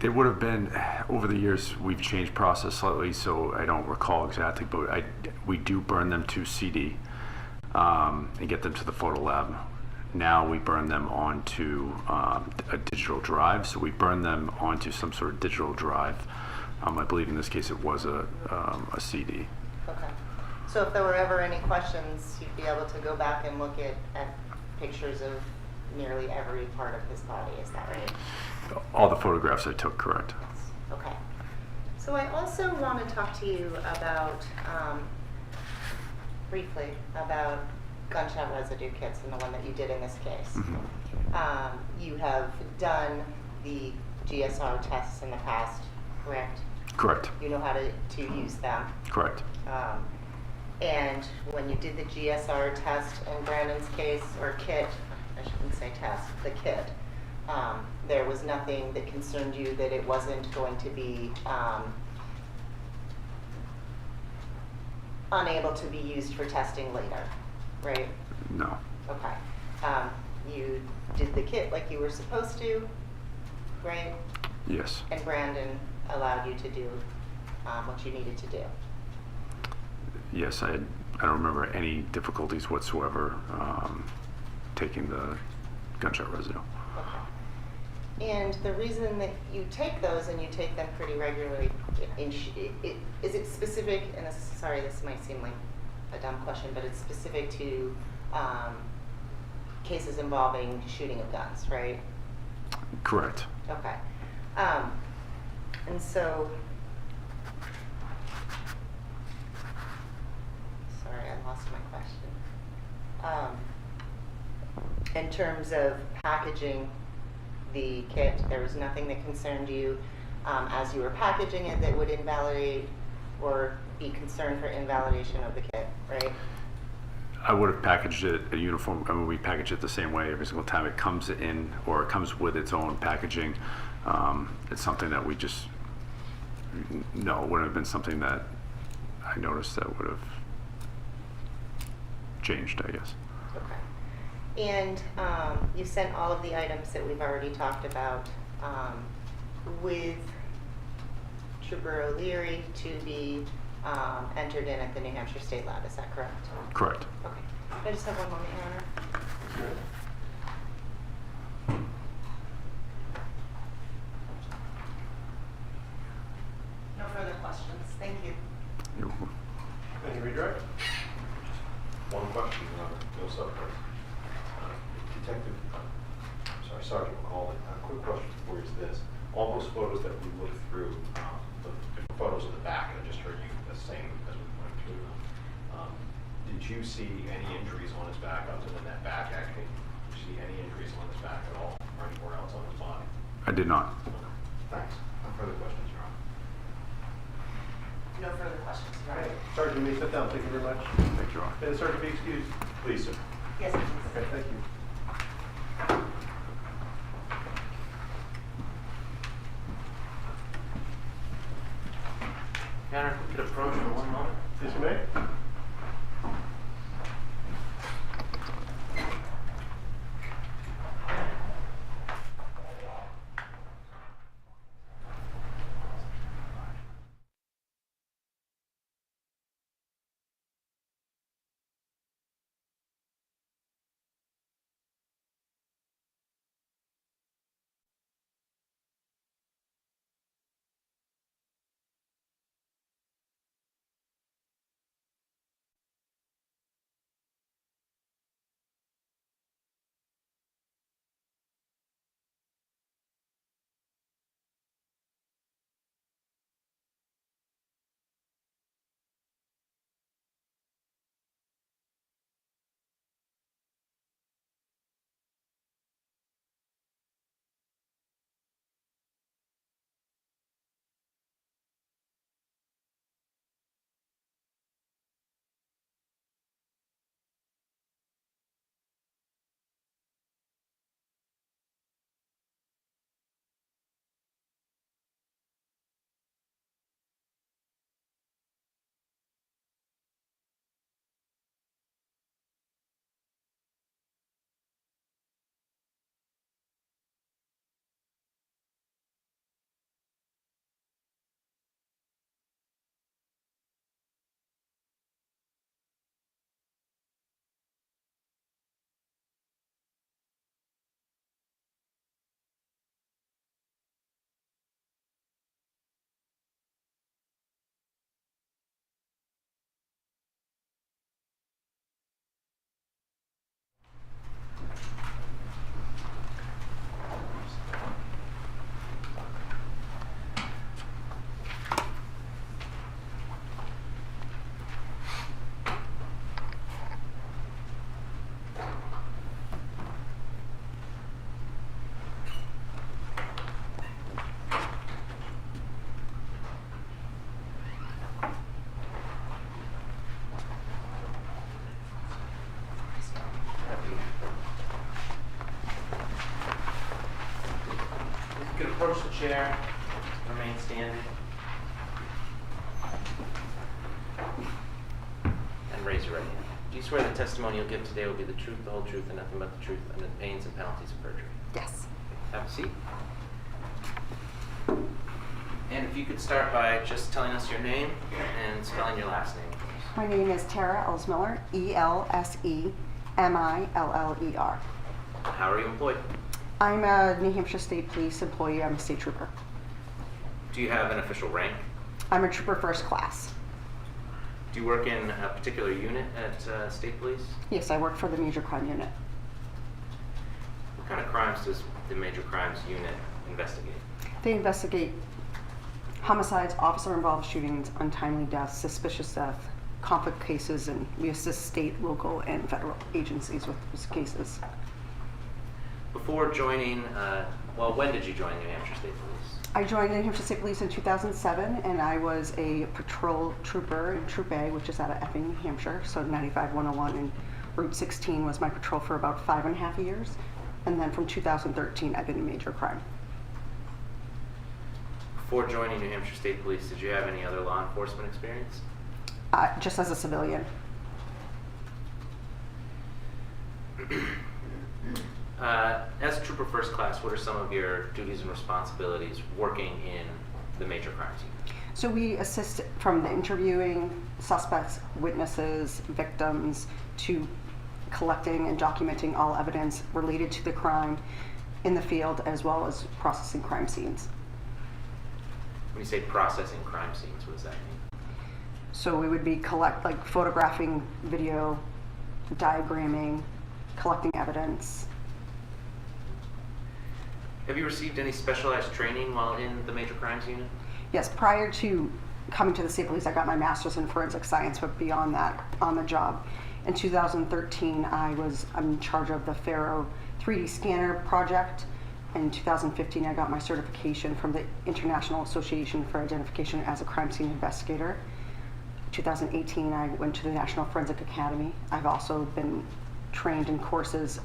There would have been, over the years, we've changed process slightly, so I don't recall exactly, but we do burn them to CD and get them to the photo lab. Now we burn them onto a digital drive, so we burn them onto some sort of digital drive. I believe in this case it was a CD. Okay. So if there were ever any questions, you'd be able to go back and look at pictures of nearly every part of his body, is that right? All the photographs I took, correct. Okay. So I also want to talk to you about, briefly, about gunshot residue kits and the one that you did in this case. You have done the GSR tests in the past, correct? Correct. You know how to use them. Correct. And when you did the GSR test in Brandon's case, or kit, I shouldn't say test, the kit, there was nothing that concerned you that it wasn't going to be unable to be used for testing later, right? No. Okay. You did the kit like you were supposed to, right? Yes. And Brandon allowed you to do what you needed to do. Yes, I don't remember any difficulties whatsoever taking the gunshot residue. Okay. And the reason that you take those, and you take them pretty regularly, is it specific, and sorry, this might seem like a dumb question, but it's specific to cases involving shooting of guns, right? Correct. Okay. And so, sorry, I lost my question. In terms of packaging the kit, there was nothing that concerned you as you were packaging it that would invalidate or be concerned for invalidation of the kit, right? I would have packaged it a uniform. I mean, we package it the same way every single time it comes in, or it comes with its own packaging. It's something that we just, no, it wouldn't have been something that I noticed that would have changed, I guess. Okay. And you sent all of the items that we've already talked about with Trooper O'Leary to be entered in at the New Hampshire State Lab, is that correct? Correct. Okay. I just have one moment, Your Honor. No further questions. Thank you. You're welcome. Thank you, redirect. One question, no subject. Detective, Sergeant McCauley, a quick question for you is this. All those photos that we looked through, the different photos of the back, and I just heard you the same as we went through them. Did you see any injuries on his back other than that back acting? Did you see any injuries on his back at all or anywhere else on his body? I did not. Okay. Thanks. No further questions, Your Honor. No further questions, Your Honor. Sergeant, you may sit down. Thank you very much. Thank you, Your Honor. May the sergeant be excused? Please, sir. Yes, please. Okay, thank you. Your Honor, if we could approach for one moment. Yes, you may. approach the chair, remain standing, and raise your right hand. Do you swear the testimony you'll give today will be the truth, the whole truth, and nothing but the truth, under the pains and penalties of perjury? Yes. Have a seat. And if you could start by just telling us your name and spelling your last name, please. My name is Tara Elsmiller, Elsemiller. How are you employed? I'm a New Hampshire State Police employee. I'm a state trooper. Do you have an official rank? I'm a trooper first class. Do you work in a particular unit at State Police? Yes, I work for the Major Crime Unit. What kind of crimes does the Major Crimes Unit investigate? They investigate homicides, officer-involved shootings, untimely deaths, suspicious death, conflict cases, and we assist state, local, and federal agencies with those cases. Before joining, when did you join New Hampshire State Police? I joined the New Hampshire State Police in 2007, and I was a patrol trooper in Troop A, which is out of Epping, New Hampshire, so 95-101, and Route 16 was my patrol for about 5.5 years. And then from 2013, I've been in major crime. Before joining New Hampshire State Police, did you have any other law enforcement experience? Just as a civilian. As Trooper First Class, what are some of your duties and responsibilities working in the Major Crimes Unit? So we assist from the interviewing suspects, witnesses, victims, to collecting and documenting all evidence related to the crime in the field, as well as processing crime scenes. When you say processing crime scenes, what does that mean? So we would be photographing video, diagramming, collecting evidence. Have you received any specialized training while in the Major Crimes Unit? Yes, prior to coming to the State Police, I got my master's in forensic science, but beyond that, on the job. In 2013, I'm in charge of the Faro 3D scanner project. In 2015, I got my certification from the International Association for Identification as a Crime Scene Investigator. 2018, I went to the National Forensic Academy. I've also been trained in courses,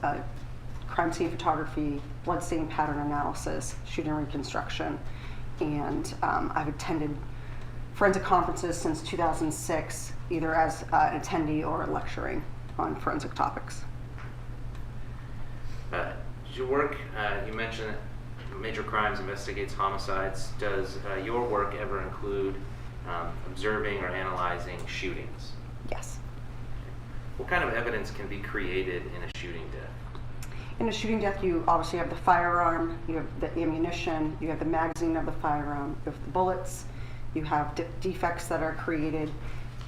crime scene photography, bloodstain pattern analysis, shooting reconstruction, and I've attended forensic conferences since 2006, either as an attendee or lecturing on forensic topics. Did your work, you mentioned Major Crimes investigates homicides. Does your work ever include observing or analyzing shootings? Yes. What kind of evidence can be created in a shooting death? In a shooting death, you obviously have the firearm, you have the ammunition, you have the magazine of the firearm, you have the bullets, you have defects that are created,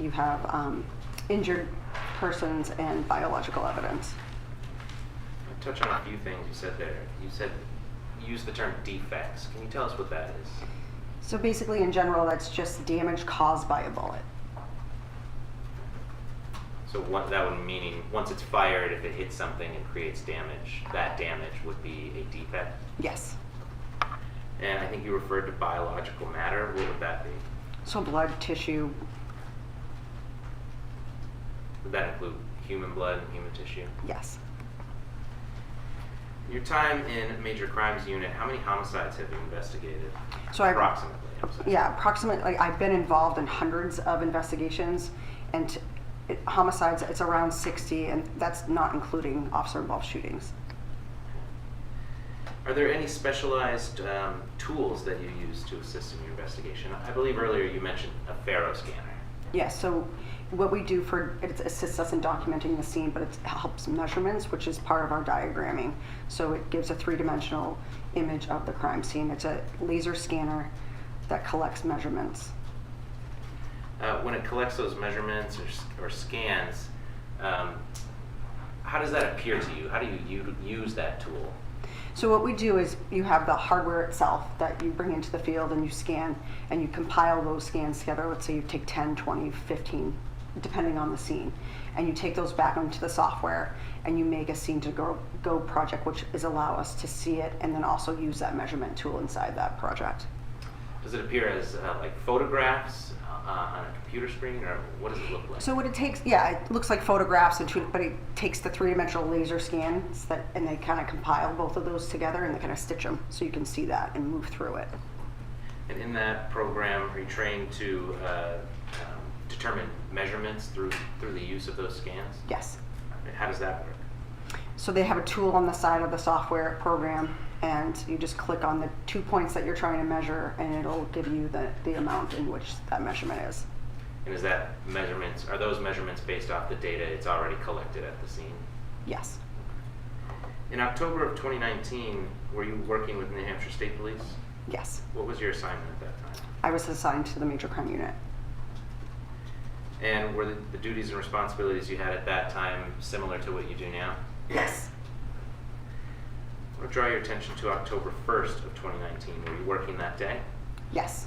you have injured persons, and biological evidence. I'll touch on a few things you said there. You used the term defects. Can you tell us what that is? So basically, in general, that's just damage caused by a bullet. So what that would mean, once it's fired, if it hits something and creates damage, that damage would be a defect? Yes. And I think you referred to biological matter. What would that be? So blood, tissue. Would that include human blood and human tissue? Yes. Your time in Major Crimes Unit, how many homicides have you investigated? So approximately, I'm sorry. Yeah, approximately. I've been involved in hundreds of investigations, and homicides, it's around 60, and that's not including officer-involved shootings. Are there any specialized tools that you use to assist in your investigation? I believe earlier you mentioned a Faro scanner. Yes, so what we do it assists us in documenting the scene, but it helps measurements, which is part of our diagramming. So it gives a three-dimensional image of the crime scene. It's a laser scanner that collects measurements. When it collects those measurements or scans, how does that appear to you? How do you use that tool? So what we do is you have the hardware itself that you bring into the field and you scan, and you compile those scans together. Let's say you take 10, 20, 15, depending on the scene, and you take those back into the software and you make a scene to go project, which is allow us to see it and then also use that measurement tool inside that project. Does it appear as like photographs on a computer screen, or what does it look like? So what it takes, yeah, it looks like photographs, but it takes the three-dimensional laser scans and they kind of compile both of those together and they kind of stitch them so you can see that and move through it. And in that program, are you trained to determine measurements through the use of those scans? Yes. And how does that work? So they have a tool on the side of the software program, and you just click on the 2 points that you're trying to measure, and it'll give you the amount in which that measurement is. And are those measurements based off the data it's already collected at the scene? Yes. In October of 2019, were you working with New Hampshire State Police? Yes. What was your assignment at that time? I was assigned to the major crime unit. And were the duties and responsibilities you had at that time similar to what you do now? Yes. I want to draw your attention to October 1st of 2019. Were you working that day? Yes.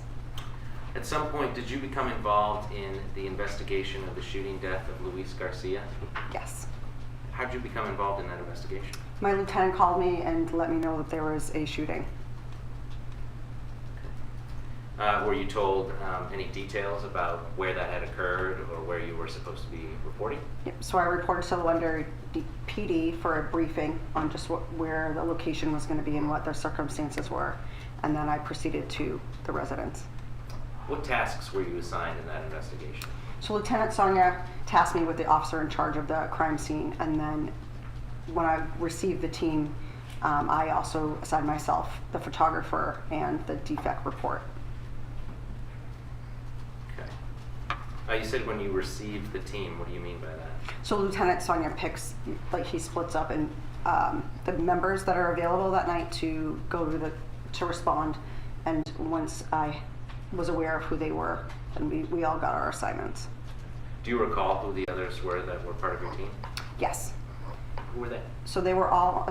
At some point, did you become involved in the investigation of the shooting death of Luis Garcia? Yes. How did you become involved in that investigation? My lieutenant called me and let me know that there was a shooting. Were you told any details about where that had occurred or where you were supposed to be reporting? Yep. So I reported to the Londonderry PD for a briefing on just where the location was going to be and what the circumstances were, and then I proceeded to the residence. What tasks were you assigned in that investigation? So Lieutenant Sonia tasked me with the officer in charge of the crime scene, and then when I received the team, I also assigned myself the photographer and the defect report. You said when you received the team, what do you mean by that? So Lieutenant Sonia picks, like he splits up in the members that are available that night to go to respond, and once I was aware of who they were, and we all got our assignments. Do you recall who the others were that were part of your team? Yes. Who were they? So they were all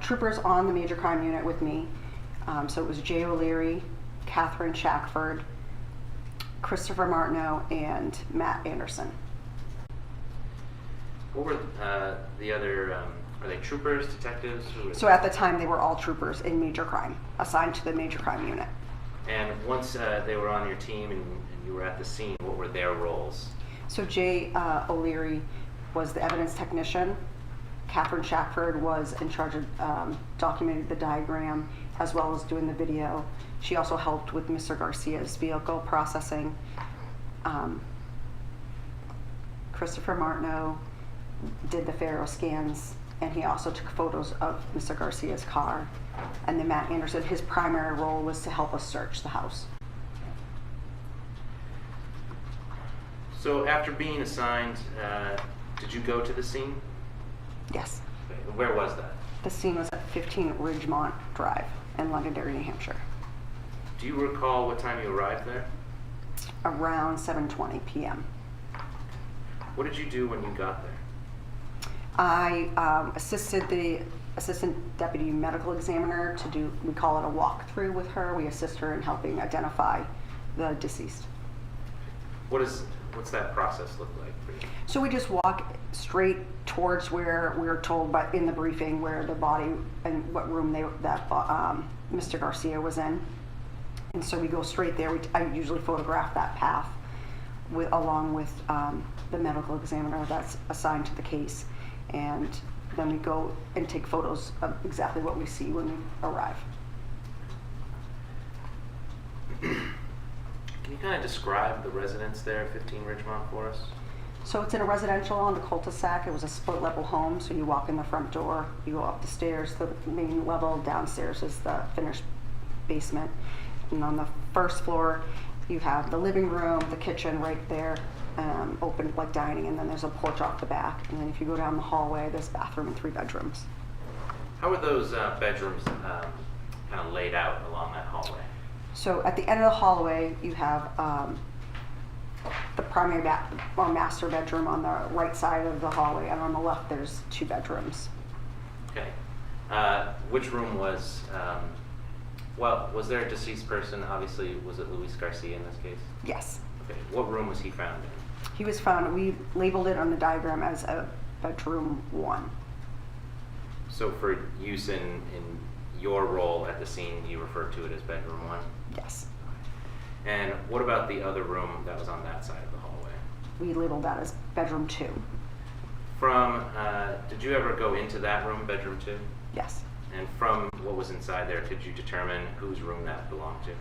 troopers on the major crime unit with me. So it was Jay O'Leary, Catherine Shackford, Christopher Martineau, and Matt Anderson. What were the other, are they troopers, detectives? Who were So at the time they were all troopers in major crime, assigned to the major crime unit. And once they were on your team and you were at the scene, what were their roles? So Jay O'Leary was the evidence technician. Catherine Shackford was in charge of documenting the diagram as well as doing the video. She also helped with Mr. Garcia's vehicle processing. Christopher Martineau did the Faro scans, and he also took photos of Mr. Garcia's car. And then Matt Anderson, his primary role was to help us search the house. So after being assigned, did you go to the scene? Yes. Okay. Where was that? The scene was at 15 Ridgemont Drive in Londonderry, New Hampshire. Do you recall what time you arrived there? Around 7:20 p.m. What did you do when you got there? I assisted the assistant deputy medical examiner to do, we call it a walkthrough with her. We assist her in helping identify the deceased. What's that process look like for you? So we just walk straight towards where we were told but in the briefing where the body and what room that Mr. Garcia was in. And so we go straight there. I usually photograph that path along with the medical examiner that's assigned to the case. And then we go and take photos of exactly what we see when we arrive. Can you kind of describe the residence there at 15 Ridgemont for us? So it's in a residential on the cul-de-sac. It was a split-level home, so you walk in the front door, you go up the stairs to the main level, downstairs is the finished basement. And on the first floor, you have the living room, the kitchen right there, open like dining, and then there's a porch off the back. And then if you go down the hallway, there's a bathroom and 3 bedrooms. How are those bedrooms kind of laid out along that hallway? So at the end of the hallway, you have the primary master bedroom on the right side of the hallway, and on the left there's 2 bedrooms. Okay. Which room was, was there a deceased person? Obviously, was it Luis Garcia in this case? Yes. Okay. What room was he found in? He was found, we labeled it on the diagram as a bedroom 1. So for use in your role at the scene, you refer to it as bedroom 1? Yes. And what about the other room that was on that side of the hallway? We labeled that as bedroom 2. Did you ever go into that room, bedroom 2? Yes. And from what was inside there, could you determine whose room that belonged to?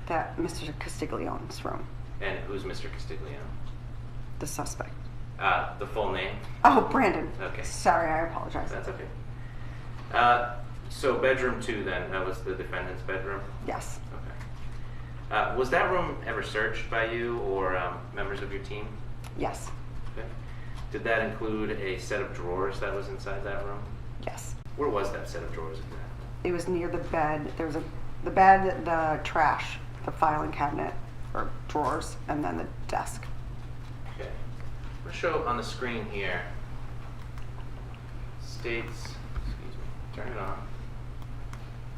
That Mr. Castiglione's room, And who's Mr. Castiglione? the suspect. The full name? Oh, Brandon. Okay. Sorry, I apologize. That's okay. So bedroom 2 then, that was the defendant's bedroom? Yes. Okay. Was that room ever searched by you or members of your team? Yes. Okay. Did that include a set of drawers that was inside that room? Yes. Where was that set of drawers exactly? It was near the bed. There was the bed, the trash, the filing cabinet, or drawers, and then the desk. Okay. I'm going to show on the screen here. States, excuse me, turn it on.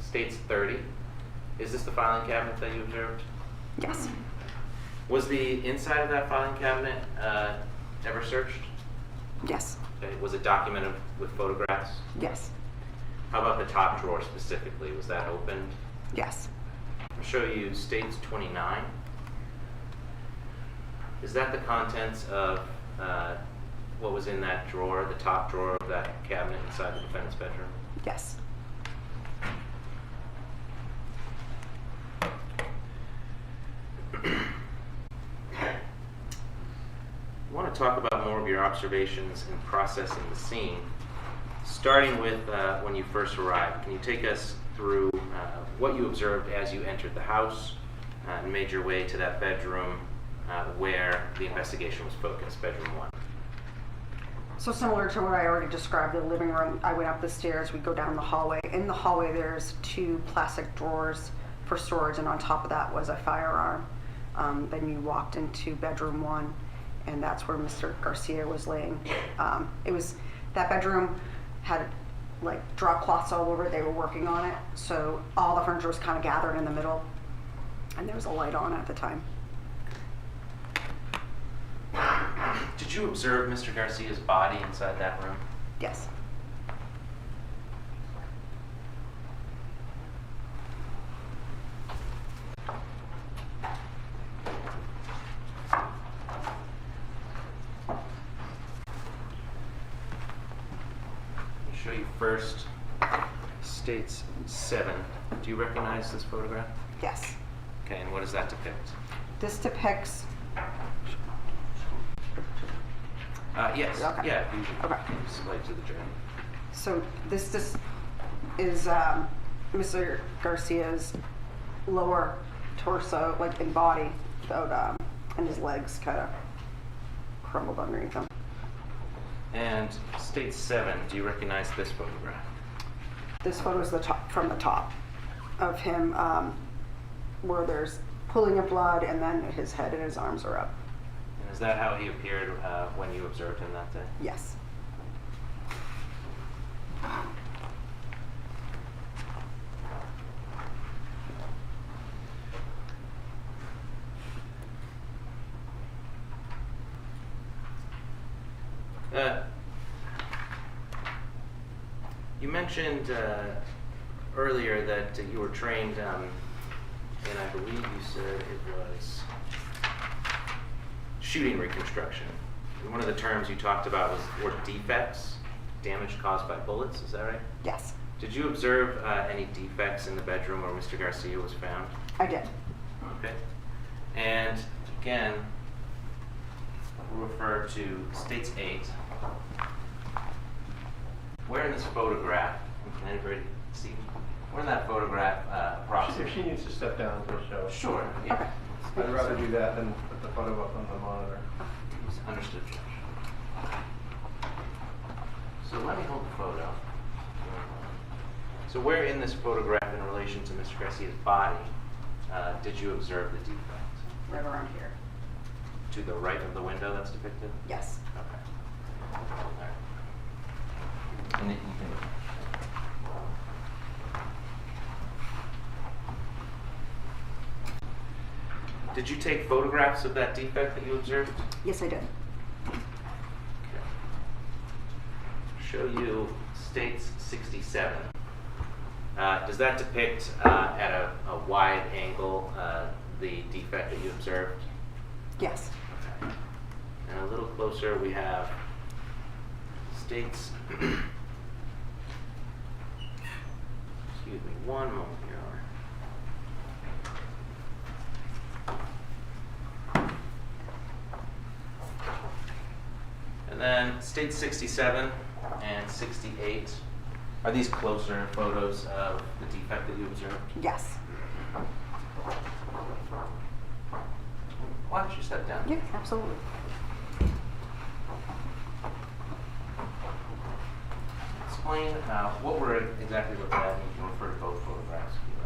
States 30. Is this the filing cabinet that you observed? Yes. Was the inside of that filing cabinet ever searched? Yes. Okay. Was it documented with photographs? Yes. How about the top drawer specifically? Was that opened? Yes. I'll show you States 29. Is that the contents of what was in that drawer, the top drawer of that cabinet inside the defendant's bedroom? Yes. I want to talk about more of your observations in processing the scene. Starting with when you first arrived, can you take us through what you observed as you entered the house and made your way to that bedroom where the investigation was focused, bedroom 1? So similar to what I already described, the living room, I went up the stairs, we go down the hallway. In the hallway, there's 2 plastic drawers for storage, and on top of that was a firearm. Then you walked into bedroom 1, and that's where Mr. Garcia was laying. That bedroom had like drop cloths all over it. They were working on it, so all the furniture was kind of gathered in the middle, and there was a light on at the time. Did you observe Mr. Garcia's body inside that room? Yes. I'll show you first States 7. Do you recognize this photograph? Yes. Okay, and what does that depict? This depicts. Yes. Okay. Yeah, if you Okay. slide to the journey. So this is Mr. Garcia's lower torso, like in body, without, and his legs kind of crumbled underneath him. And State 7, do you recognize this photograph? This photo is from the top of him, where there's pooling of blood, and then his head and his arms are up. And is that how he appeared when you observed him that day? Yes. You mentioned earlier that you were trained, and I believe you said it was shooting reconstruction. And one of the terms you talked about were defects, damage caused by bullets, is that right? Yes. Did you observe any defects in the bedroom where Mr. Garcia was found? I did. Okay. And again, we'll refer to States 8. Where in this photograph, can anybody see? Where in that photograph approximately? If she needs to step down for a show. Sure, yeah. Okay. I'd rather do that than put the photo up on the monitor. Understood, Judge. So let me hold the photo. So where in this photograph in relation to Mr. Garcia's body did you observe the defect? Right around here. To the right of the window that's depicted? Yes. Okay. All right. And then you can... Did you take photographs of that defect that you observed? Yes, I did. Okay. Show you States 67. Does that depict at a wide angle the defect that you observed? Yes. Okay. And a little closer, we have states. Excuse me, one moment here. And then states 67 and 68. Are these closer photos of the defect that you observed? Yes. Why don't you step down? Yeah, absolutely. Explain what we're exactly looking at, and you can refer to both photographs if you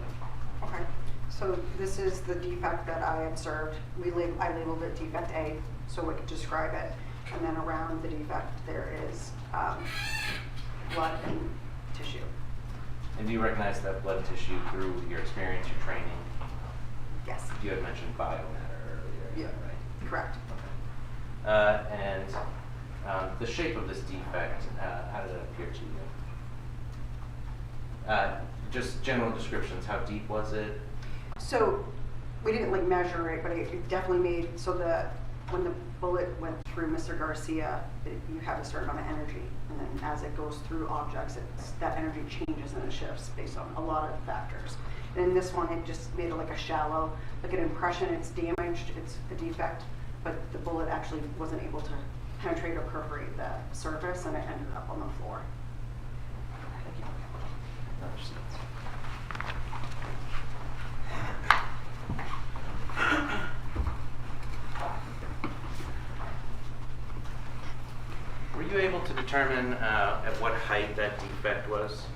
like. Okay. So this is the defect that I observed. I labeled it defect A, so we could describe it. And then around the defect, there is blood and tissue. And do you recognize that blood tissue through your experience, your training? Yes. You had mentioned biomatter earlier, is Yeah. that right? Correct. Okay. And the shape of this defect, how did it appear to you? Just general descriptions, how deep was it? So we didn't like measure it, but it definitely made so that when the bullet went through Mr. Garcia, you have a certain amount of energy, and then as it goes through objects, that energy changes and it shifts based on a lot of factors. And in this one, it just made it like a shallow, like an impression. It's damaged, it's a defect, but the bullet actually wasn't able to penetrate or perforate the surface, and it ended up on the floor. Were you able to determine at what height that defect was?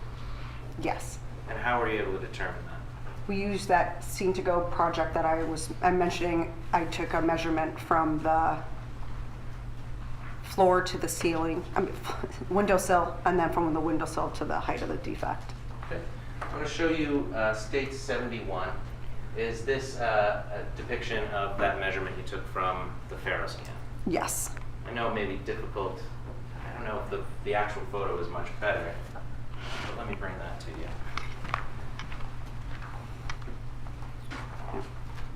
Yes. And how were you able to determine that? We used that Scene to Go project that I'm mentioning. I took a measurement from the floor to the ceiling, windowsill, and then from the windowsill to the height of the defect. Okay. I'm going to show you state 71. Is this a depiction of that measurement you took from the Faro scan? Yes. I know it may be difficult. I don't know if the actual photo is much better, but let me bring that to you.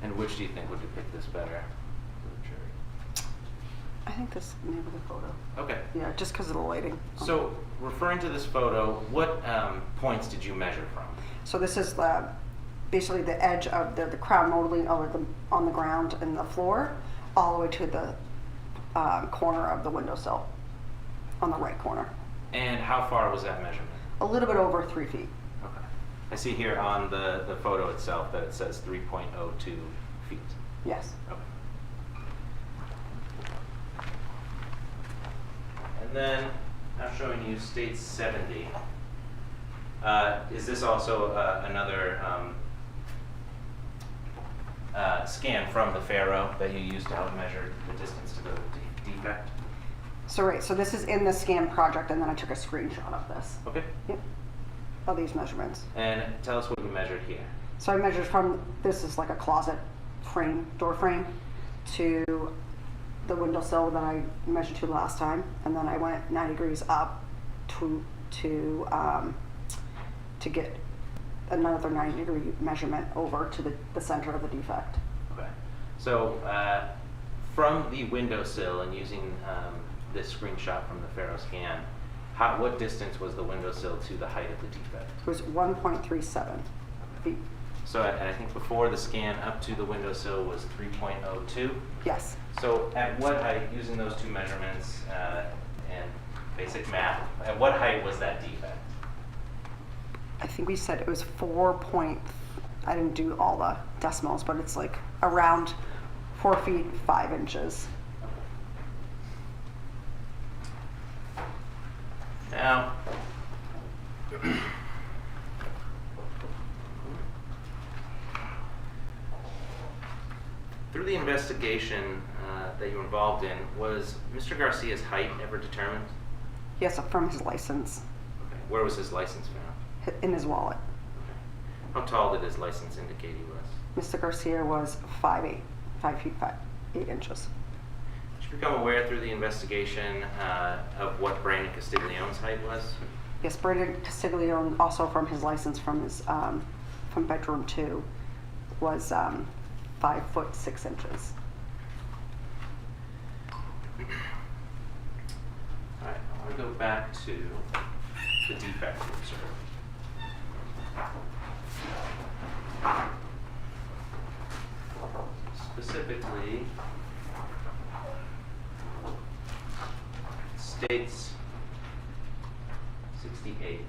And which do you think would depict this better for the jury? I think this may be the photo. Okay. Yeah, just because of the lighting. So, referring to this photo, what points did you measure from? So this is basically the edge of the crown molding on the ground and the floor, all the way to the corner of the windowsill, on the right corner. And how far was that measurement? A little bit over 3 feet. Okay. I see here on the photo itself that it says 3.02 feet. Yes. Okay. And then I'm showing you state 70. Is this also another scan from the Faro that you used to help measure the distance to the defect? So this is in the scan project, and then I took a screenshot of this. Okay. Yep. Of these measurements. And tell us what you measured here. So I measured from, this is like a closet frame, door frame, to the windowsill that I measured to last time, and then I went 90 degrees up to get another 90-degree measurement over to the center of the defect. Okay. So from the windowsill and using this screenshot from the Faro scan, what distance was the windowsill to the height of the defect? It was 1.37 feet. So I think before the scan up to the windowsill was 3.02? Yes. So at what height, using those two measurements and basic math, at what height was that defect? I think we said it was I didn't do all the decimals, but it's like around 4 feet 5 inches. Now, through the investigation that you were involved in, was Mr. Garcia's height ever determined? Yes, from his license, Okay. Where was his license found? in his wallet. Okay. How tall did his license indicate he was? Mr. Garcia was 5'8", 5 feet 8 inches. Did you become aware through the investigation of what Brandon Castiglione's height was? Yes, Brandon Castiglione, also from his license from his from bedroom 2, was 5'8", 5 foot 6 inches. All right, I want to go back to the defect you observed. Specifically, states 68,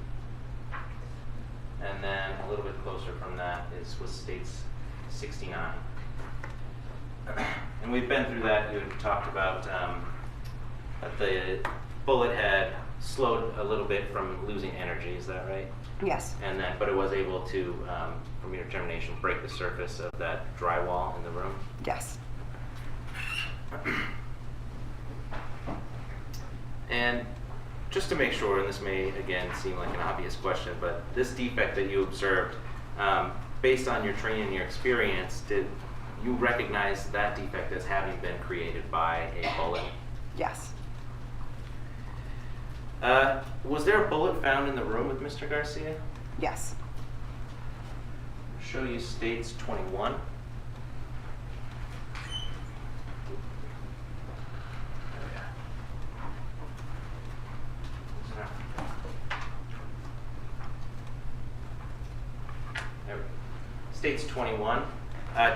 and then a little bit closer from that was states 69. And we've been through that. You had talked about that the bullet had slowed a little bit from losing energy. Is that right? Yes. And then, but it was able to, from your determination, break the surface of that drywall in the room. Yes. And just to make sure, and this may again seem like an obvious question, but this defect that you observed, based on your training and your experience, did you recognize that defect as having been created by a bullet? Yes. Was there a bullet found in the room with Mr. Garcia? Yes. I'll show you states 21. There we go. States 21.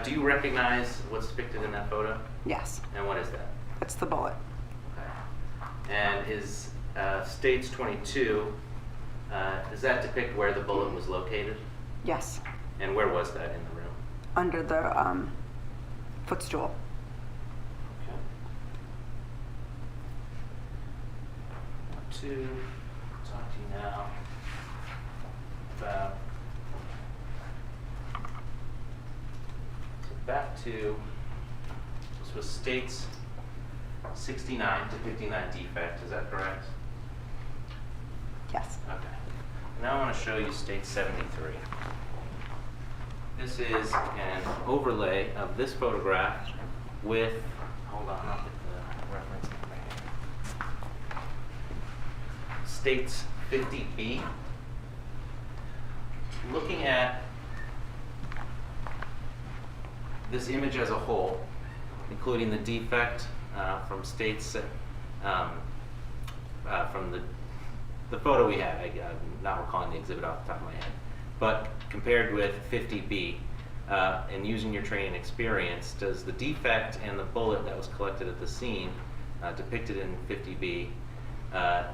Do you recognize what's depicted in that photo? Yes. And what is that? It's the bullet. Okay. And is states 22, does that depict where the bullet was located? Yes. And where was that in the room? Under the footstool. Okay. To talk to you now about, so back to, this was states 69 to 59 defect, is that correct? Yes. Okay. Now I want to show you state 73. This is an overlay of this photograph with, hold on, I'll get the reference number here. States 50B. Looking at this image as a whole, including the defect from states, from the photo we had, I'm not recalling the exhibit off the top of my head, but compared with 50B, and using your training experience, does the defect and the bullet that was collected at the scene depicted in 50B,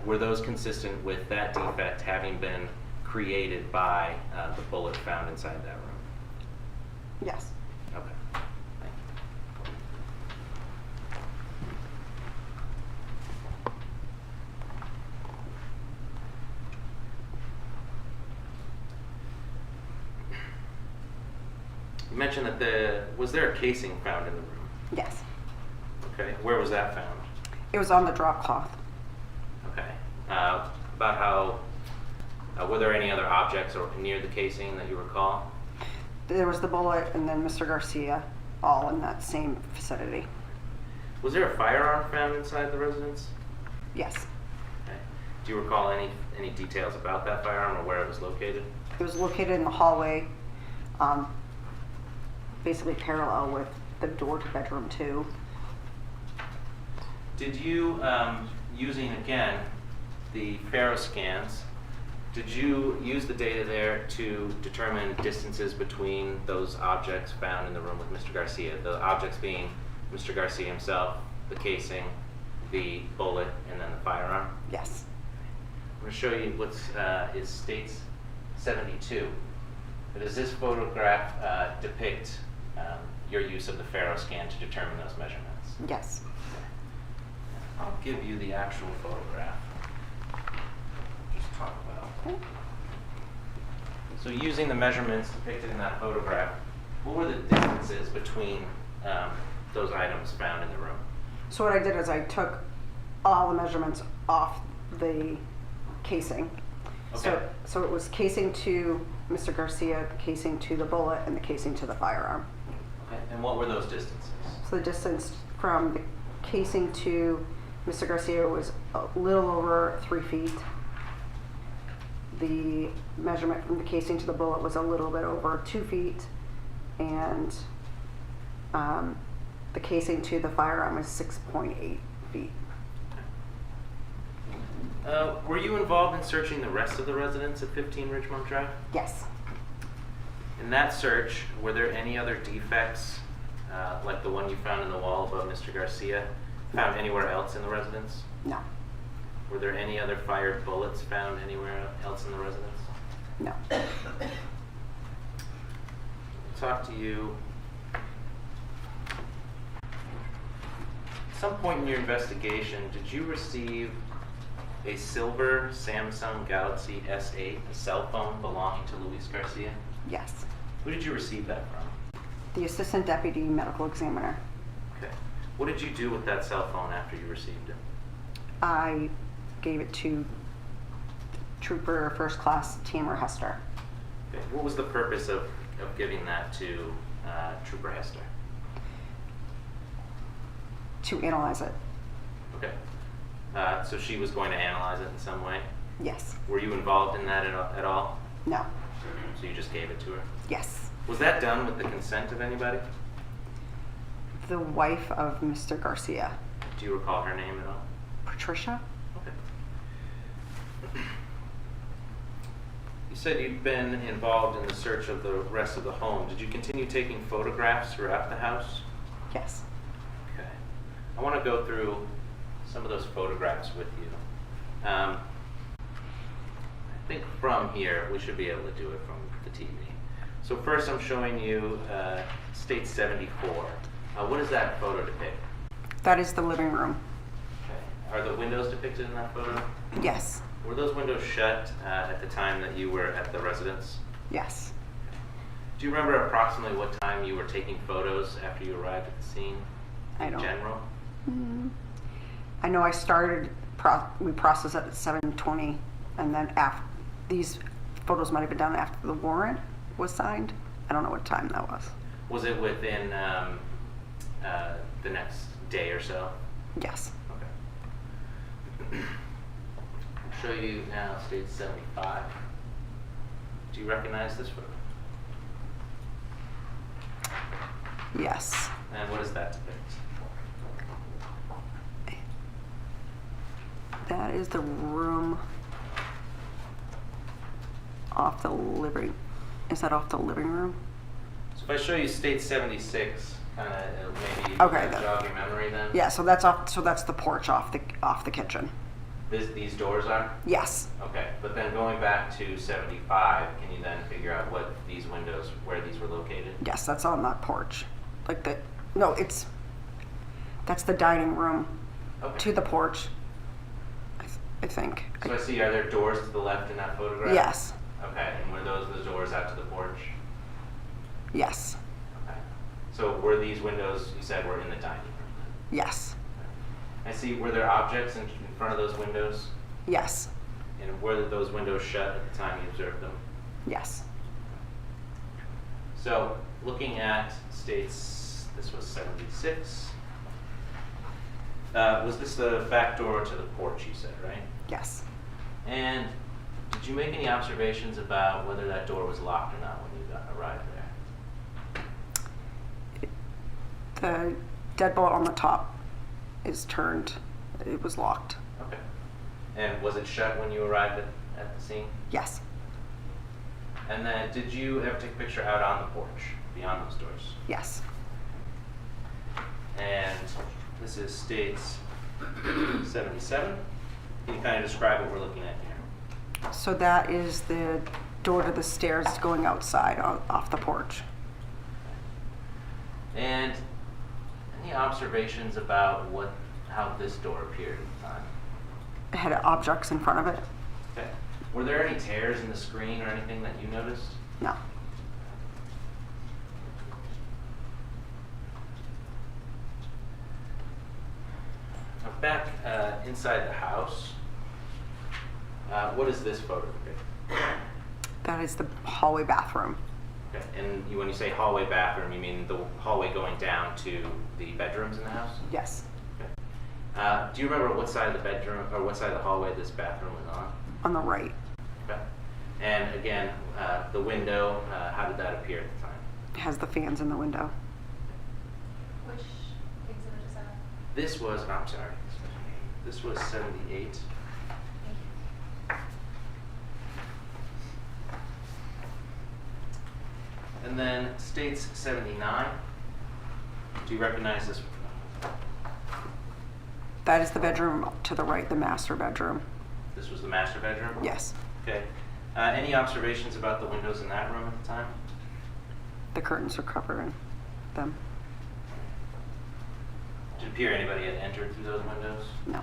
were those consistent with that defect having been created by the bullet found inside that room? Yes. Okay. Thank you. You mentioned that was there a casing found in the room? Yes. Okay. Where was that found? It was on the drop cloth. Okay. About how, were there any other objects or near the casing that you recall? There was the bullet and then Mr. Garcia, all in that same vicinity. Was there a firearm found inside the residence? Yes. Okay. Do you recall any details about that firearm or where it was located? It was located in the hallway, basically parallel with the door to bedroom 2. Did you, using again the Faro scans, did you use the data there to determine distances between those objects found in the room with Mr. Garcia? The objects being Mr. Garcia himself, the casing, the bullet, and then the firearm? Yes. I'm going to show you what is states 72. Does this photograph depict your use of the Faro scan to determine those measurements? Yes. I'll give you the actual photograph. Just talk about. So using the measurements depicted in that photograph, what were the distances between those items found in the room? So what I did is I took all the measurements off the casing. Okay. So it was casing to Mr. Garcia, the casing to the bullet, and the casing to the firearm. Okay. And what were those distances? So the distance from the casing to Mr. Garcia was a little over 3 feet. The measurement from the casing to the bullet was a little bit over 2 feet. And The casing to the firearm is 6.8 feet. Were you involved in searching the rest of the residents at 15 Ridgemont Drive? Yes. In that search, were there any other defects, like the one you found in the wall above Mr. Garcia, found anywhere else in the residence? No. Were there any other fired bullets found anywhere else in the residence? No. Talk to you. At some point in your investigation, did you receive a silver Samsung Galaxy S8, a cell phone belonging to Luis Garcia? Yes. Who did you receive that from? The assistant deputy medical examiner. Okay. What did you do with that cell phone after you received it? I gave it to Trooper First Class Tamer Hester. Okay. What was the purpose of giving that to Trooper Hester? To analyze it. Okay. So she was going to analyze it in some way? Yes. Were you involved in that at all? No. So you just gave it to her? Yes. Was that done with the consent of anybody? The wife of Mr. Garcia. Do you recall her name at all? Patricia? Okay. You said you'd been involved in the search of the rest of the home. Did you continue taking photographs throughout the house? Yes. Okay. I want to go through some of those photographs with you. I think from here, we should be able to do it from the TV. So first I'm showing you State 74. What does that photo depict? That is the living room. Okay. Are the windows depicted in that photo? Yes. Were those windows shut at the time that you were at the residence? Yes. Do you remember approximately what time you were taking photos after you arrived at the scene? I don't. In general? I know I started, we processed it at 7:20, and then after, these photos might have been done after the warrant was signed. I don't know what time that was. Was it within the next day or so? Yes. Okay. I'll show you now State 75. Do you recognize this photo? Yes. And what does that depict? That is the room off the living, is that off the living room? So if I show you State 76, kind of maybe Okay, jog your memory then? Yeah, so that's the porch off the kitchen. These doors are? Yes. Okay, but then going back to 75, can you then figure out where these were located? Yes, that's on that porch. That's the dining room Okay. to the porch, I think. So I see, are there doors to the left in that photograph? Yes. Okay, and were those the doors out to the porch? Yes. Okay. So were these windows, you said, were in the dining room then? Yes. I see, were there objects in front of those windows? Yes. And were those windows shut at the time you observed them? Yes. So, looking at States, this was 76. Was this the back door to the porch, you said, right? Yes. And did you make any observations about whether that door was locked or not when you arrived there? The deadbolt on the top is turned. It was locked. Okay. And was it shut when you arrived at the scene? Yes. And then did you ever take a picture out on the porch, beyond those doors? Yes. And this is States 77. Can you kind of describe what we're looking at here? So that is the door to the stairs going outside off the porch. And any observations about how this door appeared at the time? It had objects in front of it. Okay. Were there any tears in the screen or anything that you noticed? No. Now back inside the house, what is this photo depict? That is the hallway bathroom. Okay. And when you say hallway bathroom, you mean the hallway going down to the bedrooms in the house? Yes. Okay. Do you remember what side of the bedroom or what side of the hallway this bathroom was on? On the right. Okay. And again, the window, how did that appear at the time? It has the fans in the window. Which exhibit is that? This was, I'm sorry, this was 78. And then states 79. Do you recognize this? That is the bedroom to the right, the master bedroom. This was the master bedroom? Yes. Okay. Any observations about the windows in that room at the time? The curtains are covering them. Did it appear anybody had entered through those windows? No.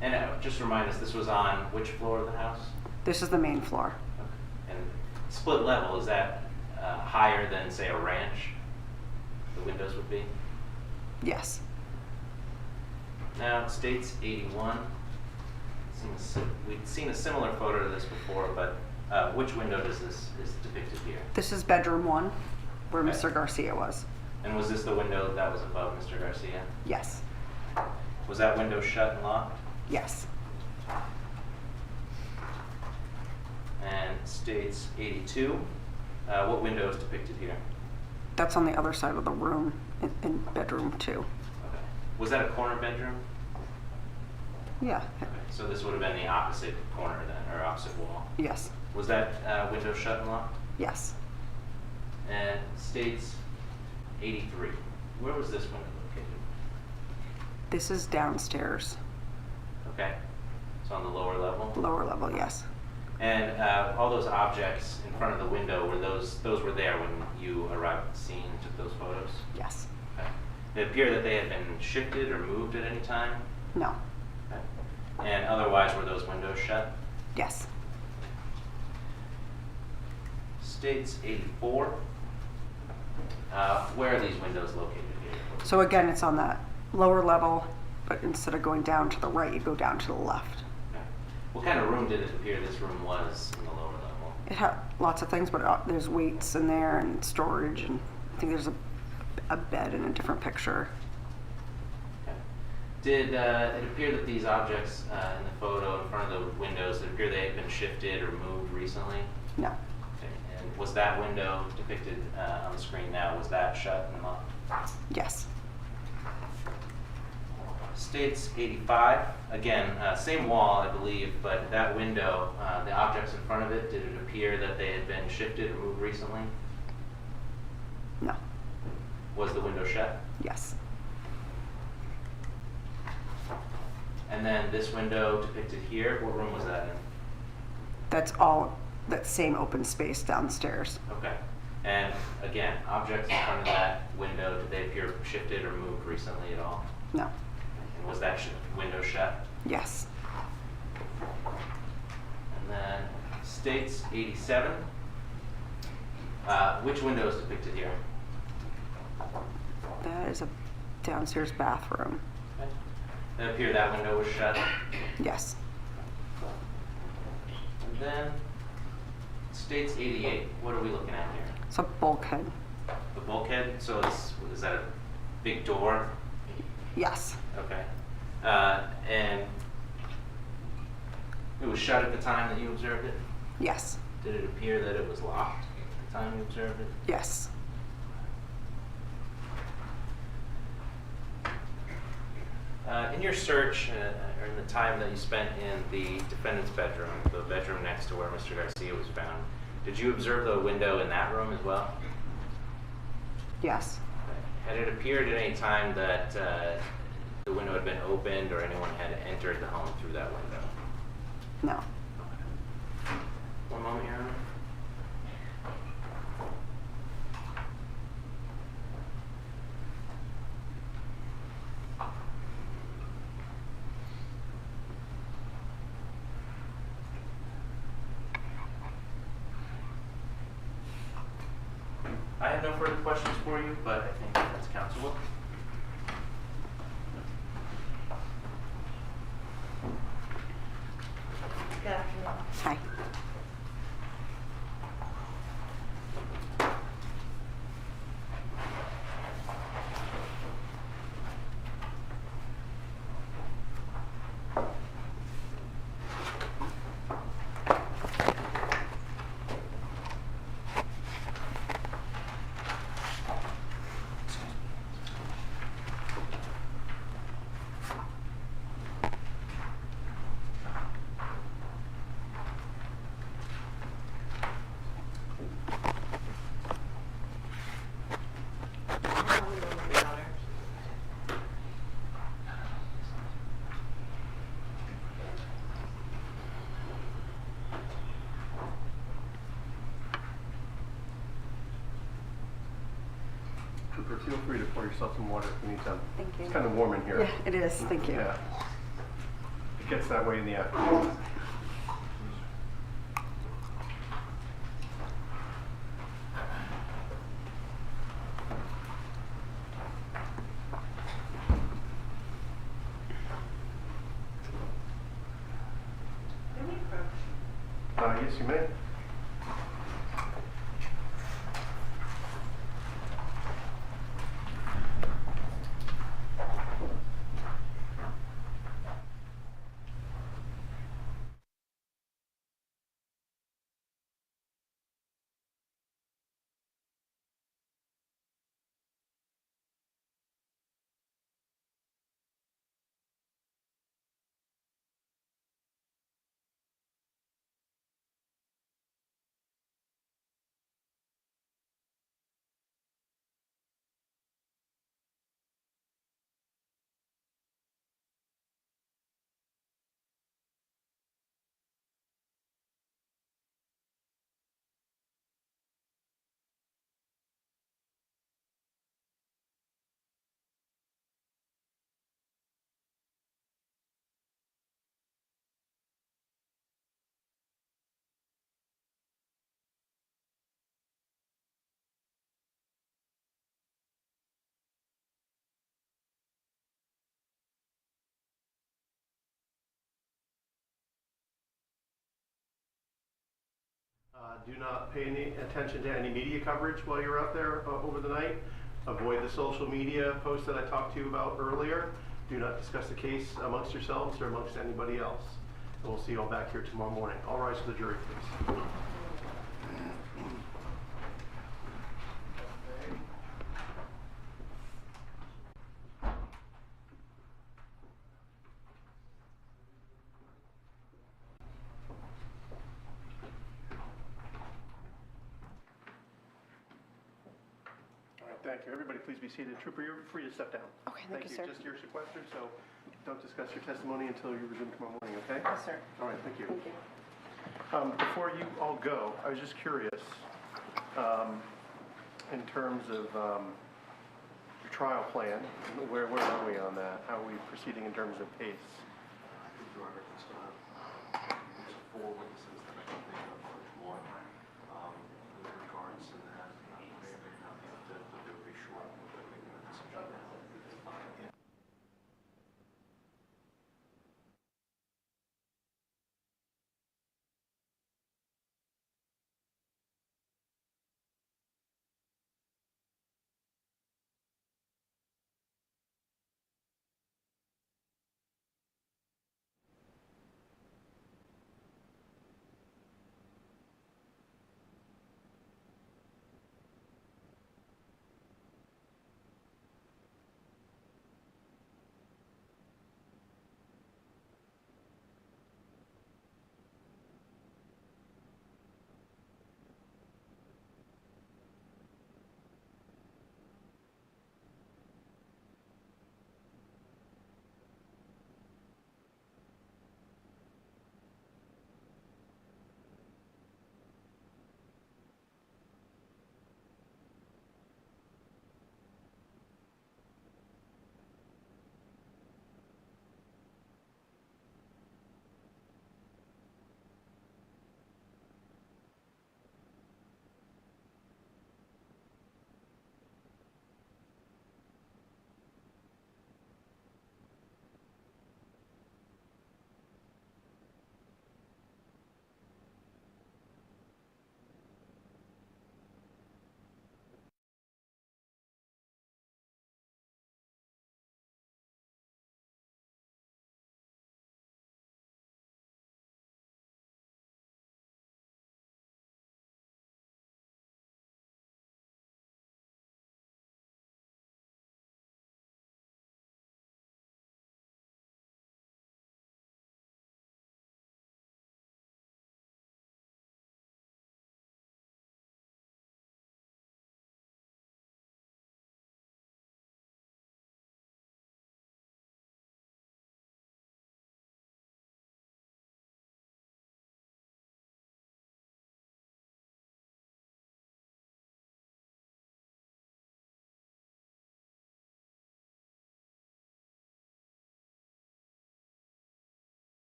And just remind us, this was on which floor of the house? This is the main floor. Okay. And split level, is that higher than, say, a ranch? The windows would be? Yes. Now, it states 81. We'd seen a similar photo to this before, but which window is depicted here? This is bedroom 1, where Okay. Mr. Garcia was. And was this the window that was above Mr. Garcia? Yes. Was that window shut and locked? Yes. And states 82. What window is depicted here? That's on the other side of the room in bedroom 2. Okay. Was that a corner bedroom? Yeah. Okay. So this would have been the opposite corner then, or opposite wall. Yes. Was that window shut and locked? Yes. And states 83. Where was this window located? This is downstairs. Okay. So on the lower level? Lower level, yes. And all those objects in front of the window, those were there when you arrived at the scene and took those photos? Yes. Okay. Did it appear that they had been shifted or moved at any time? No. Okay. And otherwise, were those windows shut? Yes. States 84. Where are these windows located here? So again, it's on that lower level, but instead of going down to the right, you go down to the left. Okay. What kind of room did it appear this room was in the lower level? It had lots of things, but there's weights in there and storage, and I think there's a bed in a different picture. Okay. Did it appear that these objects in the photo in front of the windows, did it appear they had been shifted or moved recently? No. Okay. And was that window depicted on the screen now, was that shut and locked? Yes. States 85. Again, same wall, I believe, but that window, the objects in front of it, did it appear that they had been shifted or moved recently? No. Was the window shut? Yes. And then this window depicted here, what room was that in? That's all that same open space downstairs. Okay. And again, objects in front of that window, did they appear shifted or moved recently at all? No. And was that window shut? Yes. And then states 87. Which window is depicted here? That is a downstairs bathroom. Okay. It appeared that window was shut. Yes. And then states 88. What are we looking at here? It's a bulkhead. The bulkhead? So is that a big door? Yes. Okay. And it was shut at the time that you observed it? Yes. Did it appear that it was locked at the time you observed it? Yes. In your search, or in the time that you spent in the defendant's bedroom, the bedroom next to where Mr. Garcia was found, did you observe the window in that room as well? Yes. Had it appeared at any time that the window had been opened or anyone had entered the home through that window? No. One moment, Your Honor. I have no further questions for you, but I think that's counsel will. Good afternoon. Hi. Super. Feel free to pour yourself some water if you need some. Thank you. It's kind of warm in here. Yeah, it is. Thank you. Yeah. It gets that way in the afternoon. Yes, you may. Do not pay any attention to any media coverage while you're out there over the night. Avoid the social media posts that I talked to you about earlier. Do not discuss the case amongst yourselves or amongst anybody else. And we'll see you all back here tomorrow morning. All rise for the jury, please. Thank you. Everybody, please be seated. Trooper, you're free to step down. Okay, thank you, sir. Just you're sequestered, so don't discuss your testimony until you resume tomorrow morning, okay? Yes, sir. All right, thank you. Thank you. Before you all go, I was just curious, in terms of your trial plan, where are we on that? How are we proceeding in terms of pace? I think you are still have 4 witnesses